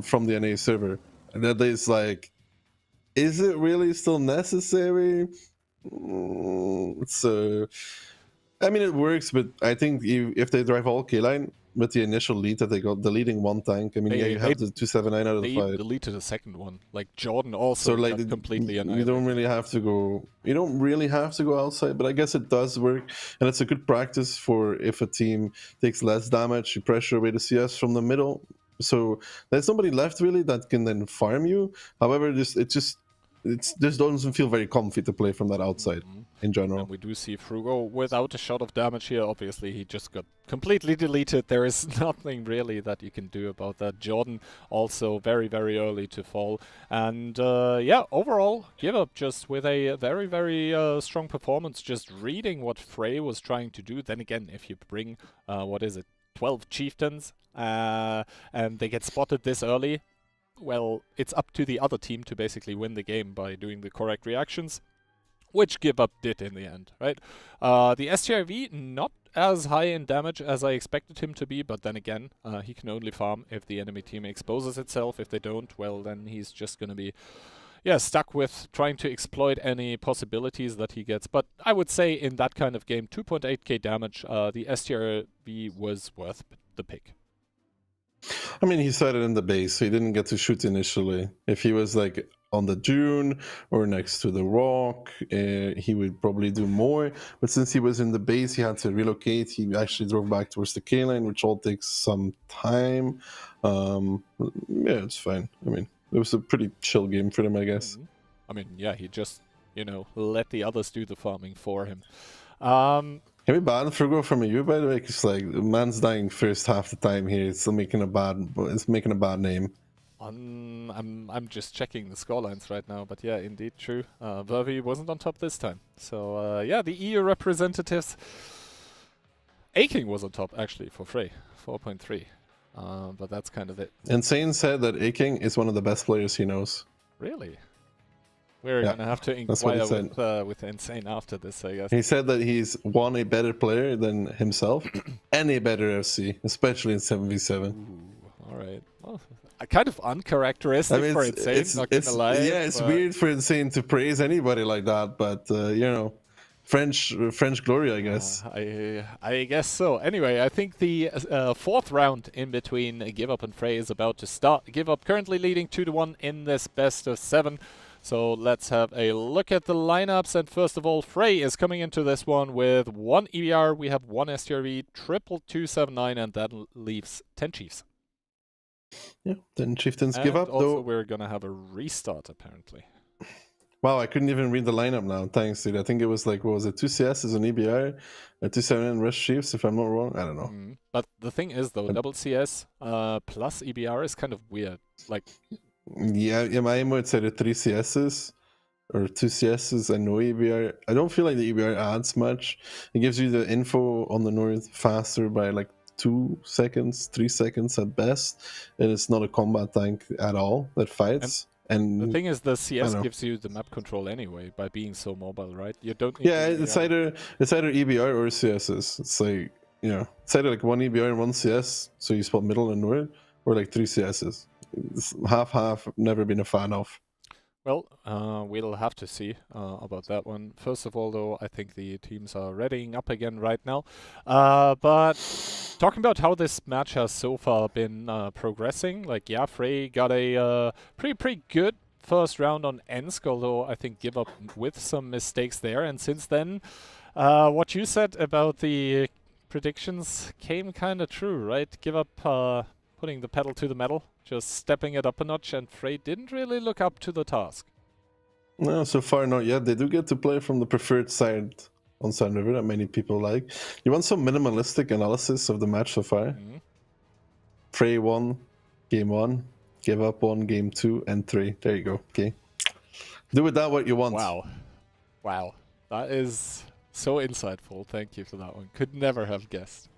from the NA server. And that is like, is it really still necessary? So, I mean, it works, but I think if they drive all K-line with the initial lead that they got, the leading one tank, I mean, yeah, you have the 279 out of the 5. They deleted the second one. Like, Jordan also so like got completely you annihilated. don't really have to go outside, but I guess it does work, and it's a good practice for if a team takes less damage, you pressure away the CS from the middle, so there's nobody left really that can then farm you. However, it just doesn't feel very comfy to play from that outside in general. And we do see Frugo without a shot of damage here. Obviously, he just got completely deleted. There is nothing really that you can do about that. Jordan also very, very early to fall. And yeah, overall, Give Up just with a very, very strong performance, just reading what Frey was trying to do. Then again, if you bring, 12 chieftains, and they get spotted this early, well, it's up to the other team to basically win the game by doing the correct reactions, which Give Up did in the end, right? The STRV not as high in damage as I expected him to be, but then again, he can only farm if the enemy team exposes itself. If they don't, well, then he's just going to be, yeah, stuck with trying to exploit any possibilities that he gets. But I would say in that kind of game, 2.8k damage, the STRV was worth the pick. I mean, he started in the base, so he didn't get to shoot initially. If he was like on the dune or next to the rock, he would probably do more. But since he was in the base, he had to relocate. He actually drove back towards the K-line, which all takes some time. Yeah, it's fine. I mean, it was a pretty chill game for him, I guess. I mean, yeah, he just, you know, let the others do the farming for him. Can we ban Frugo from EU, by the way? Because like the man's dying first half the time here. It's still making a bad name. I'm just checking the scorelines right now, but yeah, indeed true. Vervi wasn't on top this time. So yeah, the EU representatives. Aking was on top actually for Frey, 4.3. But that's kind of it. Insane said that Aking is one of the best players he knows. Really? We're gonna have to inquire with Insane after this, I guess. He said that he's a better player than himself, and a better FC, especially in 7v7. All right. Well, kind of uncharacteristic for Insane. Not gonna lie. Yeah, it's weird for Insane to praise anybody like that, but you know, French glory, I guess. I guess so. Anyway, I think the fourth round in between Give Up and Frey is about to start. Give Up currently leading 2-1 in this best of 7. So let's have a look at the lineups. And first of all, Frey is coming into this one with 1 EBR. We have 1 STRV, triple 279, and that leaves 10 Chiefs. Yeah, 10 Chieftains and give up, also though. We're going to have a restart, apparently. Wow, I couldn't even read the lineup now. Thanks, dude. I think it was like, what was it, 2 CSs, an EBR, a 279 Rush Chiefs, if I'm not wrong. I don't know. But the thing is, though, double CS plus EBR is kind of weird. Like, yeah, in my aim would say the 3 CSs or 2 CSs and no EBR. I don't feel like the EBR adds much. It gives you the info on the north faster by like 2 seconds, 3 seconds at best, and it's not a combat tank at all that fights. And the thing is, the CS gives you the map control anyway by being so mobile, right? You don't need it's either EBR or CSs. It's like, you know, it's either like 1 EBR and 1 CS, so you spot middle and north, or like 3 CSs. It's half, never been a fan of. Well, we'll have to see about that one. First of all, though, I think the teams are readying up again right now. But talking about how this match has so far been progressing, like, yeah, Frey got a pretty good first round on Ensk, although I think Give Up with some mistakes there. And since then, what you said about the predictions came kind of true, right? Give Up putting the pedal to the metal, just stepping it up a notch, and Frey didn't really look up to the task. No, so far not yet. They do get to play from the preferred side on Sun River that many people like. You want some minimalistic analysis of the match so far? Mhm. Frey won game 1, Give Up won game 2 and 3. There you go. Okay. Do with that what you want. Wow. That is so insightful. Thank you for that one. Could never have guessed.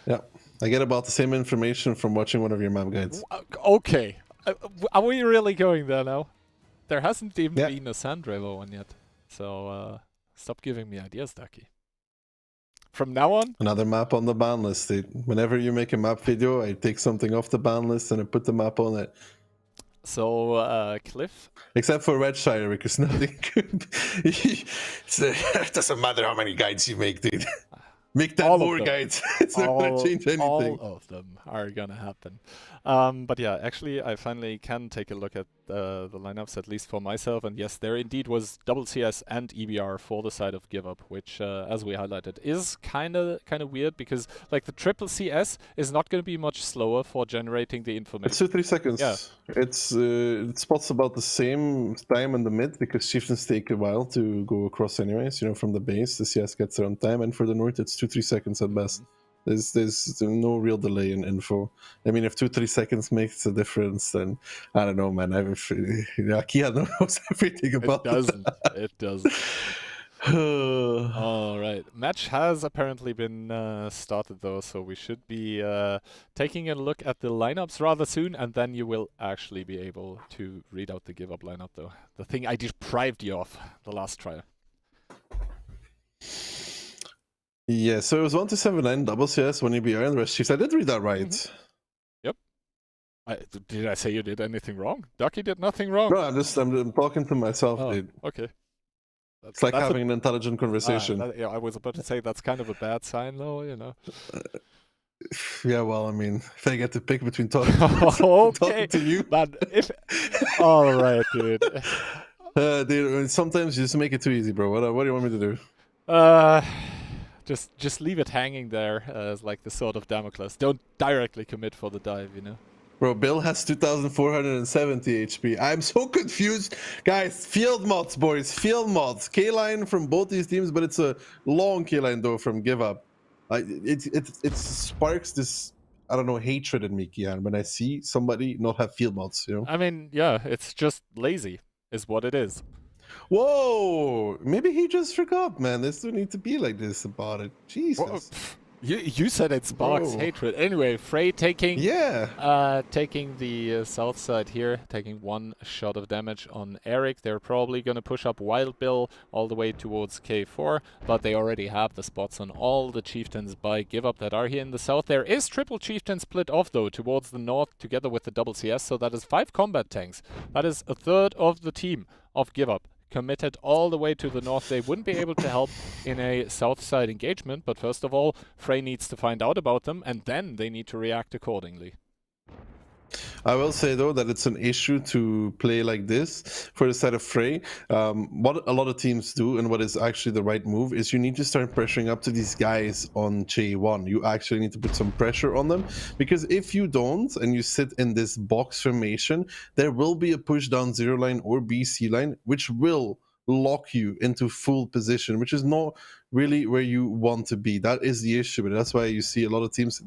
Yeah. I get about the same information from watching one of your map guides. Okay. Are we really going there now? There hasn't even Yeah. been a Sand River one yet. So stop giving me ideas, Ducky. From now on? Another map on the ban list. Whenever you make a map video, I take something off the ban list and I put the map on it. So, Cliff? Except for Redshire, because nothing could. It doesn't matter how many guides you make, dude. Make 10 more guides. It's not going to change anything. All of them are going to happen. But yeah, actually, I finally can take a look at the lineups, at least for myself. And yes, there indeed was double CS and EBR for the side of Give Up, which, as we highlighted, is kind of weird because like the triple CS is not going to be much slower for generating the information. It's 2-3 seconds. Yeah. It spots about the same time in the mid because chieftains take a while to go across anyways. From the base, the CS gets there on time, and for the north, it's 2-3 seconds at best. There's no real delay in info. I mean, if 2-3 seconds makes a difference, then I don't know, man. Kia knows everything about It doesn't. All right. Match has apparently been started though, so we should be taking a look at the lineups rather soon, and then you will actually be able to read out the Give Up lineup though. The thing I deprived you of the last trial. Yeah, so it was 1-2-7-9 double CS, 1 EBR, and the rest chiefs. I did read that right. Yep. Did I say you did anything wrong? Ducky did nothing wrong. No, I'm talking to myself, dude. Okay. It's like having an intelligent conversation. Yeah, I was about to say that's kind of a bad sign, though. Yeah, well, I mean, if I get to pick between talking, talking to you, man. All right, dude. Dude, sometimes you just make it too easy, bro. What do you want me to do? Just leave it hanging there as like the sword of Damocles. Don't directly commit for the dive, Bro, Bill has 2,470 HP. I'm so confused. Guys, field mods, boys. Field mods. K-line from both these teams, but it's a long K-line, though, from Give Up. It sparks this, I don't know, hatred in me, Kian, when I see somebody not have field mods, I mean, yeah, it's just lazy, is what it is. Whoa! Maybe he just forgot, man. There's no need to be like this about it. Jesus. Whoa. You said it sparks hatred. Anyway, Frey taking the south side here, taking 1 shot of damage on Eric. They're probably going to push up Wild Bill all the way towards K4, but they already have the spots on all the chieftains by Give Up that are here in the south. There is triple chieftain split off, though, towards the north together with the double CS, so that is 5 combat tanks. That is a third of the team of Give Up committed all the way to the north. They wouldn't be able to help in a south side engagement, but first of all, Frey needs to find out about them, and then they need to react accordingly. I will say, though, that it's an issue to play like this for the side of Frey. What a lot of teams do, and what is actually the right move, is you need to start pressuring up to these guys on J1. You actually need to put some pressure on them, because if you don't, and you sit in this box formation, there will be a push down 0 line or BC line, which will lock you into full position, which is not really where you want to be. That is the issue, but that's why you see a lot of teams,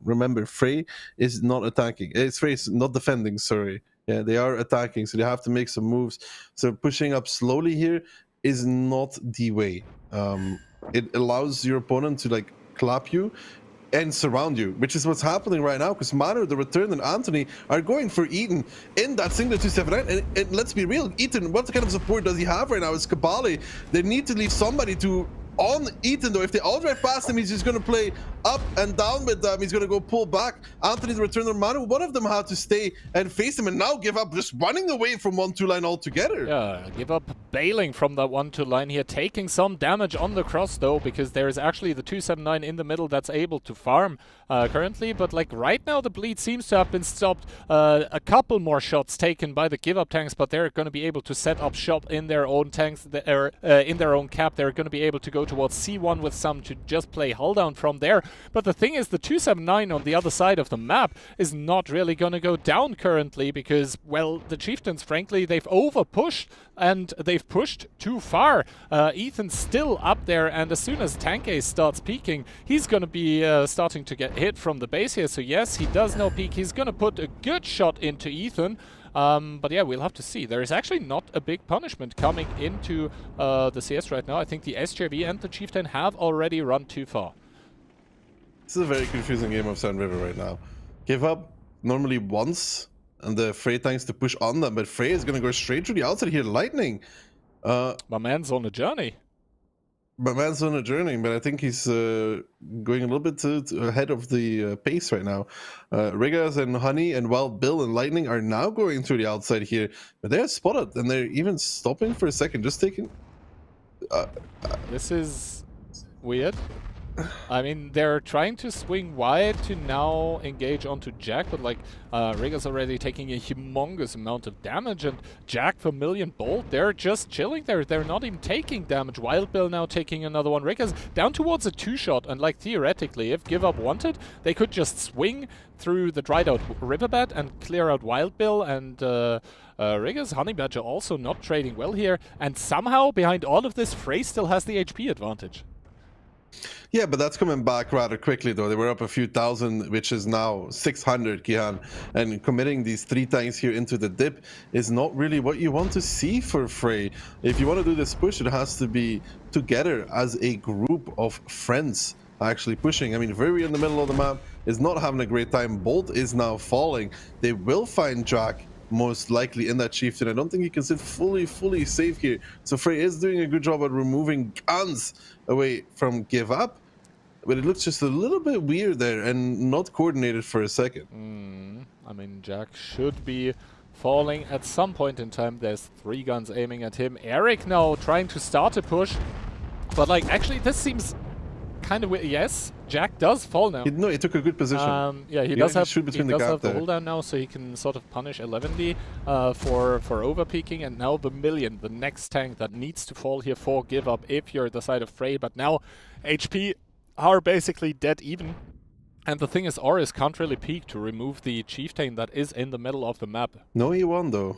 remember, Frey is not attacking. Frey is not defending, sorry. Yeah, they are attacking, so they have to make some moves. So pushing up slowly here is not the way. It allows your opponent to clap you and surround you, which is what's happening right now, because Manu, the Return, and Anthony are going for Eaton in that single 279, and let's be real, Eaton, what kind of support does he have right now? It's Kabali. They need to leave somebody to on Eaton, though. If they all drive past him, he's just going to play up and down with them. He's going to go pull back. Anthony, the Returner, Manu, one of them had to stay and face him, and now Give Up just running away from 1-2 line altogether. Yeah, Give Up bailing from that 1-2 line here, taking some damage on the cross, though, because there is actually the 279 in the middle that's able to farm currently, but right now the bleed seems to have been stopped. A couple more shots taken by the Give Up tanks, but they're going to be able to set up shop in their own tanks, in their own cap. They're going to be able to go towards C1 with some to just play hull down from there. But the thing is, the 279 on the other side of the map is not really going to go down currently because, well, the Chieftains, frankly, they've over-pushed and they've pushed too far. Ethan's still up there, and as soon as Tanke starts peeking, he's going to be starting to get hit from the base here. So yes, he does no peek. He's going to put a good shot into Ethan. But yeah, we'll have to see. There is actually not a big punishment coming into the CS right now. I think the SJV and the Chieftain have already run too far. This is a very confusing game of Sand River right now. Give up normally once, and the Frey tanks to push on them, but Frey is going to go straight to the outside here. Lightning. My man's on a journey. My man's on a journey, but I think he's going a little bit ahead of the pace right now. Rigas and Honey and Wild Bill and Lightning are now going through the outside here, but they're spotted, and they're even stopping for a second, just taking... This is weird. I mean, they're trying to swing wide to now engage onto Jack, but like, Riga's already taking a humongous amount of damage, and Jack, Vermilion, Bolt, they're just chilling there. They're not even taking damage. Wild Bill now taking another one. Riga's down towards a 2-shot, and like, theoretically, if Give Up wanted, they could just swing through the dried out riverbed and clear out Wild Bill, and Riga's Honey Badger also not trading well here, and somehow, behind all of this, Frey still has the HP advantage. Yeah, but that's coming back rather quickly, though. They were up a few thousand, which is now 600, Kihan. And committing these 3 tanks here into the dip is not really what you want to see for Frey. If you want to do this push, it has to be together as a group of friends actually pushing. I mean, very in the middle of the map is not having a great time. Bolt is now falling. They will find Jack most likely in that Chieftain. I don't think he can sit fully safe here. So Frey is doing a good job at removing guns away from Give Up, but it looks just a little bit weird there and not coordinated for a second. I mean, Jack should be falling at some point in time. There's 3 guns aiming at him. Eric now trying to start a push, but like, actually this seems kind of weird. Yes, Jack does fall now. No, he took a good position. Yeah, he does have the hold down now, so he can sort of punish 11D for over peaking. And now Vermilion, the next tank that needs to fall here for Give Up if you're the side of Frey. But now HP are basically dead even. And the thing is, Oris can't really peek to remove the Chieftain that is in the middle of the map. No E1 though.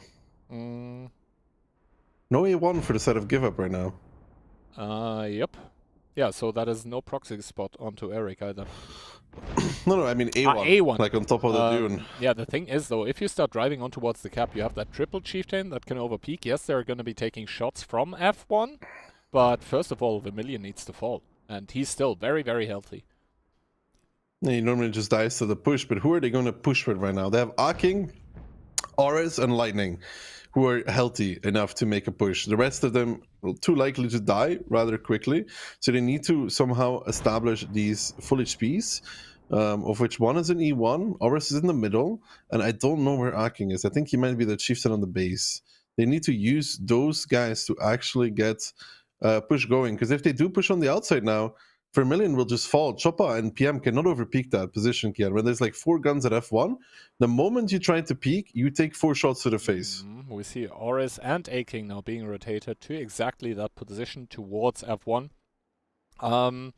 No E1 for the side of Give Up right now. Yep. Yeah, so that is no proxy spot onto Eric either. No, I mean A1. A1. Like on top of the dune. Yeah, the thing is though, if you start driving on towards the cap, you have that triple Chieftain that can overpeak. Yes, they're going to be taking shots from F1, but first of all, Vermilion needs to fall. And he's still very, very healthy. Yeah, he normally just dies to the push, but who are they going to push with right now? They have Aking, Oris, and Lightning, who are healthy enough to make a push. The rest of them are too likely to die rather quickly, so they need to somehow establish these full HPs, of which one is an E1, Oris is in the middle, and I don't know where Aking is. I think he might be the Chieftain on the base. They need to use those guys to actually get push going, because if they do push on the outside now, Vermilion will just fall. Choppa and PM cannot overpeak that position, Kian. When there's like 4 guns at F1, the moment you try to peek, you take 4 shots to the face. We see Oris and A-King now being rotated to exactly that position towards F1. I'm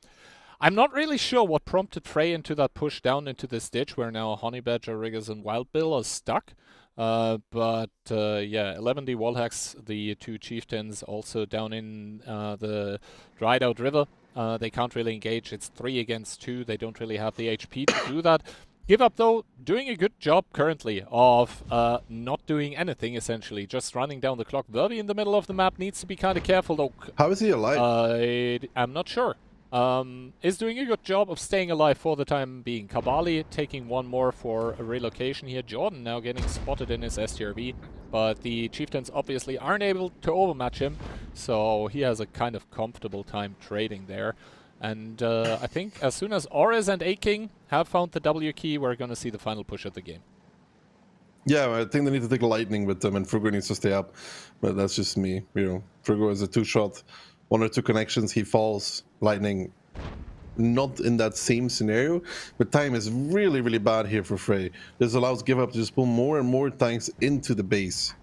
not really sure what prompted Frey into that push down into this ditch where now Honey Badger, Riggers, and Wild Bill are stuck. Yeah, 11D Wallhacks, the 2 Chieftains, also down in the dried out river. They can't really engage. It's 3 against 2. They don't really have the HP to do that. Give Up, though, doing a good job currently of not doing anything, essentially. Just running down the clock. Vervi in the middle of the map needs to be kind of careful, though. How is he alive? I'm not sure. Is doing a good job of staying alive for the time being. Kabali taking 1 more for a relocation here. Jordan now getting spotted in his STRV, but the Chieftains obviously aren't able to overmatch him, so he has a kind of comfortable time trading there. And I think as soon as Oris and A-King have found the W key, we're going to see the final push of the game. Yeah, I think they need to take Lightning with them, and Frugo needs to stay up, but that's just me. You know, Frugo is a 2-shot. 1 or 2 connections, he falls. Lightning, not in that same scenario, but time is really, really bad here for Frey. This allows Give Up to just pull more and more tanks into the base.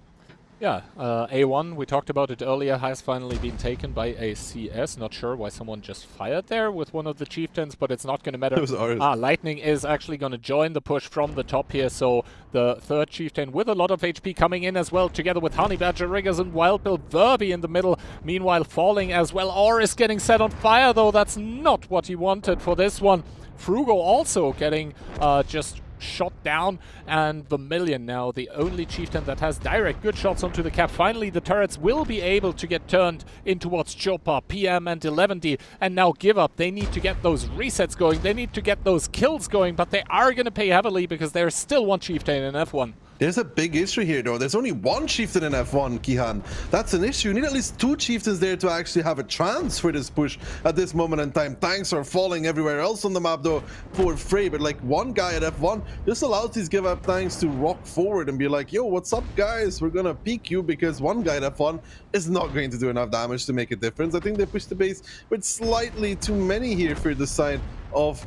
Yeah, A1, we talked about it earlier, has finally been taken by a CS. Not sure why someone just fired there with one of the chieftains, but it's not going to matter. It was ours. Lightning is actually going to join the push from the top here, so the third chieftain with a lot of HP coming in as well, together with Honey Badger, Riggers, and Wild Bill Verby in the middle, meanwhile falling as well. Or is getting set on fire, though that's not what he wanted for this one. Frugo also getting just shot down, and Vermilion now the only chieftain that has direct good shots onto the cap. Finally the turrets will be able to get turned in towards Chopa, PM and 11D, and now Give Up. They need to get those resets going, they need to get those kills going, but they are going to pay heavily because there's still one chieftain in F1. There's a big issue here, though. There's only one chieftain in F1, Kihan. That's an issue. You need at least 2 chieftains there to actually have a chance for this push at this moment in time. Tanks are falling everywhere else on the map, though, for Frey. But like one guy at F1, this allows these Give Up tanks to rock forward and be like, yo, what's up, guys? We're gonna peek you, because one guy at F1 is not going to do enough damage to make a difference. I think they pushed the base with slightly too many here for the side of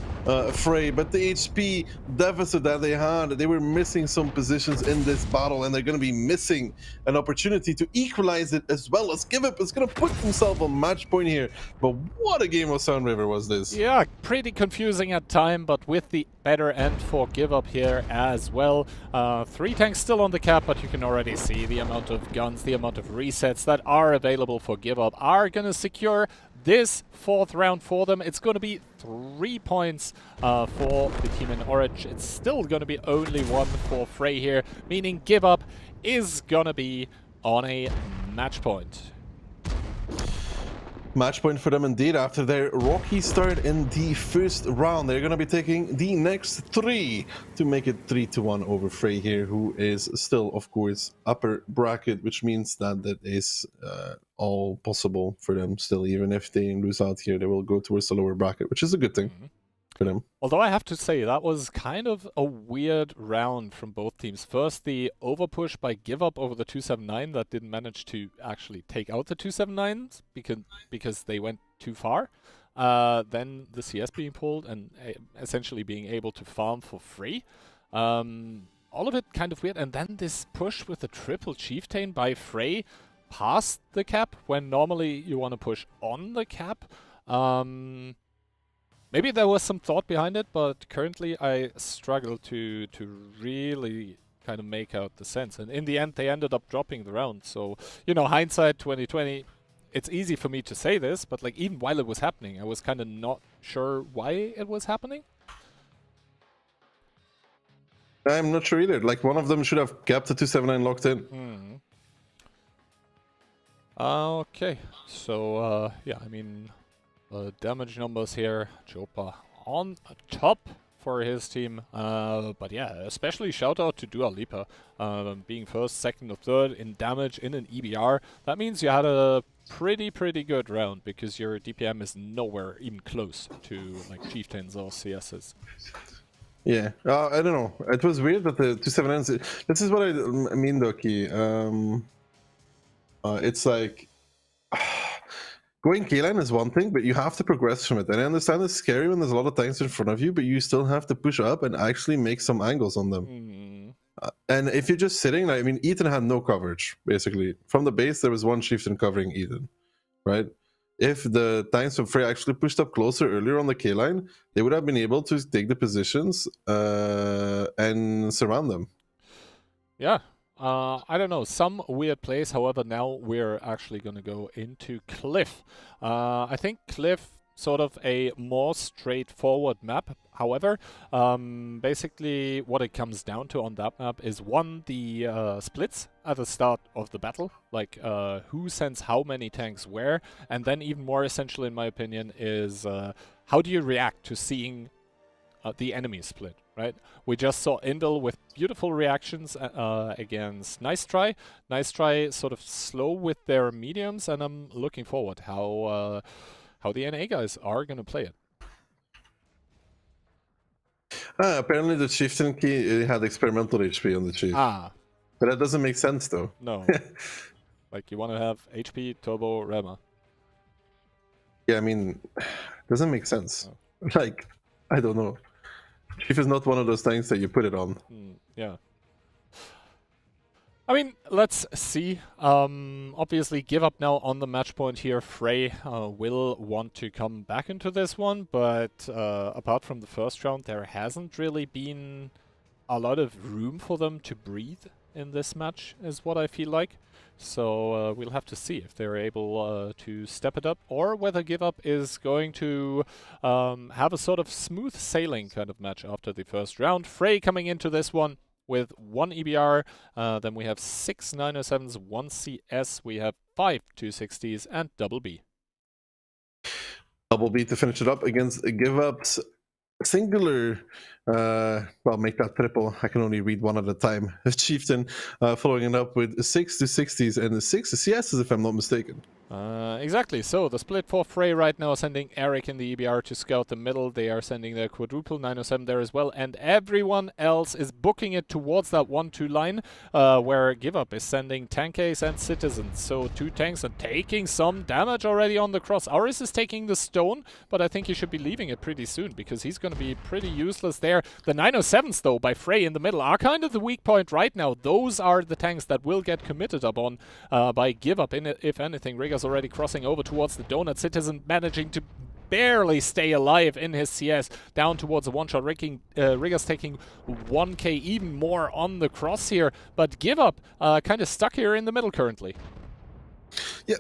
Frey, but the HP deficit that they had, they were missing some positions in this battle, and they're going to be missing an opportunity to equalize it, as well as Give Up is going to put himself on match point here. But what a game of Sound River was this. Yeah, pretty confusing at time, but with the better end for Give Up here as well. 3 tanks still on the cap, but you can already see the amount of guns, the amount of resets that are available for Give Up are going to secure this 4th round for them. It's going to be 3 points for the team in orange. It's still going to be only 1 for Frey here, meaning Give Up is going to be on a match point. Match point for them indeed. After their rocky start in the first round, they're going to be taking the next 3 to make it 3-1 over Frey here, who is still, of course, upper bracket, which means that that is all possible for them still. Even if they lose out here, they will go towards the lower bracket, which is a good thing for them. Although I have to say, that was kind of a weird round from both teams. First, the overpush by Give Up over the 279 that didn't manage to actually take out the 279s because they went too far. Then the CS being pulled and essentially being able to farm for free. All of it kind of weird. And then this push with the triple chieftain by Frey past the cap, when normally you want to push on the cap. Maybe there was some thought behind it, but currently I struggle to really kind of make out the sense. And in the end, they ended up dropping the round. So, you know, hindsight 2020, it's easy for me to say this, but like even while it was happening, I was kind of not sure why it was happening. I'm not sure either. Like, one of them should have kept the 279 locked in. Okay, so yeah, I mean, damage numbers here, Chopa on top for his team, but yeah, especially shout out to Dua Lipa, being first, second or third in damage in an EBR. That means you had a pretty good round, because your DPM is nowhere even close to like chieftains or CSs. Yeah, I don't know. It was weird that the 279. This is what I mean, Doki. It's like going K-line is one thing, but you have to progress from it. And I understand it's scary when there's a lot of tanks in front of you, but you still have to push up and actually make some angles on them. And if you're just sitting, like, I mean, Ethan had no coverage, basically. From the base, there was one chieftain covering Ethan, right? If the tanks from Frey actually pushed up closer earlier on the K-line, they would have been able to take the positions and surround them. Yeah. I don't know, some weird plays. However, now we're actually going to go into Cliff. I think Cliff, sort of a more straightforward map. However, basically what it comes down to on that map is, one, the splits at the start of the battle, like who sends how many tanks where, and then even more essential in my opinion is how do you react to seeing the enemy split, right? We just saw Indel with beautiful reactions against Nice Try. Nice Try sort of slow with their mediums, and I'm looking forward how the NA guys are going to play it. Apparently the chieftain key had experimental HP on the chief. But that doesn't make sense though. No. Like, you want to have HP, Turbo, Rema. Yeah, I mean, doesn't make sense. Like, I don't know. Chief is not one of those things that you put it on. Yeah. I mean, let's see. Obviously, Give Up now on the match point here. Frey will want to come back into this one, but apart from the first round, there hasn't really been a lot of room for them to breathe in this match, is what I feel like. So we'll have to see if they're able to step it up, or whether Give Up is going to have a sort of smooth sailing kind of match after the first round. Frey coming into this one with 1 EBR, then we have 6 907s, 1 CS, we have 5 260s, and Double B. Double B to finish it up against Give Up's singular, well, make that triple. I can only read one at a time. Chieftain following it up with 6 260s and 6 CSs, if I'm not mistaken. Exactly, so the split for Frey right now, sending Eric in the EBR to scout the middle. They are sending their quadruple 907 there as well, and everyone else is booking it towards that 1-2 line, where Give Up is sending tank ace and citizens. So 2 tanks are taking some damage already on the cross. Auris is taking the stone, but I think he should be leaving it pretty soon, because he's going to be pretty useless there. The 907s, though, by Frey in the middle are kind of the weak point right now. Those are the tanks that will get committed upon by Give Up. If anything, Rigger's already crossing over towards the donut. Citizen managing to barely stay alive in his CS, down towards a one-shot. Rigger's taking 1k, even more on the cross here, but Give Up kind of stuck here in the middle currently. Yeah.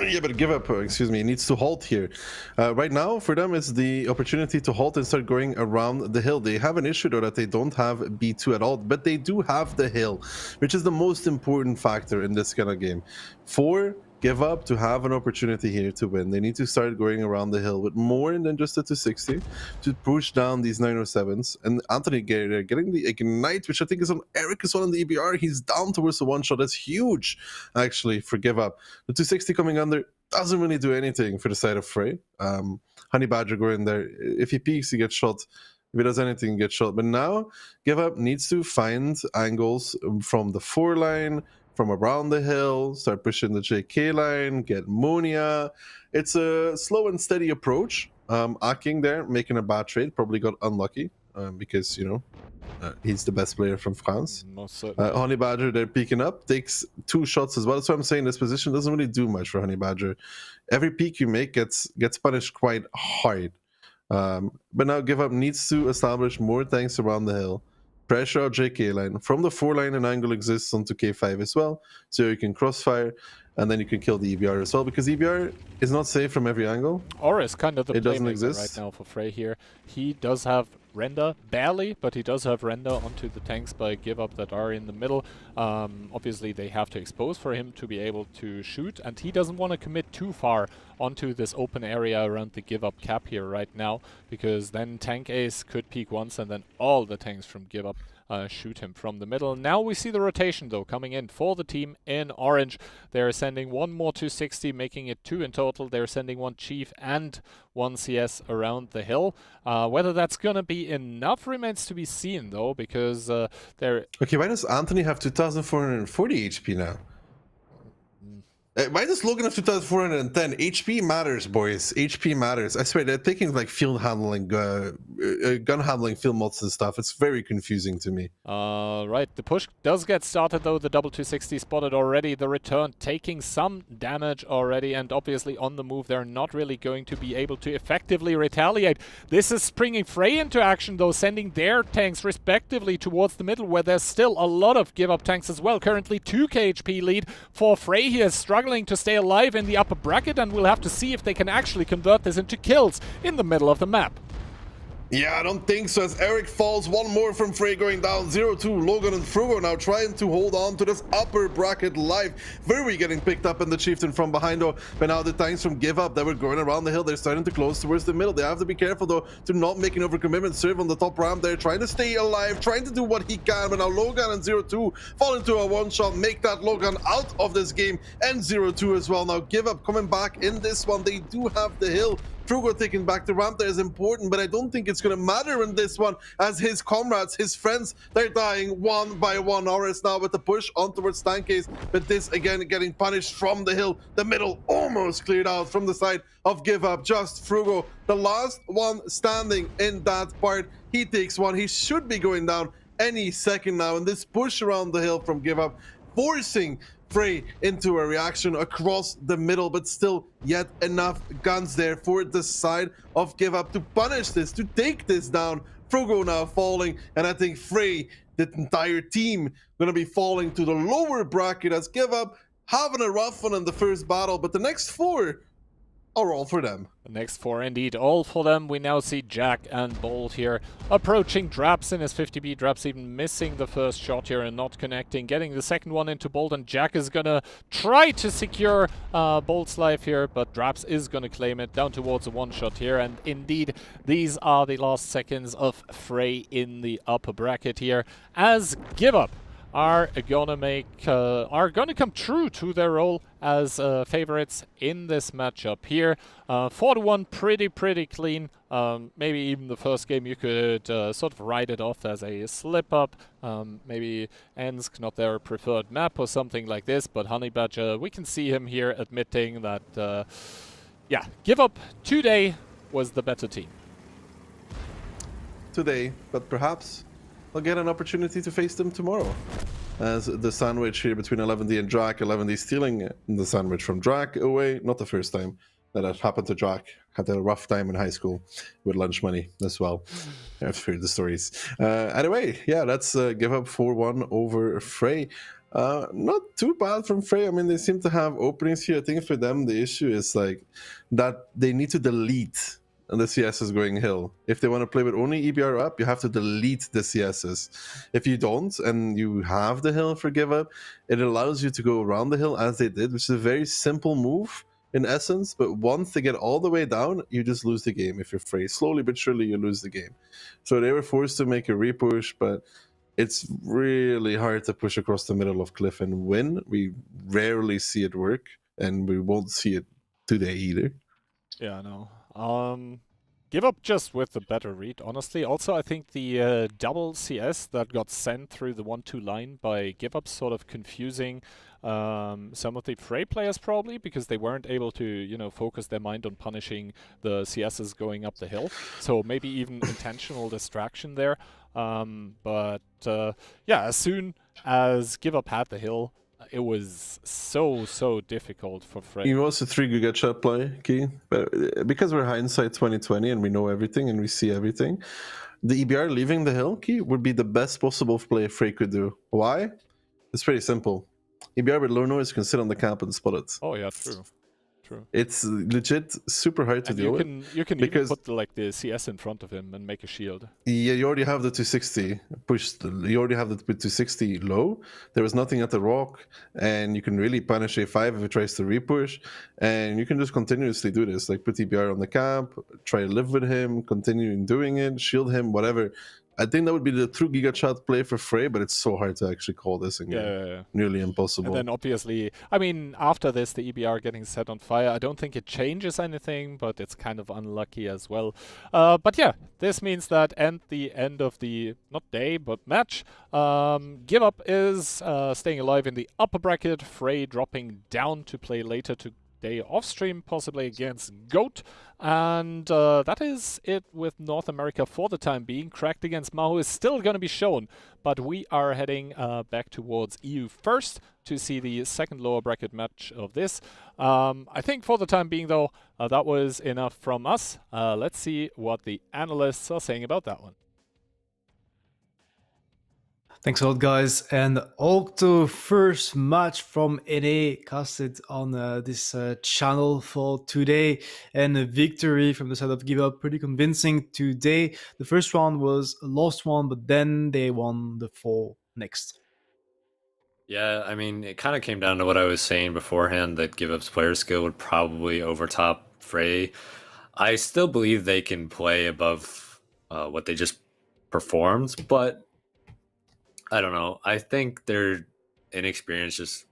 Yeah, but Give Up, excuse me, needs to halt here. Right now, for them, it's the opportunity to halt and start going around the hill. They have an issue, though, that they don't have B2 at all, but they do have the hill, which is the most important factor in this kind of game. For Give Up to have an opportunity here to win, they need to start going around the hill with more than just a 260 to push down these 907s. And Anthony getting the Ignite, which I think is on Eric as well in the EBR. He's down towards the one-shot. That's huge, actually, for Give Up. The 260 coming under doesn't really do anything for the side of Frey. Honey Badger going there. If he peeks, he gets shot. If he does anything, he gets shot. But now, Give Up needs to find angles from the 4 line, from around the hill, start pushing the JK line, get Monia. It's a slow and steady approach. Aking there, making a bad trade, probably got unlucky because, you know, he's the best player from France. Most certainly. Honey Badger, they're peeking up, takes 2 shots as well. That's why I'm saying this position doesn't really do much for Honey Badger. Every peek you make gets punished quite hard. But now Give Up needs to establish more tanks around the hill. Pressure out JK line. From the 4 line, an angle exists onto K5 as well, so you can crossfire, and then you can kill the EBR as well, because EBR is not safe from every angle. Or is kind of the playmaker right now for Frey here. He does have render, barely, but he does have render onto the tanks by Give Up that are in the middle. Obviously, they have to expose for him to be able to shoot, and he doesn't want to commit too far onto this open area around the Give Up cap here right now, because then Tank Ace could peek once, and then all the tanks from Give Up shoot him from the middle. Now we see the rotation, though, coming in for the team in orange. They're sending 1 more 260, making it 2 in total. They're sending 1 Chief and 1 CS around the hill. Whether that's going to be enough remains to be seen, though, because they're... Okay, why does Anthony have 2,440 HP now? Why does Logan have 2,410? HP matters, boys. HP matters. I swear, they're taking like field handling, gun handling field mods and stuff. It's very confusing to me. Right, the push does get started, though. The double 260 spotted already. The return taking some damage already, and obviously on the move, they're not really going to be able to effectively retaliate. This is bringing Frey into action, though, sending their tanks respectively towards the middle, where there's still a lot of Give Up tanks as well. Currently 2k HP lead for Frey here, struggling to stay alive in the upper bracket, and we'll have to see if they can actually convert this into kills in the middle of the map. Yeah, I don't think so, as Eric falls. 1 more from Frey going down. 0-2. Logan and Frugo now trying to hold on to this upper bracket live. Very getting picked up in the Chieftain from behind, though. But now the tanks from Give Up that were going around the hill, they're starting to close towards the middle. They have to be careful, though, to not make an overcommitment. Serve on the top ramp there, trying to stay alive, trying to do what he can. But now Logan and 0-2 fall into a one-shot, make that Logan out of this game, and 0-2 as well. Now Give Up coming back in this one. They do have the hill. Frugo taking back the ramp there is important, but I don't think it's going to matter in this one, as his comrades, his friends, they're dying one by one. Auris now with the push on towards Tank Ace, but this again getting punished from the hill. The middle almost cleared out from the side of Give Up. Just Frugo, the last one standing in that part. He takes one. He should be going down any second now, and this push around the hill from Give Up, forcing Frey into a reaction across the middle, but still yet enough guns there for the side of Give Up to punish this, to take this down. Frogo now falling, and I think Frey, the entire team, gonna be falling to the lower bracket as Give Up having a rough one in the first battle, but the next 4 are all for them. The next 4 indeed, all for them. We now see Jack and Bolt here approaching Draps in his 50B. Draps even missing the first shot here and not connecting. Getting the second one into Bolt, and Jack is gonna try to secure Bolt's life here, but Draps is gonna claim it down towards a one-shot here. And indeed, these are the last seconds of Frey in the upper bracket here, as Give Up are gonna come true to their role as favorites in this matchup here. 4-1, pretty clean. Maybe even the first game you could sort of write it off as a slip up. Maybe Ensk not their preferred map or something like this. But Honey Badger, we can see him here admitting that, yeah, Give Up today was the better team. Today, but perhaps I'll get an opportunity to face them tomorrow. As the sandwich here between 11D and Drac, 11D stealing the sandwich from Drac away. Not the first time that happened to Drac. Had a rough time in high school with lunch money as well. I've heard the stories. Anyway, yeah, let's Give Up 4-1 over Frey. Not too bad from Frey. I mean, they seem to have openings here. I think for them, the issue is like that they need to delete and the CS is going hill. If they want to play with only EBR up, you have to delete the CSs. If you don't, and you have the hill for Give Up, it allows you to go around the hill as they did, which is a very simple move in essence, but once they get all the way down, you just lose the game if you're Frey. Slowly but surely, you lose the game. So they were forced to make a repush, but it's really hard to push across the middle of cliff and win. We rarely see it work, and we won't see it today either. Yeah, no. Give Up just with the better read, honestly. Also, I think the double CS that got sent through the 1-2 line by Give Up sort of confusing some of the Frey players probably, because they weren't able to, you know, focus their mind on punishing the CSs going up the hill. So maybe even intentional distraction there. But yeah, as soon as Give Up had the hill, it was so difficult for Frey. It was a 3 giga shot play, Key. But because we're hindsight 2020 and we know everything and we see everything, the EBR leaving the hill, Key, would be the best possible play Frey could do. Why? It's pretty simple. EBR with low noise can sit on the camp and spot it. Oh yeah, true. It's legit super hard to deal with. You can even put the CS in front of him and make a shield. Yeah, you already have the 260 pushed. You already have the 260 low. There was nothing at the rock, and you can really punish A5 if it tries to repush. And you can just continuously do this, like put EBR on the camp, try to live with him, continue doing it, shield him, whatever. I think that would be the true Giga Chat play for Frey, but it's so hard to actually call this again. Yeah. Nearly impossible. And then obviously, I mean, after this, the EBR getting set on fire, I don't think it changes anything, but it's kind of unlucky as well. But yeah, this means that at the end of the, not day, but match, Give Up is staying alive in the upper bracket, Frey dropping down to play later today off stream, possibly against GOAT. And that is it with North America for the time being. Cracked against Mahu is still going to be shown, but we are heading back towards EU first to see the second lower bracket match of this. I think for the time being, though, that was enough from us. Let's see what the analysts are saying about that one. Thanks a lot, guys. And Octo first match from NA casted on this channel for today, and a victory from the side of Give Up, pretty convincing today. The first round was a lost one, but then they won the 4 next. Yeah, I mean, it kind of came down to what I was saying beforehand, that Give Up's player skill would probably overtop Frey. I still believe they can play above what they just performed, but I don't know. I think their inexperience just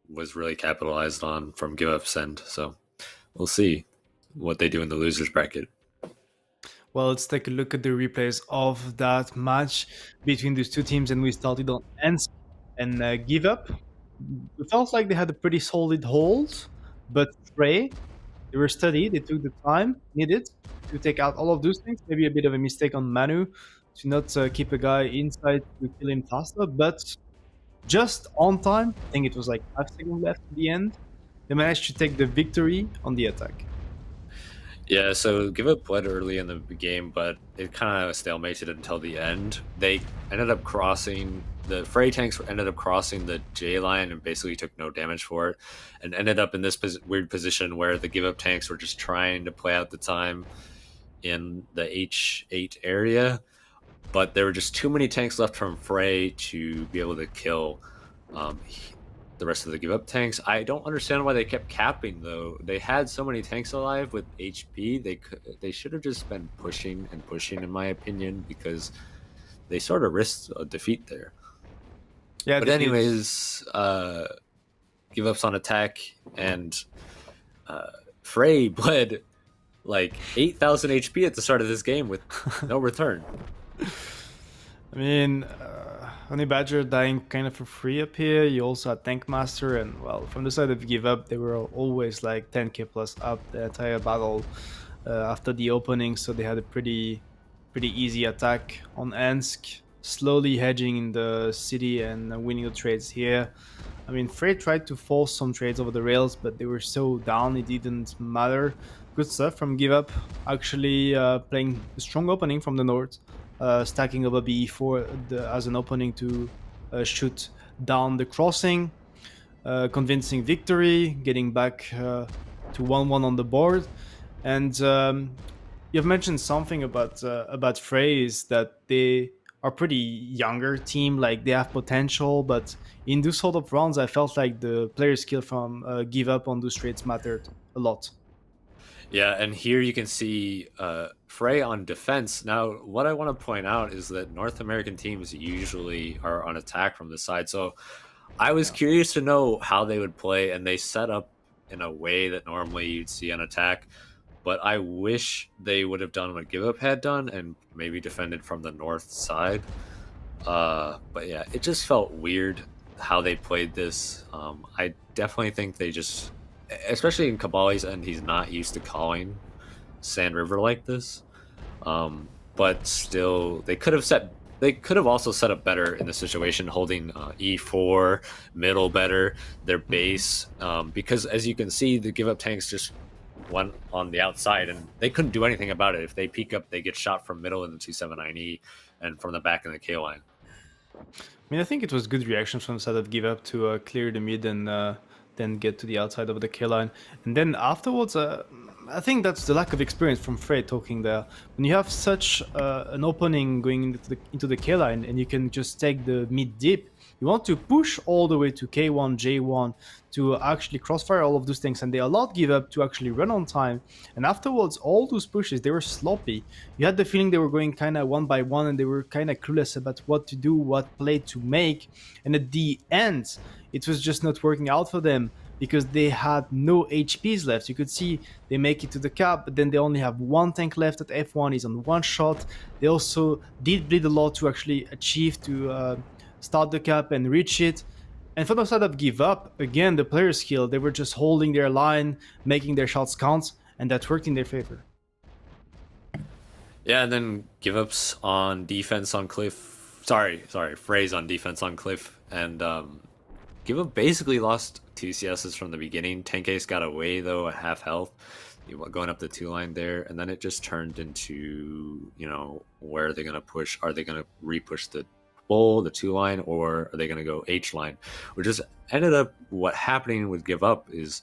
was really capitalized on from Give Up's end. So we'll see what they do in the losers bracket. Well, let's take a look at the replays of that match between these two teams, and we started on Ensk and Give Up. It felt like they had a pretty solid hold, but Frey, they were steady. They took the time needed to take out all of those things. Maybe a bit of a mistake on Manu to not keep a guy inside to kill him faster, but just on time. I think it was like 5 seconds left at the end. They managed to take the victory on the attack. Yeah, so Give Up bled early in the game, but it kind of stalemated until the end. They ended up crossing the Frey tanks ended up crossing the J line and basically took no damage for it, and ended up in this weird position where the Give Up tanks were just trying to play out the time in the H8 area, but there were just too many tanks left from Frey to be able to kill um, the rest of the Give Up tanks. I don't understand why they kept capping though. They had so many tanks alive with HP. They should have just been pushing and pushing, in my opinion, because they sort of risked a defeat there. Yeah, But they did. anyways, Give Up's on attack, and Frey bled like 8,000 HP at the start of this game with no return. I mean, Honey Badger dying kind of for free up here. You also had Tank Master, and well, from the side of Give Up, they were always like 10k plus up the entire battle after the opening, so they had a pretty easy attack on Ensk, slowly hedging in the city and winning the trades here. I mean, Frey tried to force some trades over the rails, but they were so down it didn't matter. Good stuff from Give Up, actually playing a strong opening from the north. Stacking over BE4 as an opening to shoot down the crossing, convincing victory, getting back to 1-1 on the board. And you've mentioned something about Frey, is that they are pretty younger team, like they have potential, but in those sort of rounds, I felt like the player skill from Give Up on those trades mattered a lot. Yeah, and here you can see Frey on defense. Now, what I want to point out is that North American teams usually are on attack from the side. So I was curious to know how they would play, and they set up in a way that normally you'd see on attack. But I wish they would have done what Give Up had done and maybe defended from the north side. But yeah, it just felt weird how they played this. I definitely think they just, especially in Kabali's end, he's not used to calling Sand River like this. But still, they could have also set up better in the situation, holding E4 middle better, their base, because as you can see, the Give Up tanks just went on the outside and they couldn't do anything about it. If they peek up, they get shot from middle in the 279E and from the back in the K line. I mean, I think it was good reactions from the side of Give Up to clear the mid and then get to the outside of the K line. And then afterwards, I think that's the lack of experience from Frey talking there. When you have such an opening going into the K line and you can just take the mid deep, you want to push all the way to K1, J1 to actually crossfire all of those things, and they allowed Give Up to actually run on time. And afterwards, all those pushes, they were sloppy. You had the feeling they were going kind of one by one, and they were kind of clueless about what to do, what play to make. And at the end, it was just not working out for them because they had no HPs left. You could see they make it to the cap, but then they only have one tank left at F1. He's on one shot. They also did bleed a lot to actually achieve to start the cap and reach it. And from the side of Give Up, again, the player skill, they were just holding their line, making their shots count, and that worked in their favor. Yeah, and then Give Up's on defense on Cliff. Sorry, Frey's on defense on Cliff, and Give Up basically lost 2 CSs from the beginning. Tank Ace got away though at half health, going up the 2 line there, and then it just turned into, where are they gonna push? Are they gonna re-push the bull, the 2 line, or are they gonna go H line? Which just ended up what happening with Give Up is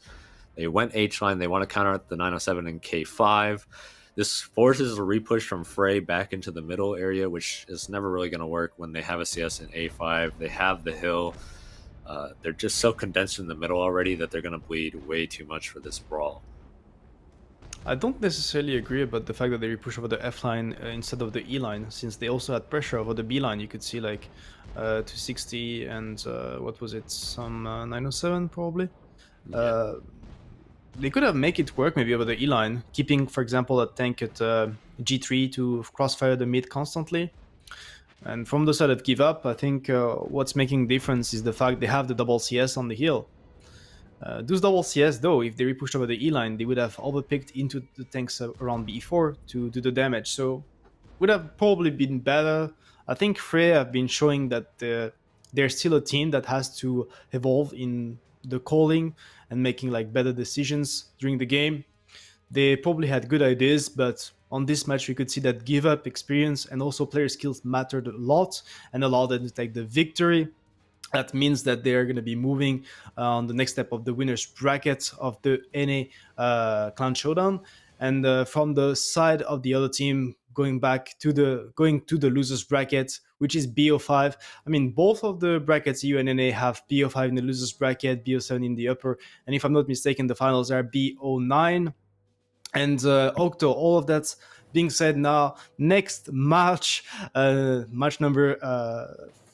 they went H line. They want to counter the 907 and K5. This forces a re-push from Frey back into the middle area, which is never really going to work when they have a CS in A5. They have the hill. They're just so condensed in the middle already that they're going to bleed way too much for this brawl. I don't necessarily agree about the fact that they re-push over the F line instead of the E line, since they also had pressure over the B line. You could see like 260 and what was it, some 907 probably. Yeah. They could have make it work maybe over the E line, keeping, for example, a tank at G3 to crossfire the mid constantly. And from the side of Give Up, I think what's making difference is the fact they have the double CS on the hill. Those double CS, though, if they repushed over the E line, they would have overpicked into the tanks around B4 to do the damage. So would have probably been better. I think Frey have been showing that they're still a team that has to evolve in the calling and making like better decisions during the game. They probably had good ideas, but on this match we could see that give up, experience, and also player skills mattered a lot and allowed them to take the victory. That means that they are going to be moving on the next step of the winners bracket of the NA Clan Showdown. And from the side of the other team, going to the losers bracket, which is BO5. I mean, both of the brackets, EU and NA, have BO5 in the losers bracket, BO7 in the upper, and if I'm not mistaken, the finals are BO9 and Octo. All of that being said, now next match, match number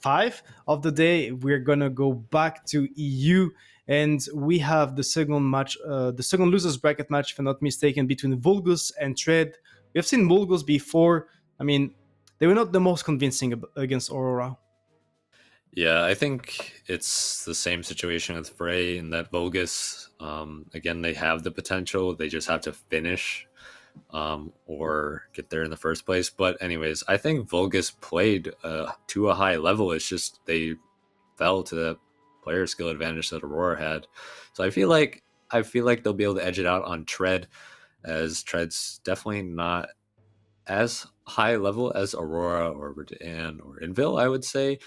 5 of the day, we're gonna go back to EU, and we have the second match, the second losers bracket match, if I'm not mistaken, between Vulgus and Tread. We have seen Vulgus before. I mean, they were not the most convincing against Aurora. Yeah, I think it's the same situation with Frey in that Vulgus, again, they have the potential. They just have to finish or get there in the first place. But anyways, I think Vulgus played to a high level. It's just they fell to the player skill advantage that Aurora had. So I feel like they'll be able to edge it out on Tread, as Tread's definitely not as high level as Aurora or Redan or Invil, I would say.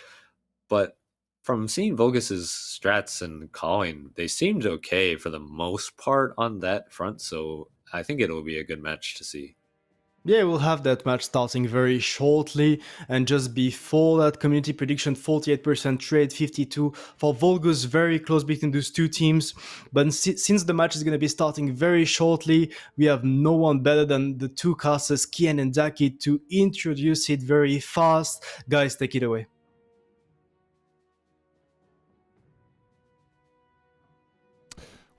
But from seeing Vulgus's strats and calling, they seemed okay for the most part on that front. So I think it'll be a good match to see. Yeah, we'll have that match starting very shortly. And just before that, community prediction 48% Trade, 52 for Vulgus, very close between those two teams. But since the match is going to be starting very shortly, we have no one better than the two casters, Kian and Daki, to introduce it very fast. Guys, take it away.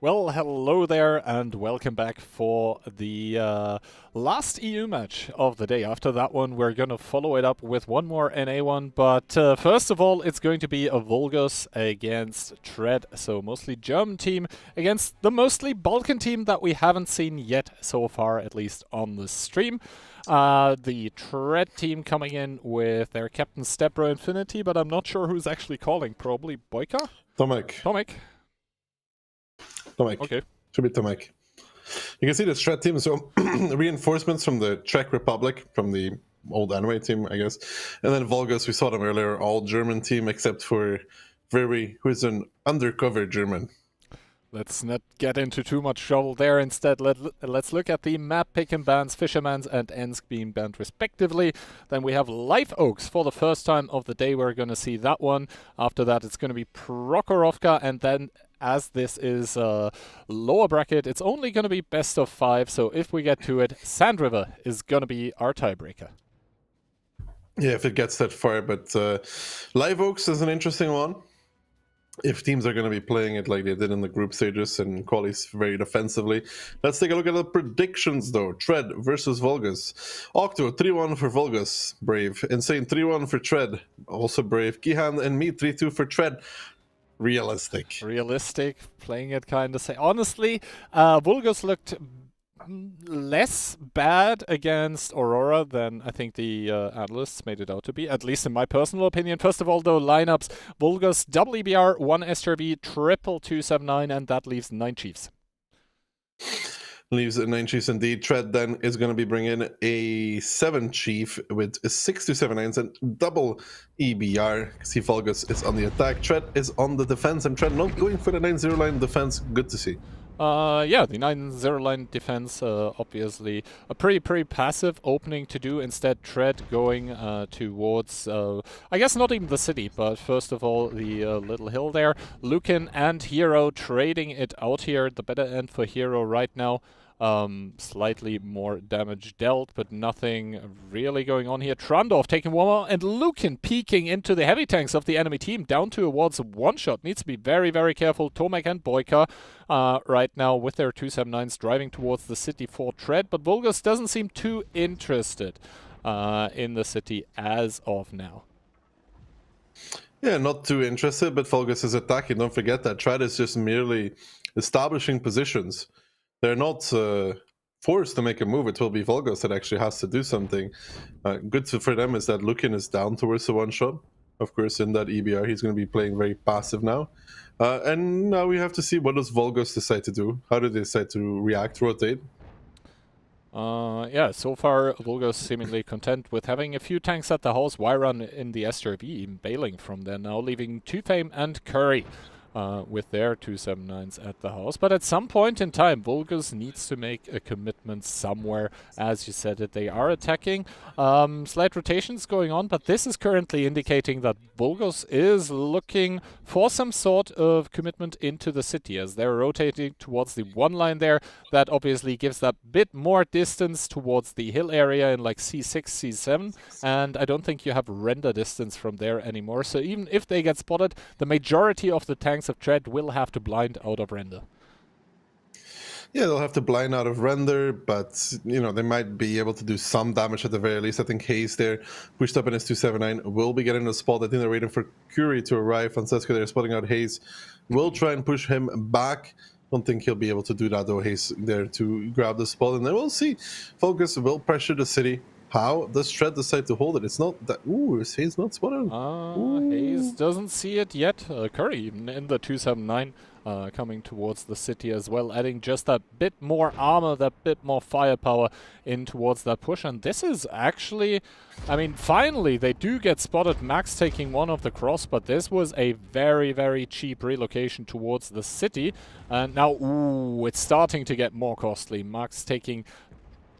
Well, hello there and welcome back for the last EU match of the day. After that one, we're going to follow it up with one more NA one. But first of all, it's going to be a Vulgus against Tread. So mostly German team against the mostly Balkan team that we haven't seen yet so far, at least on the stream. The Tread team coming in with their captain Stepbro Infinity, but I'm not sure who's actually calling. Probably Boyka? Tomek. Okay. Should be Tomek. You can see the Strat team, so reinforcements from the Czech Republic, from the old anime team, I guess. And then Vulgus, we saw them earlier, all German team except for Very, who is an undercover German. Let's not get into too much trouble there. Instead, let's look at the map pick and bans, Fisherman's and Ensk being banned respectively. Then we have Live Oaks for the first time of the day. We're going to see that one. After that, it's going to be Prokhorovka, and then as this is a lower bracket, it's only going to be best of 5. So if we get to it, Sand River is going to be our tiebreaker. Yeah, if it gets that far. But Live Oaks is an interesting one. If teams are going to be playing it like they did in the group stages and qualies very defensively. Let's take a look at the predictions, though. Tread versus Vulgus. Octo, 3-1 for Vulgus. Brave. Insane, 3-1 for Tread. Also brave. Gihan and me, 3-2 for Tread. Realistic, playing it kind of say. Honestly, Vulgus looked less bad against Aurora than I think the analysts made it out to be, at least in my personal opinion. First of all, though, lineups: Vulgus, double EBR, 1 SRB, triple 279, and that leaves 9 Chiefs. Leaves 9 Chiefs indeed. Tread then is going to be bringing a 7 Chief with 6 279s and double EBR. See, Vulgus is on the attack, Tread is on the defense, and Tread not going for the 9-0 line defense. Good to see. Yeah, the 9-0 line defense, obviously a pretty passive opening to do. Instead, Tread going towards, I guess not even the city, but first of all, the little hill there. Lukin and Hero trading it out here. The better end for Hero right now. Slightly more damage dealt, but nothing really going on here. Trandorf taking one more, and Lukin peeking into the heavy tanks of the enemy team, down towards one shot. Needs to be very, very careful. Tomek and Boyka right now with their 279s driving towards the city for Tread, but Vulgus doesn't seem too interested in the city as of now. Yeah, not too interested, but Vulgus is attacking. Don't forget that Tread is just merely establishing positions. They're not forced to make a move. It will be Vulgus that actually has to do something. Good for them is that Lukin is down towards the one shot. of course, in that EBR. He's going to be playing very passive now. And now we have to see what does Volgos decide to do. How do they decide to react, rotate? Yeah, so far Volgos seemingly content with having a few tanks at the house. Wyron in the SRV even bailing from there now, leaving 2Fame and Curry with their 279s at the house. But at some point in time, Volgos needs to make a commitment somewhere. As you said it, they are attacking. Slight rotations going on, but this is currently indicating that Volgos is looking for some sort of commitment into the city as they're rotating towards the one line there. That obviously gives that bit more distance towards the hill area in like C6, C7, and I don't think you have render distance from there anymore. So even if they get spotted, the majority of the tanks of Tread will have to blind out of render. Yeah, they'll have to blind out of render, but you know, they might be able to do some damage at the very least. I think Hayes there, pushed up in his 279, will be getting the spot. I think they're waiting for Curie to arrive. Francesco, they're spotting out Hayes. Will try and push him back. Don't think he'll be able to do that though. Hayes there to grab the spot, and then we'll see. Focus will pressure the city. How does Tread decide to hold it? It's not that. Ooh, is Hayes not spotted? Hayes doesn't see it yet. Curry even in the 279 coming towards the city as well, adding just that bit more armor, that bit more firepower in towards that push. And this is actually, I mean, finally they do get spotted. Max taking one of the cross, but this was a very, very cheap relocation towards the city. And now, ooh, it's starting to get more costly. Max taking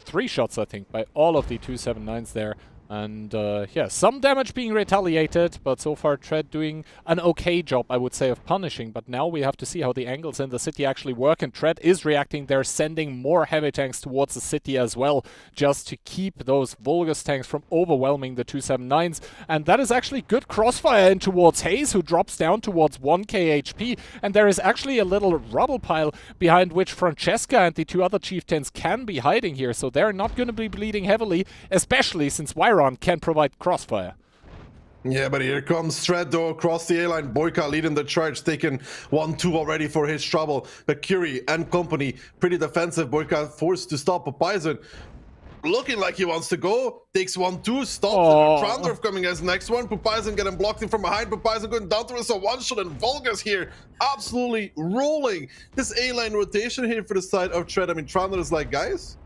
3 shots, I think, by all of the 279s there. And yeah, some damage being retaliated, but so far Tread doing an okay job, I would say, of punishing. But now we have to see how the angles in the city actually work, and Tread is reacting. They're sending more heavy tanks towards the city as well, just to keep those Vulgus tanks from overwhelming the 279s. And that is actually good crossfire in towards Hayes, who drops down towards 1k HP. And there is actually a little rubble pile behind which Francesca and the 2 other chieftains can be hiding here, so they're not going to be bleeding heavily, especially since Wyron can provide crossfire. Yeah, but here comes Tread though across the A-line. Boyka leading the charge, taking 1-2 already for his trouble. But Curie and company pretty defensive. Boyka forced to stop Poison. Looking like he wants to go. Takes 1-2, stops. Trandorf coming as next one. Poison getting blocked in from behind. Poison going down to us a one-shot, and Volgas here absolutely rolling. This A-line rotation here for the side of Tread. I mean, Trandorf is like, guys,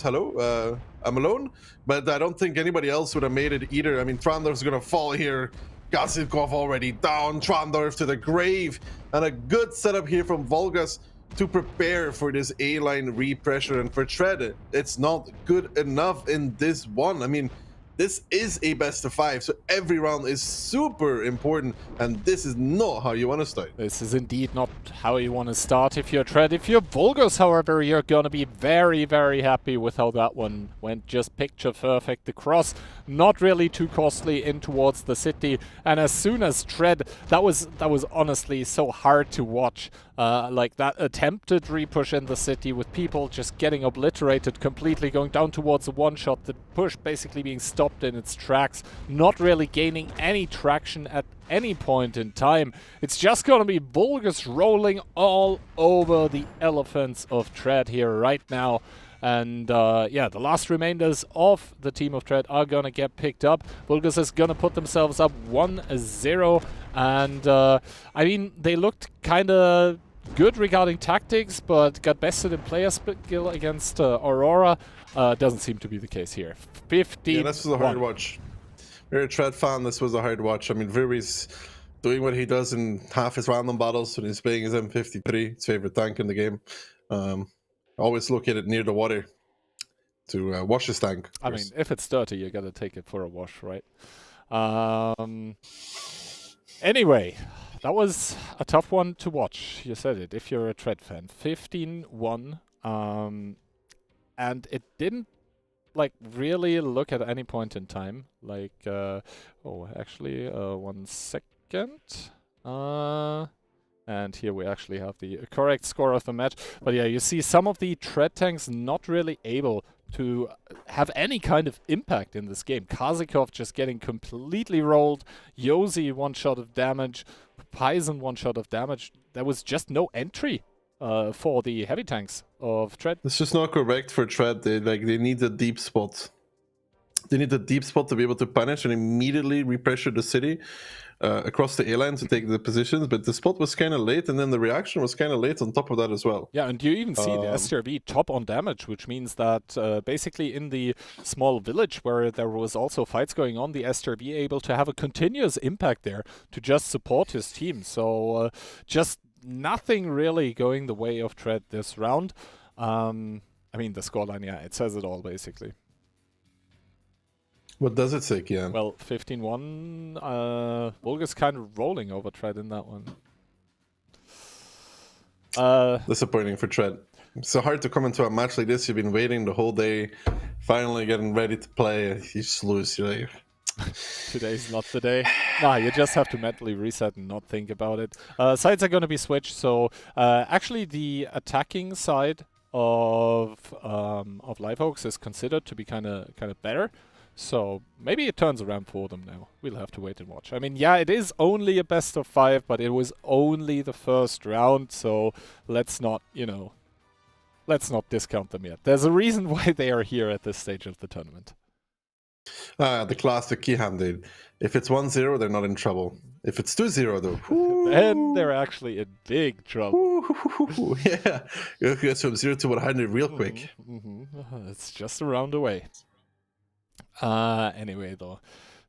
hello, I'm alone, but I don't think anybody else would have made it either. I mean, Trandorf's gonna fall here. Gasivkov already down, Trandorf to the grave, and a good setup here from Volgas to prepare for this A-line repressure. And for Tread, it's not good enough in this one. I mean, this is a best of 5, so every round is super important, and this is not how you want to start. This is indeed not how you want to start if you're Tread. If you're Vulgus, however, you're going to be very, very happy with how that one went. Just picture perfect. The cross, not really too costly in towards the city. And as soon as Tread, that was honestly so hard to watch. Like that attempted repush in the city with people just getting obliterated completely, going down towards the one-shot, the push basically being stopped in its tracks, not really gaining any traction at any point in time. It's just gonna be Vulgus rolling all over the elephants of Tread here right now. And yeah, the last remainders of the team of Tread are gonna get picked up. Vulgus is gonna put themselves up 1-0. And I mean, they looked kind of good regarding tactics, but got bested in player skill against Aurora. Doesn't seem to be the case here. 15. Yeah, this was a hard watch. You're a Tread fan, this was a hard watch. I mean, Viri's doing what he does in half his random battles when he's playing his M53, his favorite tank in the game. Always located near the water to wash his tank. I mean, if it's dirty, you gotta take it for a wash, right? Anyway, that was a tough one to watch. You said it, if you're a Tread fan. 15-1. And it didn't, like, really look at any point in time. Like, oh, actually, 1 second. And here we actually have the correct score of the match. But yeah, you see some of the Tread tanks not really able to have any kind of impact in this game. Kazikov just getting completely rolled. Yosi 1 shot of damage. Poison 1 shot of damage. There was just no entry for the heavy tanks of Tread. It's just not correct for Tread. They need a deep spot. They need a deep spot to be able to punish and immediately repressure the city across the A-line to take the positions, but the spot was kind of late, and then the reaction was kind of late on top of that as well. Yeah, and you even see the STRV top on damage, which means that basically in the small village where there was also fights going on, the STRV able to have a continuous impact there to just support his team. So just nothing really going the way of Tread this round. I mean, the scoreline, yeah, it says it all basically. What does it say, Kian? Well, 15-1, Volga's kind of rolling over Tread in that one. Disappointing for Tread. It's so hard to come into a match like this. You've been waiting the whole day, finally getting ready to play. You just lose. You're like... Today's not the day. Nah, you just have to mentally reset and not think about it. Sides are going to be switched, so actually the attacking side of Livehawks is considered to be kind of better. So maybe it turns around for them now. We'll have to wait and watch. I mean, yeah, it is only a best of 5, but it was only the first round, so let's not, let's not discount them yet. There's a reason why they are here at this stage of the tournament. The classic Kihan did. If it's 1-0, they're not in trouble. If it's 2-0, though, then they're actually in big trouble. Yeah, you get from 0 to 100 real quick. It's just around the way. Anyway, though,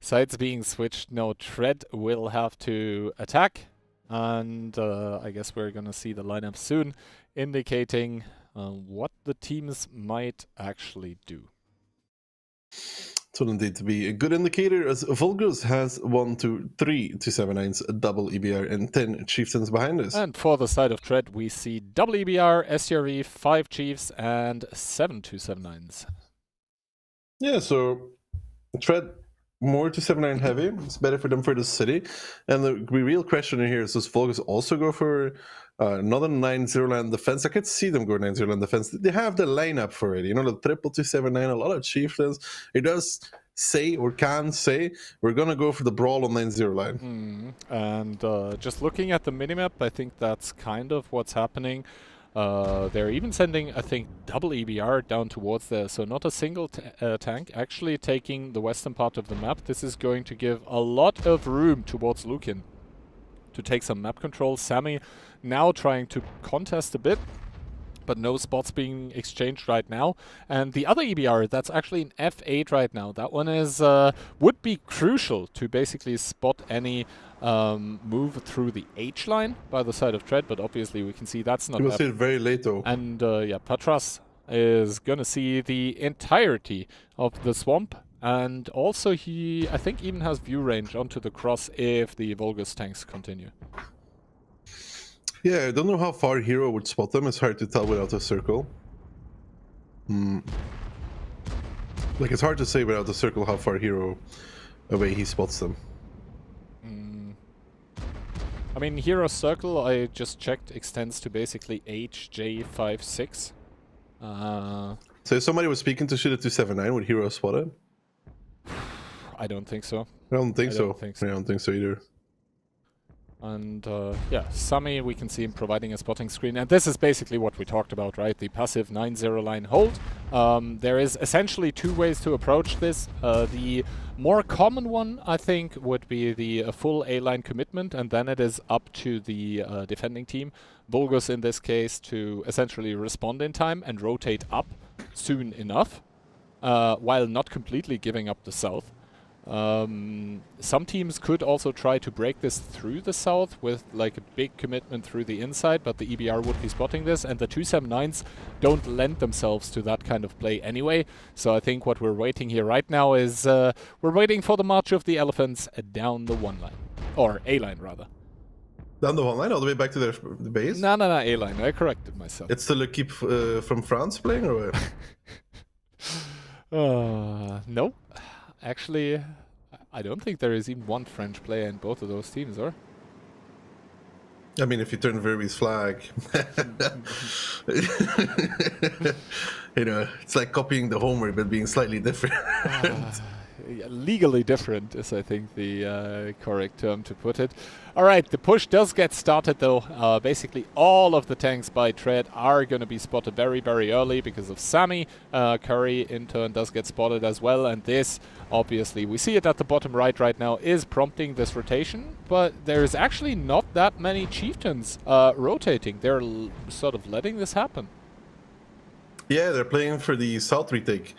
sides being switched, no, Tread will have to attack, and I guess we're gonna see the lineup soon, indicating what the teams might actually do. So indeed to be a good indicator, as Volgos has 1, 2, 3 279s, a double EBR, and 10 Chieftains behind us. And for the side of Tread, we see double EBR, STRV, 5 Chiefs, and 7 279s. Yeah, so Tread more 279 heavy. It's better for them for the city. And the real question here is, does Volgos also go for another 9-0 line defense? I could see them go 9-0 line defense. They have the lineup for it. The triple 279, a lot of Chieftains. It does say or can say, we're going to go for the brawl on 9-0 line. And just looking at the minimap, I think that's kind of what's happening. They're even sending, I think, double EBR down towards there, so not a single tank, actually taking the western part of the map. This is going to give a lot of room towards Lukin to take some map control. Sammy now trying to contest a bit, but no spots being exchanged right now. And the other EBR, that's actually an F8 right now. That one is would be crucial to basically spot any move through the H line by the side of Tread, but obviously we can see that's not happening. He was hit very late though. And yeah, Patras is gonna see the entirety of the swamp, and also he, I think, even has view range onto the cross if the Volgas tanks continue. Yeah, I don't know how far Hero would spot them. It's hard to tell without a circle. Like, it's hard to say without a circle how far Hero away he spots them. I mean, Hero's circle, I just checked, extends to basically HJ56. So if somebody was speaking to Shida 279, would Hero spot it? I don't think so. I don't think so. I I don't think so either. And yeah, Sami, we can see him providing a spotting screen. And this is basically what we talked about, right? The passive 9-0 line hold. There is essentially 2 ways to approach this. The more common one, I think, would be the full A-line commitment, and then it is up to the defending team, Volgos in this case, to essentially respond in time and rotate up soon enough, while not completely giving up the south. Some teams could also try to break this through the south with like a big commitment through the inside, but the EBR would be spotting this, and the 279s don't lend themselves to that kind of play anyway. So I think what we're waiting here right now is we're waiting for the march of the elephants down the 1 line, or A line rather. Down the 1 line, all the way back to the base? No, A line. I corrected myself. It's the L'Equipe from France playing, or what? No. Actually, I don't think there is even one French player in both of those teams, or? I mean, if you turn Verbi's flag, it's like copying the homework but being slightly different. legally different is, I think, the correct term to put it. All right, the push does get started, though. Basically, all of the tanks by Tread are going to be spotted very, very early because of Sammy. Curry, in turn, does get spotted as well, and this, obviously, we see it at the bottom right now, is prompting this rotation, but there's actually not that many chieftains rotating. They're sort of letting this happen. Yeah, they're playing for the south retake.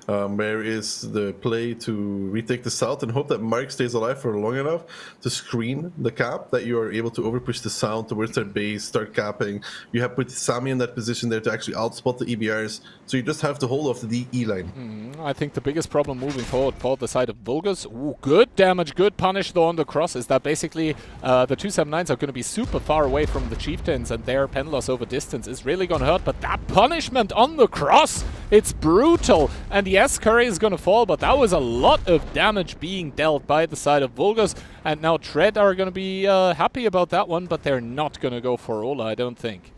Where is the play to retake the south and hope that Mark stays alive for long enough to screen the cap, that you are able to overpush the south towards their base, start capping. You have put Sammy in that position there to actually outspot the EBRs, so you just have to hold off the DE line. I think the biggest problem moving forward for the side of Vulgus, good damage, good punish though on the cross, is that basically the 279s are going to be super far away from the chieftains, and their pen loss over distance is really going to hurt, but that punishment on the cross, it's brutal. And yes, Curry is going to fall, but that was a lot of damage being dealt by the side of Vulgus, and now Tread are going to be happy about that one, but they're not going to go for Ola, I don't think.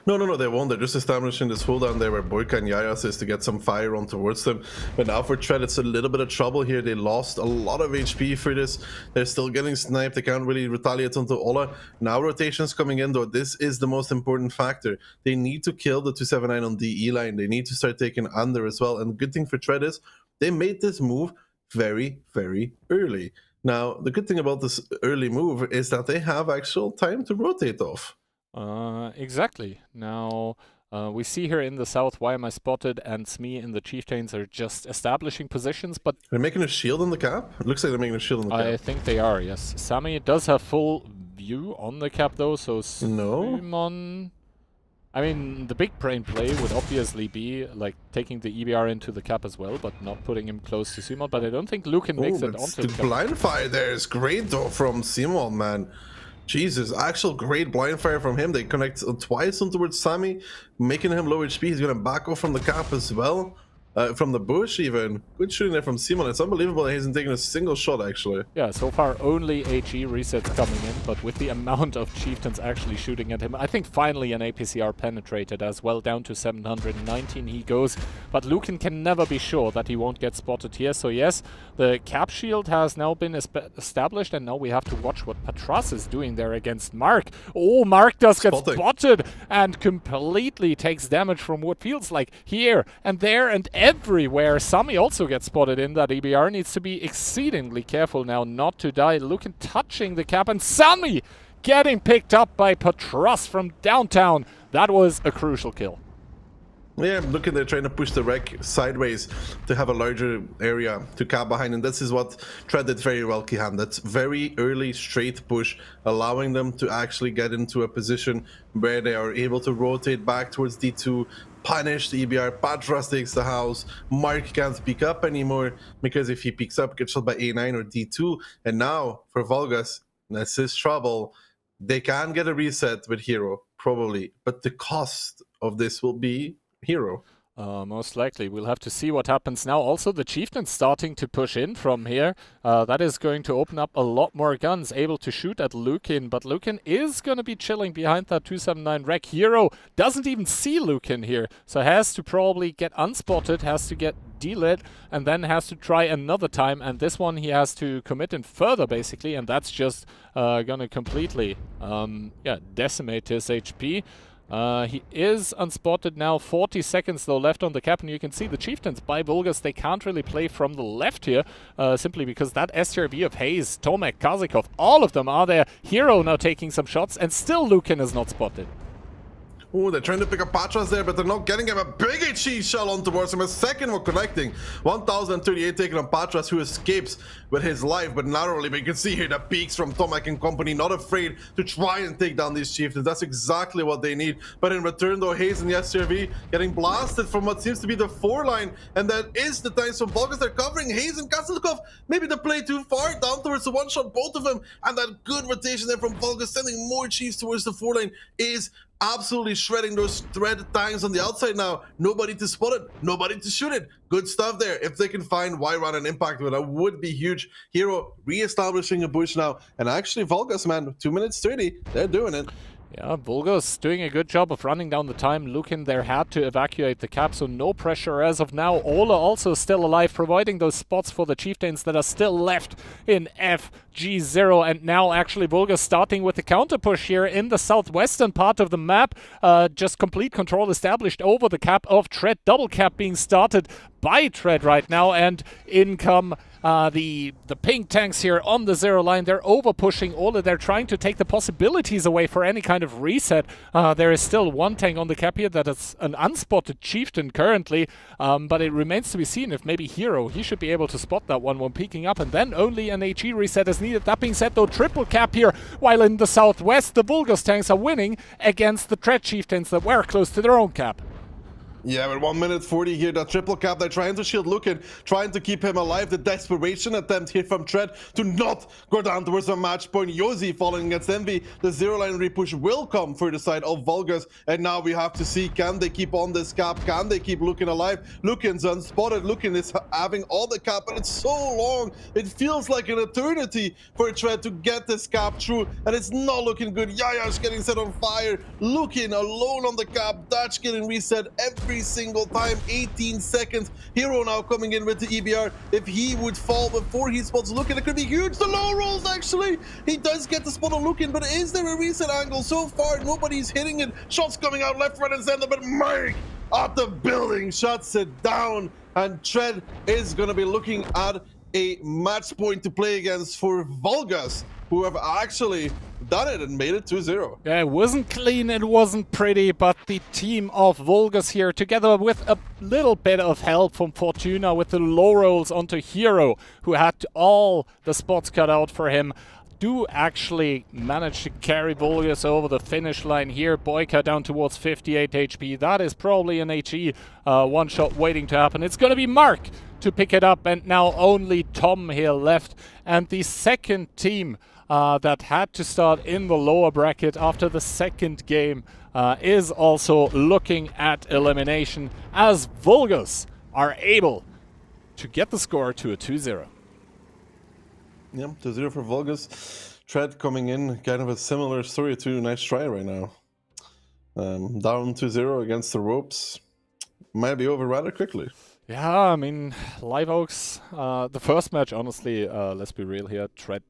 No, they won't. They're just establishing this hold down there where Boyka and Yayas is to get some fire on towards them. But now for Tread, it's a little bit of trouble here. They lost a lot of HP for this. They're still getting sniped. They can't really retaliate onto Ola. Now rotation's coming in, though. This is the most important factor. They need to kill the 279 on DE line. They need to start taking under as well. And the good thing for Tread is they made this move very, very early. Now, the good thing about this early move is that they have actual time to rotate off. Exactly. Now, we see here in the south, Why Am I Spotted and Smee and the Chieftains are just establishing positions, but... They're making a shield on the cap? It looks like they're making a shield on the cap. I think they are, yes. Sammy does have full view on the cap, though, so No. Simon... I mean, the big brain play would obviously be, like, taking the EBR into the cap as well, but not putting him close to Simon, but I don't think Lucan makes it onto the the cap. blind fire there is great, though, from Simon, man. Jesus, actual great blind fire from him. They connect twice on towards Sammy, making him low HP. He's going to back off from the cap as well. From the bush even. Good shooting there from Simon. It's unbelievable that he hasn't taken a single shot, actually. Yeah, so far only HE resets coming in, but with the amount of chieftains actually shooting at him, I think finally an APCR penetrated as well. Down to 719 he goes, but Lucan can never be sure that he won't get spotted here. So yes, the cap shield has now been established, and now we have to watch what Patras is doing there against Mark. Oh, Mark does get spotted and completely takes damage from what feels like here and there and everywhere. Sammy also gets spotted in that EBR. Needs to be exceedingly careful now not to die. Lucan touching the cap, and Sammy getting picked up by Patras from downtown. That was a crucial kill. Yeah, look at they're trying to push the wreck sideways to have a larger area to cap behind, and this is what Tread did very well, Kihan. That's very early straight push, allowing them to actually get into a position where they are able to rotate back towards D2, punish the EBR. Patras takes the house. Mark can't pick up anymore, because if he picks up, gets shot by A9 or D2. And now for Vulgus, that's his trouble. They can get a reset with Hero, probably, but the cost of this will be Hero. Most likely. We'll have to see what happens now. Also, the Chieftains starting to push in from here. That is going to open up a lot more guns, able to shoot at Lucan, but Lucan is going to be chilling behind that 279 wreck. Hero doesn't even see Lucan here, so has to probably get unspotted, has to get delit, and then has to try another time, and this one he has to commit in further, basically, and that's just gonna completely decimate his HP. He is unspotted now. 40 seconds though left on the cap, and you can see the Chieftains by Vulgus, they can't really play from the left here, simply because that STRV of Hayes, Tomek, Kazikov, all of them are there. Hero now taking some shots, and still Lucan is not spotted. Oh, they're trying to pick up Patras there, but they're not getting him. A big HE shell on towards him. A second one connecting. 1038 taken on Patras, who escapes with his life, but narrowly. But you can see here the peaks from Tomek and company, not afraid to try and take down these chieftains. That's exactly what they need. But in return, though, Hayes and the SRV getting blasted from what seems to be the 4 line, and that is the time. So Vulgus, they're covering Hayes and Kasilkov. Maybe the play too far down towards the one-shot, both of them, and that good rotation there from Vulgus, sending more chiefs towards the 4 line is absolutely shredding those thread tanks on the outside now. Nobody to spot it, nobody to shoot it. Good stuff there. If they can find Y-Run and impact with it, that would be huge. Hero re-establishing a push now, and actually Vulgus, man, 2 minutes 30, they're doing it. Yeah, Vulgus doing a good job of running down the time. Lukin there had to evacuate the cap, so no pressure as of now. Ola also still alive, providing those spots for the chieftains that are still left in FG0. And now actually Vulgus starting with the counter push here in the southwestern part of the map. Just complete control established over the cap of Tread. Double cap being started by Tread right now, and in come the pink tanks here on the 0 line. They're over pushing Ola. They're trying to take the possibilities away for any kind of reset. There is still one tank on the cap here that is an unspotted chieftain currently, but it remains to be seen if maybe Hero, he should be able to spot that one when peeking up, and then only an HE reset is needed. That being said though, triple cap here, while in the southwest the Vulgus tanks are winning against the Tread chieftains that were close to their own cap. Yeah, with 1 minute 40 here, that triple cap, they're trying to shield Lukin, trying to keep him alive. The desperation attempt here from Tread to not go down towards a match point. Yosi falling against Envy. The 0 line repush will come for the side of Vulgus, and now we have to see, can they keep on this cap? Can they keep Lukin alive? Lukin's unspotted. Lukin is having all the cap, but it's so long. It feels like an eternity for Tread to get this cap through, and it's not looking good. Yaya's getting set on fire. Lukin alone on the cap. Dutch getting reset every single time. 18 seconds. Hero now coming in with the EBR. If he would fall before he spots Lukin, it could be huge. The low rolls, actually. He does get the spot on Lukin, but is there a reset angle? So far, nobody's hitting it. Shots coming out left, right, and center, but Mike at the building shuts it down, and Tread is going to be looking at a match point to play against for Vulgus, who have actually done it and made it 2-0. Yeah, it wasn't clean, it wasn't pretty, but the team of Vulgus here, together with a little bit of help from Fortuna with the low rolls onto Hero, who had all the spots cut out for him, do actually manage to carry Vulgus over the finish line here. Boyka down towards 58 HP. That is probably an HE one shot waiting to happen. It's going to be Mark to pick it up, and now only Tom here left. And the second team that had to start in the lower bracket after the second game is also looking at elimination, as Vulgus are able to get the score to a 2-0. Yeah, 2-0 for Vulgus. Tread coming in, kind of a similar story to Nice Try right now. Down 2-0 against the ropes. Might be over rather quickly. Yeah, I mean, Live Oaks, the first match, honestly, let's be real here, Tread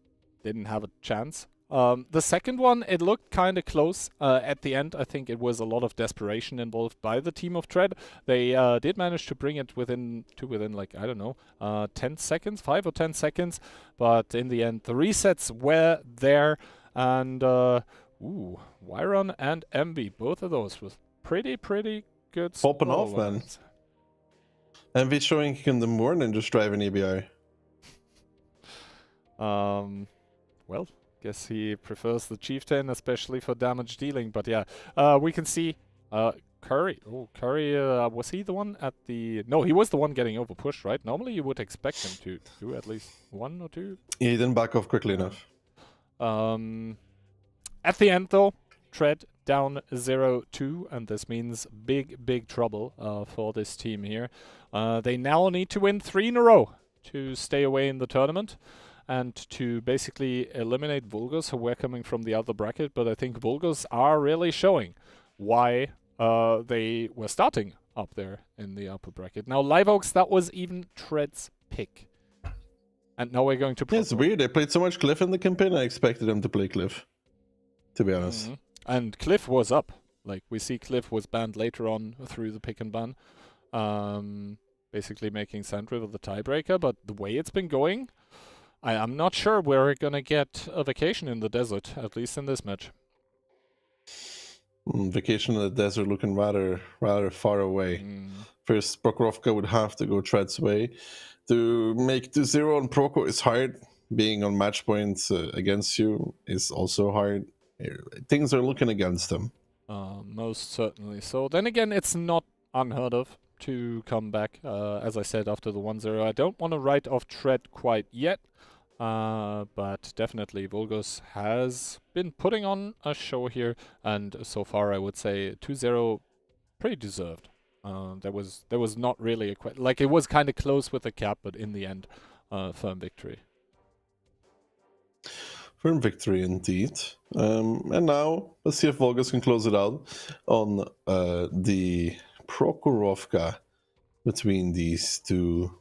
didn't have a chance. The second one, it looked kind of close at the end. I think it was a lot of desperation involved by the team of Tread. They did manage to bring it within like, I don't know, 10 seconds, 5 or 10 seconds. But in the end, the resets were there. And, Wyron and Envy, both of those was pretty good. Popping off, man. Envy showing he can do more than just drive an EBI. Well, guess he prefers the Chieftain, especially for damage dealing. But yeah, we can see Curry. Oh, Curry, was he the one at the... No, he was the one getting over pushed, right? Normally you would expect him to do at least 1 or 2. He didn't back off quickly enough. At the end, though, Tread down 0-2, and this means big trouble for this team here. They now need to win 3 in a row to stay away in the tournament, and to basically eliminate Vulgus, who were coming from the other bracket. But I think Vulgus are really showing why they were starting up there in the upper bracket. Now, Live Oaks, that was even Tread's pick. And now we're going to... Yeah, it's weird. They played so much Cliff in the campaign, I expected them to play Cliff, to be honest. Mm-hmm. And Cliff was up. Like, we see Cliff was banned later on through the pick and ban. Basically making Sandriver the tiebreaker. But the way it's been going... I'm not sure we're going to get a vacation in the desert, at least in this match. Vacation in the desert looking rather far away. First, Prokhorovka would have to go Tread's way. To make 2-0 on Proko is hard. Being on match points against you is also hard. Things are looking against them. Most certainly. So then again, it's not unheard of to come back, as I said, after the 1-0. I don't want to write off Tread quite yet. But definitely Vulgus has been putting on a show here, and so far I would say 2-0 pretty deserved. There was not really a like, it was kind of close with the cap, but in the end, firm victory. Firm victory indeed. And now let's see if Volgas can close it out on the Prokhorovka between these two.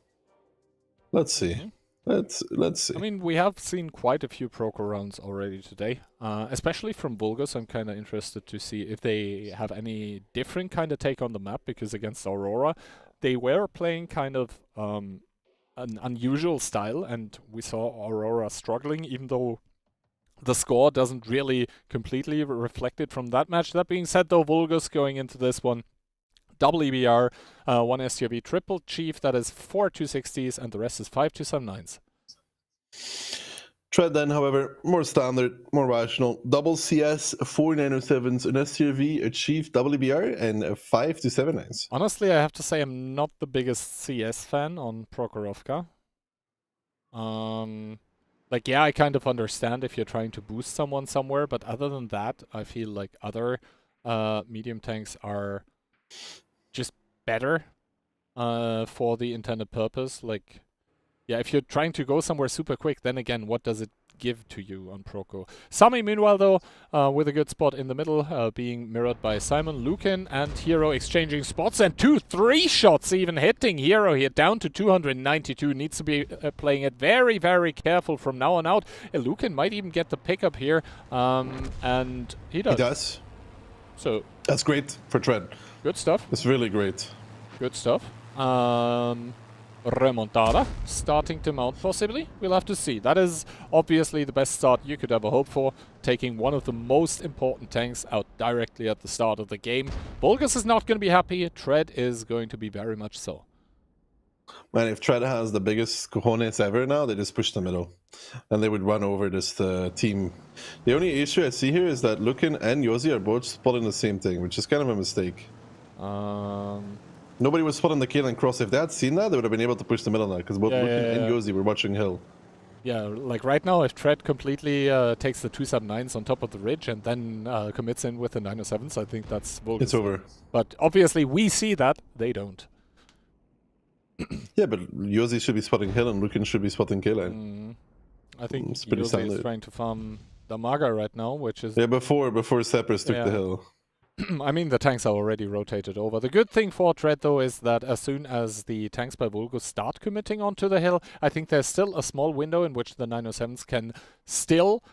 Let's see. Let's see. I mean, we have seen quite a few Proco rounds already today, especially from Vulgus. I'm kind of interested to see if they have any different kind of take on the map, because against Aurora, they were playing kind of an unusual style, and we saw Aurora struggling, even though the score doesn't really completely reflect it from that match. That being said, though, Vulgus going into this one, double EBR, 1 STRV, triple Chief, that is 4 260s, and the rest is 5 279s. Tread then, however, more standard, more rational. Double CS, 4 907s, an STRV, a Chief, double EBR, and 5 279s. Honestly, I have to say I'm not the biggest CS fan on Prokhorovka. Like, yeah, I kind of understand if you're trying to boost someone somewhere, but other than that, I feel like other medium tanks are just better for the intended purpose. Like, yeah, if you're trying to go somewhere super quick, then again, what does it give to you on Proco? Sami, meanwhile, though, with a good spot in the middle, being mirrored by Simon, Lukin, and Hero exchanging spots, and 2-3 shots even hitting Hero here, down to 292. Needs to be playing it very, very careful from now on out. Lukin might even get the pickup here, and he does. He does. So that's great for Tread. Good stuff. It's really great. Good stuff. Remontada starting to mount, possibly. We'll have to see. That is obviously the best start you could ever hope for, taking one of the most important tanks out directly at the start of the game. Vulgus is not going to be happy. Tread is going to be very much so. Man, if Tread has the biggest cojones ever now, they just push the middle. And they would run over this team. The only issue I see here is that Lukin and Yosi are both spotting the same thing, which is kind of a mistake. Nobody was spotting the kill and cross. If they had seen that, they would have been able to push the middle now, because both Lukin and Yosi were watching hill. Yeah, like right now, if Tread completely takes the 279s on top of the ridge and then commits in with the 907s, I think that's Vulgus. It's over. But obviously, we see that. They don't. Yeah, but Yosi should be spotting hill and Lukin should be spotting kill line. I think Yosi is trying to farm the Maga right now, which is... Yeah, before Seppers took the hill. I mean, the tanks are already rotated over. The good thing for Tread, though, is that as soon as the tanks by Vulgus start committing onto the hill, I think there's still a small window in which the 907s can still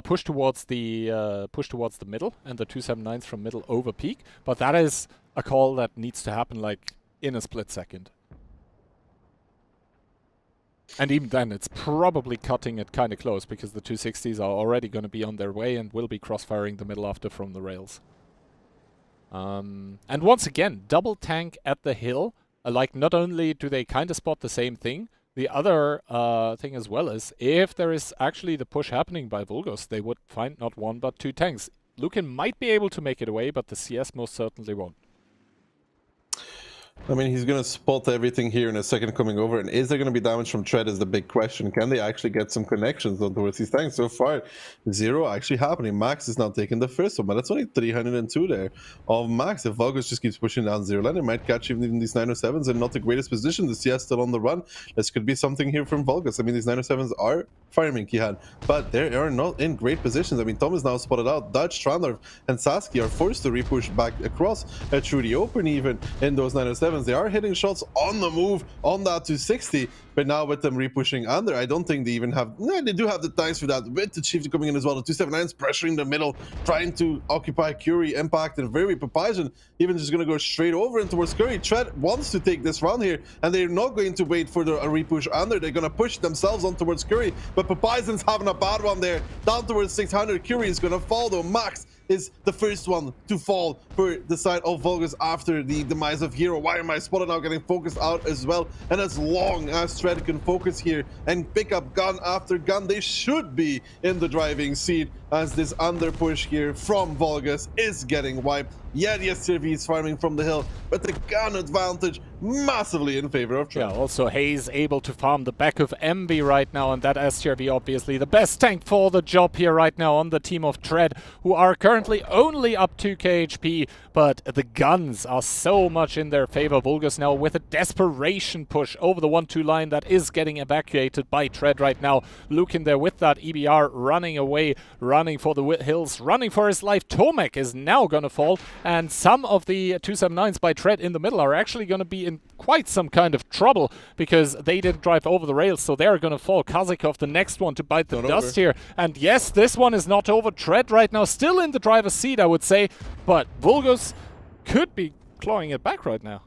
push towards the middle, and the 279s from middle over peak. But that is a call that needs to happen like in a split second. And even then, it's probably cutting it kind of close, because the 260s are already going to be on their way and will be crossfiring the middle after from the rails. And once again, double tank at the hill. Like, not only do they kind of spot the same thing, the other thing as well is, if there is actually the push happening by Vulgus, they would find not one but two tanks. Lukin might be able to make it away, but the CS most certainly won't. I mean, he's going to spot everything here in a second coming over. And is there going to be damage from Tread is the big question. Can they actually get some connections on towards these tanks? So far, 0 actually happening. Max is now taking the first one, but that's only 302 there of Max. If Vulgus just keeps pushing down 0 line, it might catch even these 907s in not the greatest position. The CS still on the run. This could be something here from Vulgus. I mean, these 907s are farming Kihan, but they are not in great positions. I mean, Tom is now spotted out. Dutch, Strandorf, and Sasky are forced to repush back across through the open even in those 907s. They are hitting shots on the move on that 260, but now with them repushing under, I don't think they even have... No, they do have the tanks for that, with the Chief coming in as well. The 279s pressuring the middle, trying to occupy Curie, Impact, and very Papaisan even just going to go straight over and towards Curry. Tread wants to take this round here, and they're not going to wait for the repush under. They're going to push themselves on towards Curry, but Papaisan's having a bad one there. Down towards 600, Curie is going to fall though. Max is the first one to fall for the side of Vulgus after the demise of Hero. Why am I spotted now getting focused out as well? And as long as Tread can focus here and pick up gun after gun, they should be in the driving seat as this under push here from Vulgus is getting wiped. Yeah, the STRV is farming from the hill, but the gun advantage massively in favor of Tread. Yeah, also Hayes able to farm the back of Envy right now, and that STRV obviously the best tank for the job here right now on the team of Tread, who are currently only up 2k HP, but the guns are so much in their favor. Vulgus now with a desperation push over the 1-2 line that is getting evacuated by Tread right now. Lukin there with that EBR running away, running for the hills, running for his life. Tomek is now going to fall, and some of the 279s by Tread in the middle are actually going to be in quite some kind of trouble because they didn't drive over the rails, so they're going to fall. Kazakov, the next one to bite the dust here. And yes, this one is not over. Tread right now still in the driver's seat, I would say, but Vulgus could be clawing it back right now.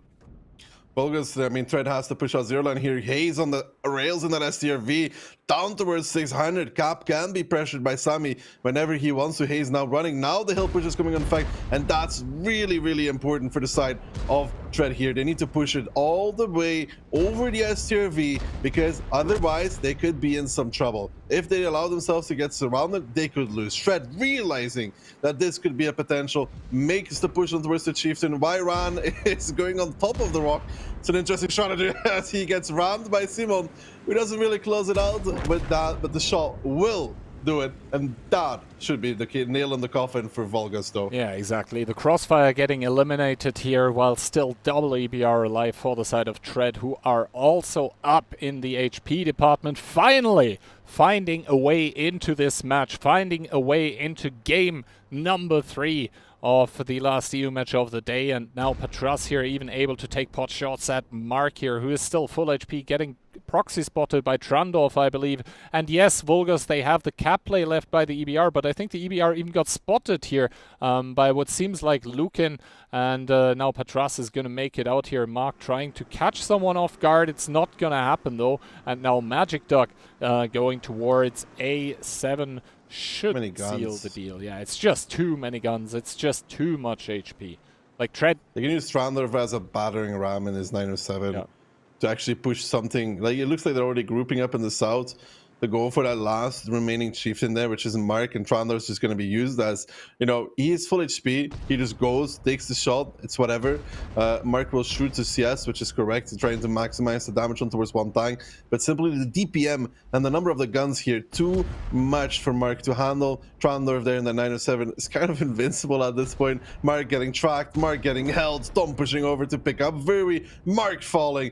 Vulgus, I mean, Tread has to push out zero line here. Hayes on the rails in that STRV, down towards 600. Cap can be pressured by Sami whenever he wants to. Hayes now running. Now the hill push is coming on effect, and that's really, really important for the side of Tread here. They need to push it all the way over the STRV, because otherwise they could be in some trouble. If they allow themselves to get surrounded, they could lose. Tread, realizing that this could be a potential, makes the push on towards the Chieftain. Wyran is going on top of the rock. It's an interesting shot as he gets rammed by Simon, who doesn't really close it out with that, but the shot will do it, and that should be the nail in the coffin for Vulgus, though. Yeah, exactly. The crossfire getting eliminated here while still double EBR alive for the side of Tread, who are also up in the HP department. Finally finding a way into this match, finding a way into game number 3 of the last EU match of the day, and now Patras here even able to take pot shots at Mark here, who is still full HP, getting proxy spotted by Trandorf, I believe. And yes, Vulgus, they have the cap play left by the EBR, but I think the EBR even got spotted here by what seems like Lukin, and now Patras is going to make it out here. Mark trying to catch someone off guard. It's not going to happen though, and now Magic Duck going towards A7 should seal the deal. Yeah, it's just too many guns. It's just too much HP. Like Tread, they can use Trandorf as a battering ram in his 907 to actually push something. Like, it looks like they're already grouping up in the south to go for that last remaining chieftain there, which is Mark, and Trandorf is just going to be used as, you know, he is full HP. He just goes, takes the shot, it's whatever. Mark will shoot to CS, which is correct, trying to maximize the damage on towards one tank, but simply the DPM and the number of the guns here, too much for Mark to handle. Trandorf there in the 907 is kind of invincible at this point. Mark getting tracked, Mark getting held, Tom pushing over to pick up, Mark falling,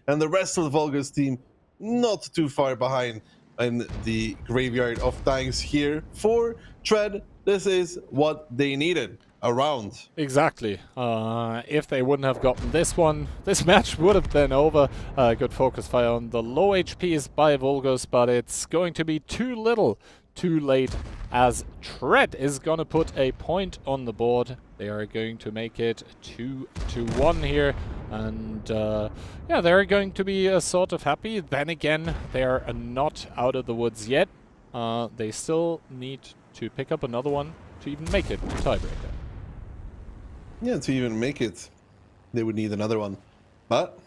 and the rest of the Vulgus team not too far behind in the graveyard of tanks here for Tread. This is what they needed. A round. Exactly. If they wouldn't have gotten this one, this match would have been over. Good focus fire on the low HPs by Vulgus, but it's going to be too little too late, as Tread is going to put a point on the board. They are going to make it 2-1 here, and yeah, they're going to be sort of happy. Then again, they're not out of the woods yet. They still need to pick up another one to even make it to tiebreaker. Yeah, to even make it, they would need another one. But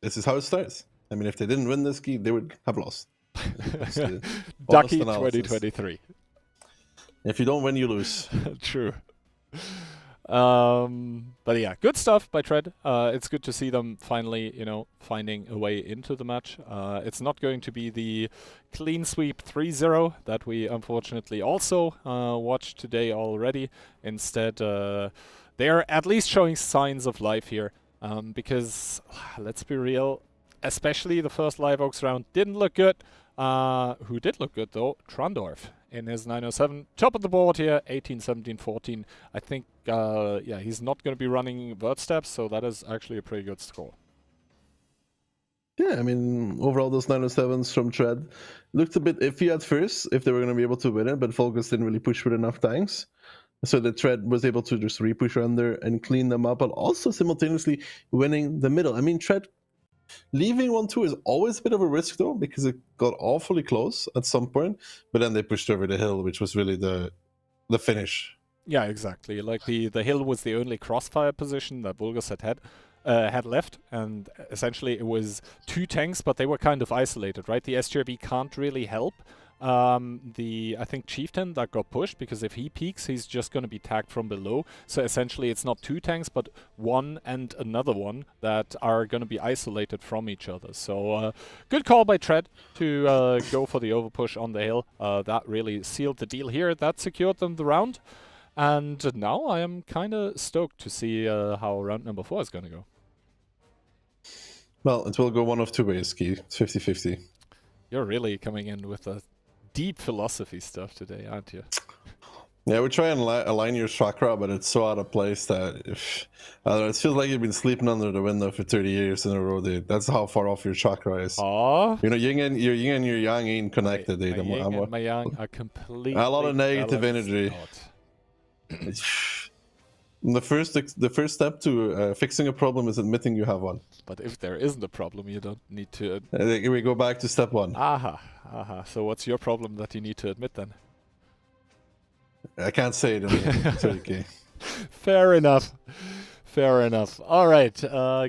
this is how it starts. I mean, if they didn't win this game, they would have lost. Ducky 2023. If you don't win, you lose. True. But yeah, good stuff by Tread. It's good to see them finally, you know, finding a way into the match. It's not going to be the clean sweep 3-0 that we unfortunately also watched today already. Instead, they are at least showing signs of life here. Because, let's be real, especially the first Live Oaks round didn't look good. Who did look good though, Trandorf in his 907, top of the board here, 18, 17, 14. I think, yeah, he's not going to be running vert steps, so that is actually a pretty good score. Yeah, I mean, overall those 907s from Tread looked a bit iffy at first, if they were going to be able to win it, but Vulgus didn't really push with enough tanks. So the Tread was able to just re-push under and clean them up, but also simultaneously winning the middle. I mean, Tread leaving 1-2 is always a bit of a risk, though, because it got awfully close at some point, but then they pushed over the hill, which was really the finish. Yeah, exactly. Like the hill was the only crossfire position that Vulgus had left, and essentially it was two tanks, but they were kind of isolated, right? The SGRV can't really help I think Chieftain that got pushed, because if he peeks, he's just going to be tagged from below. So essentially it's not 2 tanks, but one and another one that are going to be isolated from each other. So good call by Tread to go for the overpush on the hill. That really sealed the deal here. That secured them the round. And now I am kind of stoked to see how round number 4 is going to go. Well, it will go one of two ways, Key. It's 50-50. You're really coming in with the deep philosophy stuff today, aren't you? Yeah, we try and align your chakra, but it's so out of place that if it feels like you've been sleeping under the window for 30 years in a row, dude. That's how far off your chakra is. Aww. You know, your yin and your yang ain't connected, dude. My yin and my yang are completely a lot of negative balanced energy. out. The first step to fixing a problem is admitting you have one. But if there isn't a problem, you don't need to... We go back to step 1. Aha. So what's your problem that you need to admit then? I can't say it. It's okay. Fair enough. Fair enough. All right.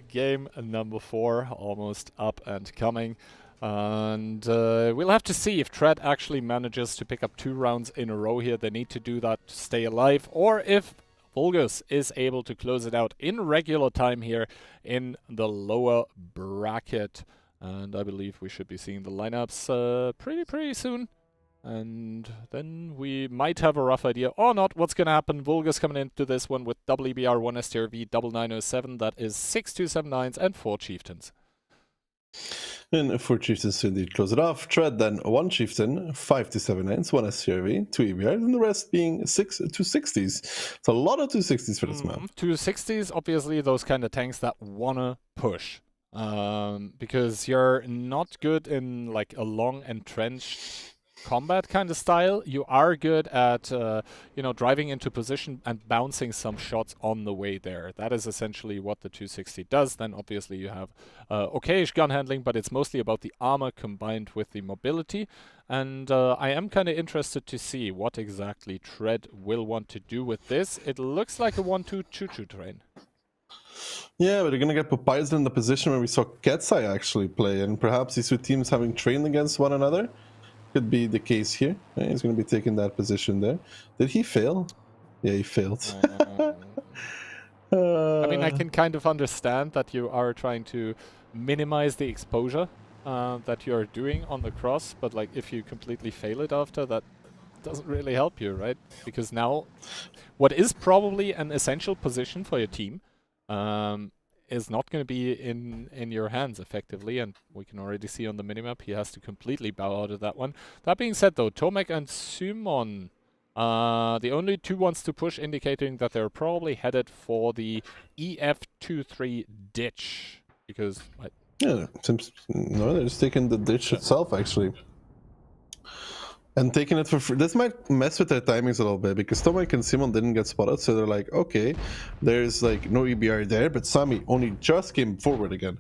Game number 4, almost up and coming. And we'll have to see if Tread actually manages to pick up 2 rounds in a row here. They need to do that to stay alive. Or if Vulgus is able to close it out in regular time here in the lower bracket. And I believe we should be seeing the lineups pretty soon. And then we might have a rough idea or not what's going to happen. Vulgus coming into this one with double EBR, 1 STRV, double 907. That is 6 279s and 4 Chieftains. And 4 Chieftains to indeed close it off. Tread then 1 Chieftain, 5 279s, 1 SCRV, 2 EBRs, and the rest being 6 260s. It's a lot of 260s for this map. 260s, obviously those kind of tanks that wanna push. Because you're not good in like a long entrenched combat kind of style. You are good at driving into position and bouncing some shots on the way there. That is essentially what the 260 does. Then obviously you have okayish gun handling, but it's mostly about the armor combined with the mobility. And I am kind of interested to see what exactly Tread will want to do with this. It looks like a 1-2 choo-choo train. Yeah, but they're going to get Papayas in the position where we saw Ketsai actually play, and perhaps these 2 teams having trained against one another. Could be the case here. Yeah, he's going to be taking that position there. Did he fail? Yeah, he failed. I mean, I can kind of understand that you are trying to minimize the exposure that you're doing on the cross, but like if you completely fail it after, that doesn't really help you, right? Because now what is probably an essential position for your team is not going to be in your hands effectively, and we can already see on the minimap he has to completely bow out of that one. That being said though, Tomek and Sumon, the only 2 ones to push, indicating that they're probably headed for the EF23 ditch, because... Yeah, seems, no, they're just taking the ditch itself actually. And taking it for free. This might mess with their timings a little bit, because Tomek and Simon didn't get spotted, so they're like, okay, there's like no EBR there, but Sami only just came forward again.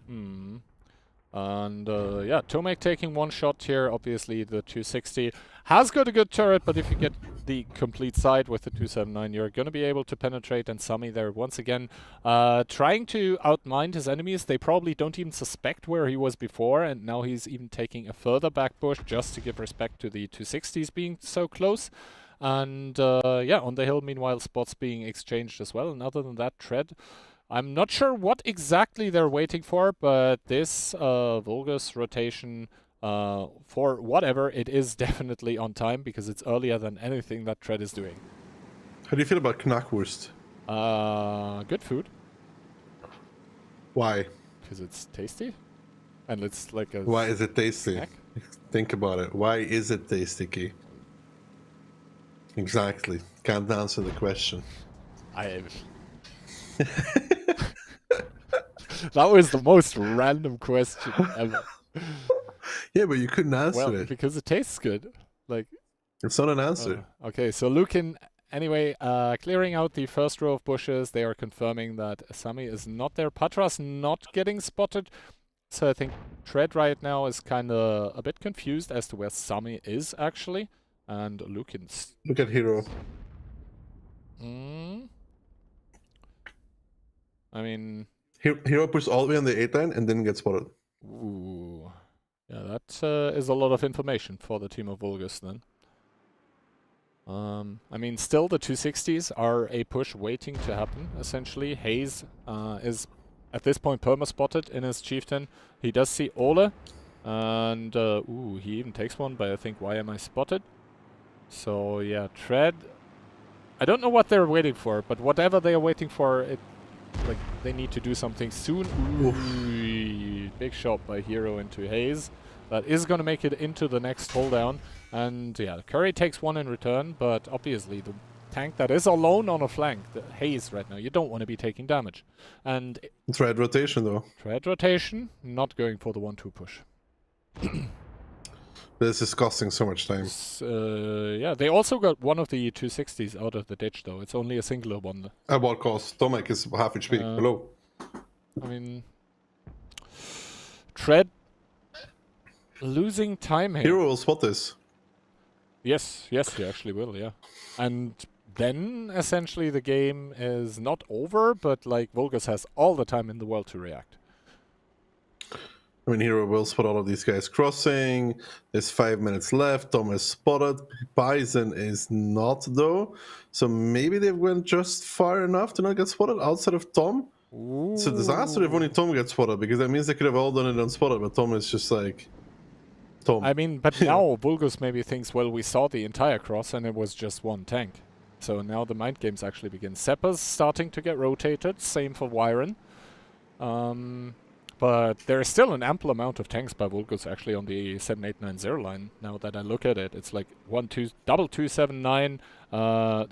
And yeah, Tomek taking 1 shot here. Obviously the 260 has got a good turret, but if you get the complete side with the 279, you're going to be able to penetrate. And Sami there once again trying to outmind his enemies. They probably don't even suspect where he was before, and now he's even taking a further back push just to give respect to the 260s being so close. And yeah, on the hill meanwhile spots being exchanged as well. And other than that, Tread, I'm not sure what exactly they're waiting for, but this Vulgus rotation, for whatever, it is definitely on time, because it's earlier than anything that Tread is doing. How do you feel about knackwurst? Good food. Why? Because it's tasty. And it's like a... Why is it tasty? Snack? Think about it. Why is it tasty, Key? Exactly. Can't answer the question. That was the most random question ever. Yeah, but you couldn't answer it. Because it tastes good. Like, it's not an answer. Okay, so Lukin, anyway, clearing out the first row of bushes. They are confirming that Sami is not there. Patras not getting spotted. So I think Tread right now is kind of a bit confused as to where Sami is actually. And Lukin's... Look at Hero. I mean... Hero pushed all the way on the 8 line and didn't get spotted. Ooh. Yeah, that is a lot of information for the team of Vulgus then. I mean, still the 260s are a push waiting to happen, essentially. Hayes is at this point perma-spotted in his chieftain. He does see Ole, and ooh, he even takes one, but I think why am I spotted? So yeah, Tread. I don't know what they're waiting for, but whatever they are waiting for, like they need to do something soon. Ooh, big shot by Hero into Hayes. That is going to make it into the next hold down. And yeah, Curry takes one in return, but obviously the tank that is alone on a flank, the Hayes right now, you don't want to be taking damage. And Tread rotation though. Tread rotation, not going for the 1-2 push. This is costing so much time. Yeah, they also got one of the 260s out of the ditch though. It's only a singular one. At what cost? Tomek is half HP. Hello. I mean, Tread losing time here. Hero will spot this. Yes, he actually will, yeah. And then, essentially, the game is not over, but, like, Vulgus has all the time in the world to react. I mean, Hero will spot all of these guys crossing. There's 5 minutes left. Tom is spotted. Bison is not, though. So maybe they went just far enough to not get spotted outside of Tom. Ooh. It's a disaster if only Tom gets spotted, because that means they could have all done it unspotted, but Tom is just like... Tom. I mean, but now Vulgus maybe thinks, well, we saw the entire cross and it was just one tank. So now the mind games actually begin. Seppa's starting to get rotated, same for Wyron. But there is still an ample amount of tanks by Vulgus actually on the 7890 line. Now that I look at it, it's like double 279,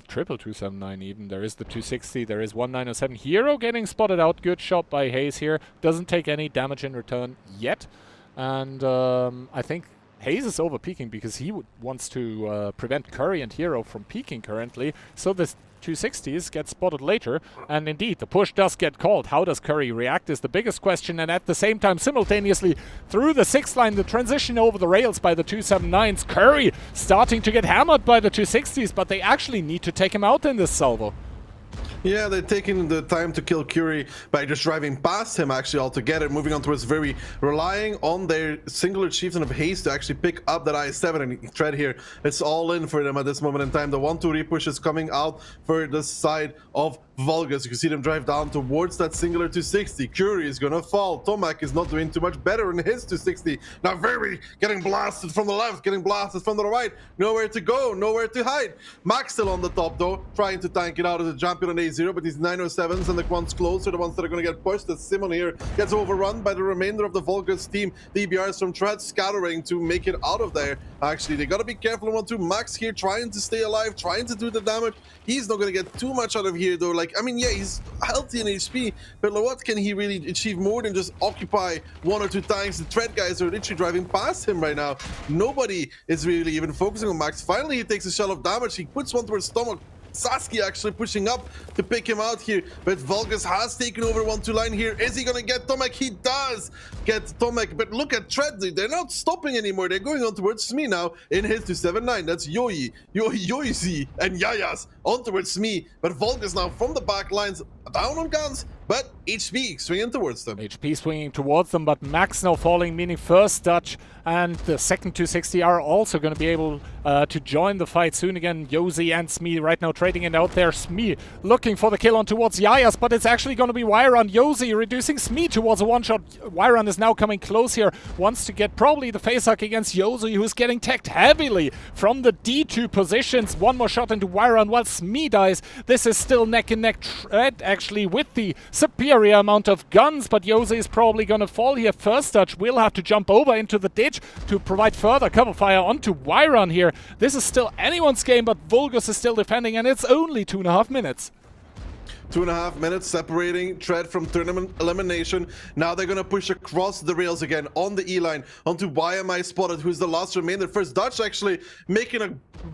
triple 279 even. There is the 260, there is 1907. Hero getting spotted out. Good shot by Hayes here. Doesn't take any damage in return yet. And I think Hayes is over peaking because he wants to prevent Curry and Hero from peaking currently. So this 260s get spotted later. And indeed, the push does get called. How does Curry react is the biggest question. And at the same time, simultaneously, through the 6th line, the transition over the rails by the 279s. Curry starting to get hammered by the 260s, but they actually need to take him out in this salvo. Yeah, they're taking the time to kill Curie by just driving past him actually altogether, moving on towards very, relying on their singular chieftain of Haste to actually pick up that I7 and Tread here. It's all in for them at this moment in time. The 1-2 repush is coming out for the side of Vulgus. You can see them drive down towards that singular 260. Curie is gonna fall. Tomek is not doing too much better in his 260. Now very getting blasted from the left, getting blasted from the right. Nowhere to go, nowhere to hide. Max still on the top though, trying to tank it out as a champion on A0, but these 907s and the ones close are the ones that are gonna get pushed. The Simon here gets overrun by the remainder of the Vulgus team. The EBRs from Tread scattering to make it out of there. Actually, they gotta be careful on 1-2. Max here trying to stay alive, trying to do the damage. He's not gonna get too much out of here though. Like, I mean, yeah, he's healthy in HP, but like, what can he really achieve more than just occupy 1 or 2 tanks? The Tread guys are literally driving past him right now. Nobody is really even focusing on Max. Finally, he takes a shell of damage. He puts one towards stomach. Sasky actually pushing up to pick him out here, but Vulgus has taken over 1-2 line here. Is he gonna get Tomek? He does get Tomek, but look at Tread. They're not stopping anymore. They're going on towards Smee now in his 279. That's Yoizi and Yayas on towards Smee, but Vulgus now from the back lines down on guns, but HP swinging towards them. HP swinging towards them, but Max now falling, meaning first Dutch and the second 260 are also going to be able to join the fight soon again. Yosi and Smee right now trading it out there. Smee looking for the kill on towards Yayas, but it's actually going to be Wyron. Yosi reducing Smee towards a one-shot. Wyron is now coming close here, wants to get probably the face hug against Yosi, who's getting teched heavily from the D2 positions. One more shot into Wyron while Smee dies. This is still neck and neck. Tread actually with the superior amount of guns, but Yosi is probably going to fall here. First Dutch will have to jump over into the ditch to provide further cover fire onto Wyron here. This is still anyone's game, but Vulgus is still defending, and it's only 2.5 minutes. 2.5 minutes separating Tread from tournament elimination. Now they're gonna push across the rails again on the E-line onto Why Am I Spotted, who's the last remainder. First Dutch actually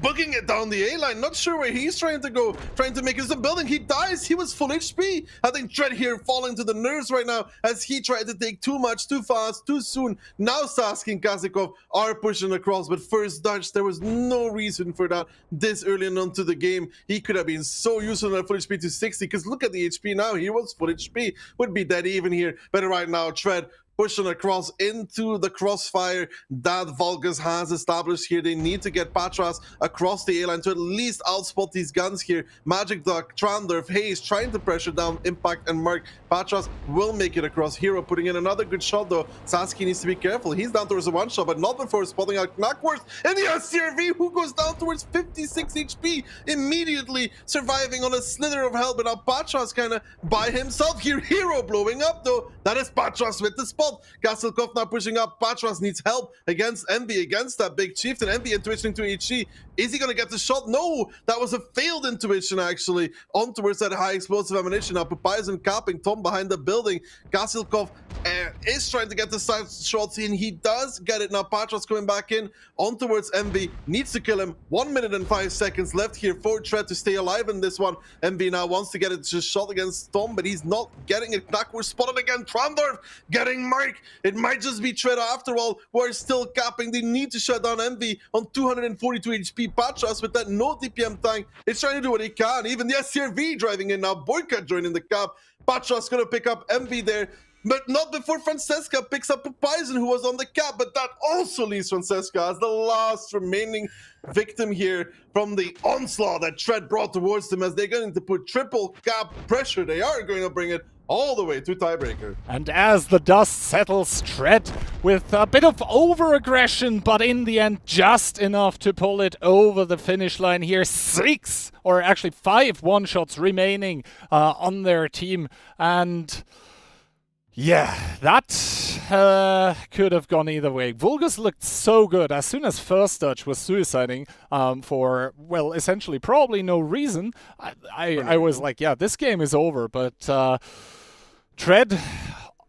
booking it down the A-line. Not sure where he's trying to go, trying to make it the building. He dies. He was full HP. I think Tread here falling to the nerves right now as he tried to take too much, too fast, too soon. Now Sasky and Kazikov are pushing across, but First Dutch, there was no reason for that this early on to the game. He could have been so useful in that full HP to 60, because look at the HP now. He was full HP. Would be dead even here. But right now, Tread pushing across into the crossfire that Vulgus has established here. They need to get Patras across the A-line to at least outspot these guns here. Magic Duck, Trandorf, Hayes trying to pressure down Impact and Mark. Patras will make it across. Hero putting in another good shot though. Sasuke needs to be careful. He's down towards a one shot, but not before spotting out Knackworth and the SCRV, who goes down towards 56 HP, immediately surviving on a slither of health. But now Patras kind of by himself here. Hero blowing up though. That is Patras with the spot. Gastelkov now pushing up. Patras needs help against Envy, against that big chieftain. Envy intuitioning to HG. Is he going to get the shot? No, that was a failed intuition actually on towards that high explosive ammunition. Now Papayas capping Tom behind the building. Gastelkov is trying to get the side shots in. He does get it. Now Patras coming back in on towards Envy. Needs to kill him. 1 minute and 5 seconds left here for Tread to stay alive in this one. Envy now wants to get it just shot against Tom, but he's not getting it. Knackworth spotted again. Trandorf getting Mark. It might just be Tread after all. We're still capping. They need to shut down Envy on 242 HP. Patras with that no DPM tank is trying to do what he can. Even the SCRV driving in now. Boyka joining the cap. Patras gonna pick up Envy there, but not before Francesca picks up Poison, who was on the cap, but that also leaves Francesca as the last remaining victim here from the onslaught that Tread brought towards them, as they're going to put triple cap pressure. They are going to bring it all the way to tiebreaker. And as the dust settles, Tread with a bit of over-aggression, but in the end just enough to pull it over the finish line here. 6, or actually 5 one-shots remaining on their team. And yeah, that could have gone either way. Vulgus looked so good as soon as First Dutch was suiciding for, well, essentially probably no reason. I was like, yeah, this game is over, but Tread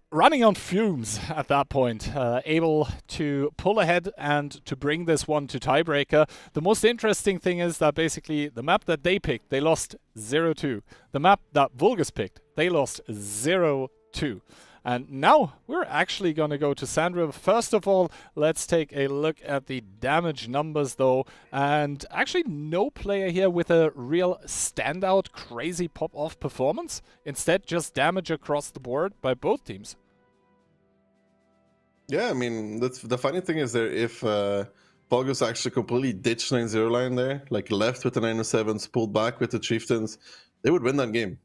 running on fumes at that point, able to pull ahead and to bring this one to tiebreaker. The most interesting thing is that basically the map that they picked, they lost 0-2. The map that Vulgus picked, they lost 0-2. And now we're actually going to go to Sandra. First of all, let's take a look at the damage numbers though. And actually no player here with a real standout crazy pop-off performance. Instead, just damage across the board by both teams. Yeah, I mean, that's the funny thing is there, if Vulgus actually completely ditched 9-0 line there, like left with the 907s, pulled back with the Chieftains, they would win that game.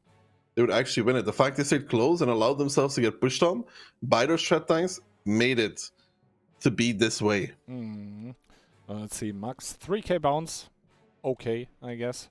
They would actually win it. The fact they stayed close and allowed themselves to get pushed on by those Tread tanks made it to be this way. Let's see, max 3k bounce. Okay, I guess.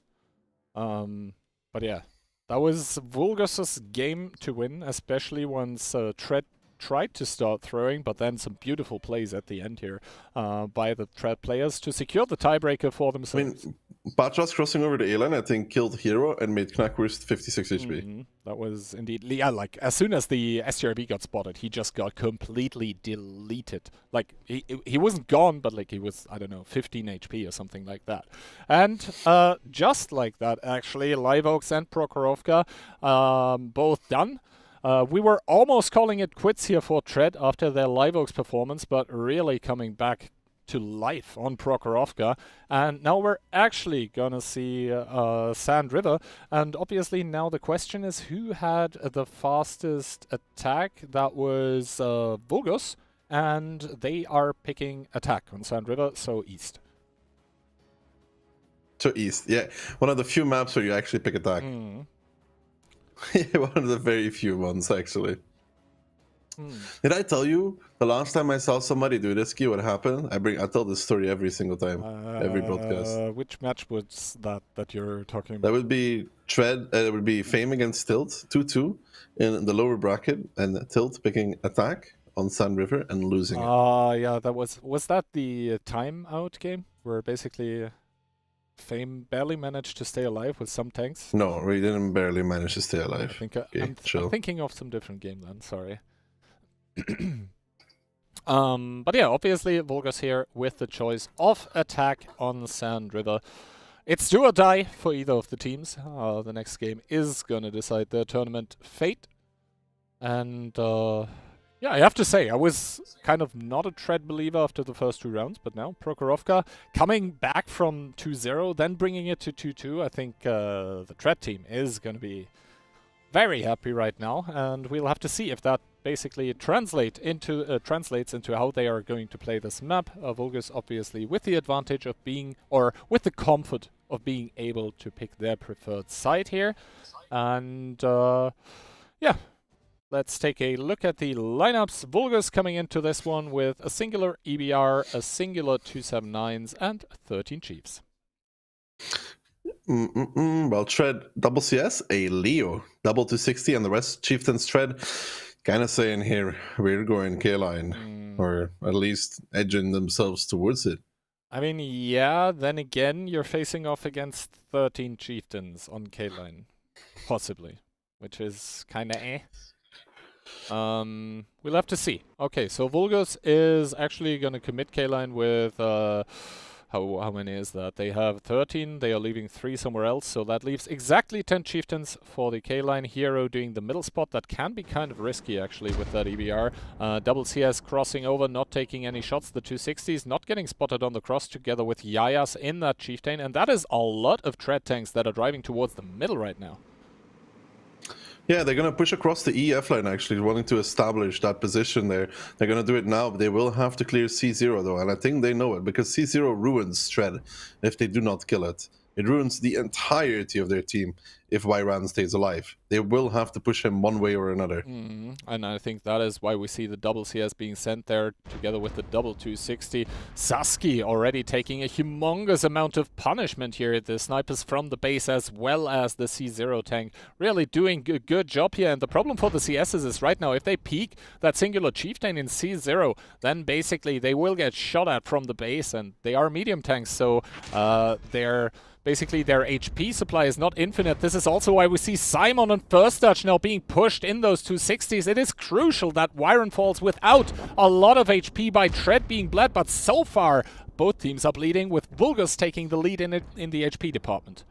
But yeah, that was Vulgus's game to win, especially once Tread tried to start throwing, but then some beautiful plays at the end here by the Tread players to secure the tiebreaker for themselves. I mean, Patras crossing over the A-line, I think, killed Hero and made Knackworth 56 HP. That was indeed... Yeah, like, as soon as the STRB got spotted, he just got completely deleted. Like, he wasn't gone, but, like, he was, I don't know, 15 HP or something like that. And just like that, actually, Live Oaks and Prokhorovka both done. We were almost calling it quits here for Tread after their Live Oaks performance, but really coming back to life on Prokhorovka. And now we're actually gonna see Sand River. And obviously now the question is who had the fastest attack? That was Vulgus, and they are picking attack on Sand River, so east. To east, yeah. One of the few maps where you actually pick attack. One of the very few ones, actually. Did I tell you the last time I saw somebody do this ski, what happened? I tell this story every single time, every broadcast. Which match was that you're talking about? That would be Tread. It would be Fame against Tilt, 2-2 in the lower bracket, and Tilt picking attack on Sand River and losing it. Yeah, that was that the timeout game where basically Fame barely managed to stay alive with some tanks? No, we didn't barely manage to stay alive. I think Okay, I'm thinking of some different game then. Sorry. But yeah, obviously Vulgus here with the choice of attack on Sand River. It's do or die for either of the teams. The next game is gonna decide their tournament fate. And yeah, I have to say, I was kind of not a Tread believer after the first 2 rounds, but now Prokhorovka coming back from 2-0, then bringing it to 2-2. I think the Tread team is going to be very happy right now, and we'll have to see if that basically translates into how they are going to play this map. Vulgus obviously with the advantage of being, or with the comfort of being able to pick their preferred side here. And yeah, let's take a look at the lineups. Vulgus coming into this one with a singular EBR, a singular 279s, and 13 Chiefs. Well, Tread double CS, a Leo double 260, and the rest Chieftains Tread kind of saying here we're going K-line, or at least edging themselves towards it. I mean, yeah, then again, you're facing off against 13 Chieftains on K-line, possibly, which is kind of eh. We'll have to see. Okay, so Vulgus is actually going to commit K-line with, how many is that? They have 13, they are leaving 3 somewhere else, so that leaves exactly 10 Chieftains for the K-line. Hero doing the middle spot. That can be kind of risky, actually, with that EBR. Double CS crossing over, not taking any shots. The 260s not getting spotted on the cross together with Yayas in that Chieftain, and that is a lot of Tread tanks that are driving towards the middle right now. Yeah, they're going to push across the EF line, actually, wanting to establish that position there. They're going to do it now, but they will have to clear C0, though, and I think they know it, because C0 ruins Tread if they do not kill it. It ruins the entirety of their team if Wyran stays alive. They will have to push him one way or another. And I think that is why we see the double CS being sent there together with the double 260. Saski already taking a humongous amount of punishment here. The snipers from the base as well as the C0 tank really doing a good job here. And the problem for the CSs is right now, if they peek that singular chieftain in C0, then basically they will get shot at from the base, and they are medium tanks, so basically their HP supply is not infinite. This is also why we see Simon and First Touch now being pushed in those 260s. It is crucial that Wyron falls without a lot of HP by Tread being bled, but so far both teams are bleeding, with Vulgus taking the lead in the HP department.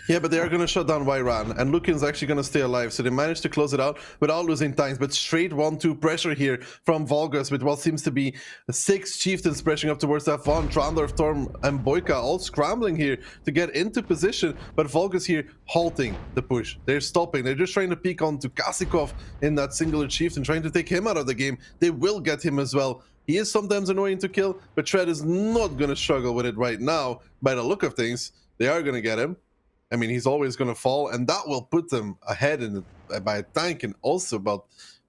Yeah, but they are going to shut down Wyran, and Lukin's actually going to stay alive, so they managed to close it out without losing times, but straight 1-2 pressure here from Vulgus with what seems to be 6 chieftains pressuring up towards that Von, Trandorf, Torm, and Boyka all scrambling here to get into position, but Vulgus here halting the push. They're stopping. They're just trying to peek onto Kasikov in that singular chieftain, trying to take him out of the game. They will get him as well. He is sometimes annoying to kill, but Tread is not going to struggle with it right now. By the look of things, they are going to get him. I mean, he's always going to fall, and that will put them ahead by a tank and also about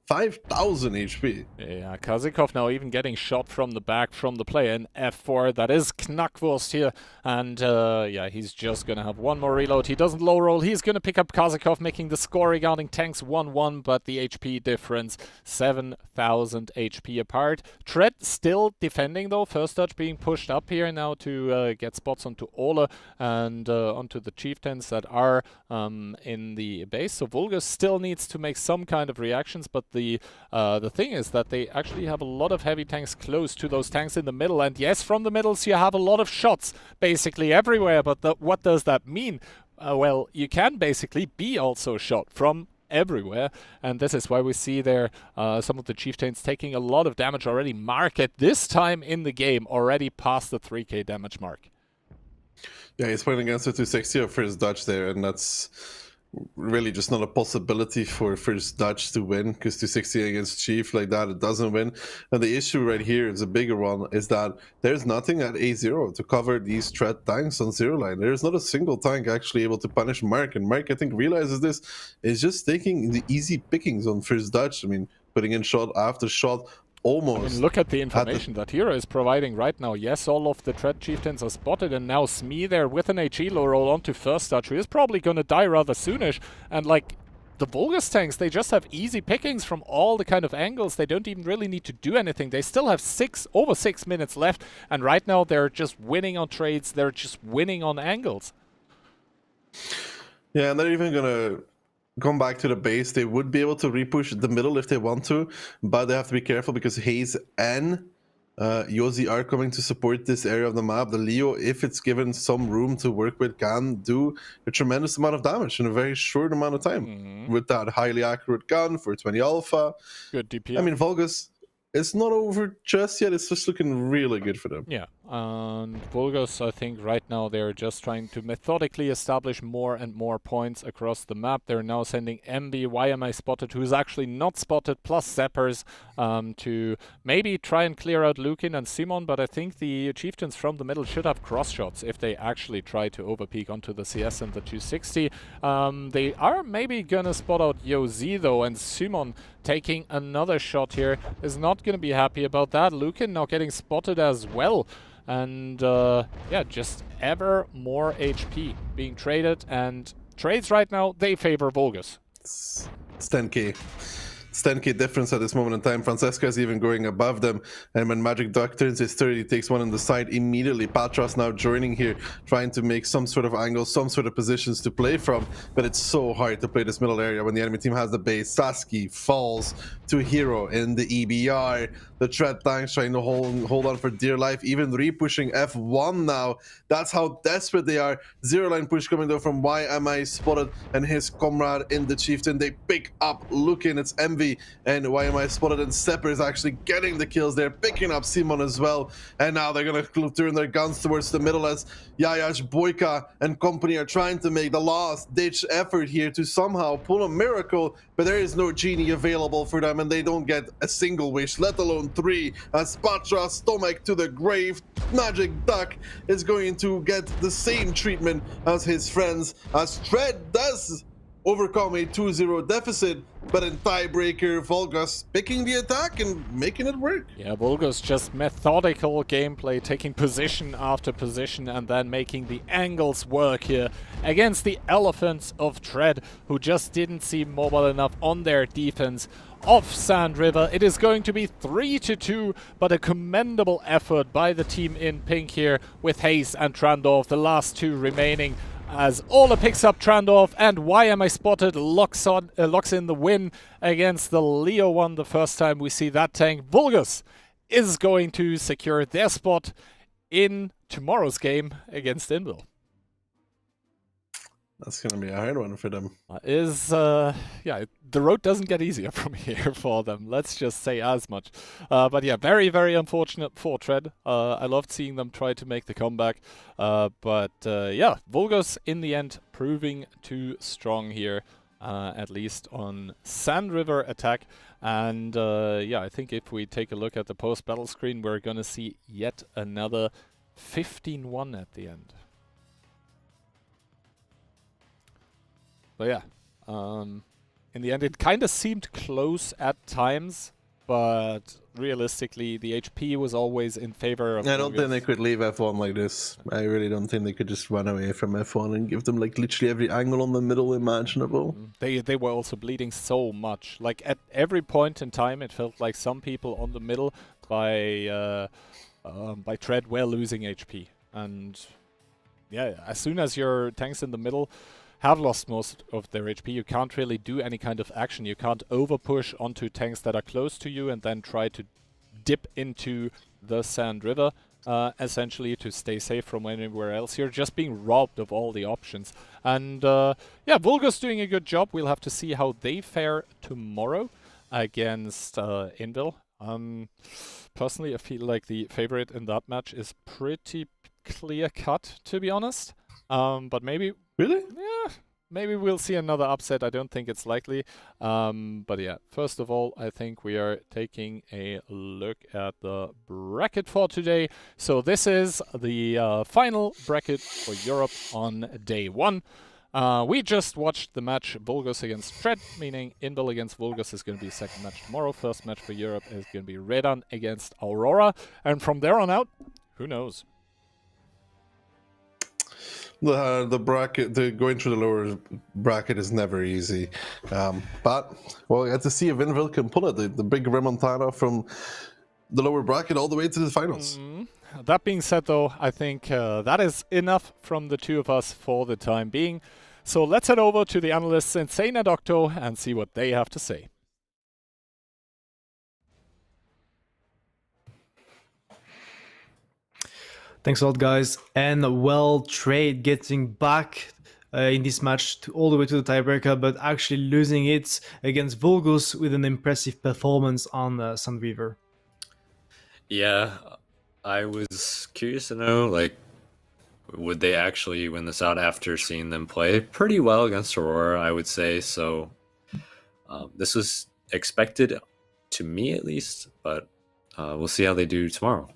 5,000 HP. Yeah, Kazikov now even getting shot from the back from the player in F4. That is Knackwurst here. And yeah, he's just going to have one more reload. He doesn't low roll. He's going to pick up Kazikov, making the score regarding tanks 1-1, but the HP difference 7,000 HP apart. Tread still defending though. First Touch being pushed up here now to get spots onto Ola and onto the chieftains that are in the base. So Vulgus still needs to make some kind of reactions, but the thing is that they actually have a lot of heavy tanks close to those tanks in the middle, and yes, from the middles you have a lot of shots basically everywhere, but what does that mean? Well, you can basically be also shot from everywhere, and this is why we see there some of the chieftains taking a lot of damage already. Mark at this time in the game already past the 3k damage mark. Yeah, he's playing against the 260 of First Dutch there, and that's really just not a possibility for First Dutch to win, because 260 against Chief like that, it doesn't win. And the issue right here is a bigger one, is that there's nothing at A0 to cover these Tread tanks on zero line. There's not a single tank actually able to punish Mark, and Mark, I think, realizes this, is just taking the easy pickings on First Dutch. I mean, putting in shot after shot. Almost. I mean, look at the information that Hero is providing right now. Yes, all of the Tread chieftains are spotted, and now Smee there with an HE low roll onto First Touch, who is probably going to die rather soonish. And like the Vulgus tanks, they just have easy pickings from all the kind of angles. They don't even really need to do anything. They still have over 6 minutes left, and right now they're just winning on trades. They're just winning on angles. Yeah, and they're even gonna come back to the base. They would be able to repush the middle if they want to, but they have to be careful because Hayes and Yosi are coming to support this area of the map. The Leo, if it's given some room to work with, can do a tremendous amount of damage in a very short amount of time with that highly accurate gun for 20 alpha. Good DPM. I mean, Vulgus, it's not over just yet. It's just looking really good for them. Yeah, And Vulgus, I think right now they're just trying to methodically establish more and more points across the map. They're now sending MB, why am I spotted, who's actually not spotted, plus Zappers to maybe try and clear out Lukin and Simon, but I think the Chieftains from the middle should have cross shots if they actually try to overpeak onto the CS and the 260. They are maybe gonna spot out YoZ though, and Simon taking another shot here is not gonna be happy about that. Lukin now getting spotted as well. And yeah, just ever more HP being traded, and trades right now, they favor Vulgus. It's 10k. It's 10k difference at this moment in time. Francesca is even going above them, and when Magic Duck turns his 30, he takes one on the side immediately. Patras now joining here, trying to make some sort of angle, some sort of positions to play from, but it's so hard to play this middle area when the enemy team has the base. Sasky falls to Hero in the EBR. The Tread tanks trying to hold on for dear life, even re-pushing F1 now. That's how desperate they are. Zero line push coming though from YMI Spotted and his comrade in the Chieftain. They pick up Lukin, it's Envy, and YMI Spotted and Sepper is actually getting the kills there, picking up Simon as well. And now they're gonna turn their guns towards the middle as Yayash, Boyka and company are trying to make the last ditch effort here to somehow pull a miracle, but there is no genie available for them, and they don't get a single wish, let alone 3, as Patra stomach to the grave. Magic Duck is going to get the same treatment as his friends, as Tread does overcome a 2-0 deficit, but in tiebreaker, Vulgus picking the attack and making it work. Yeah, Vulgus just methodical gameplay, taking position after position and then making the angles work here against the Elephants of Tread, who just didn't seem mobile enough on their defense of Sand River. It is going to be 3-2, but a commendable effort by the team in pink here with Hayes and Trandorf, the last two remaining, as Ola picks up Trandorf and Why Am I Spotted locks in the win against the Leo one the first time we see that tank. Vulgus is going to secure their spot in tomorrow's game against Invil. That's going to be a hard one for them. Yeah, the road doesn't get easier from here for them. Let's just say as much. But yeah, very, very unfortunate for Tread. I loved seeing them try to make the comeback. But yeah, Vulgus in the end proving too strong here, at least on Sand River attack. And yeah, I think if we take a look at the post-battle screen, we're going to see yet another 15-1 at the end. But yeah, in the end it kind of seemed close at times, but realistically the HP was always in favor of I don't think they could leave F1 like this. I really don't think they could just run away from F1 and give them like literally every angle on the middle imaginable. They were also bleeding so much. Like at every point in time it felt like some people on the middle by Tread were losing HP. And yeah, as soon as your tanks in the middle have lost most of their HP, you can't really do any kind of action. You can't overpush onto tanks that are close to you and then try to dip into the Sand River, essentially to stay safe from anywhere else. You're just being robbed of all the options. And yeah, Vulgus doing a good job. We'll have to see how they fare tomorrow against Invil. Personally, I feel like the favorite in that match is pretty clear-cut, to be honest. But maybe... Really? Yeah, maybe we'll see another upset. I don't think it's likely. But yeah, first of all, I think we are taking a look at the bracket for today. So this is the final bracket for Europe on day 1. We just watched the match Vulgus against Tread, meaning Invil against Vulgus is going to be second match tomorrow. First match for Europe is going to be Redan against Aurora. And from there on out, who knows? The bracket, going through the lower bracket is never easy. But, well, you have to see if Invil can pull it. The big remontada from the lower bracket all the way to the finals. That being said, though, I think that is enough from the two of us for the time being. So let's head over to the analysts Insane and Octo and see what they have to say. Thanks a lot, guys. And well, Trade getting back in this match all the way to the tiebreaker, but actually losing it against Vulgus with an impressive performance on Sand River. Yeah, I was curious to know, like, would they actually win this out after seeing them play pretty well against Aurora, I would say. So this was expected, to me at least, but we'll see how they do tomorrow.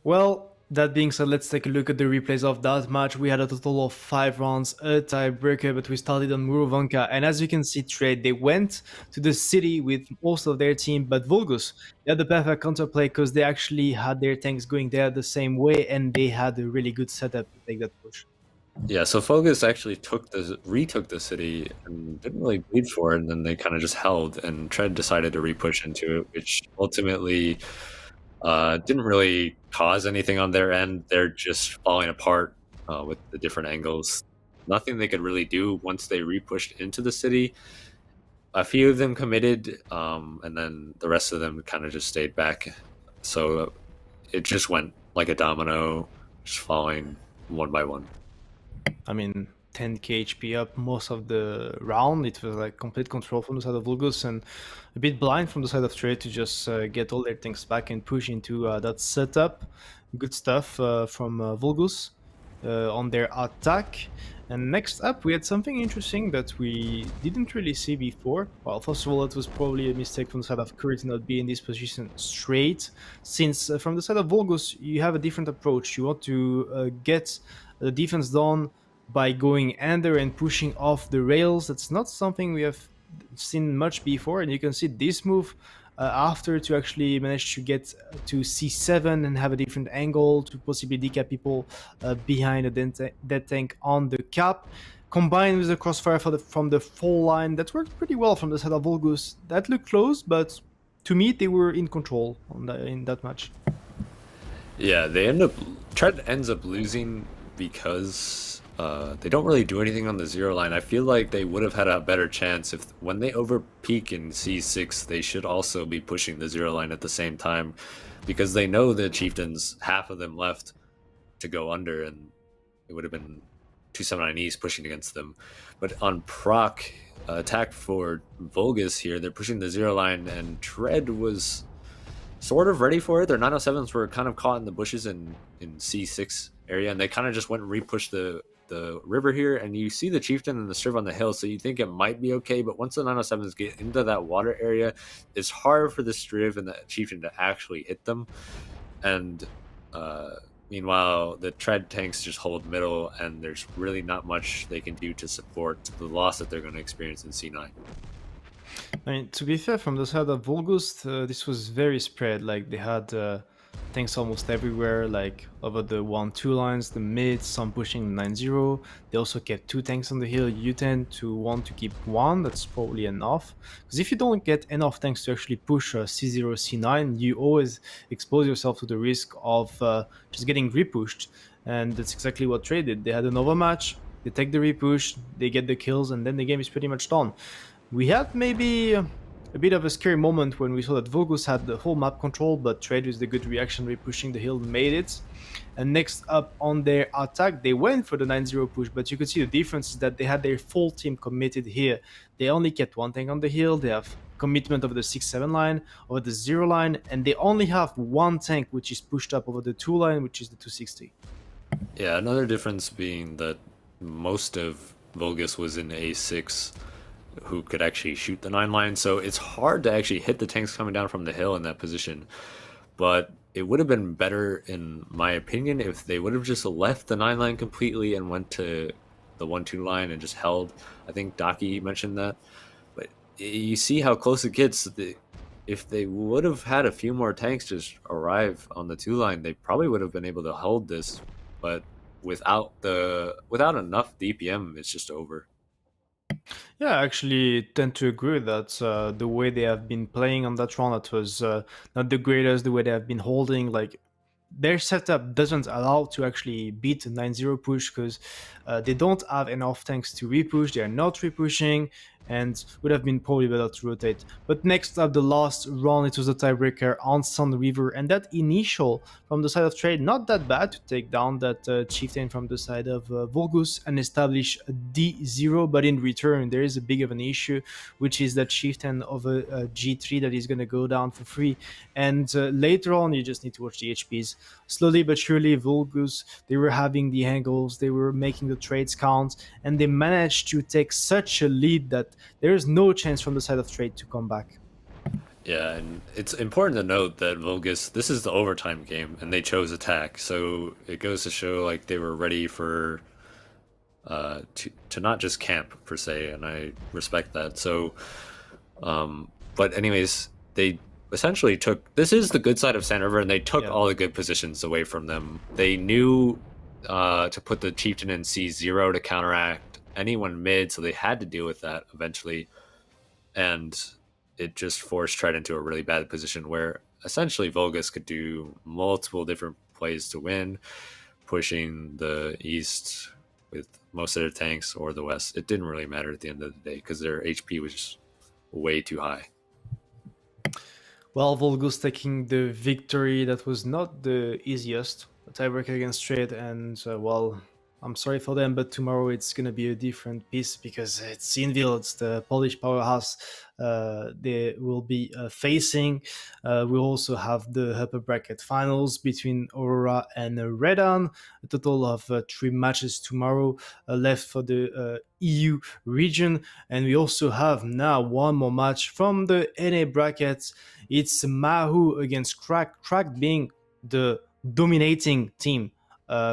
Well, that being said, let's take a look at the replays of that match. We had a total of 5 rounds, a tiebreaker, but we started on Murovanka. And as you can see, Trade, they went to the city with most of their team, but Volgus, they had the perfect counterplay because they actually had their tanks going there the same way, and they had a really good setup to take that push. Yeah, so Focus actually retook the city and didn't really bleed for it, and then they kind of just held, and Tread decided to repush into it, which ultimately didn't really cause anything on their end. They're just falling apart with the different angles. Nothing they could really do once they repushed into the city. A few of them committed, and then the rest of them kind of just stayed back. So it just went like a domino, just falling one by one. I mean, 10k HP up most of the round. It was like complete control from the side of Vulgus and a bit blind from the side of Trade to just get all their things back and push into that setup. Good stuff from Vulgus on their attack. And next up, we had something interesting that we didn't really see before. Well, first of all, it was probably a mistake from the side of Curry to not be in this position straight, since from the side of Vulgus, you have a different approach. You want to get the defense done by going under and pushing off the rails. That's not something we have seen much before, and you can see this move after to actually manage to get to C7 and have a different angle to possibly decap people behind a dead tank on the cap. Combined with the crossfire from the full line, that worked pretty well from the side of Volgus. That looked close, but to me, they were in control in that match. Yeah, Tread ends up losing because they don't really do anything on the 0 line. I feel like they would have had a better chance if when they overpeak in C6, they should also be pushing the 0 line at the same time, because they know the chieftains, half of them left to go under, and it would have been 279 East pushing against them. But on proc attack for Vulgus here, they're pushing the 0 line, and Tread was sort of ready for it. Their 907s were kind of caught in the bushes in C6 area, and they kind of just went and repushed the river here, and you see the chieftain and the serve on the hill, so you think it might be okay, but once the 907s get into that water area, it's hard for the striv and the chieftain to actually hit them. And meanwhile, the Tread tanks just hold middle, and there's really not much they can do to support the loss that they're going to experience in C9. I mean, to be fair, from the side of Volgus, this was very spread. Like, they had tanks almost everywhere, like over the 1-2 lines, the mid, some pushing 9-0. They also kept 2 tanks on the hill. You tend to want to keep 1, that's probably enough. Because if you don't get enough tanks to actually push C0, C9, you always expose yourself to the risk of just getting repushed. And that's exactly what Trade did. They had another match, they take the repush, they get the kills, and then the game is pretty much done. We had maybe a bit of a scary moment when we saw that Vulgus had the whole map control, but Trade with the good reaction repushing the hill made it. And next up on their attack, they went for the 9-0 push, but you could see the difference is that they had their full team committed here. They only kept 1 tank on the hill, they have commitment over the 6-7 line, over the 0 line, and they only have 1 tank which is pushed up over the 2 line, which is the 260. Yeah, another difference being that most of Vulgus was in A6, who could actually shoot the 9 line, so it's hard to actually hit the tanks coming down from the hill in that position. But it would have been better, in my opinion, if they would have just left the 9 line completely and went to the 1-2 line and just held. I think Daki mentioned that. But you see how close it gets. If they would have had a few more tanks just arrive on the 2 line, they probably would have been able to hold this. But without enough DPM, it's just over. Yeah, I actually tend to agree that the way they have been playing on that round, that was not the greatest, the way they have been holding, like, their setup doesn't allow to actually beat the 9-0 push because they don't have enough tanks to repush. They are not repushing. and would have been probably better to rotate. But next up, the last round, it was a tiebreaker on Sun River, and that initial from the side of Trade, not that bad to take down that chieftain from the side of Volgus and establish a D0, but in return, there is a big of an issue, which is that chieftain of a G3 that is going to go down for free. And later on, you just need to watch the HPs. Slowly but surely, Volgus, they were having the angles, they were making the trades count, and they managed to take such a lead that there is no chance from the side of Trade to come back. Yeah, and it's important to note that Volgus, this is the overtime game, and they chose attack, so it goes to show like they were ready for to not just camp per se, and I respect that. So, but anyways, they essentially took, this is the good side of San River, and they took all the good positions away from them. They knew to put the chieftain in C0 to counteract anyone mid, so they had to deal with that eventually, and it just forced Tred into a really bad position where essentially Volgus could do multiple different plays to win, pushing the east with most of their tanks or the west. It didn't really matter at the end of the day because their HP was just way too high. Well, Volgus taking the victory that was not the easiest. A tiebreaker against Trade, and well, I'm sorry for them, but tomorrow it's going to be a different piece because it's Inville, it's the Polish powerhouse they will be facing. We'll also have the upper bracket finals between Aurora and Redan. A total of 3 matches tomorrow left for the EU region. And we also have now one more match from the NA brackets. It's Mahu against Crack. Crack being the dominating team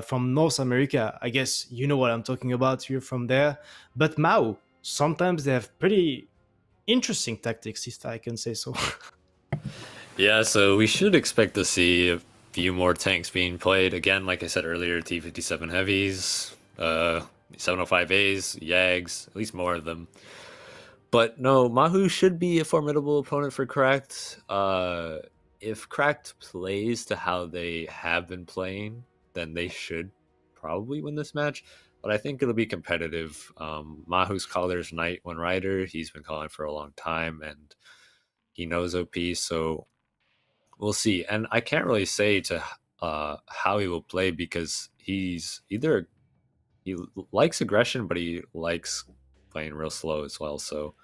from North America. I guess you know what I'm talking about, you're from there. But Mao, sometimes they have pretty interesting tactics, if I can say so. Yeah, so we should expect to see a few more tanks being played. Again, like I said earlier, T-57 heavies, 705As, Yags, at least more of them. But no, Mahu should be a formidable opponent for Cracked. If Cracked plays to how they have been playing, then they should probably win this match. But I think it'll be competitive. Mahu's caller's Knight One Rider. He's been calling for a long time, and he knows OP, so we'll see. And I can't really say to how he will play because he's either he likes aggression, but he likes playing real slow as well. So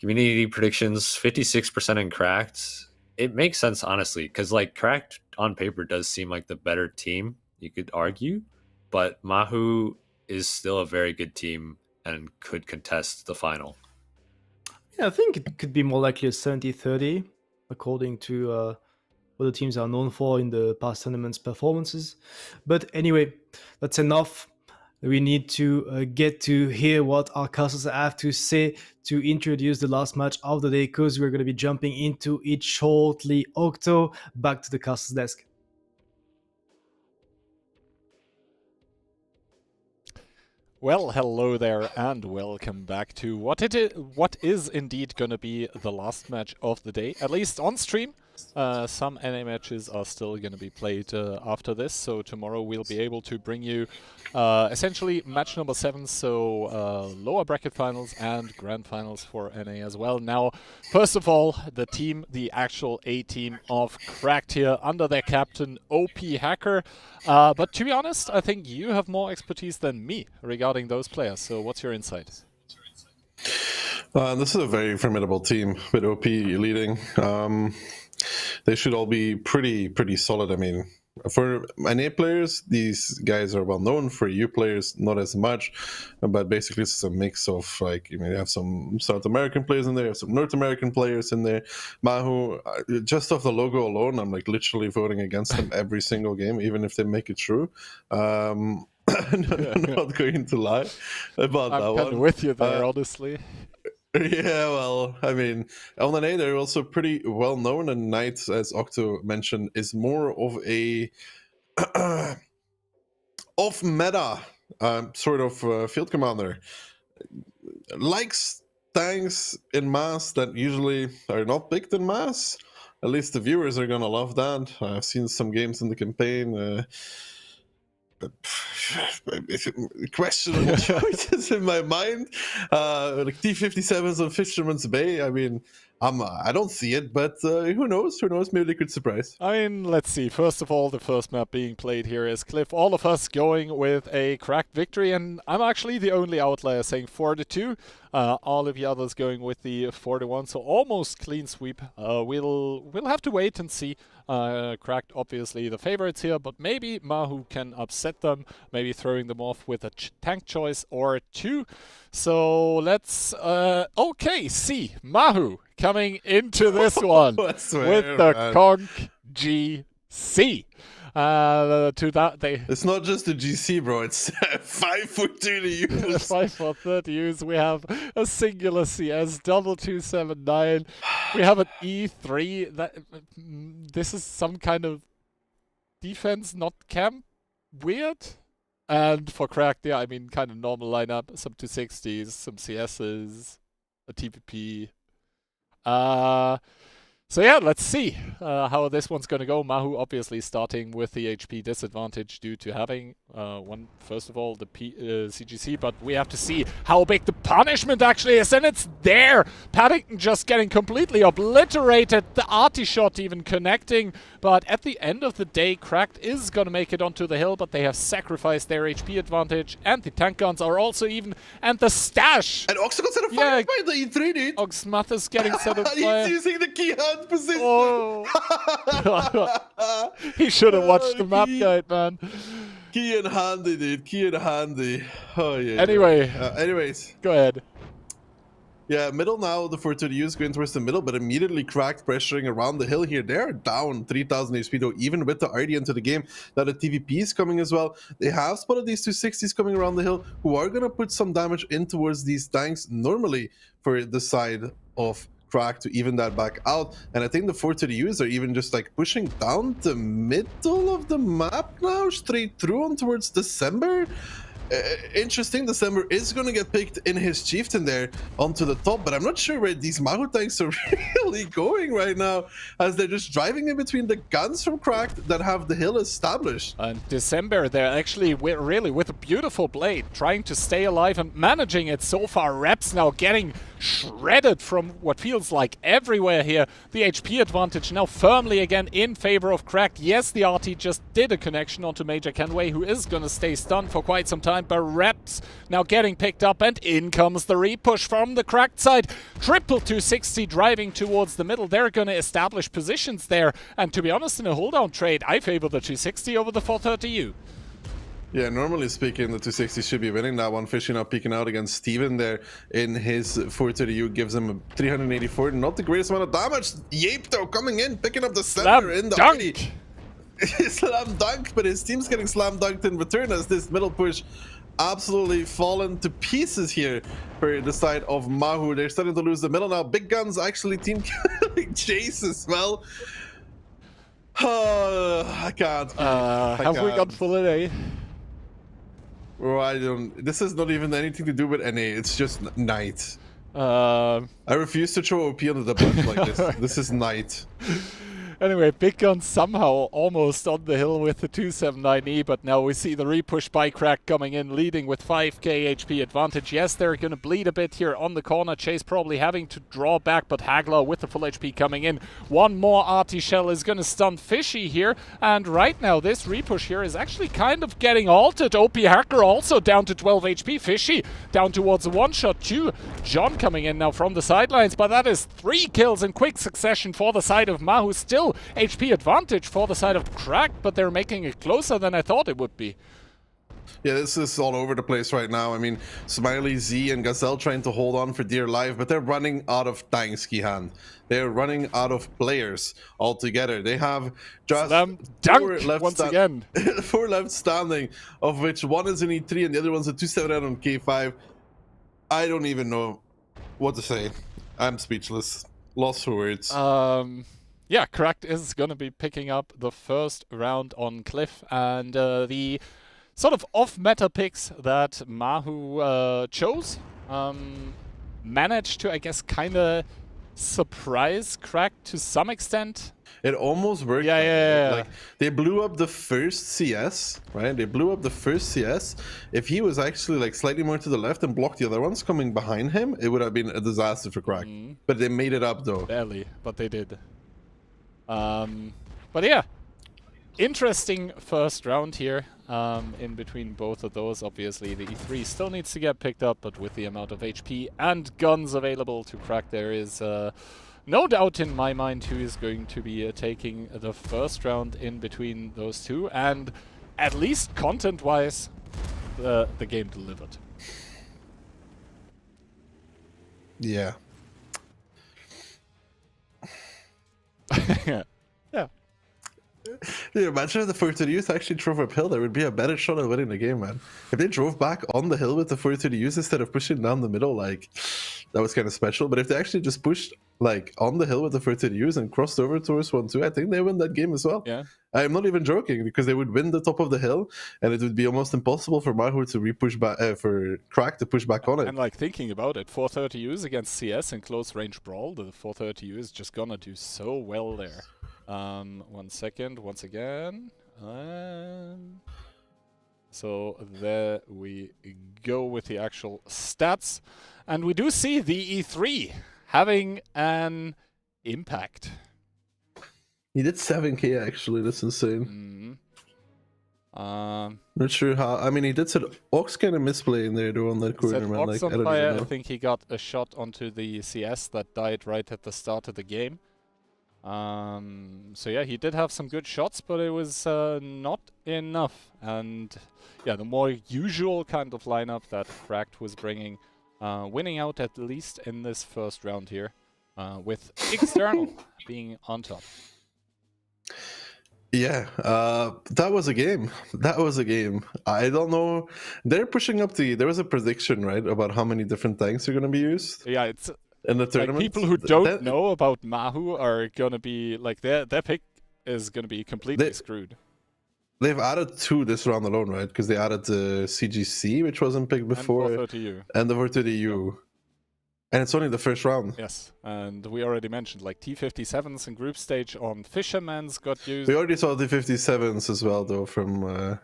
community predictions, 56% in Cracked. It makes sense, honestly, because like Cracked on paper does seem like the better team, you could argue, but Mahu is still a very good team and could contest the final. Yeah, I think it could be more likely a 70-30, according to what the teams are known for in the past tournaments' performances. But anyway, that's enough. We need to get to hear what our casters have to say to introduce the last match of the day, because we're going to be jumping into it shortly. Octo, back to the casters desk. Well, hello there, and welcome back to what is indeed going to be the last match of the day, at least on stream. Some NA matches are still going to be played after this, so tomorrow we'll be able to bring you essentially match number 7, so lower bracket finals and grand finals for NA as well. Now, first of all, the actual A-team of Cracked here under their captain OP Hacker. But to be honest, I think you have more expertise than me regarding those players, so what's your insight? This is a very formidable team with OP leading. They should all be pretty solid. I mean, for NA players, these guys are well known. For EU players, not as much. But basically, it's a mix of like, you have some South American players in there, you have some North American players in there. Mahu, just off the logo alone, I'm like literally voting against them every single game, even if they make it through. I'm not going to lie about that one. I'm kind of with you there, honestly. Yeah, well, I mean, on NA they're also pretty well known, and Knight, as Octo mentioned, is more of a off-meta sort of field commander. Likes tanks in mass that usually are not picked in mass. At least the viewers are gonna love that. I've seen some games in the campaign. questionable choices in my mind. Like T-57s on Fisherman's Bay. I mean, I don't see it, but who knows? Who knows? Maybe they could surprise. I mean, let's see. First of all, the first map being played here is Cliff. All of us going with a cracked victory, and I'm actually the only outlier saying 4-2. All of the others going with the 4-1, so almost clean sweep. We'll have to wait and see. Cracked, obviously, the favorites here, but maybe Mahu can upset them, maybe throwing them off with a tank choice or two. So let's, okay, see, Mahu coming into this one with the Conk GC. To that, it's not just a GC, bro. It's 5-4-2 to use. 5-4-30 to use. We have a singular CS, double 279. We have an E3. This is some kind of defense, not camp. Weird. And for Cracked, yeah, I mean, kind of normal lineup. Some 260s, some CSs, a TPP. So yeah, let's see how this one's going to go. Mahu obviously starting with the HP disadvantage due to having first of all, the CGC, but we have to see how big the punishment actually is, and it's there! Paddington just getting completely obliterated, the arty shot even connecting, but at the end of the day, Cracked is going to make it onto the hill, but they have sacrificed their HP advantage, and the tank guns are also even, and the stash! And Ox got set on fire by the E3, dude! Oxmath is getting set on fire. He's using the key hand position! Oh. He should have watched the map guide, man. Key in handy, dude. Key in handy. Oh, yeah. Anyway. Anyways. Go ahead. Yeah, middle now. The 432 is going towards the middle, but immediately Cracked pressuring around the hill here. They're down 3,000 HP though, even with the RD into the game. Now the TVP is coming as well. They have spotted these 260s coming around the hill, who are going to put some damage in towards these tanks normally for the side of Crack to even that back out. And I think the 432s are even just like pushing down the middle of the map now, straight through on towards December. Interesting, December is going to get picked in his chieftain there onto the top, but I'm not sure where these Mahu tanks are really going right now, as they're just driving in between the guns from Cracked that have the hill established. And December, they're actually really with a beautiful blade, trying to stay alive and managing it so far. Reps now getting shredded from what feels like everywhere here. The HP advantage now firmly again in favor of Cracked. Yes, the RT just did a connection onto Major Kenway, who is going to stay stunned for quite some time, but Reps now getting picked up, and in comes the repush from the Cracked side. Triple 260 driving towards the middle. They're going to establish positions there, and to be honest, in a hold-down trade, I favor the 260 over the 430U. Yeah, normally speaking, the 260 should be winning that one. Fishy now peeking out against Steven there in his 430U, gives him a 384. Not the greatest amount of damage. Yape though coming in, picking up the center in the dunk. Slam dunked, but his team's getting slam dunked in return as this middle push absolutely fallen to pieces here for the side of Mahu. They're starting to lose the middle now. Big Guns actually team killing Chase as well. I can't. Have we got full NA? Well, I don't. This is not even anything to do with NA. It's just Knight. I refuse to throw OP under the bus like this. This is Knight. Anyway, Big Gun somehow almost on the hill with the 279E, but now we see the repush by Crack coming in, leading with 5k HP advantage. Yes, they're going to bleed a bit here on the corner. Chase probably having to draw back, but Hagler with the full HP coming in. One more arty shell is going to stun Fishy here, and right now this repush here is actually kind of getting altered. OP Hacker also down to 12 HP. Fishy down towards a one-shot too. John coming in now from the sidelines, but that is 3 kills in quick succession for the side of Mahu. Still HP advantage for the side of Crack, but they're making it closer than I thought it would be. Yeah, this is all over the place right now. I mean, Smiley, Z, and Gazelle trying to hold on for dear life, but they're running out of tanks, Kihan. They're running out of players altogether. They have just four left once again. 4 left standing, of which one is an E3 and the other one's a 279 on K5. I don't even know what to say. I'm speechless. Lost for words. Yeah, Cracked is going to be picking up the first round on Cliff, and the sort of off-meta picks that Mahu chose managed to, I guess, kind of surprise Cracked to some extent. It almost worked. Yeah, that way. yeah, yeah. Like they blew up the first CS, right? They blew up the first CS. If he was actually like slightly more to the left and blocked the other ones coming behind him, it would have been a disaster for Crack. But they made it up though. Barely, but they did. But yeah, interesting first round here. In between both of those, obviously the E3 still needs to get picked up, but with the amount of HP and guns available to Crack, there is no doubt in my mind who is going to be taking the first round in between those two, and at least content-wise, the game delivered. Yeah. Yeah. Dude, imagine if the Fortitude Youth actually drove uphill. There would be a better shot at winning the game, man. If they drove back on the hill with the Fortitude Youth instead of pushing down the middle, like, that was kind of special. But if they actually just pushed, like, on the hill with the Fortitude Youth and crossed over towards 1-2, I think they win that game as well. Yeah. I'm not even joking, because they would win the top of the hill, and it would be almost impossible for Mahu to re-push back, for Crack to push back on it. And like thinking about it, 430Us against CS in close range brawl, the 430U is just gonna do so well there. 1 second, once again. So there we go with the actual stats. And we do see the E3 having an impact. He did 7k actually, that's insane. Not sure how. I mean, he did set Ox kind of misplay in there though on that corner, man. Ox Like, I on don't fire. even know. I think he got a shot onto the CS that died right at the start of the game. So yeah, he did have some good shots, but it was not enough. And yeah, the more usual kind of lineup that Cracked was bringing, winning out at least in this first round here, with External being on top. Yeah, that was a game. That was a game. I don't know. They're pushing up the. There was a prediction, right, about how many different tanks are going to be used Yeah, it's in the like tournament. people who don't know about Mahu are gonna be like their pick is gonna be completely screwed. They've added 2 this round alone, right? Because they added the CGC, which wasn't picked before, And 430U. and the 430U. And it's only the first round. Yes, and we already mentioned like T57s in group stage on Fisherman's got used. We already saw the 57s as well, though, from a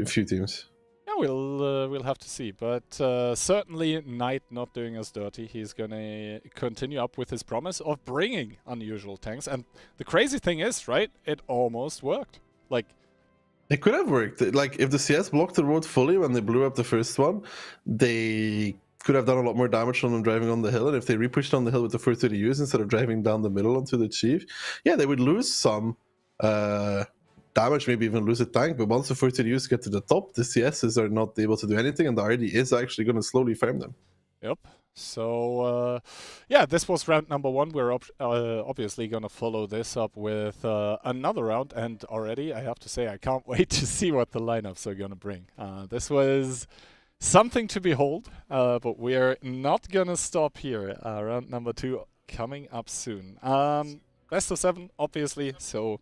few teams. Yeah, we'll have to see, but certainly Knight not doing us dirty. He's gonna continue up with his promise of bringing unusual tanks, and the crazy thing is, right? It almost worked. Like, it could have worked. Like, if the CS blocked the road fully when they blew up the first one, they could have done a lot more damage on them driving on the hill. And if they repushed on the hill with the 430Us instead of driving down the middle onto the Chief, yeah, they would lose some damage, maybe even lose a tank. But once the 430Us get to the top, the CSs are not able to do anything, and the RD is actually going to slowly farm them. yep. So, yeah, this was round number 1. We're obviously going to follow this up with another round. And already, I have to say, I can't wait to see what the lineups are going to bring. This was something to behold, but we're not going to stop here. Round number 2 coming up soon. Best of 7, obviously. So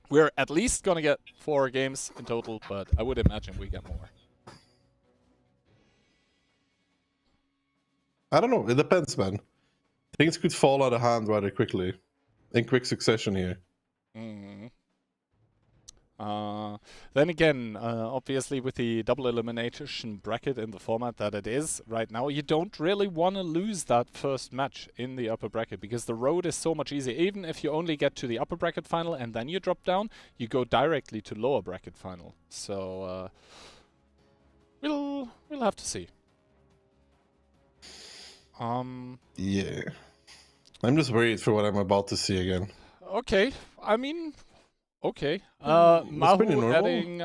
we're at least going to get 4 games in total, but I would imagine we get more. I don't know. It depends, man. Things could fall out of hand rather quickly, in quick succession here. Then again, obviously with the double elimination bracket in the format that it is right now, you don't really want to lose that first match in the upper bracket, because the road is so much easier. Even if you only get to the upper bracket final and then you drop down, you go directly to lower bracket final. So we'll have to see. Yeah. I'm just worried for what I'm about to see again. Okay, I mean, okay. pretty Mahu normal. adding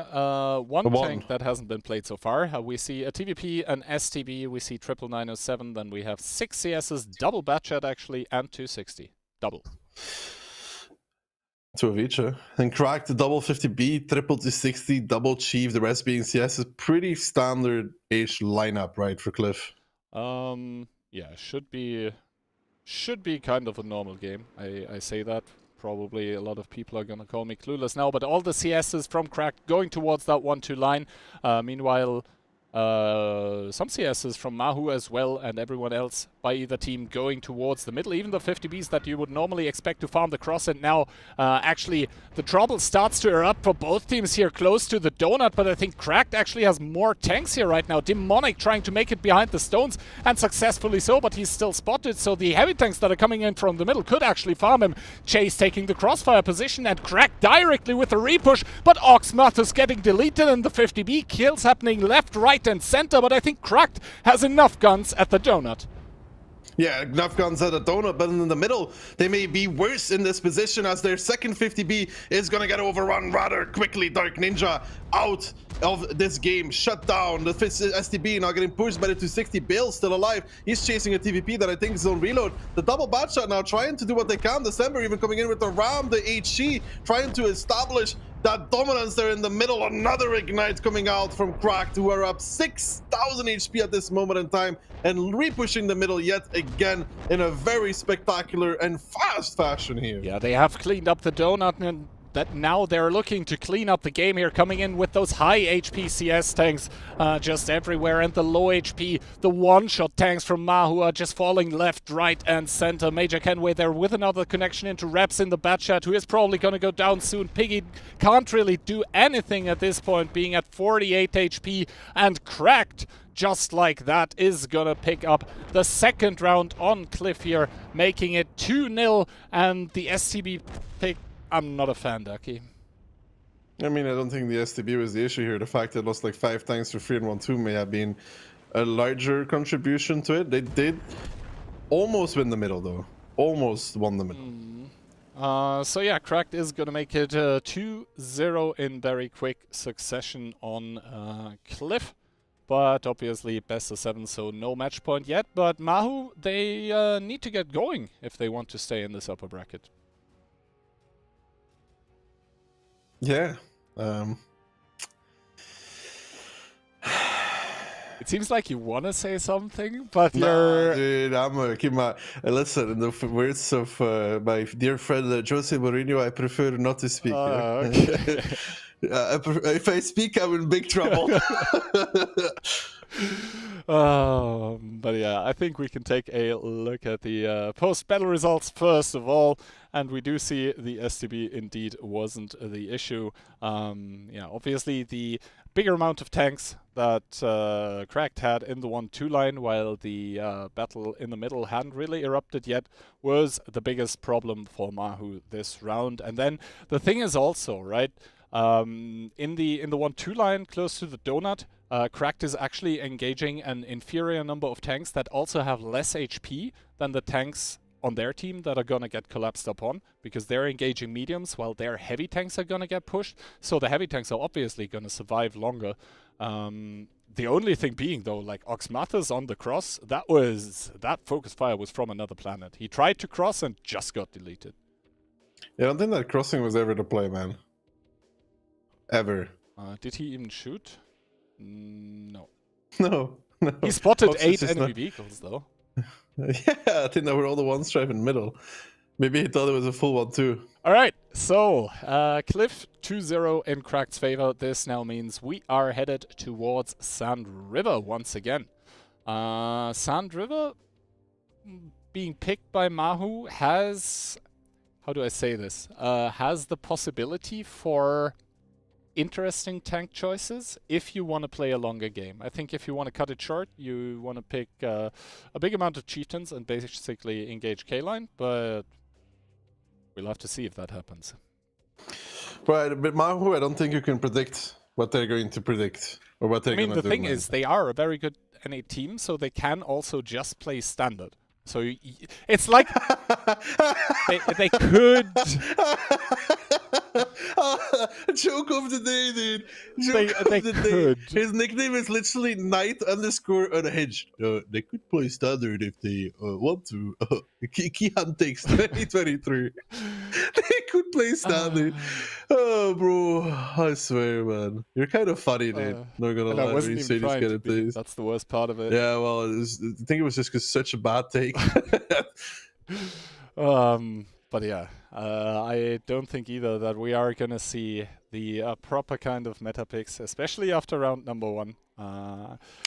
one One. tank that hasn't been played so far. We see a TVP, an STB, we see 99907, then we have 6 CSs, double Batchat actually, and 260. Double. 2 of each, huh? And Crack the double 50B, triple 260, double Chief, the rest being CS is pretty standard-ish lineup, right, for Cliff? Yeah, should be kind of a normal game. I say that. Probably a lot of people are gonna call me clueless now, but all the CSs from Crack going towards that 1-2 line. Meanwhile, some CSs from Mahu as well, and everyone else by either team going towards the middle. Even the 50Bs that you would normally expect to farm the cross, and now actually the trouble starts to erupt for both teams here close to the donut, but I think Cracked actually has more tanks here right now. Demonic trying to make it behind the stones, and successfully so, but he's still spotted, so the heavy tanks that are coming in from the middle could actually farm him. Chase taking the crossfire position, and Cracked directly with the repush, but Oxmathus getting deleted, and the 50B kills happening left, right, and center, but I think Cracked has enough guns at the donut. Yeah, enough guns at the donut, but in the middle, they may be worse in this position as their second 50B is going to get overrun rather quickly. Dark Ninja out of this game, shut down. The STB now getting pushed by the 260. Bill still alive. He's chasing a TVP that I think is on reload. The double bat shot now trying to do what they can. December even coming in with the Ram, the HE, trying to establish that dominance there in the middle. Another ignite coming out from Cracked, who are up 6,000 HP at this moment in time, and repushing the middle yet again in a very spectacular and fast fashion here. Yeah, they have cleaned up the donut, and that now they're looking to clean up the game here, coming in with those high HP CS tanks just everywhere, and the low HP, the one-shot tanks from Mahu are just falling left, right, and center. Major Kenway there with another connection into Reps in the Batchat, who is probably going to go down soon. Piggy can't really do anything at this point, being at 48 HP, and Cracked, just like that, is gonna pick up the second round on Cliff here, making it 2-0, and the STB pick. I'm not a fan, Ducky. I mean, I don't think the STB was the issue here. The fact that it lost like 5 tanks to 3-1-2 may have been a larger contribution to it. They did almost win the middle, though. Almost won the middle. So yeah, Cracked is gonna make it 2-0 in very quick succession on Cliff. But obviously best of 7, so no match point yet. But Mahu, they need to get going if they want to stay in this upper bracket. Yeah. It seems like you want to say something, but Nah, you're... dude, I'm gonna keep my... listen, in the words of my dear friend Jose Mourinho, I prefer not to speak. Okay. If I speak, I'm in big trouble. But yeah, I think we can take a look at the post-battle results first of all, and we do see the STB indeed wasn't the issue. Yeah, obviously the bigger amount of tanks that Cracked had in the 1-2 line, while the battle in the middle hadn't really erupted yet, was the biggest problem for Mahu this round. And then the thing is also, right, in the 1-2 line close to the donut, Cracked is actually engaging an inferior number of tanks that also have less HP than the tanks on their team that are gonna get collapsed upon, because they're engaging mediums while their heavy tanks are gonna get pushed. So the heavy tanks are obviously gonna survive longer. The only thing being though, like Oxmathus on the cross, that focus fire was from another planet. He tried to cross and just got deleted. Yeah, I don't think that crossing was ever the play, man. Ever. Did he even shoot? No. No. He spotted Fox 8 is just enemy not- vehicles though. Yeah, I think they were all the ones driving in the middle. Maybe he thought it was a full one too. Alright, so Cliff 2-0 in Cracked's favor. This now means we are headed towards Sand River once again. Sand River being picked by Mahu has, how do I say this, has the possibility for interesting tank choices if you want to play a longer game. I think if you want to cut it short, you want to pick a big amount of chieftains and basically engage K-line, but we'll have to see if that happens. Right, but Mahu, I don't think you can predict what they're going to predict or what they're going to do. The thing is, they are a very good NA team, so they can also just play standard. So it's like they could. Joke of the day, dude. They Joke of the could. day. His nickname is literally Knight_unhinged. They could play standard if they want to. Kihan takes 2023. They could play standard. Oh, bro. I swear, man. You're kind of funny, dude. Not gonna lie. I wasn't even trying to be. Things. That's the worst part of it. Yeah, well, I think it was just because such a bad take. But yeah, I don't think either that we are gonna see the proper kind of meta picks, especially after round number 1.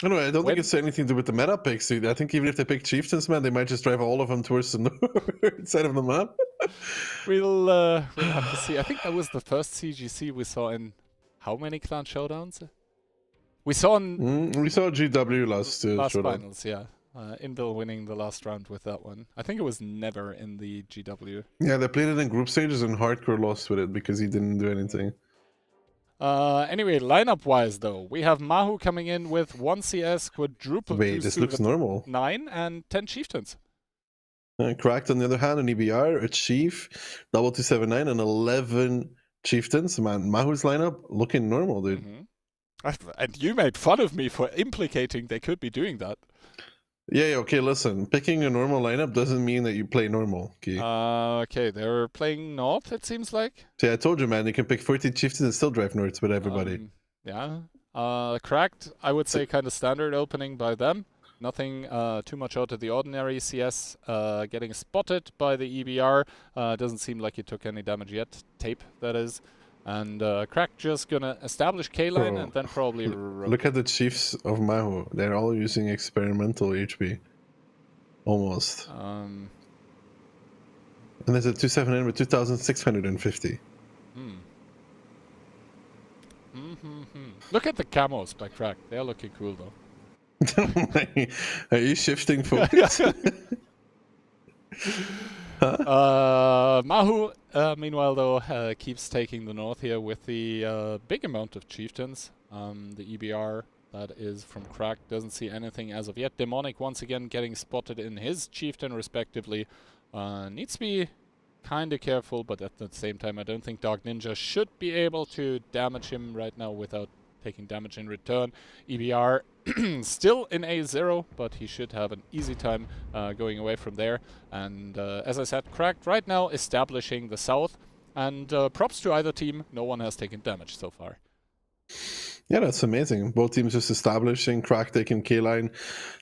Anyway, I don't When- think it's anything to do with the meta picks. I think even if they pick Chieftains, man, they might just drive all of them towards the north side of the map. we'll have to see. I think that was the first CGC we saw in how many clan showdowns? We saw in We saw GW last showdown. finals, yeah. Inbil winning the last round with that one. I think it was never in the GW. Yeah, they played it in group stages and Hardcore lost with it because he didn't do anything. Anyway, lineup-wise though, we have Mahu coming in with 1 CS, quadruple Wait, this looks normal. 9 and 10 chieftains. Cracked on the other hand, an EBR, a Chief, double 279, and 11 Chieftains. Man, Mahu's lineup looking normal, dude. And you made fun of me for implicating they could be doing that. Yeah, okay, listen. Picking a normal lineup doesn't mean that you play normal, okay? Okay, they're playing North, it seems like. See, I told you, man, you can pick 40 Chieftains and still drive North with everybody. Yeah. Cracked, I would say kind of standard opening by them. Nothing too much out of the ordinary. CS getting spotted by the EBR. Doesn't seem like he took any damage yet. Tape, that is. And Crack just gonna establish K-line Bro, and then probably... Look at the Chiefs of Mahu. They're all using experimental HP. Almost. And there's a 279 with 2,650. Look at the camos by Crack. They're looking cool though. Are you shifting focus? Mahu, meanwhile, though, keeps taking the north here with the big amount of chieftains. The EBR that is from Crack doesn't see anything as of yet. Demonic once again getting spotted in his chieftain, respectively. Needs to be kind of careful, but at the same time, I don't think Dark Ninja should be able to damage him right now without taking damage in return. EBR still in A0, but he should have an easy time going away from there. And as I said, Cracked right now establishing the south. And props to either team, no one has taken damage so far. Yeah, that's amazing. Both teams just establishing, Crack taking K-line,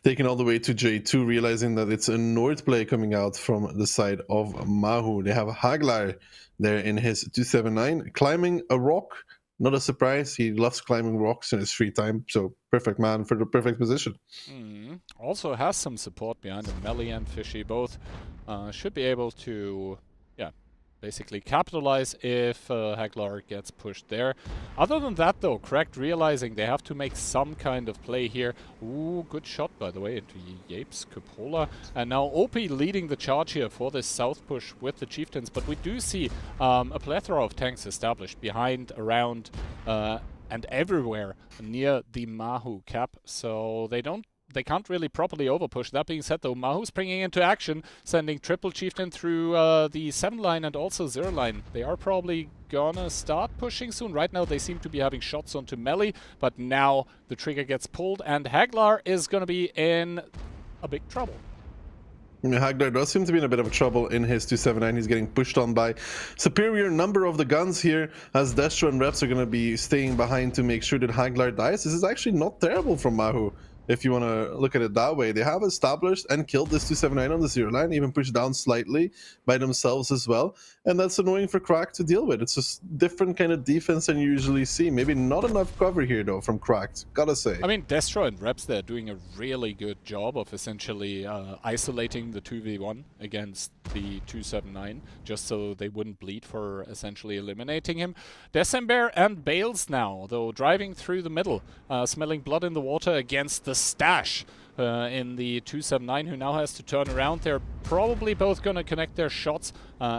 taking all the way to J2, realizing that it's a North play coming out from the side of Mahu. They have Haglar there in his 279, climbing a rock. Not a surprise, he loves climbing rocks in his free time, so perfect man for the perfect position. Also has some support behind him. Melly and Fishy both should be able to, basically capitalize if Haglar gets pushed there. Other than that, though, Cracked realizing they have to make some kind of play here. Ooh, good shot, by the way, into Yapes, Cupola. And now OP leading the charge here for this south push with the Chieftains. But we do see a plethora of tanks established behind, around, and everywhere near the Mahu cap. So they can't really properly overpush. That being said, though, Mahu's bringing into action, sending triple chieftain through the 7 line and also 0 line. They are probably gonna start pushing soon. Right now, they seem to be having shots onto Melly, but now the trigger gets pulled, and Haglar is gonna be in a big trouble. Haglar does seem to be in a bit of trouble in his 279. He's getting pushed on by superior number of the guns here, as Destro and Reps are going to be staying behind to make sure that Haglar dies. This is actually not terrible from Mahu, if you want to look at it that way. They have established and killed this 279 on the 0 line, even pushed down slightly by themselves as well. And that's annoying for Crack to deal with. It's just different kind of defense than you usually see. Maybe not enough cover here, though, from Cracked, gotta say. I mean, Destro and Reps, they're doing a really good job of essentially isolating the 2v1 against the 279, just so they wouldn't bleed for essentially eliminating him. December and Bales now, though, driving through the middle, smelling blood in the water against the Stash in the 279, who now has to turn around. They're probably both going to connect their shots.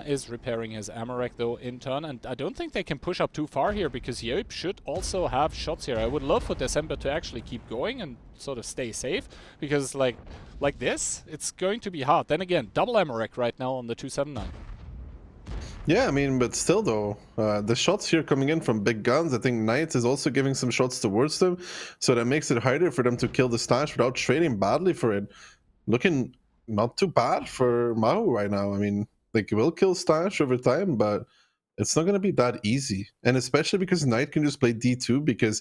Is repairing his Amarek, though, in turn. And I don't think they can push up too far here, because Yoip should also have shots here. I would love for December to actually keep going and sort of stay safe, because like this, it's going to be hard. Then again, double Amarek right now on the 279. Yeah, I mean, but still, though, the shots here coming in from big guns, I think Knights is also giving some shots towards them, so that makes it harder for them to kill the Stash without trading badly for it. Looking not too bad for Mahu right now. I mean, they will kill Stash over time, but it's not going to be that easy. And especially because Knight can just play D2, because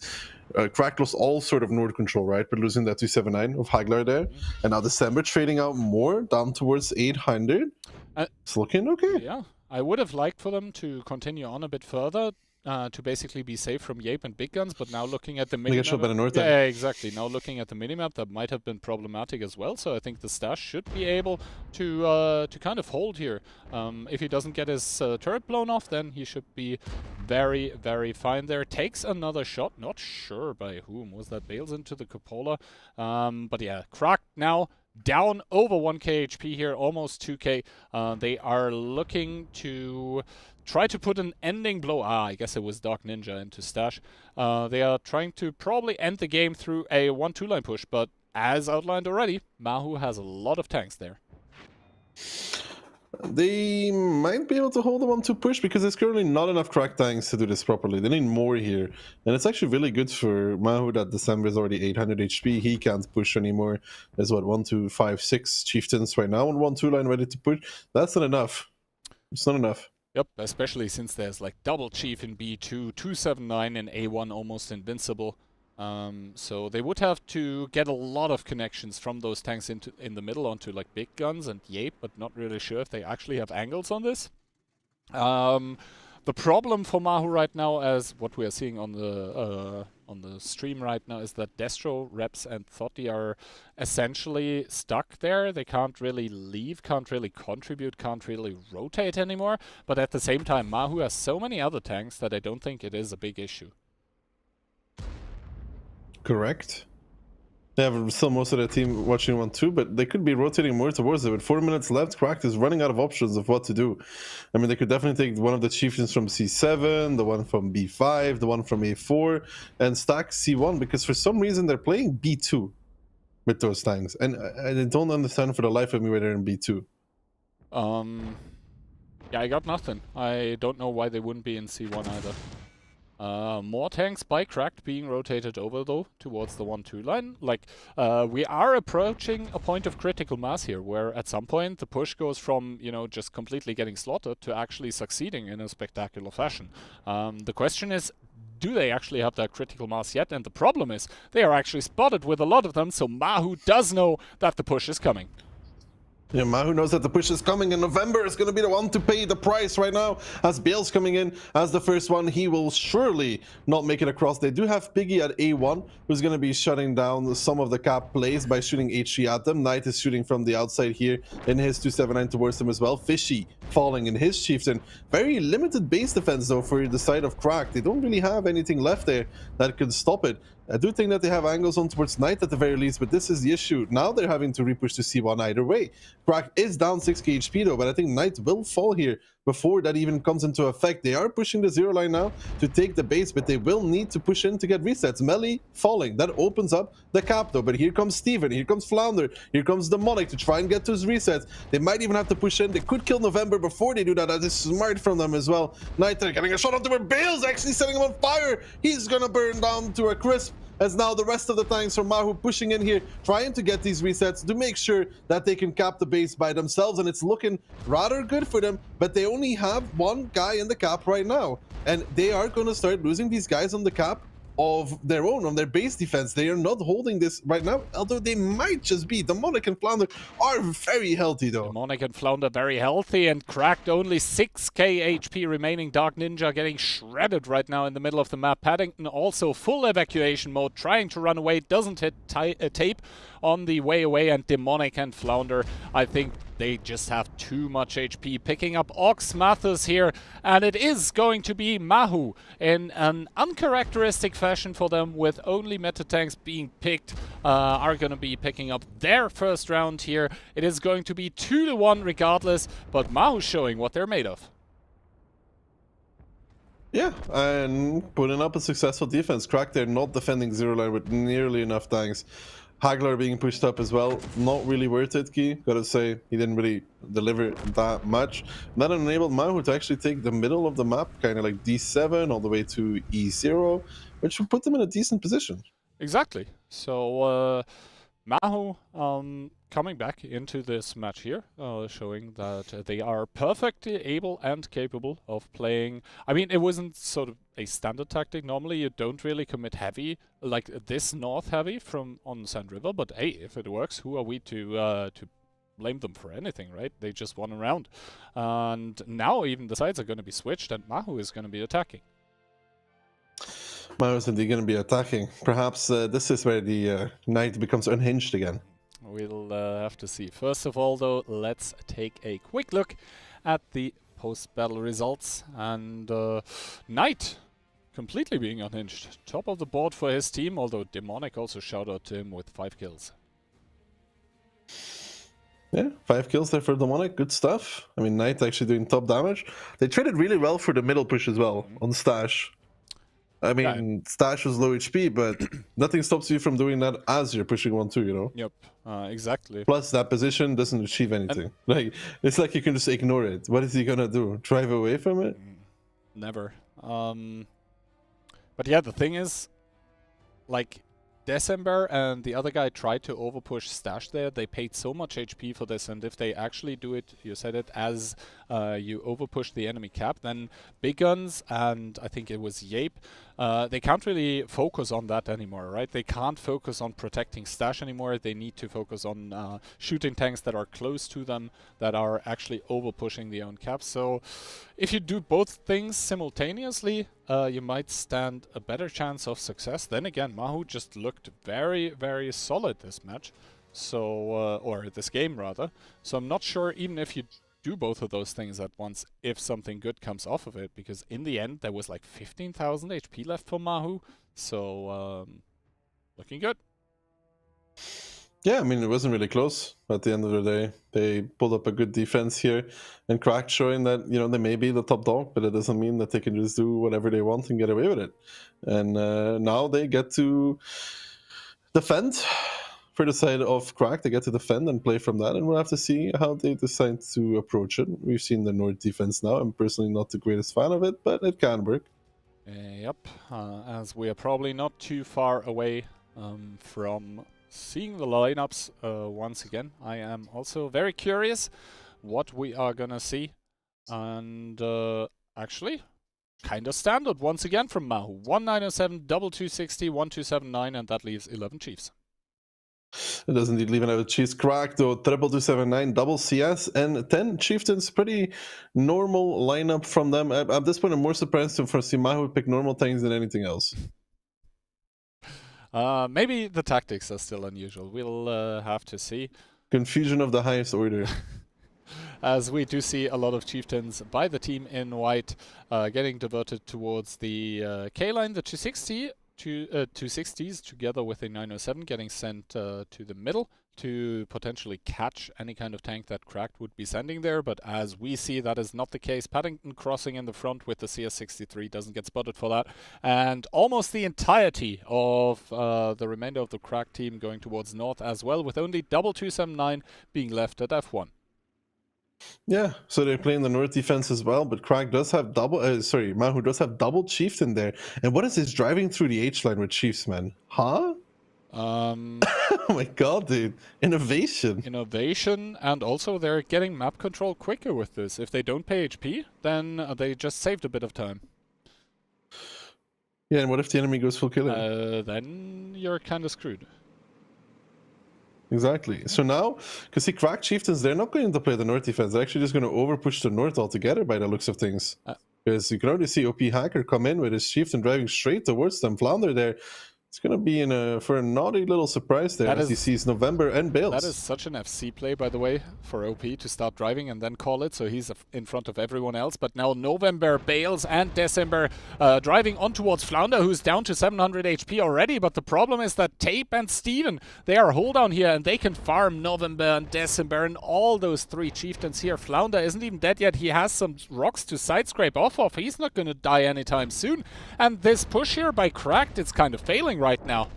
Crack lost all sort of Nord control, right? But losing that 279 of Haglar there. And now December trading out more, down towards 800. It's looking okay. Yeah. I would have liked for them to continue on a bit further. to basically be safe from Yape and big guns, but now looking at the They get shot by the minimap, North yeah, end. exactly. Now looking at the minimap, that might have been problematic as well. So I think the Stash should be able to kind of hold here. If he doesn't get his turret blown off, then he should be very, very fine there. Takes another shot, not sure by whom. Was that Bales into the cupola? But yeah, cracked now. Down over 1k HP here, almost 2k. They are looking to try to put an ending blow. I guess it was Dark Ninja into Stash. They are trying to probably end the game through a 1-2 line push, but as outlined already, Mahu has a lot of tanks there. They might be able to hold the 1-2 push because there's currently not enough crack tanks to do this properly. They need more here. And it's actually really good for Mahu that December is already 800 HP. He can't push anymore. There's what, 1, 2, 5, 6 chieftains right now on 1-2 line ready to push. That's not enough. It's not enough. Yep, especially since there's like double chief in B2, 279 in A1, almost invincible. So they would have to get a lot of connections from those tanks in the middle onto like big guns and Yape, but not really sure if they actually have angles on this. The problem for Mahu right now, as what we are seeing on the stream right now, is that Destro, Reps, and Thotti are essentially stuck there. They can't really leave, can't really contribute, can't really rotate anymore. But at the same time, Mahu has so many other tanks that I don't think it is a big issue. Correct. They have still most of their team watching 1-2, but they could be rotating more towards it. With 4 minutes left, Cracked is running out of options of what to do. I mean, they could definitely take one of the chieftains from C7, the one from B5, the one from A4, and stack C1, because for some reason they're playing B2 with those tanks. And I don't understand for the life of me why they're in B2. Yeah, I got nothing. I don't know why they wouldn't be in C1 either. More tanks by Cracked being rotated over, though, towards the 1-2 line. Like, we are approaching a point of critical mass here, where at some point the push goes from, you know, just completely getting slaughtered to actually succeeding in a spectacular fashion. The question is, do they actually have that critical mass yet? And the problem is, they are actually spotted with a lot of them, so Mahu does know that the push is coming. Yeah, Mahu knows that the push is coming, and November is going to be the one to pay the price right now. As Bale's coming in as the first one, he will surely not make it across. They do have Piggy at A1, who's going to be shutting down some of the cap plays by shooting HG at them. Knight is shooting from the outside here in his 279 towards them as well. Fishy falling in his chieftain. Very limited base defense, though, for the side of Crack. They don't really have anything left there that could stop it. I do think that they have angles on towards Knight at the very least, but this is the issue. Now they're having to repush to C1 either way. Crack is down 6k HP though, but I think Knight will fall here before that even comes into effect. They are pushing the 0 line now to take the base, but they will need to push in to get resets. Melee falling. That opens up the cap though, but here comes Steven, here comes Flounder, here comes Demonic to try and get to his resets. They might even have to push in. They could kill November before they do that. That is smart from them as well. Knight getting a shot onto where Bale's actually setting him on fire. He's gonna burn down to a crisp. As now the rest of the tanks from Mahu pushing in here, trying to get these resets to make sure that they can cap the base by themselves, and it's looking rather good for them, but they only have one guy in the cap right now, and they are going to start losing these guys on the cap of their own, on their base defense. They are not holding this right now, although they might just be. Demonic and Flounder are very healthy though. Demonic and Flounder very healthy, and Cracked only 6k HP remaining. Dark Ninja getting shredded right now in the middle of the map. Paddington also full evacuation mode, trying to run away, doesn't hit tape on the way away, and Demonic and Flounder, I think they just have too much HP. Picking up Ox Mathis here, and it is going to be Mahu in an uncharacteristic fashion for them, with only meta tanks being picked, are going to be picking up their first round here. It is going to be 2-1 regardless, but Mahu showing what they're made of. Yeah, and putting up a successful defense. Crack, they're not defending 0 line with nearly enough tanks. Hagler being pushed up as well. Not really worth it, Key. Gotta say, he didn't really deliver that much. That enabled Mahu to actually take the middle of the map, kind of like D7 all the way to E0, which would put them in a decent position. Exactly. So Mahu coming back into this match here, showing that they are perfectly able and capable of playing. I mean, it wasn't sort of a standard tactic. Normally, you don't really commit heavy like this north heavy from on Sand River. But hey, if it works, who are we to blame them for anything, right? They just won a round, and now even the sides are going to be switched, and Mahu is going to be attacking. Mahu's indeed going to be attacking. Perhaps this is where the knight becomes unhinged again. We'll have to see. First of all, though, let's take a quick look at the post-battle results. And Knight completely being unhinged. Top of the board for his team, although Demonic also shout out to him with 5 kills. Yeah, 5 kills there for Demonic. Good stuff. I mean, Knight actually doing top damage. They traded really well for the middle push as well on Stash. I mean, Stash was low HP, but nothing stops you from doing that as you're pushing 1-2, you know? Yep, exactly. Plus, that position doesn't achieve anything. Like, it's like you can just ignore it. What is he gonna do? Drive away from it? Never. But yeah, the thing is, like, December and the other guy tried to overpush Stash there. They paid so much HP for this, and if they actually do it, you said it, as you overpush the enemy cap, then Big Guns and I think it was Yape, they can't really focus on that anymore, right? They can't focus on protecting Stash anymore. They need to focus on shooting tanks that are close to them, that are actually overpushing the own cap. So if you do both things simultaneously, you might stand a better chance of success. Then again, Mahu just looked very, very solid this match. So, or this game rather. So I'm not sure, even if you do both of those things at once, if something good comes off of it, because in the end there was like 15,000 HP left for Mahu. So, looking good. Yeah, I mean, it wasn't really close at the end of the day. They pulled up a good defense here, and Cracked showing that, you know, they may be the top dog, but it doesn't mean that they can just do whatever they want and get away with it. And now they get to defend for the side of Cracked. They get to defend and play from that, and we'll have to see how they decide to approach it. We've seen the North defense now. I'm personally not the greatest fan of it, but it can work. Yep, as we are probably not too far away from seeing the lineups once again. I am also very curious what we are gonna see, and actually kind of standard once again from Mahu. 1907, double 260, 1279, and that leaves 11 Chiefs. It does indeed leave another Chiefs. Cracked though, triple 279, double CS, and 10 Chieftains. Pretty normal lineup from them. At this point, I'm more surprised to see Mahu pick normal things than anything else. Maybe the tactics are still unusual. We'll have to see. Confusion of the highest order. As we do see a lot of Chieftains by the team in white getting diverted towards the K-line, the 260, 260s together with the 907 getting sent to the middle to potentially catch any kind of tank that Cracked would be sending there, but as we see, that is not the case. Paddington crossing in the front with the CS63 doesn't get spotted for that, and almost the entirety of the remainder of the Cracked team going towards north as well, with only double 279 being left at F1. Yeah, so they're playing the North defense as well, but Crack does have double, Mahu does have double Chieftain there. And what is this driving through the H-line with Chiefs, man? Huh? Oh my god, dude. Innovation. Innovation, and also they're getting map control quicker with this. If they don't pay HP, then they just saved a bit of time. Yeah, and what if the enemy goes full killer? Then you're kind of screwed. Exactly. So now, because see, Cracked Chieftains, they're not going to play the North defense. They're actually just going to overpush the North altogether by the looks of things. Because you can already see OP Hacker come in with his Chieftain driving straight towards them. Flounder there. It's going to be for a naughty little surprise there as he sees November and Bales. That is such an FC play, by the way, for OP to start driving and then call it, so he's in front of everyone else. But now November, Bales, and December driving on towards Flounder, who's down to 700 HP already. But the problem is that Tape and Steven, they are hold down here, and they can farm November and December and all those 3 Chieftains here. Flounder isn't even dead yet. He has some rocks to side scrape off of. He's not going to die anytime soon. And this push here by Cracked, it's kind of failing right now.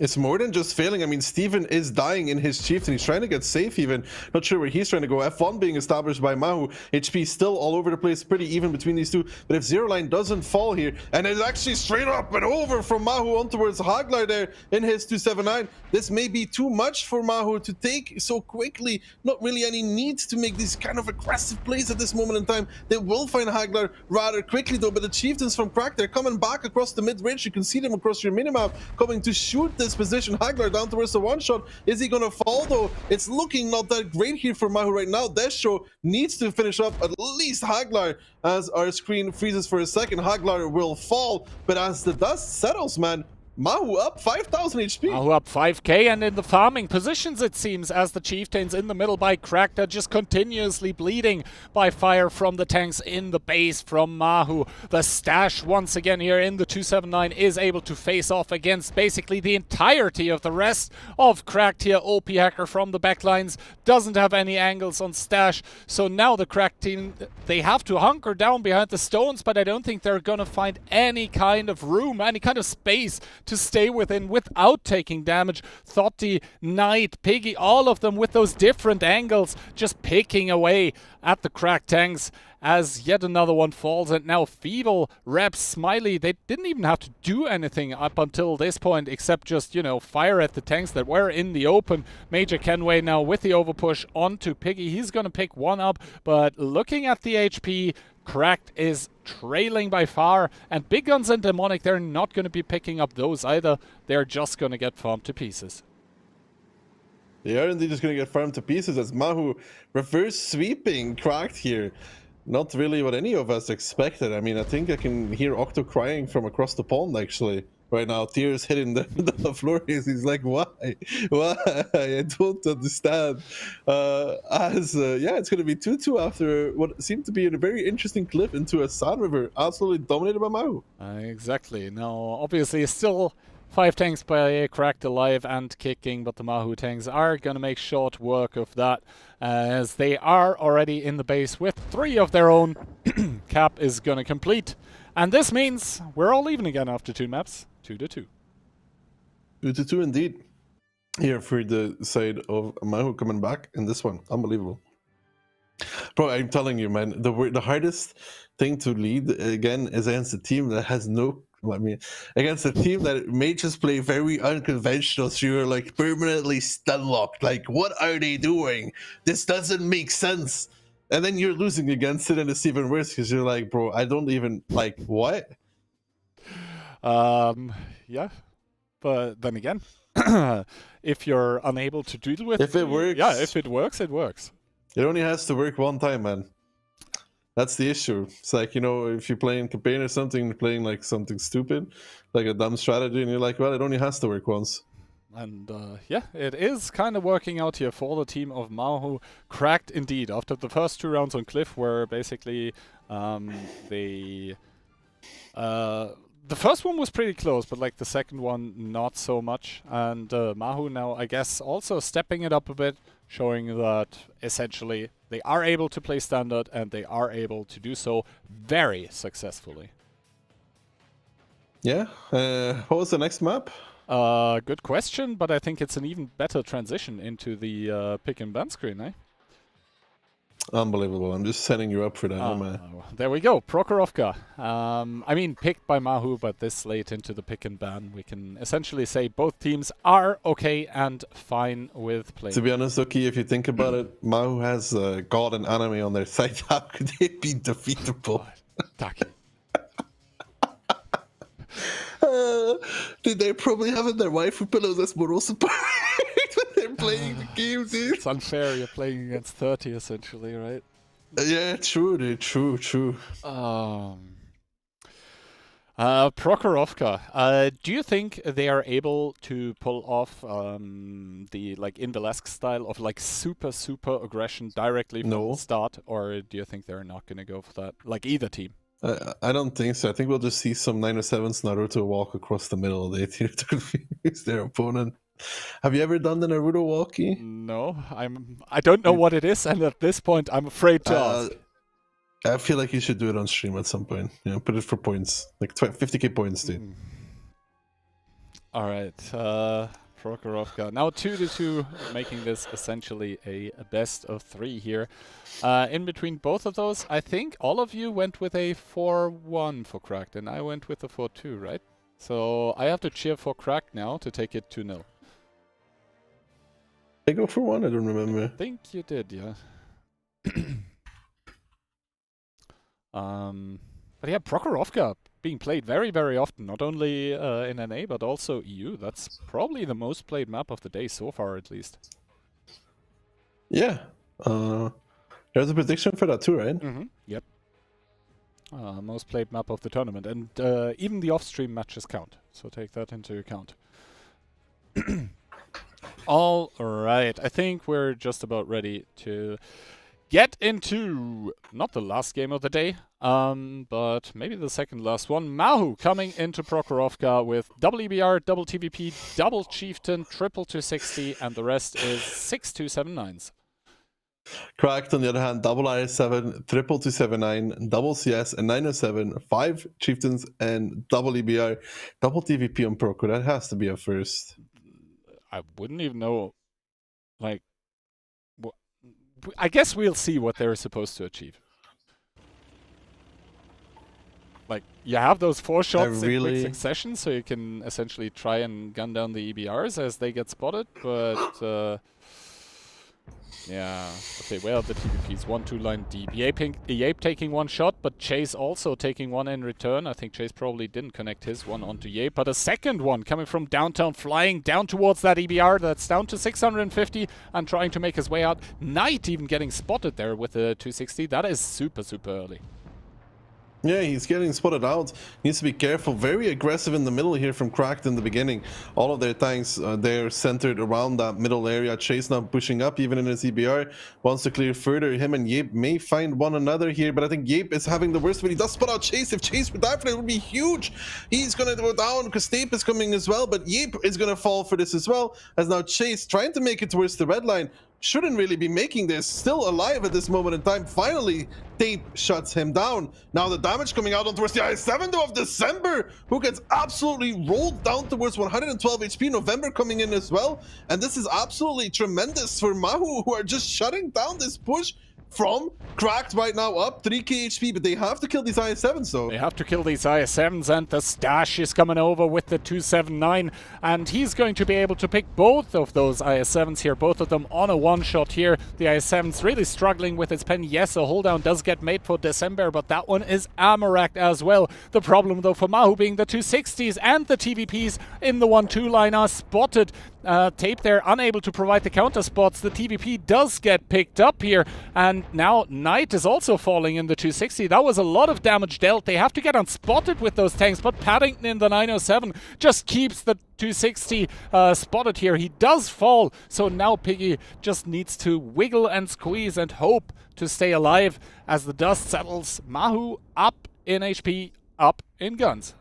It's more than just failing. I mean, Steven is dying in his Chieftain. He's trying to get safe even. Not sure where he's trying to go. F1 being established by Mahu. HP still all over the place. Pretty even between these two. But if Zero Line doesn't fall here, and it's actually straight up and over from Mahu on towards Haglar there in his 279, this may be too much for Mahu to take so quickly. Not really any need to make these kind of aggressive plays at this moment in time. They will find Haglar rather quickly though. But the Chieftains from Crack, they're coming back across the mid-range. You can see them across your minimap coming to shoot this this position. Haglar down towards the one shot. Is he gonna fall though? It's looking not that great here for Mahu right now. Destro needs to finish up at least Haglar. As our screen freezes for a second, Haglar will fall, but as the dust settles, man, Mahu up 5,000 HP. Mahu up 5k, and in the farming positions, it seems, as the Chieftains in the middle by Cracked are just continuously bleeding by fire from the tanks in the base from Mahu. The stash once again here in the 279 is able to face off against basically the entirety of the rest of Cracked here. OP Hacker from the backlines doesn't have any angles on stash, so now the Cracked team, they have to hunker down behind the stones, but I don't think they're gonna find any kind of room, any kind of space to stay within without taking damage. Thotti, Knight, Piggy, all of them with those different angles, just picking away at the Cracked tanks as yet another one falls. And now Feeble, Reps, Smiley, they didn't even have to do anything up until this point except just, you know, fire at the tanks that were in the open. Major Kenway now with the overpush onto Piggy. He's gonna pick one up, but looking at the HP, Cracked is trailing by far, and Big Guns and Demonic, they're not going to be picking up those either. They're just going to get farmed to pieces. They are indeed just going to get farmed to pieces as Mahu reverse sweeping Cracked here. Not really what any of us expected. I mean, I think I can hear Octo crying from across the pond actually. Right now, tears hitting the floor. He's like, why? Why? I don't understand. Yeah, it's going to be 2-2 after what seemed to be a very interesting clip into a Sand River, absolutely dominated by Mahu. Exactly. Now, obviously, still 5 tanks by Cracked alive and kicking, but the Mahu tanks are going to make short work of that, as they are already in the base with 3 of their own. Cap is going to complete. And this means we're all even again after 2 maps. 2-2. 2-2 indeed. Here for the side of Mahu coming back in this one. Unbelievable. Bro, I'm telling you, man, the hardest thing to lead again is against a team that has no... I mean, against a team that may just play very unconventional, so you're like permanently stun locked. Like, what are they doing? This doesn't make sense. And then you're losing against it, and it's even worse because you're like, bro, I don't even, like, what? Yeah, but then again, if you're unable to deal with if it works, yeah, if it works, it works. It only has to work one time, man. That's the issue. It's like, you know, if you're playing campaign or something, you're playing like something stupid, like a dumb strategy, and you're like, well, it only has to work once. And yeah, it is kind of working out here for the team of Mahu. Cracked indeed. After the first 2 rounds on Cliff, where basically the first one was pretty close, but like the second one, not so much. And Mahu now, I guess, also stepping it up a bit, showing that essentially they are able to play standard and they are able to do so very successfully. Yeah. What was the next map? Good question, but I think it's an even better transition into the pick and ban screen, eh? Unbelievable. I'm just setting you up for that. There we go. Prokhorovka. I mean, picked by Mahu, but this late into the pick and ban, we can essentially say both teams are okay and fine with playing. To be honest, Oki, if you think about it, Mahu has God and anime on their side. How could they be defeatable? Taki. Dude, they probably have in their waifu pillows as moral support when they're playing the game, dude. It's unfair. You're playing against 30, essentially, right? Yeah, true, dude. True. Prokhorovka. Do you think they are able to pull off the like Invalesque style of like super aggression directly from the start, or do you think they're not going to go for that? Like either team. I don't think so. I think we'll just see some 907's Naruto walk across the middle of the tier to confuse their opponent. Have you ever done the Naruto walkie? No, I don't know what it is, and at this point, I'm afraid to ask. I feel like you should do it on stream at some point. You know, put it for points, like 50k points, dude. All right, Prokhorovka. Now 2-2, making this essentially a best of 3 here. In between both of those, I think all of you went with a 4-1 for Cracked, and I went with a 4-2, right? So I have to cheer for Cracked now to take it 2-0. I go for 1, I don't remember. I think you did, yeah. But yeah, Prokhorovka being played very, very often, not only in NA, but also EU. That's probably the most played map of the day so far, at least. Yeah. There's a prediction for that too, right? Yep. Most played map of the tournament. And even the off-stream matches count, so take that into account. All right, I think we're just about ready to get into not the last game of the day, but maybe the second last one. Mahu coming into Prokhorovka with double EBR, double TVP, double Chieftain, triple 260, and the rest is 6-2-7-9s. Cracked, on the other hand, double IS7, triple 279, double CS, and 907, 5 Chieftains, and double EBR, double TVP on Proko. That has to be a first. I wouldn't even know, like, I guess we'll see what they're supposed to achieve. Like, you have those 4 shots in quick succession, so you can essentially try and gun down the EBRs as they get spotted, but yeah, okay, where are the TVPs? 1-2 line deep. Yape taking 1 shot, but Chase also taking 1 in return. I think Chase probably didn't connect his one onto Yape, but a second one coming from downtown, flying down towards that EBR. That's down to 650 and trying to make his way out. Knight even getting spotted there with the 260. That is super, super early. Yeah, he's getting spotted out. Needs to be careful. Very aggressive in the middle here from Cracked in the beginning. All of their tanks, they're centered around that middle area. Chase now pushing up even in his EBR. Wants to clear further. Him and Yape may find one another here, but I think Yape is having the worst, but he does spot out Chase. If Chase would die for it, it would be huge. He's going to go down because Tape is coming as well, but Yape is going to fall for this as well, as now Chase trying to make it towards the red line. Shouldn't really be making this, still alive at this moment in time. Finally, Tape shuts him down. Now the damage coming out on towards the IS7 though of December, who gets absolutely rolled down towards 112 HP. November coming in as well. And this is absolutely tremendous for Mahu, who are just shutting down this push from Cracked right now, up 3k HP, but they have to kill these IS7s though. They have to kill these IS7s, and the stash is coming over with the 279, and he's going to be able to pick both of those IS7s here, both of them on a one-shot here. The IS7's really struggling with its pen. Yes, a hold down does get made for December, but that one is Amarak as well. The problem though for Mahu being the 260s and the TVPs in the 1-2 line are spotted. Tape there, unable to provide the counter spots. The TVP does get picked up here, and now Knight is also falling in the 260. That was a lot of damage dealt. They have to get unspotted with those tanks, but Paddington in the 907 just keeps the 260 spotted here. He does fall, so now Piggy just needs to wiggle and squeeze and hope to stay alive as the dust settles. Mahu up in HP, up in guns.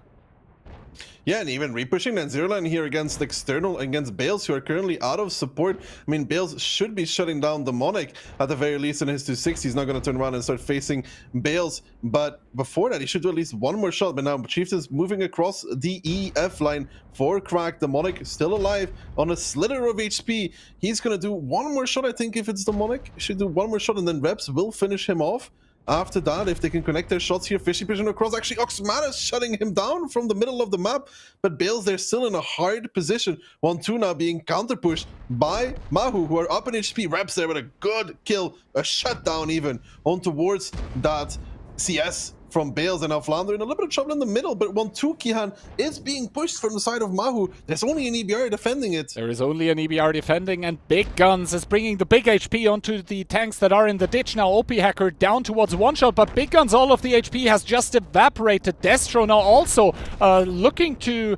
Yeah, and even repushing that zero line here against External, against Bales, who are currently out of support. I mean, Bales should be shutting down Demonic at the very least in his 260. He's not going to turn around and start facing Bales. But before that, he should do at least one more shot. But now Chieftain's moving across the EF line for Crack. Demonic still alive on a slither of HP. He's going to do one more shot, I think, if it's Demonic. He should do one more shot, and then Reps will finish him off. After that, if they can connect their shots here, Fishy pushing across. Actually, Oxman is shutting him down from the middle of the map, but Bales, they're still in a hard position. 1-2 now being counter-pushed by Mahu, who are up in HP. Reps there with a good kill, a shutdown even, on towards that CS from Bales, and now Flounder in a little bit of trouble in the middle, but 1-2 Kihan is being pushed from the side of Mahu. There's only an EBR defending it. There is only an EBR defending, and Big Guns is bringing the big HP onto the tanks that are in the ditch. Now OP Hacker down towards one shot, but Big Guns, all of the HP has just evaporated. Destro now also looking to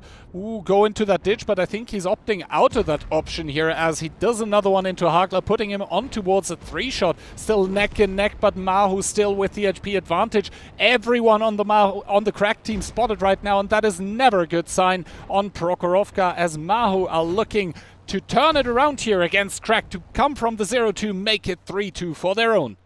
go into that ditch, but I think he's opting out of that option here as he does another one into Hagler, putting him on towards a 3-shot. Still neck and neck, but Mahu still with the HP advantage. Everyone on the Crack team spotted right now, and that is never a good sign on Prokhorovka, as Mahu are looking to turn it around here against Crack to come from the 0-2, make it 3-2 for their own.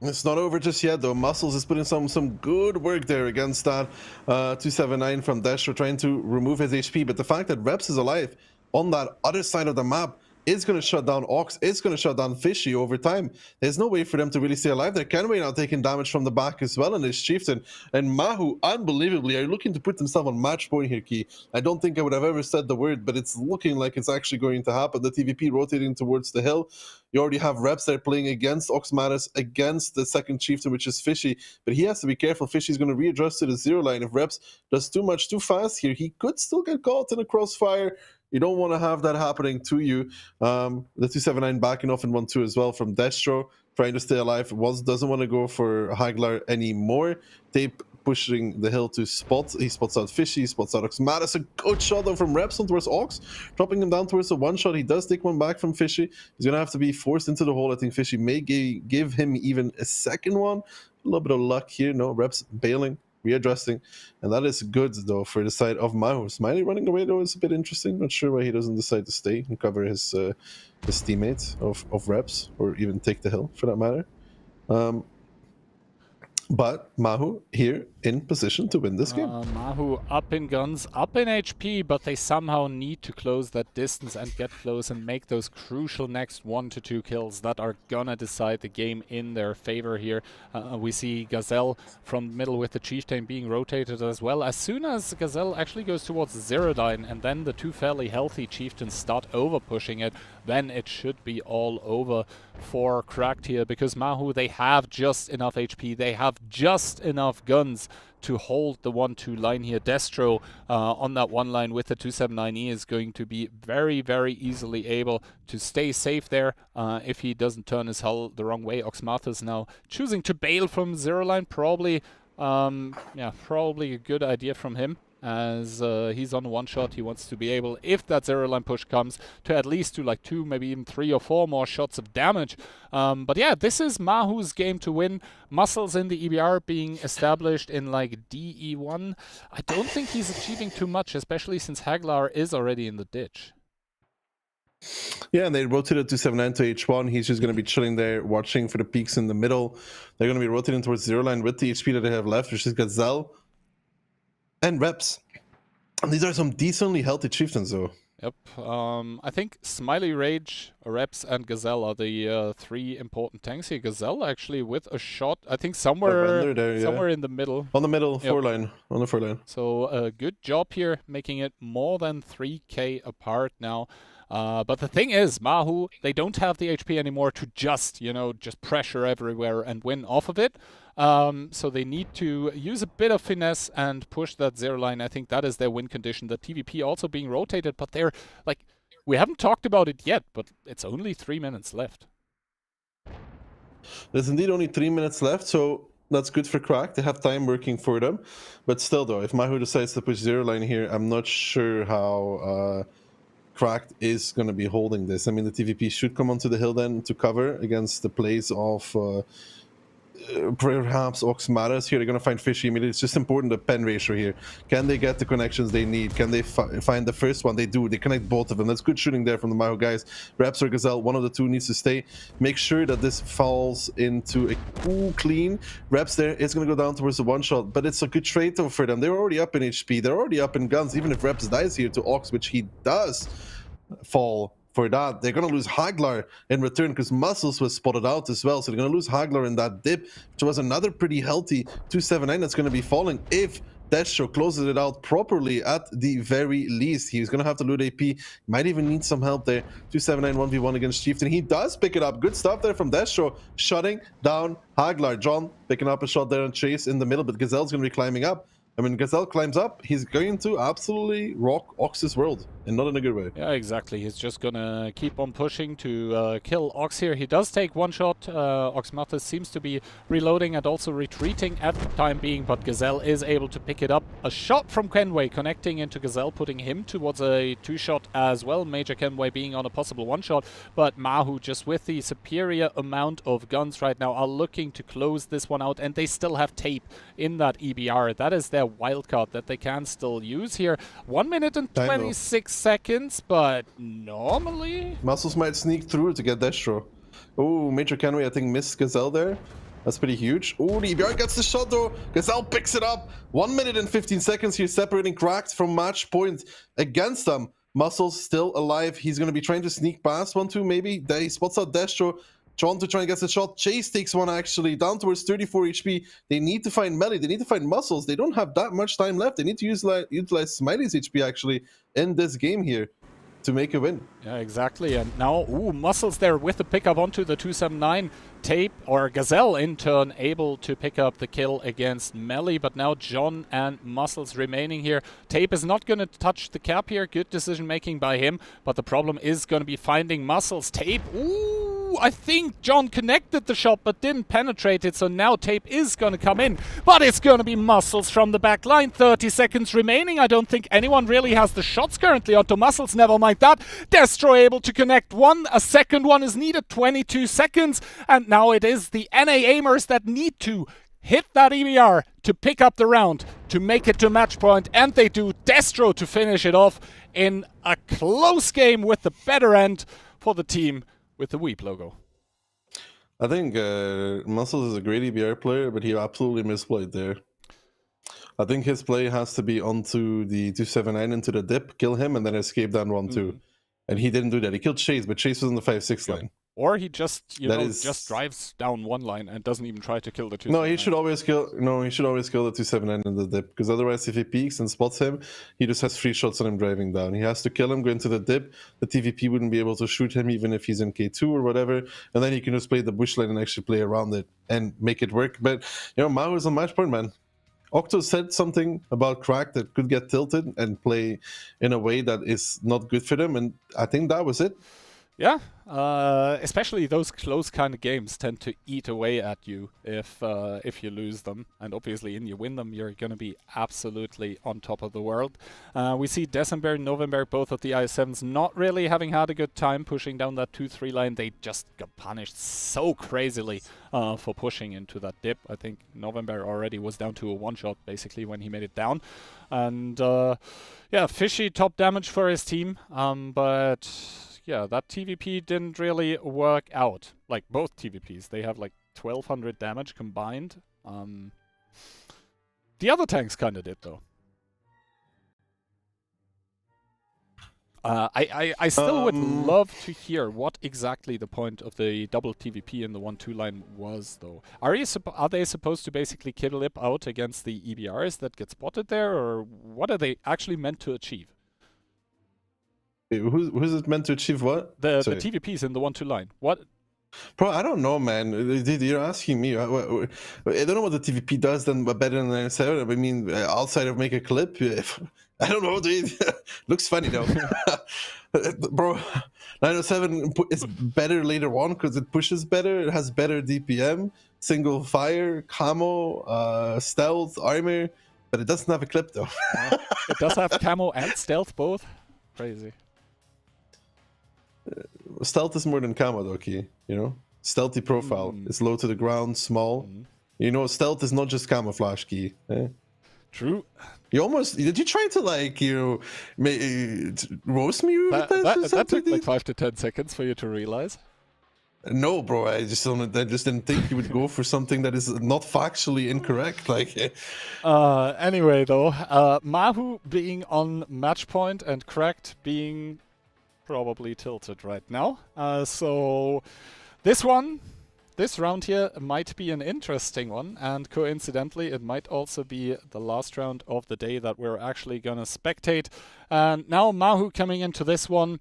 It's not over just yet though. Muscles is putting some good work there against that 279 from Destro, trying to remove his HP. But the fact that Reps is alive on that other side of the map is going to shut down Ox, is going to shut down Fishy over time. There's no way for them to really stay alive there. Kenway now taking damage from the back as well, and his Chieftain. And Mahu, unbelievably, are looking to put themselves on match point here, Key. I don't think I would have ever said the word, but it's looking like it's actually going to happen. The TVP rotating towards the hill. You already have Reps there playing against Oxmatis, against the second Chieftain, which is Fishy. But he has to be careful. Fishy's going to readjust to the 0 line. If Reps does too much too fast here, he could still get caught in a crossfire. You don't want to have that happening to you. The 279 backing off in 1-2 as well from Destro, trying to stay alive. Doesn't want to go for Haglar anymore. Tape pushing the hill to spot. He spots out Fishy, he spots out Oxmatis. A good shot though from Repson towards Ox, dropping him down towards the one shot. He does take one back from Fishy. He's going to have to be forced into the hole. I think Fishy may give him even a second one. A little bit of luck here. No, Reps bailing, readjusting, and that is good though for the side of Mahu. Smiley running away though is a bit interesting. Not sure why he doesn't decide to stay and cover his teammates of Reps, or even take the hill for that matter. But Mahu here in position to win this game. Mahu up in guns, up in HP, but they somehow need to close that distance and get close and make those crucial next 1 to 2 kills that are gonna decide the game in their favor here. We see Gazelle from the middle with the Chieftain being rotated as well. As soon as Gazelle actually goes towards the 0 line and then the two fairly healthy Chieftains start over pushing it, then it should be all over for Cracked here, because Mahu, they have just enough HP, they have just enough guns to hold the 1-2 line here. Destro on that one line with the 279E is going to be very, very easily able to stay safe there if he doesn't turn his hull the wrong way. Oxmatis now choosing to bail from 0 line, probably probably a good idea from him, as he's on one shot. He wants to be able, if that 0 line push comes, to at least do like 2, maybe even 3 or 4 more shots of damage. But yeah, this is Mahu's game to win. Muscles in the EBR being established in like DE1. I don't think he's achieving too much, especially since Haglar is already in the ditch. Yeah, and they rotated 279 to H1. He's just going to be chilling there, watching for the peaks in the middle. They're going to be rotating towards 0 line with the HP that they have left, which is Gazelle and Reps. And these are some decently healthy Chieftains, though. Yep. I think Smiley, Rage, Reps, and Gazelle are the 3 important tanks here. Gazelle actually with a shot, I think somewhere there, somewhere in the middle. On the middle, Yep. on the 4 line. So a good job here, making it more than 3k apart now. But the thing is, Mahu, they don't have the HP anymore to just pressure everywhere and win off of it. So they need to use a bit of finesse and push that 0 line. I think that is their win condition. The TVP also being rotated, but they're like, we haven't talked about it yet, but it's only 3 minutes left. There's indeed only 3 minutes left, so that's good for Crack. They have time working for them. But still, though, if Mahu decides to push 0 line here, I'm not sure how Cracked is going to be holding this. I mean, the TVP should come onto the hill then to cover against the plays of perhaps Oxmatis here. They're going to find Fishy immediately. It's just important, the pen ratio here. Can they get the connections they need? Can they find the first one? They do. They connect both of them. That's good shooting there from the Mahu guys. Reps or Gazelle, one of the two needs to stay. Make sure that this falls into a cool clean. Reps there is going to go down towards the one shot, but it's a good trade though for them. They're already up in HP. They're already up in guns. Even if Reps dies here to Ox, which he does fall for that, they're going to lose Haglar in return, because Muscles was spotted out as well. So they're going to lose Haglar in that dip, which was another pretty healthy 279 that's going to be falling if Destro closes it out properly at the very least. He's going to have to loot AP. Might even need some help there. 279 1v1 against Chieftain. He does pick it up. Good stuff there from Destro, shutting down Haglar. John picking up a shot there on Chase in the middle, but Gazelle's going to be climbing up. I mean, Gazelle climbs up, he's going to absolutely rock Ox's world, and not in a good way. Yeah, exactly. He's just gonna keep on pushing to kill Ox here. He does take one shot. Oxmatis seems to be reloading and also retreating at the time being, but Gazelle is able to pick it up. A shot from Kenway connecting into Gazelle, putting him towards a 2-shot as well. Major Kenway being on a possible 1-shot, but Mahu, just with the superior amount of guns right now, are looking to close this one out, and they still have tape in that EBR. That is their wildcard that they can still use here. 1 minute and 26 seconds, but normally Muscles might sneak through to get Destro. Oh, Major Kenway, I think, missed Gazelle there. That's pretty huge. Oh, the EBR gets the shot though. Gazelle picks it up. 1 minute and 15 seconds here, separating Cracked from match point against them. Muscles still alive. He's going to be trying to sneak past 1-2 maybe. There he spots out Destro. John to try and get the shot. Chase takes one actually, down towards 34 HP. They need to find Melly. They need to find Muscles. They don't have that much time left. They need to utilize Smiley's HP actually in this game here to make a win. Yeah, exactly. And now, Muscles there with the pickup onto the 279. Tape, or Gazelle in turn, able to pick up the kill against Melly, but now John and Muscles remaining here. Tape is not going to touch the cap here. Good decision making by him, but the problem is going to be finding Muscles. Tape, I think John connected the shot but didn't penetrate it, so now Tape is going to come in, but it's going to be Muscles from the back line. 30 seconds remaining. I don't think anyone really has the shots currently onto Muscles, never mind that. Destro able to connect one, a second one is needed, 22 seconds, and now it is the NA aimers that need to hit that EBR to pick up the round, to make it to match point, and they do. Destro to finish it off in a close game with the better end for the team with the Weep logo. I think Muscles is a great EBR player, but he absolutely misplayed there. I think his play has to be onto the 279 into the dip, kill him, and then escape down 1-2. And he didn't do that. He killed Chase, but Chase was in the 5-6 line. Or he just, just drives down one line and doesn't even try to kill the 279. No, he should always kill. No, he should always kill the 279 in the dip, because otherwise, if he peeks and spots him, he just has 3 shots on him driving down. He has to kill him, go into the dip. The TVP wouldn't be able to shoot him even if he's in K2 or whatever, and then he can just play the bush line and actually play around it and make it work. But Mao is on match point, man. Octo said something about Crack that could get tilted and play in a way that is not good for them, and I think that was it. Yeah, especially those close kind of games tend to eat away at you if you lose them, and obviously when you win them, you're going to be absolutely on top of the world. We see December and November, both of the IS7s, not really having had a good time pushing down that 2-3 line. They just got punished so crazily for pushing into that dip. I think November already was down to a one-shot basically when he made it down. And yeah, Fishy top damage for his team, but yeah, that TVP didn't really work out. Like, both TVPs, they have like 1200 damage combined. The other tanks kind of did, though. I still would love to hear what exactly the point of the double TVP in the 1-2 line was, though. Are they supposed to basically kill Lip out against the EBRs that get spotted there, or what are they actually meant to achieve? Who's it meant to achieve what? The TVPs in the 1-2 line. What? Bro, I don't know, man. You're asking me. I don't know what the TVP does better than 907. I mean, outside of make a clip, I don't know, dude. Looks funny though. Bro, 907 is better later on because it pushes better. It has better DPM, single fire, camo, stealth, armor, but it doesn't have a clip though. It does have camo and stealth both. Crazy. Stealth is more than camo though, Key. Stealthy profile. It's low to the ground, small. Stealth is not just camouflage, Key. True. Did you try to roast me with that took like 5 to 10 seconds for you to realize. No, bro, I just didn't think you would go for something that is not factually incorrect. Anyway, though, Mahu being on match point and Cracked being probably tilted right now. So this round here might be an interesting one, and coincidentally it might also be the last round of the day that we're actually gonna spectate. And now Mahu coming into this one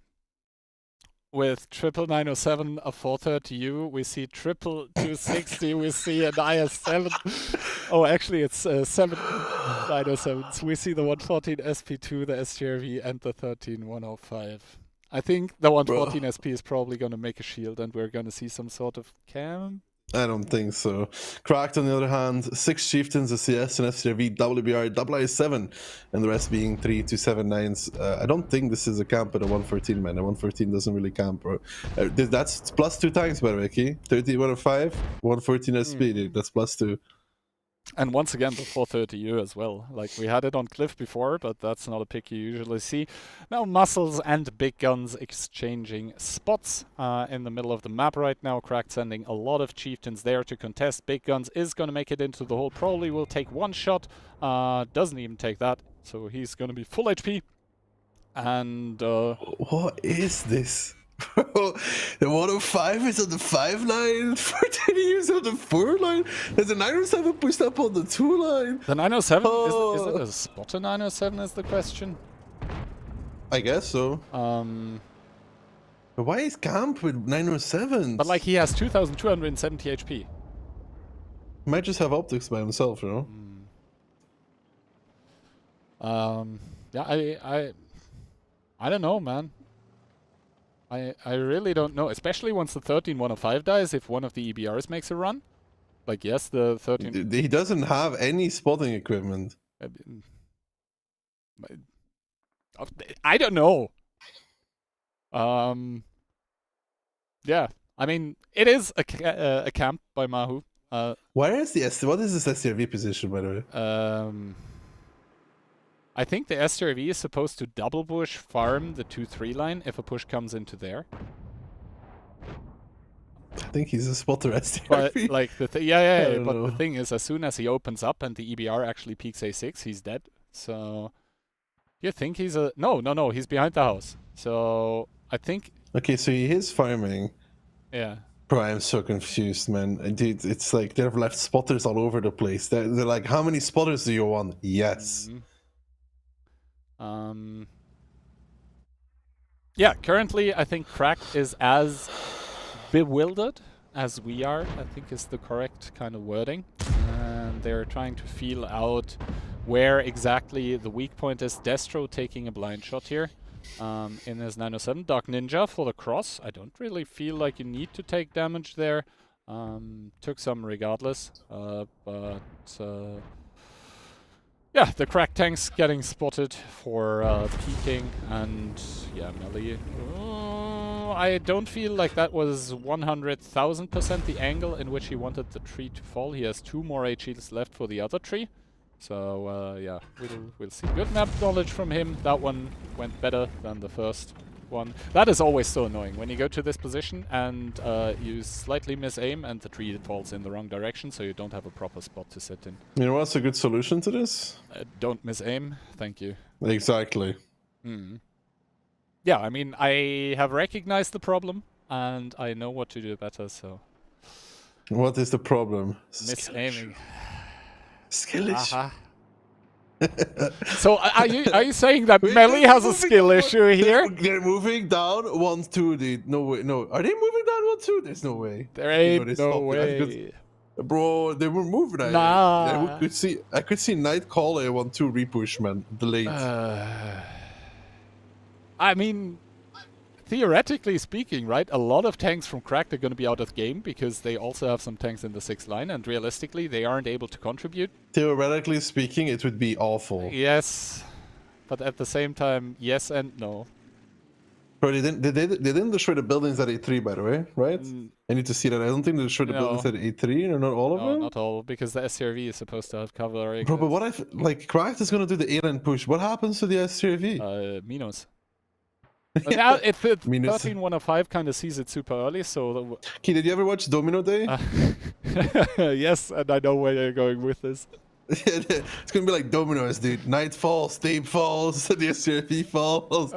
with triple 907, a 430U, we see triple 260, we see an IS7. Oh, actually it's 7 907s. We see the 114 SP2, the SGRV, and the 13105. I think the 114 SP is probably going to make a shield, and we're going to see some sort of cam. I don't think so. Cracked, on the other hand, 6 Chieftains, a CS, an SCRV, WBR, IS7, and the rest being 3 279s. I don't think this is a camp at a 114, man. A 114 doesn't really camp, bro. That's plus 2 tanks, by the way, Key. 3105, 114 SP, dude. That's plus 2. And once again, the 430U as well. Like, we had it on Cliff before, but that's not a pick you usually see. Now, Muscles and Big Guns exchanging spots in the middle of the map right now. Cracked sending a lot of Chieftains there to contest. Big Guns is going to make it into the hole. Probably will take 1 shot. Doesn't even take that, so he's going to be full HP. And What is this? The 105 is on the 5 line, 14 is on the 4 line, there's a 907 pushed up on the 2 line. the 907, is it Oh. a spotter 907 is the question? I guess so. But why is Camp with 907? But like he has 2,270 HP. Might just have optics by himself, you know? Yeah, I don't know, man. I really don't know, especially once the 13105 dies, if one of the EBRs makes a run. Like, yes, the 13... He doesn't have any spotting equipment. I don't know. Yeah, I mean, it is a camp by Mahu. Where is what is this SCRV position, by the way? I think the STRV is supposed to double push farm the 2-3 line if a push comes into there. I think he's a spotter But SCRV. like the I yeah, don't but know. the thing is, as soon as he opens up and the EBR actually peaks A6, he's dead. So you think he's a no, he's behind the house. So I think Okay, so he is farming. yeah. Bro, I'm so confused, man. Dude, it's like they've left spotters all over the place. They're like, how many spotters do you want? Yes. Yeah, currently I think Cracked is as bewildered as we are, I think is the correct kind of wording. And they're trying to feel out where exactly the weak point is. Destro taking a blind shot here in his 907. Dark Ninja for the cross. I don't really feel like you need to take damage there. Took some regardless, but yeah, the crack tanks getting spotted for peeking, and yeah, melee. I don't feel like that was 100,000% the angle in which he wanted the tree to fall. He has 2 more HEs left for the other tree. So yeah, we'll see. Good map knowledge from him. That one went better than the first one. That is always so annoying when you go to this position and you slightly miss aim and the tree falls in the wrong direction, so you don't have a proper spot to sit in. You know what's a good solution to this? Don't miss aim. Thank you. Exactly. Yeah, I mean, I have recognized the problem and I know what to do better, so... What is the problem? Miss aiming. Skill issue. Aha. So are you saying that Wait, melee they're has a moving skill down. issue here? They're moving down 1-2, dude. No way. No. Are they moving down 1-2? There's no way. There You know, ain't they no stopped it. way. Bro, they were moving. Nah. I could see Night Call a 1-2 repush, man. Delayed. I mean, theoretically speaking, right, a lot of tanks from Cracked are going to be out of game because they also have some tanks in the 6th line, and realistically, they aren't able to contribute. Theoretically speaking, it would be awful. Yes, but at the same time, yes and no. Bro, they didn't destroy the buildings at A3, by the way, right? I need to see that. I don't think they destroyed the No. buildings at A3, or not all of No, them. not all, because the SCRV is supposed to have cover. Bro, but what if, like, Cracked is gonna do the A-line push? What happens to the SCRV? Minos. But now, if the Minos. 13105 kind of sees it super early, so... Okay, did you ever watch Domino Day? Yes, and I know where you're going with this. It's gonna be like dominoes, dude. Night falls, day falls, the SCRV falls.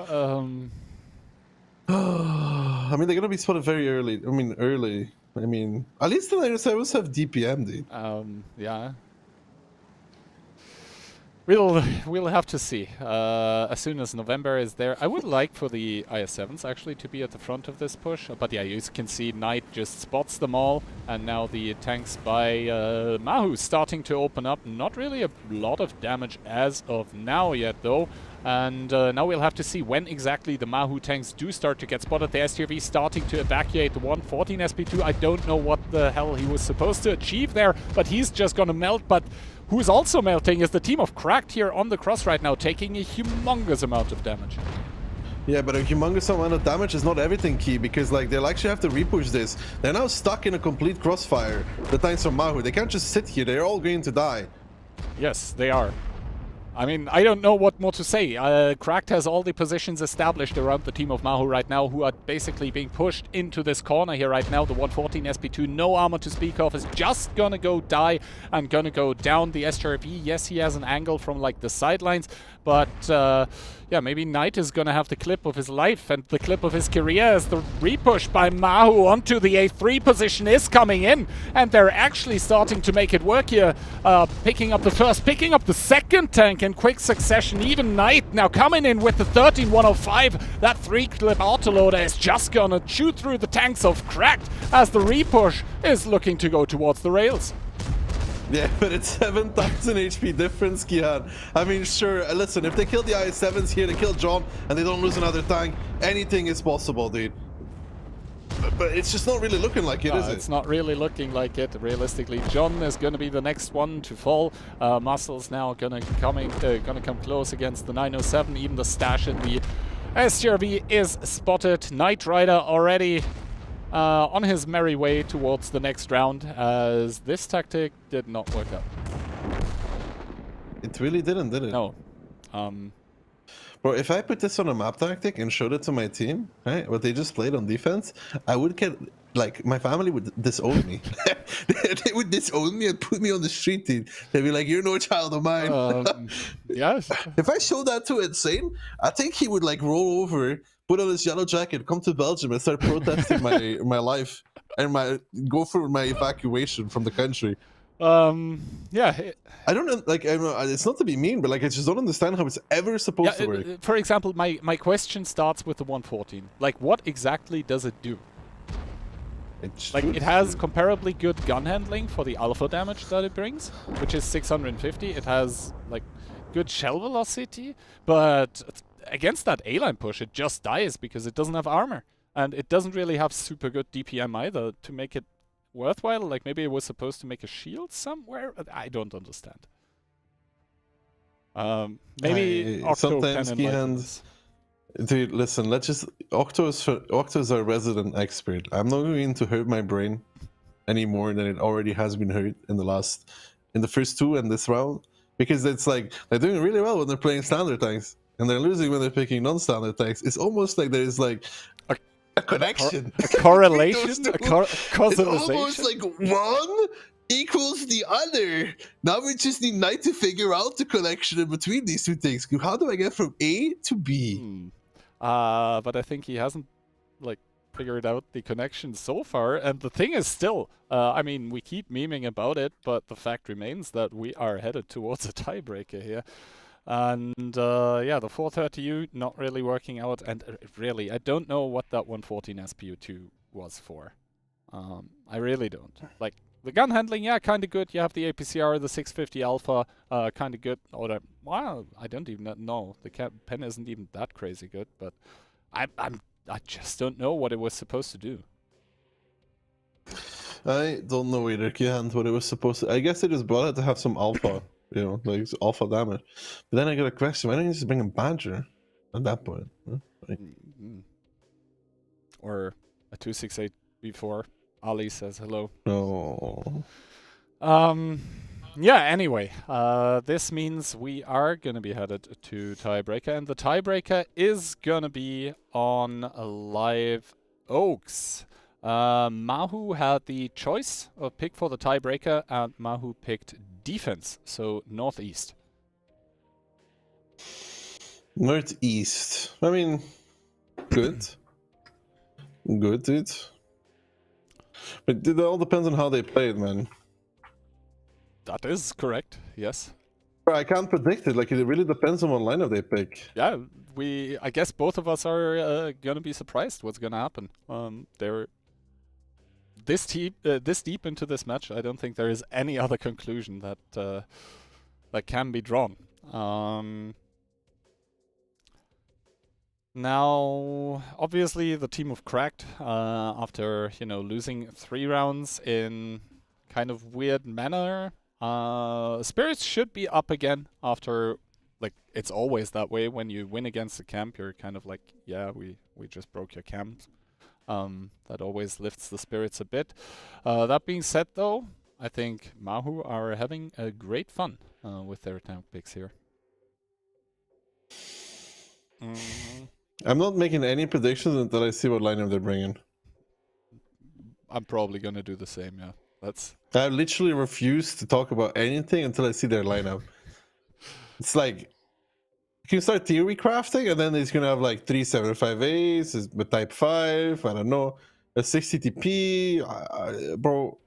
I mean, they're gonna be spotted very early. I mean, early. I mean, at least the 907s have DPM, dude. Yeah. We'll have to see. As soon as November is there, I would like for the IS-7s actually to be at the front of this push. But yeah, you can see Knight just spots them all, and now the tanks by Mahu starting to open up. Not really a lot of damage as of now yet, though. And now we'll have to see when exactly the Mahu tanks do start to get spotted. The STRV starting to evacuate the 114 SP2. I don't know what the hell he was supposed to achieve there, but he's just gonna melt. But who's also melting is the team of Cracked here on the cross right now, taking a humongous amount of damage. Yeah, but a humongous amount of damage is not everything, Key, because like they'll actually have to repush this. They're now stuck in a complete crossfire. The tanks from Mahu, they can't just sit here. They're all going to die. Yes, they are. I mean, I don't know what more to say. Cracked has all the positions established around the team of Mahu right now, who are basically being pushed into this corner here right now. The 114 SP2, no armor to speak of, is just gonna go die and gonna go down. The SJRB, yes, he has an angle from like the sidelines, but yeah, maybe Knight is gonna have the clip of his life and the clip of his career as the repush by Mahu onto the A3 position is coming in, and they're actually starting to make it work here. Picking up the first, picking up the second tank in quick succession. Even Knight now coming in with the 13105. That 3-clip autoloader is just gonna chew through the tanks of Cracked as the repush is looking to go towards the rails. Yeah, but it's 7,000 HP difference, Kian. I mean, sure, listen, if they kill the IS-7s here, they kill John, and they don't lose another tank, anything is possible, dude. But it's just not really looking like it, is it? It's not really looking like it, realistically. John is going to be the next one to fall. Muscle's now gonna come close against the 907. Even the stash in the SJRB is spotted. Knight Rider already on his merry way towards the next round, as this tactic did not work out. It really didn't, did it? No. Bro, if I put this on a map tactic and showed it to my team, right, what they just played on defense, I would get, like, my family would disown me. They would disown me and put me on the street, dude. They'd be like, you're no child of mine. Yes. If I showed that to Insane, I think he would, like, roll over, put on his yellow jacket, come to Belgium and start protesting my life and go for my evacuation from the country. Yeah. I don't know, like, it's not to be mean, but like, I just don't understand how it's ever supposed to work. For example, my question starts with the 114. Like, what exactly does it do? Like, it has comparably good gun handling for the alpha damage that it brings, which is 650. It has, like, good shell velocity, but against that A-line push, it just dies because it doesn't have armor. And it doesn't really have super good DPM either to make it worthwhile. Like, maybe it was supposed to make a shield somewhere? I don't understand. Maybe Octo sometimes can enlighten us. Dude, listen, let's just... Octo's our resident expert. I'm not going to hurt my brain any more than it already has been hurt in the first two and this round. Because it's like, they're doing really well when they're playing standard tanks. And they're losing when they're picking non-standard tanks. It's almost like there's like a connection. A correlation? A causalization? It's almost like one equals the other. Now we just need Knight to figure out the connection in between these two things. How do I get from A to B? But I think he hasn't, like, figured out the connection so far. And the thing is still, I mean, we keep memeing about it, but the fact remains that we are headed towards a tiebreaker here. And yeah, the 430U not really working out, and really, I don't know what that 114 SPU2 was for. I really don't. Like, the gun handling, yeah, kind of good. You have the APCR, the 650 Alpha, kind of good. Or well, I don't even know. The pen isn't even that crazy good, but I just don't know what it was supposed to do. I don't know either, Kian, what it was supposed to. I guess they just brought it to have some alpha. You know, like alpha damage. But then I got a question: why don't you just bring a Badger at that point? Huh? Like, or a 268 before Ali says hello. no. Yeah. Anyway, this means we are gonna be headed to tiebreaker, and the tiebreaker is gonna be on Live Oaks. Mahu had the choice of pick for the tiebreaker, and Mahu picked defense, so northeast. Northeast. I mean, good. Good, dude. But it all depends on how they play it, man. That is correct, yes. I can't predict it. Like, it really depends on what lineup they pick. Yeah, I guess both of us are gonna be surprised what's gonna happen. They're this deep into this match. I don't think there is any other conclusion that that can be drawn. Now, obviously, the team of Cracked, after losing 3 rounds in kind of weird manner, spirits should be up again after. Like, it's always that way when you win against a camp. You're kind of like, yeah, we just broke your camp. That always lifts the spirits a bit. That being said, though, I think Mahu are having a great fun with their tank picks here. I'm not making any predictions until I see what lineup they're bringing. I'm probably gonna do the same. Yeah, that's. I literally refuse to talk about anything until I see their lineup. It's like you can start theory crafting, and then he's gonna have like 375As with Type 5. I don't know, a 60TP, bro.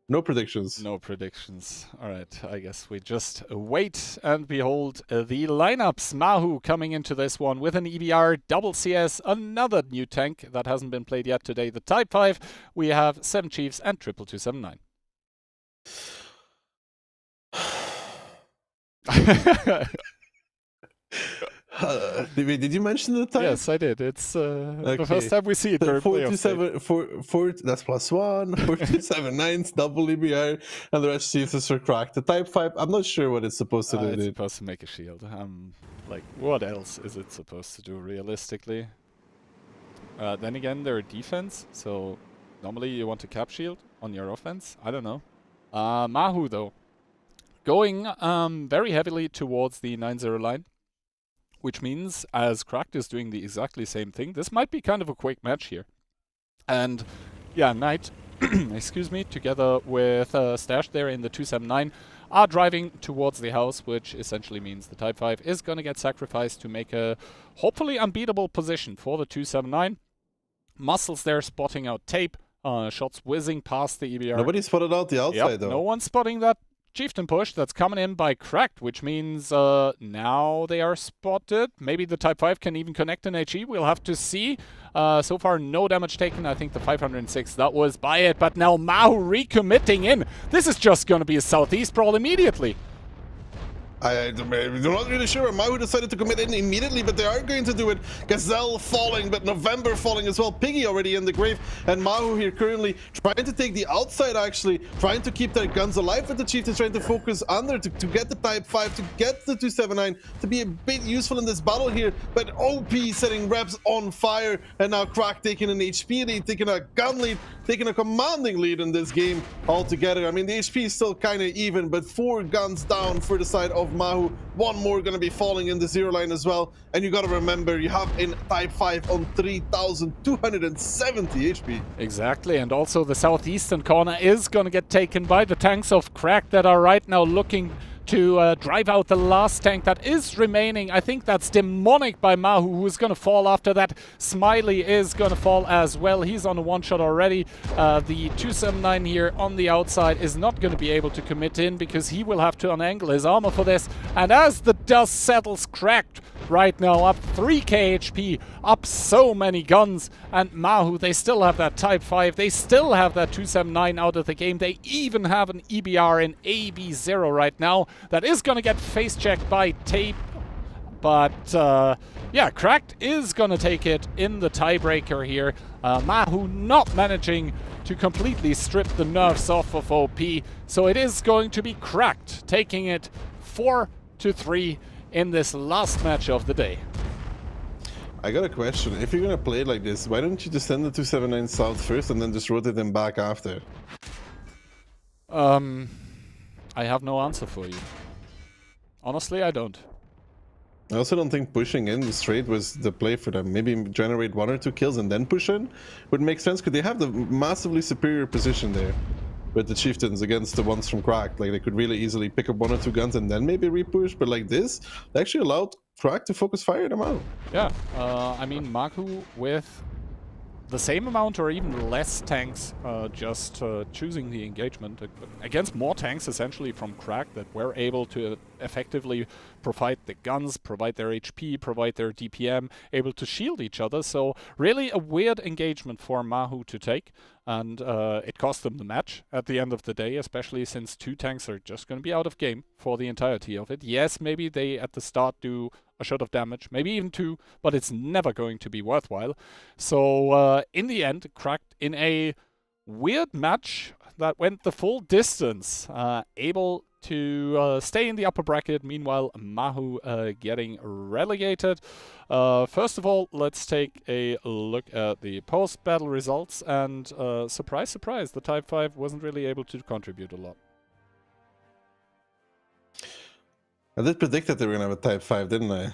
No predictions. No predictions. All right, I guess we just wait and behold the lineups. Mahu coming into this one with an EBR, double CS, another new tank that hasn't been played yet today, the Type 5. We have 7 Chiefs and 2279. Did you mention the type? Yes, I did. It's Okay. the first time we see it. during playoffs day. 427, that's +1, 4279's double EBR, and the rest Chiefs is for crack. The Type 5, I'm not sure what it's supposed to do. It's dude. supposed to make a shield. Like, what else is it supposed to do realistically? Then again, they're defense, so normally you want to cap shield on your offense. I don't know. Mahu, though, going very heavily towards the 9-0 line, which means as Cracked is doing the exactly same thing, this might be kind of a quick match here. And yeah, Knight, excuse me, together with Stash there in the 279, are driving towards the house, which essentially means the Type 5 is going to get sacrificed to make a hopefully unbeatable position for the 279. Muscles there spotting out tape, shots whizzing past the EBR. Nobody spotted out the outside, Yep, though. no one's spotting that Chieftain push that's coming in by Cracked, which means now they are spotted. Maybe the Type 5 can even connect an HE. We'll have to see. So far, no damage taken. I think the 506, that was by it. But now Mahu recommitting in. This is just going to be a Southeast brawl immediately. I'm not really sure. Mahu decided to commit in immediately, but they are going to do it. Gazelle falling, but November falling as well. Piggy already in the grave, and Mahu here currently trying to take the outside, actually trying to keep their guns alive, but the Chieftains trying to focus under to get the Type 5, to get the 279, to be a bit useful in this battle here. But OP setting reps on fire, and now Crack taking an HP lead, taking a gun lead, taking a commanding lead in this game altogether. I mean, the HP is still kind of even, but 4 guns down for the side of Mahu. 1 more gonna be falling in the 0 line as well. And you gotta remember, you have in Type 5 on 3,270 HP. Exactly, and also the southeastern corner is gonna get taken by the tanks of Crack that are right now looking to drive out the last tank that is remaining. I think that's Demonic by Mahu, who is going to fall after that. Smiley is going to fall as well. He's on a one-shot already. The 279 here on the outside is not going to be able to commit in because he will have to unangle his armor for this. And as the dust settles, Cracked right now up 3k HP, up so many guns. And Mahu, they still have that Type 5. They still have that 279 out of the game. They even have an EBR in AB0 right now. That is going to get face-checked by Tape. But, yeah, Cracked is going to take it in the tiebreaker here. Mahu not managing to completely strip the nerfs off of OP. So it is going to be Cracked taking it 4-3 in this last match of the day. I got a question. If you're gonna play it like this, why don't you just send the 279 south first and then just rotate them back after? I have no answer for you. Honestly, I don't. I also don't think pushing in straight was the play for them. Maybe generate 1 or 2 kills and then push in would make sense, because they have the massively superior position there with the Chieftains against the ones from Crack. Like, they could really easily pick up 1 or 2 guns and then maybe repush, but like this, they actually allowed Crack to focus fire them out. Yeah, I mean, Maku with the same amount or even less tanks, just choosing the engagement against more tanks essentially from Crack that were able to effectively provide the guns, provide their HP, provide their DPM, able to shield each other. So really a weird engagement for Mahu to take, and it cost them the match at the end of the day, especially since 2 tanks are just going to be out of game for the entirety of it. Yes, maybe they at the start do a shot of damage, maybe even 2, but it's never going to be worthwhile. So in the end, Cracked in a weird match that went the full distance, able to stay in the upper bracket. Meanwhile, Mahu getting relegated. First of all, let's take a look at the post-battle results, and surprise, surprise, the Type 5 wasn't really able to contribute a lot. I did predict that they were going to have a Type 5, didn't I?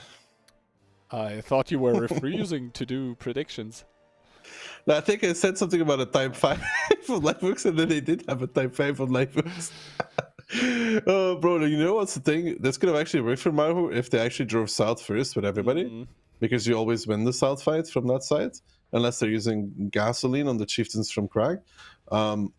I thought you were refusing to do predictions. No, I think I said something about a type 5 on Livebooks, and then they did have a type 5 on Livebooks. Oh, bro, you know what's the thing? That's going to actually work for Mahu if they actually drove south first with everybody, because you always win the south fight from that side, unless they're using gasoline on the chieftains from Crag. And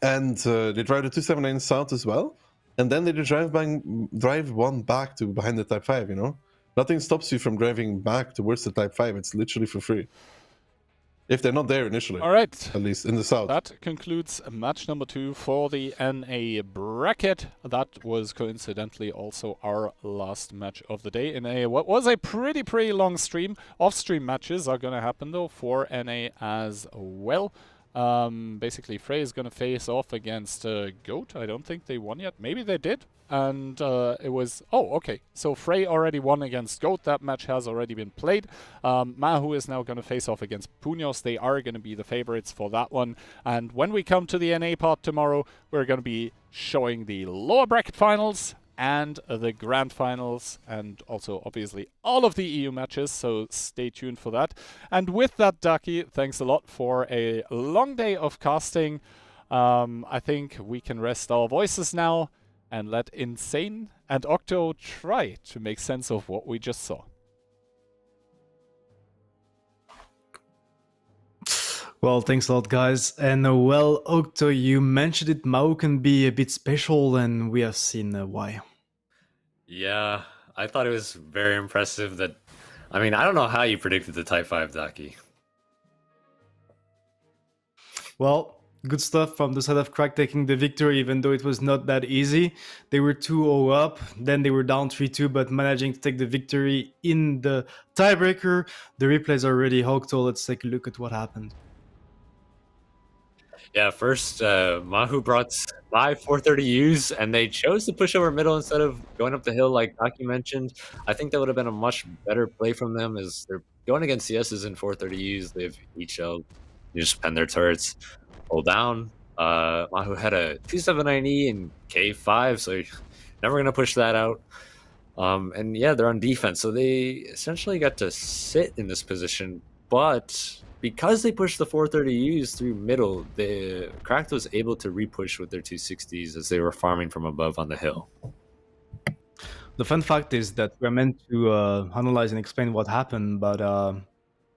they drive the 279 south as well, and then they drive one back to behind the type 5, you know? Nothing stops you from driving back towards the type 5. It's literally for free. If they're not there initially. All right. At least in the south. That concludes match number 2 for the NA bracket. That was coincidentally also our last match of the day in what was a pretty long stream. Off-stream matches are going to happen though for NA as well. Basically, Frey is going to face off against Goat. I don't think they won yet. Maybe they did. And it was... Oh, okay. So Frey already won against Goat. That match has already been played. Mahu is now going to face off against Puños. They are going to be the favorites for that one. And when we come to the NA part tomorrow, we're going to be showing the lower bracket finals and the grand finals, and also obviously all of the EU matches, so stay tuned for that. And with that, Daki, thanks a lot for a long day of casting. I think we can rest our voices now and let Insane and Octo try to make sense of what we just saw. Well, thanks a lot, guys. And well, Octo, you mentioned it, Mao can be a bit special, and we have seen why. Yeah, I thought it was very impressive that... I mean, I don't know how you predicted the Type 5, Daki. Well, good stuff from the side of Crack taking the victory, even though it was not that easy. They were 2-0 up, then they were down 3-2, but managing to take the victory in the tiebreaker. The replays are ready. Octo, let's take a look at what happened. Yeah, first, Mahu brought 5 430Us, and they chose to push over middle instead of going up the hill like Daki mentioned. I think that would have been a much better play from them, as they're going against CSs in 430Us. They've each you just pen their turrets, hold down. Mahu had a 279E and K5, so you're never going to push that out. And yeah, they're on defense, so they essentially got to sit in this position, but... because they pushed the 430Us through middle, the Cracked was able to repush with their 260s as they were farming from above on the hill. The fun fact is that we're meant to analyze and explain what happened, but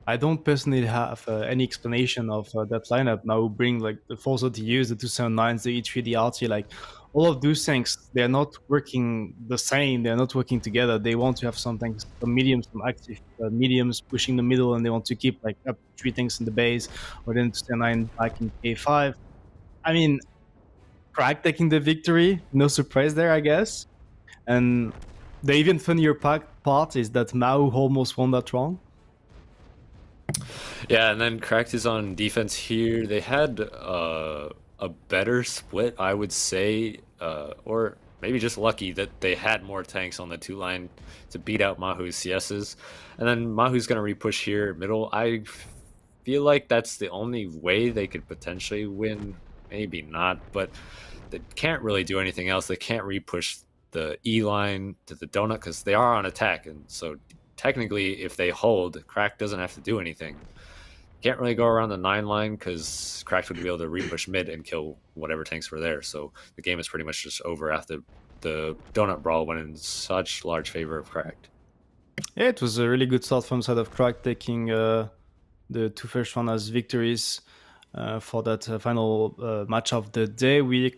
I don't personally have any explanation of that lineup. Now bring like the 430Us, the 279s, the E3, the RT, like all of those things, they're not working the same. They're not working together. They want to have some mediums, some active mediums pushing the middle, and they want to keep like up 3 things in the base, or then 279 back in K5. I mean, Crack taking the victory, no surprise there, I guess. And the even funnier part is that Mao almost won that round. Yeah, and then Cracked is on defense here. They had a better split, I would say, or maybe just lucky that they had more tanks on the 2 line to beat out Mahu's CSs. And then Mahu's going to repush here middle. I feel like that's the only way they could potentially win. Maybe not, but they can't really do anything else. They can't repush the E line to the donut because they are on attack, and so technically if they hold, Crack doesn't have to do anything. Can't really go around the 9 line because Cracked would be able to repush mid and kill whatever tanks were there. So the game is pretty much just over after the donut brawl went in such large favor of Cracked. Yeah, it was a really good start from the side of Crack, taking the 2 first round as victories for that final match of the day. We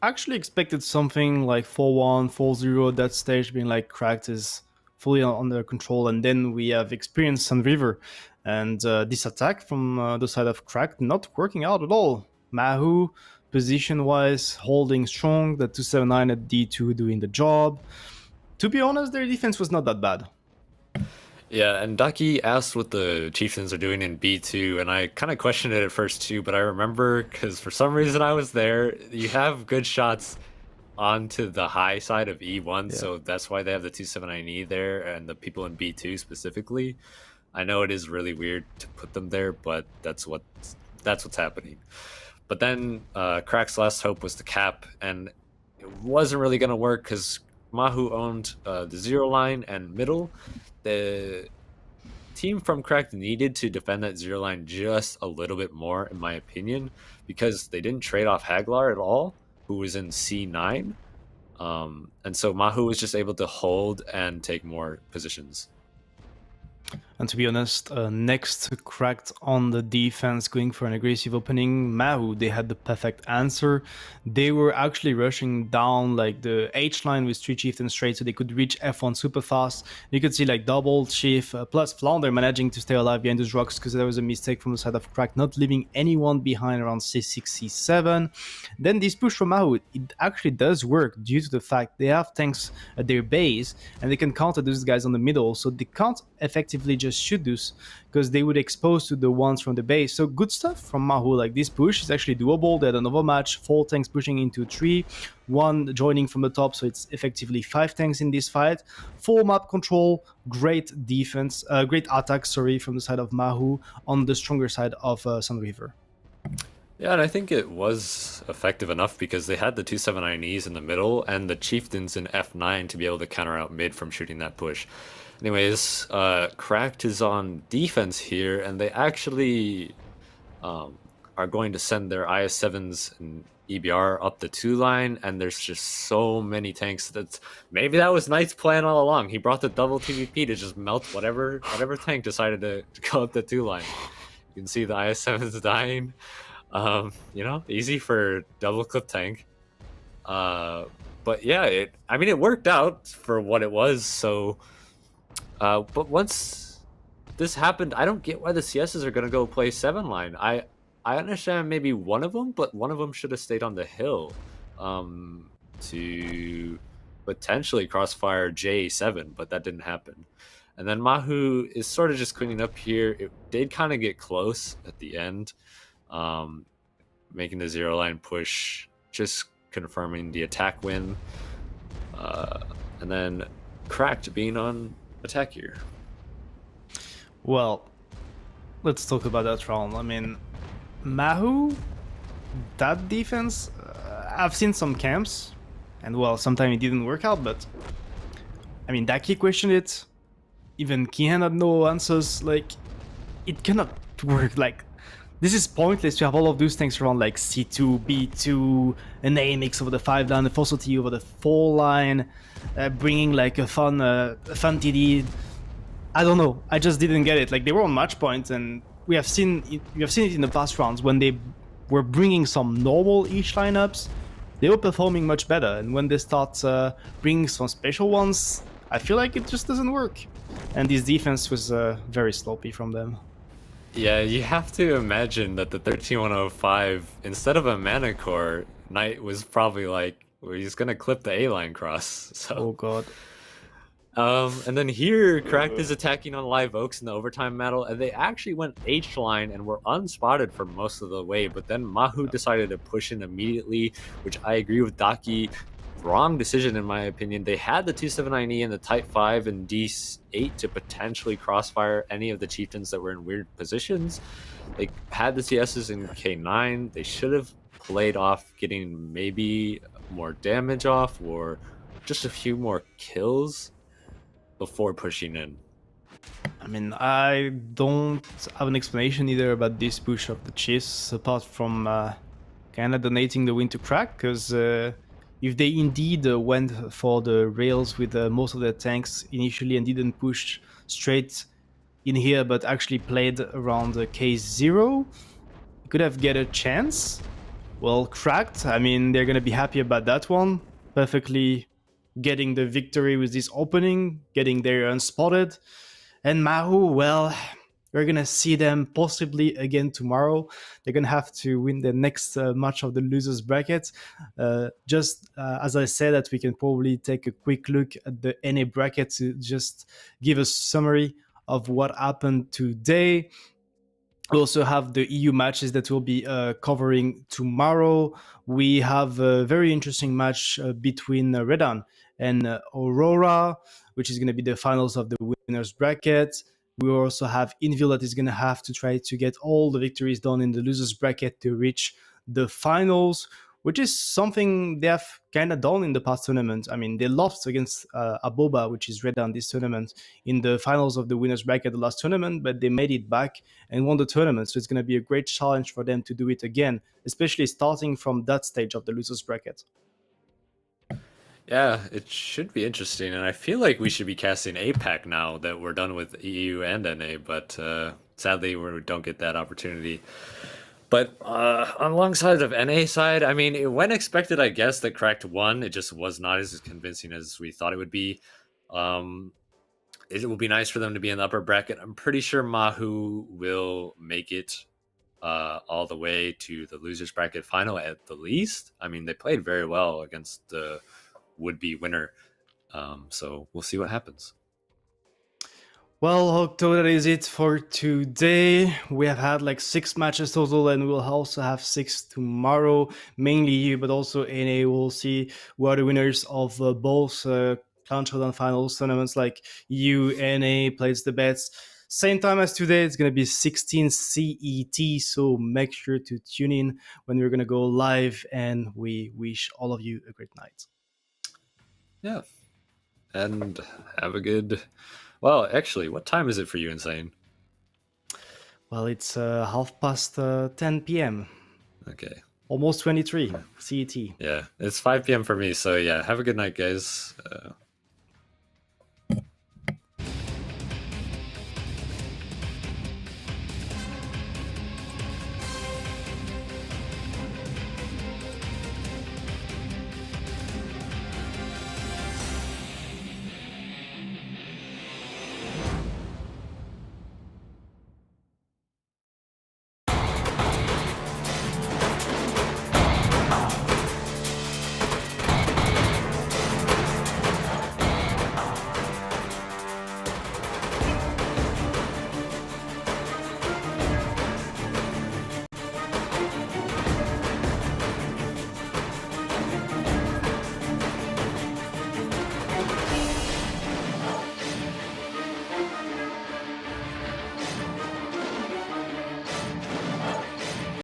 actually expected something like 4-1, 4-0 at that stage, being like Cracked is fully under control, and then we have experienced Sun River. And this attack from the side of Cracked not working out at all. Mahu, position-wise, holding strong, the 279 at D2 doing the job. To be honest, their defense was not that bad. Yeah, and Daki asked what the Chieftains are doing in B2, and I kind of questioned it at first too, but I remember, because for some reason I was there, you have good shots onto the high side of E1, so that's why they have the 279E there, and the people in B2 specifically. I know it is really weird to put them there, but that's what's happening. But then Crack's last hope was to cap, and it wasn't really going to work because Mahu owned the zero line and middle. The team from Cracked needed to defend that zero line just a little bit more, in my opinion, because they didn't trade off Haglar at all, who was in C9. And so Mahu was just able to hold and take more positions. And to be honest, next Cracked on the defense, going for an aggressive opening. Mahu, they had the perfect answer. They were actually rushing down like the H line with 3 chieftains straight, so they could reach F1 super fast. You could see like double chief plus Flounder managing to stay alive behind those rocks because there was a mistake from the side of Cracked, not leaving anyone behind around C6, C7. Then this push from Mahu, it actually does work due to the fact they have tanks at their base and they can counter those guys on the middle, so they can't effectively just shoot those because they would expose to the ones from the base. So good stuff from Mahu. Like this push is actually doable. They had another match, 4 tanks pushing into 3, 1 joining from the top, so it's effectively 5 tanks in this fight. Full map control, great defense, great attack, from the side of Mahu on the stronger side of Sun River. Yeah, and I think it was effective enough because they had the 279Es in the middle and the chieftains in F9 to be able to counter out mid from shooting that push. Anyways, Cracked is on defense here, and they actually are going to send their IS-7s and EBR up the 2 line, and there's just so many tanks. Maybe that was Knight's plan all along. He brought the double TVP to just melt whatever tank decided to go up the 2 line. You can see the IS-7s dying. Easy for double clip tank. But yeah, it worked out for what it was. So, but once this happened, I don't get why the CSs are gonna go play 7 line. I understand maybe one of them, but one of them should have stayed on the hill, to potentially crossfire J7, but that didn't happen. And then Mahu is sort of just cleaning up here. It did kind of get close at the end. Making the 0 line push, just confirming the attack win, and then Cracked being on attack here. Well, let's talk about that round. I mean, Mahu, that defense, I've seen some camps, and well, sometimes it didn't work out, but I mean, Daki questioned it. Even Kihan had no answers. Like, it cannot work. Like, this is pointless to have all of those things around like C2, B2, an AMX over the 5 line, a Fossity over the 4 line, bringing like a fun TD. I don't know. I just didn't get it. Like they were on match points, and we have seen it in the past rounds when they were bringing some normal each lineups. They were performing much better, and when they start bringing some special ones, I feel like it just doesn't work. And this defense was very sloppy from them. Yeah, you have to imagine that the 13105, instead of a mana core, Knight was probably like, well, he's gonna clip the A-line cross. So. Oh god. And then here, Cracked is attacking on Live Oaks in the overtime battle, and they actually went H-line and were unspotted for most of the way, but then Mahu decided to push in immediately, which I agree with Daki. Wrong decision in my opinion. They had the 279E and the Type 5 and D8 to potentially crossfire any of the chieftains that were in weird positions. They had the CSs in K9. They should have played off getting maybe more damage off or just a few more kills before pushing in. I mean, I don't have an explanation either about this push of the Chiefs, apart from kind of donating the win to Crack, because if they indeed went for the rails with most of their tanks initially and didn't push straight in here, but actually played around K0, could have get a chance. Well, Cracked, I mean, they're going to be happy about that one. Perfectly getting the victory with this opening, getting there unspotted. And Mahu, well, we're going to see them possibly again tomorrow. They're going to have to win the next match of the losers bracket. Just as I said, that we can probably take a quick look at the NA bracket to just give a summary of what happened today. We also have the EU matches that we'll be covering tomorrow. We have a very interesting match between Redan and Aurora, which is going to be the finals of the winners bracket. We also have Invil that is going to have to try to get all the victories done in the losers bracket to reach the finals. which is something they have kind of done in the past tournament. I mean, they lost against Aboba, which is red on this tournament, in the finals of the winners bracket the last tournament, but they made it back and won the tournament. So it's going to be a great challenge for them to do it again, especially starting from that stage of the losers bracket. Yeah, it should be interesting, and I feel like we should be casting APAC now that we're done with EU and NA, but sadly we don't get that opportunity. But alongside of NA side, I mean, it went expected, I guess, that Cracked won. It just was not as convincing as we thought it would be. It will be nice for them to be in the upper bracket. I'm pretty sure Mahu will make it all the way to the losers bracket final at the least. I mean, they played very well against the would-be winner. So we'll see what happens. Well, Octo, that is it for today. We have had like 6 matches total, and we'll also have 6 tomorrow. Mainly you, but also NA. We'll see who are the winners of both Clown Showdown finals tournaments. Like NA plays the bets. Same time as today, it's going to be 16 CET, so make sure to tune in when we're going to go live, and we wish all of you a great night. Yeah. And have a good... Well, actually, what time is it for you, Insane? Well, it's 10 p.m. Okay. Almost 23 CET. Yeah, it's 5 p.m. for me, so yeah, have a good night, guys.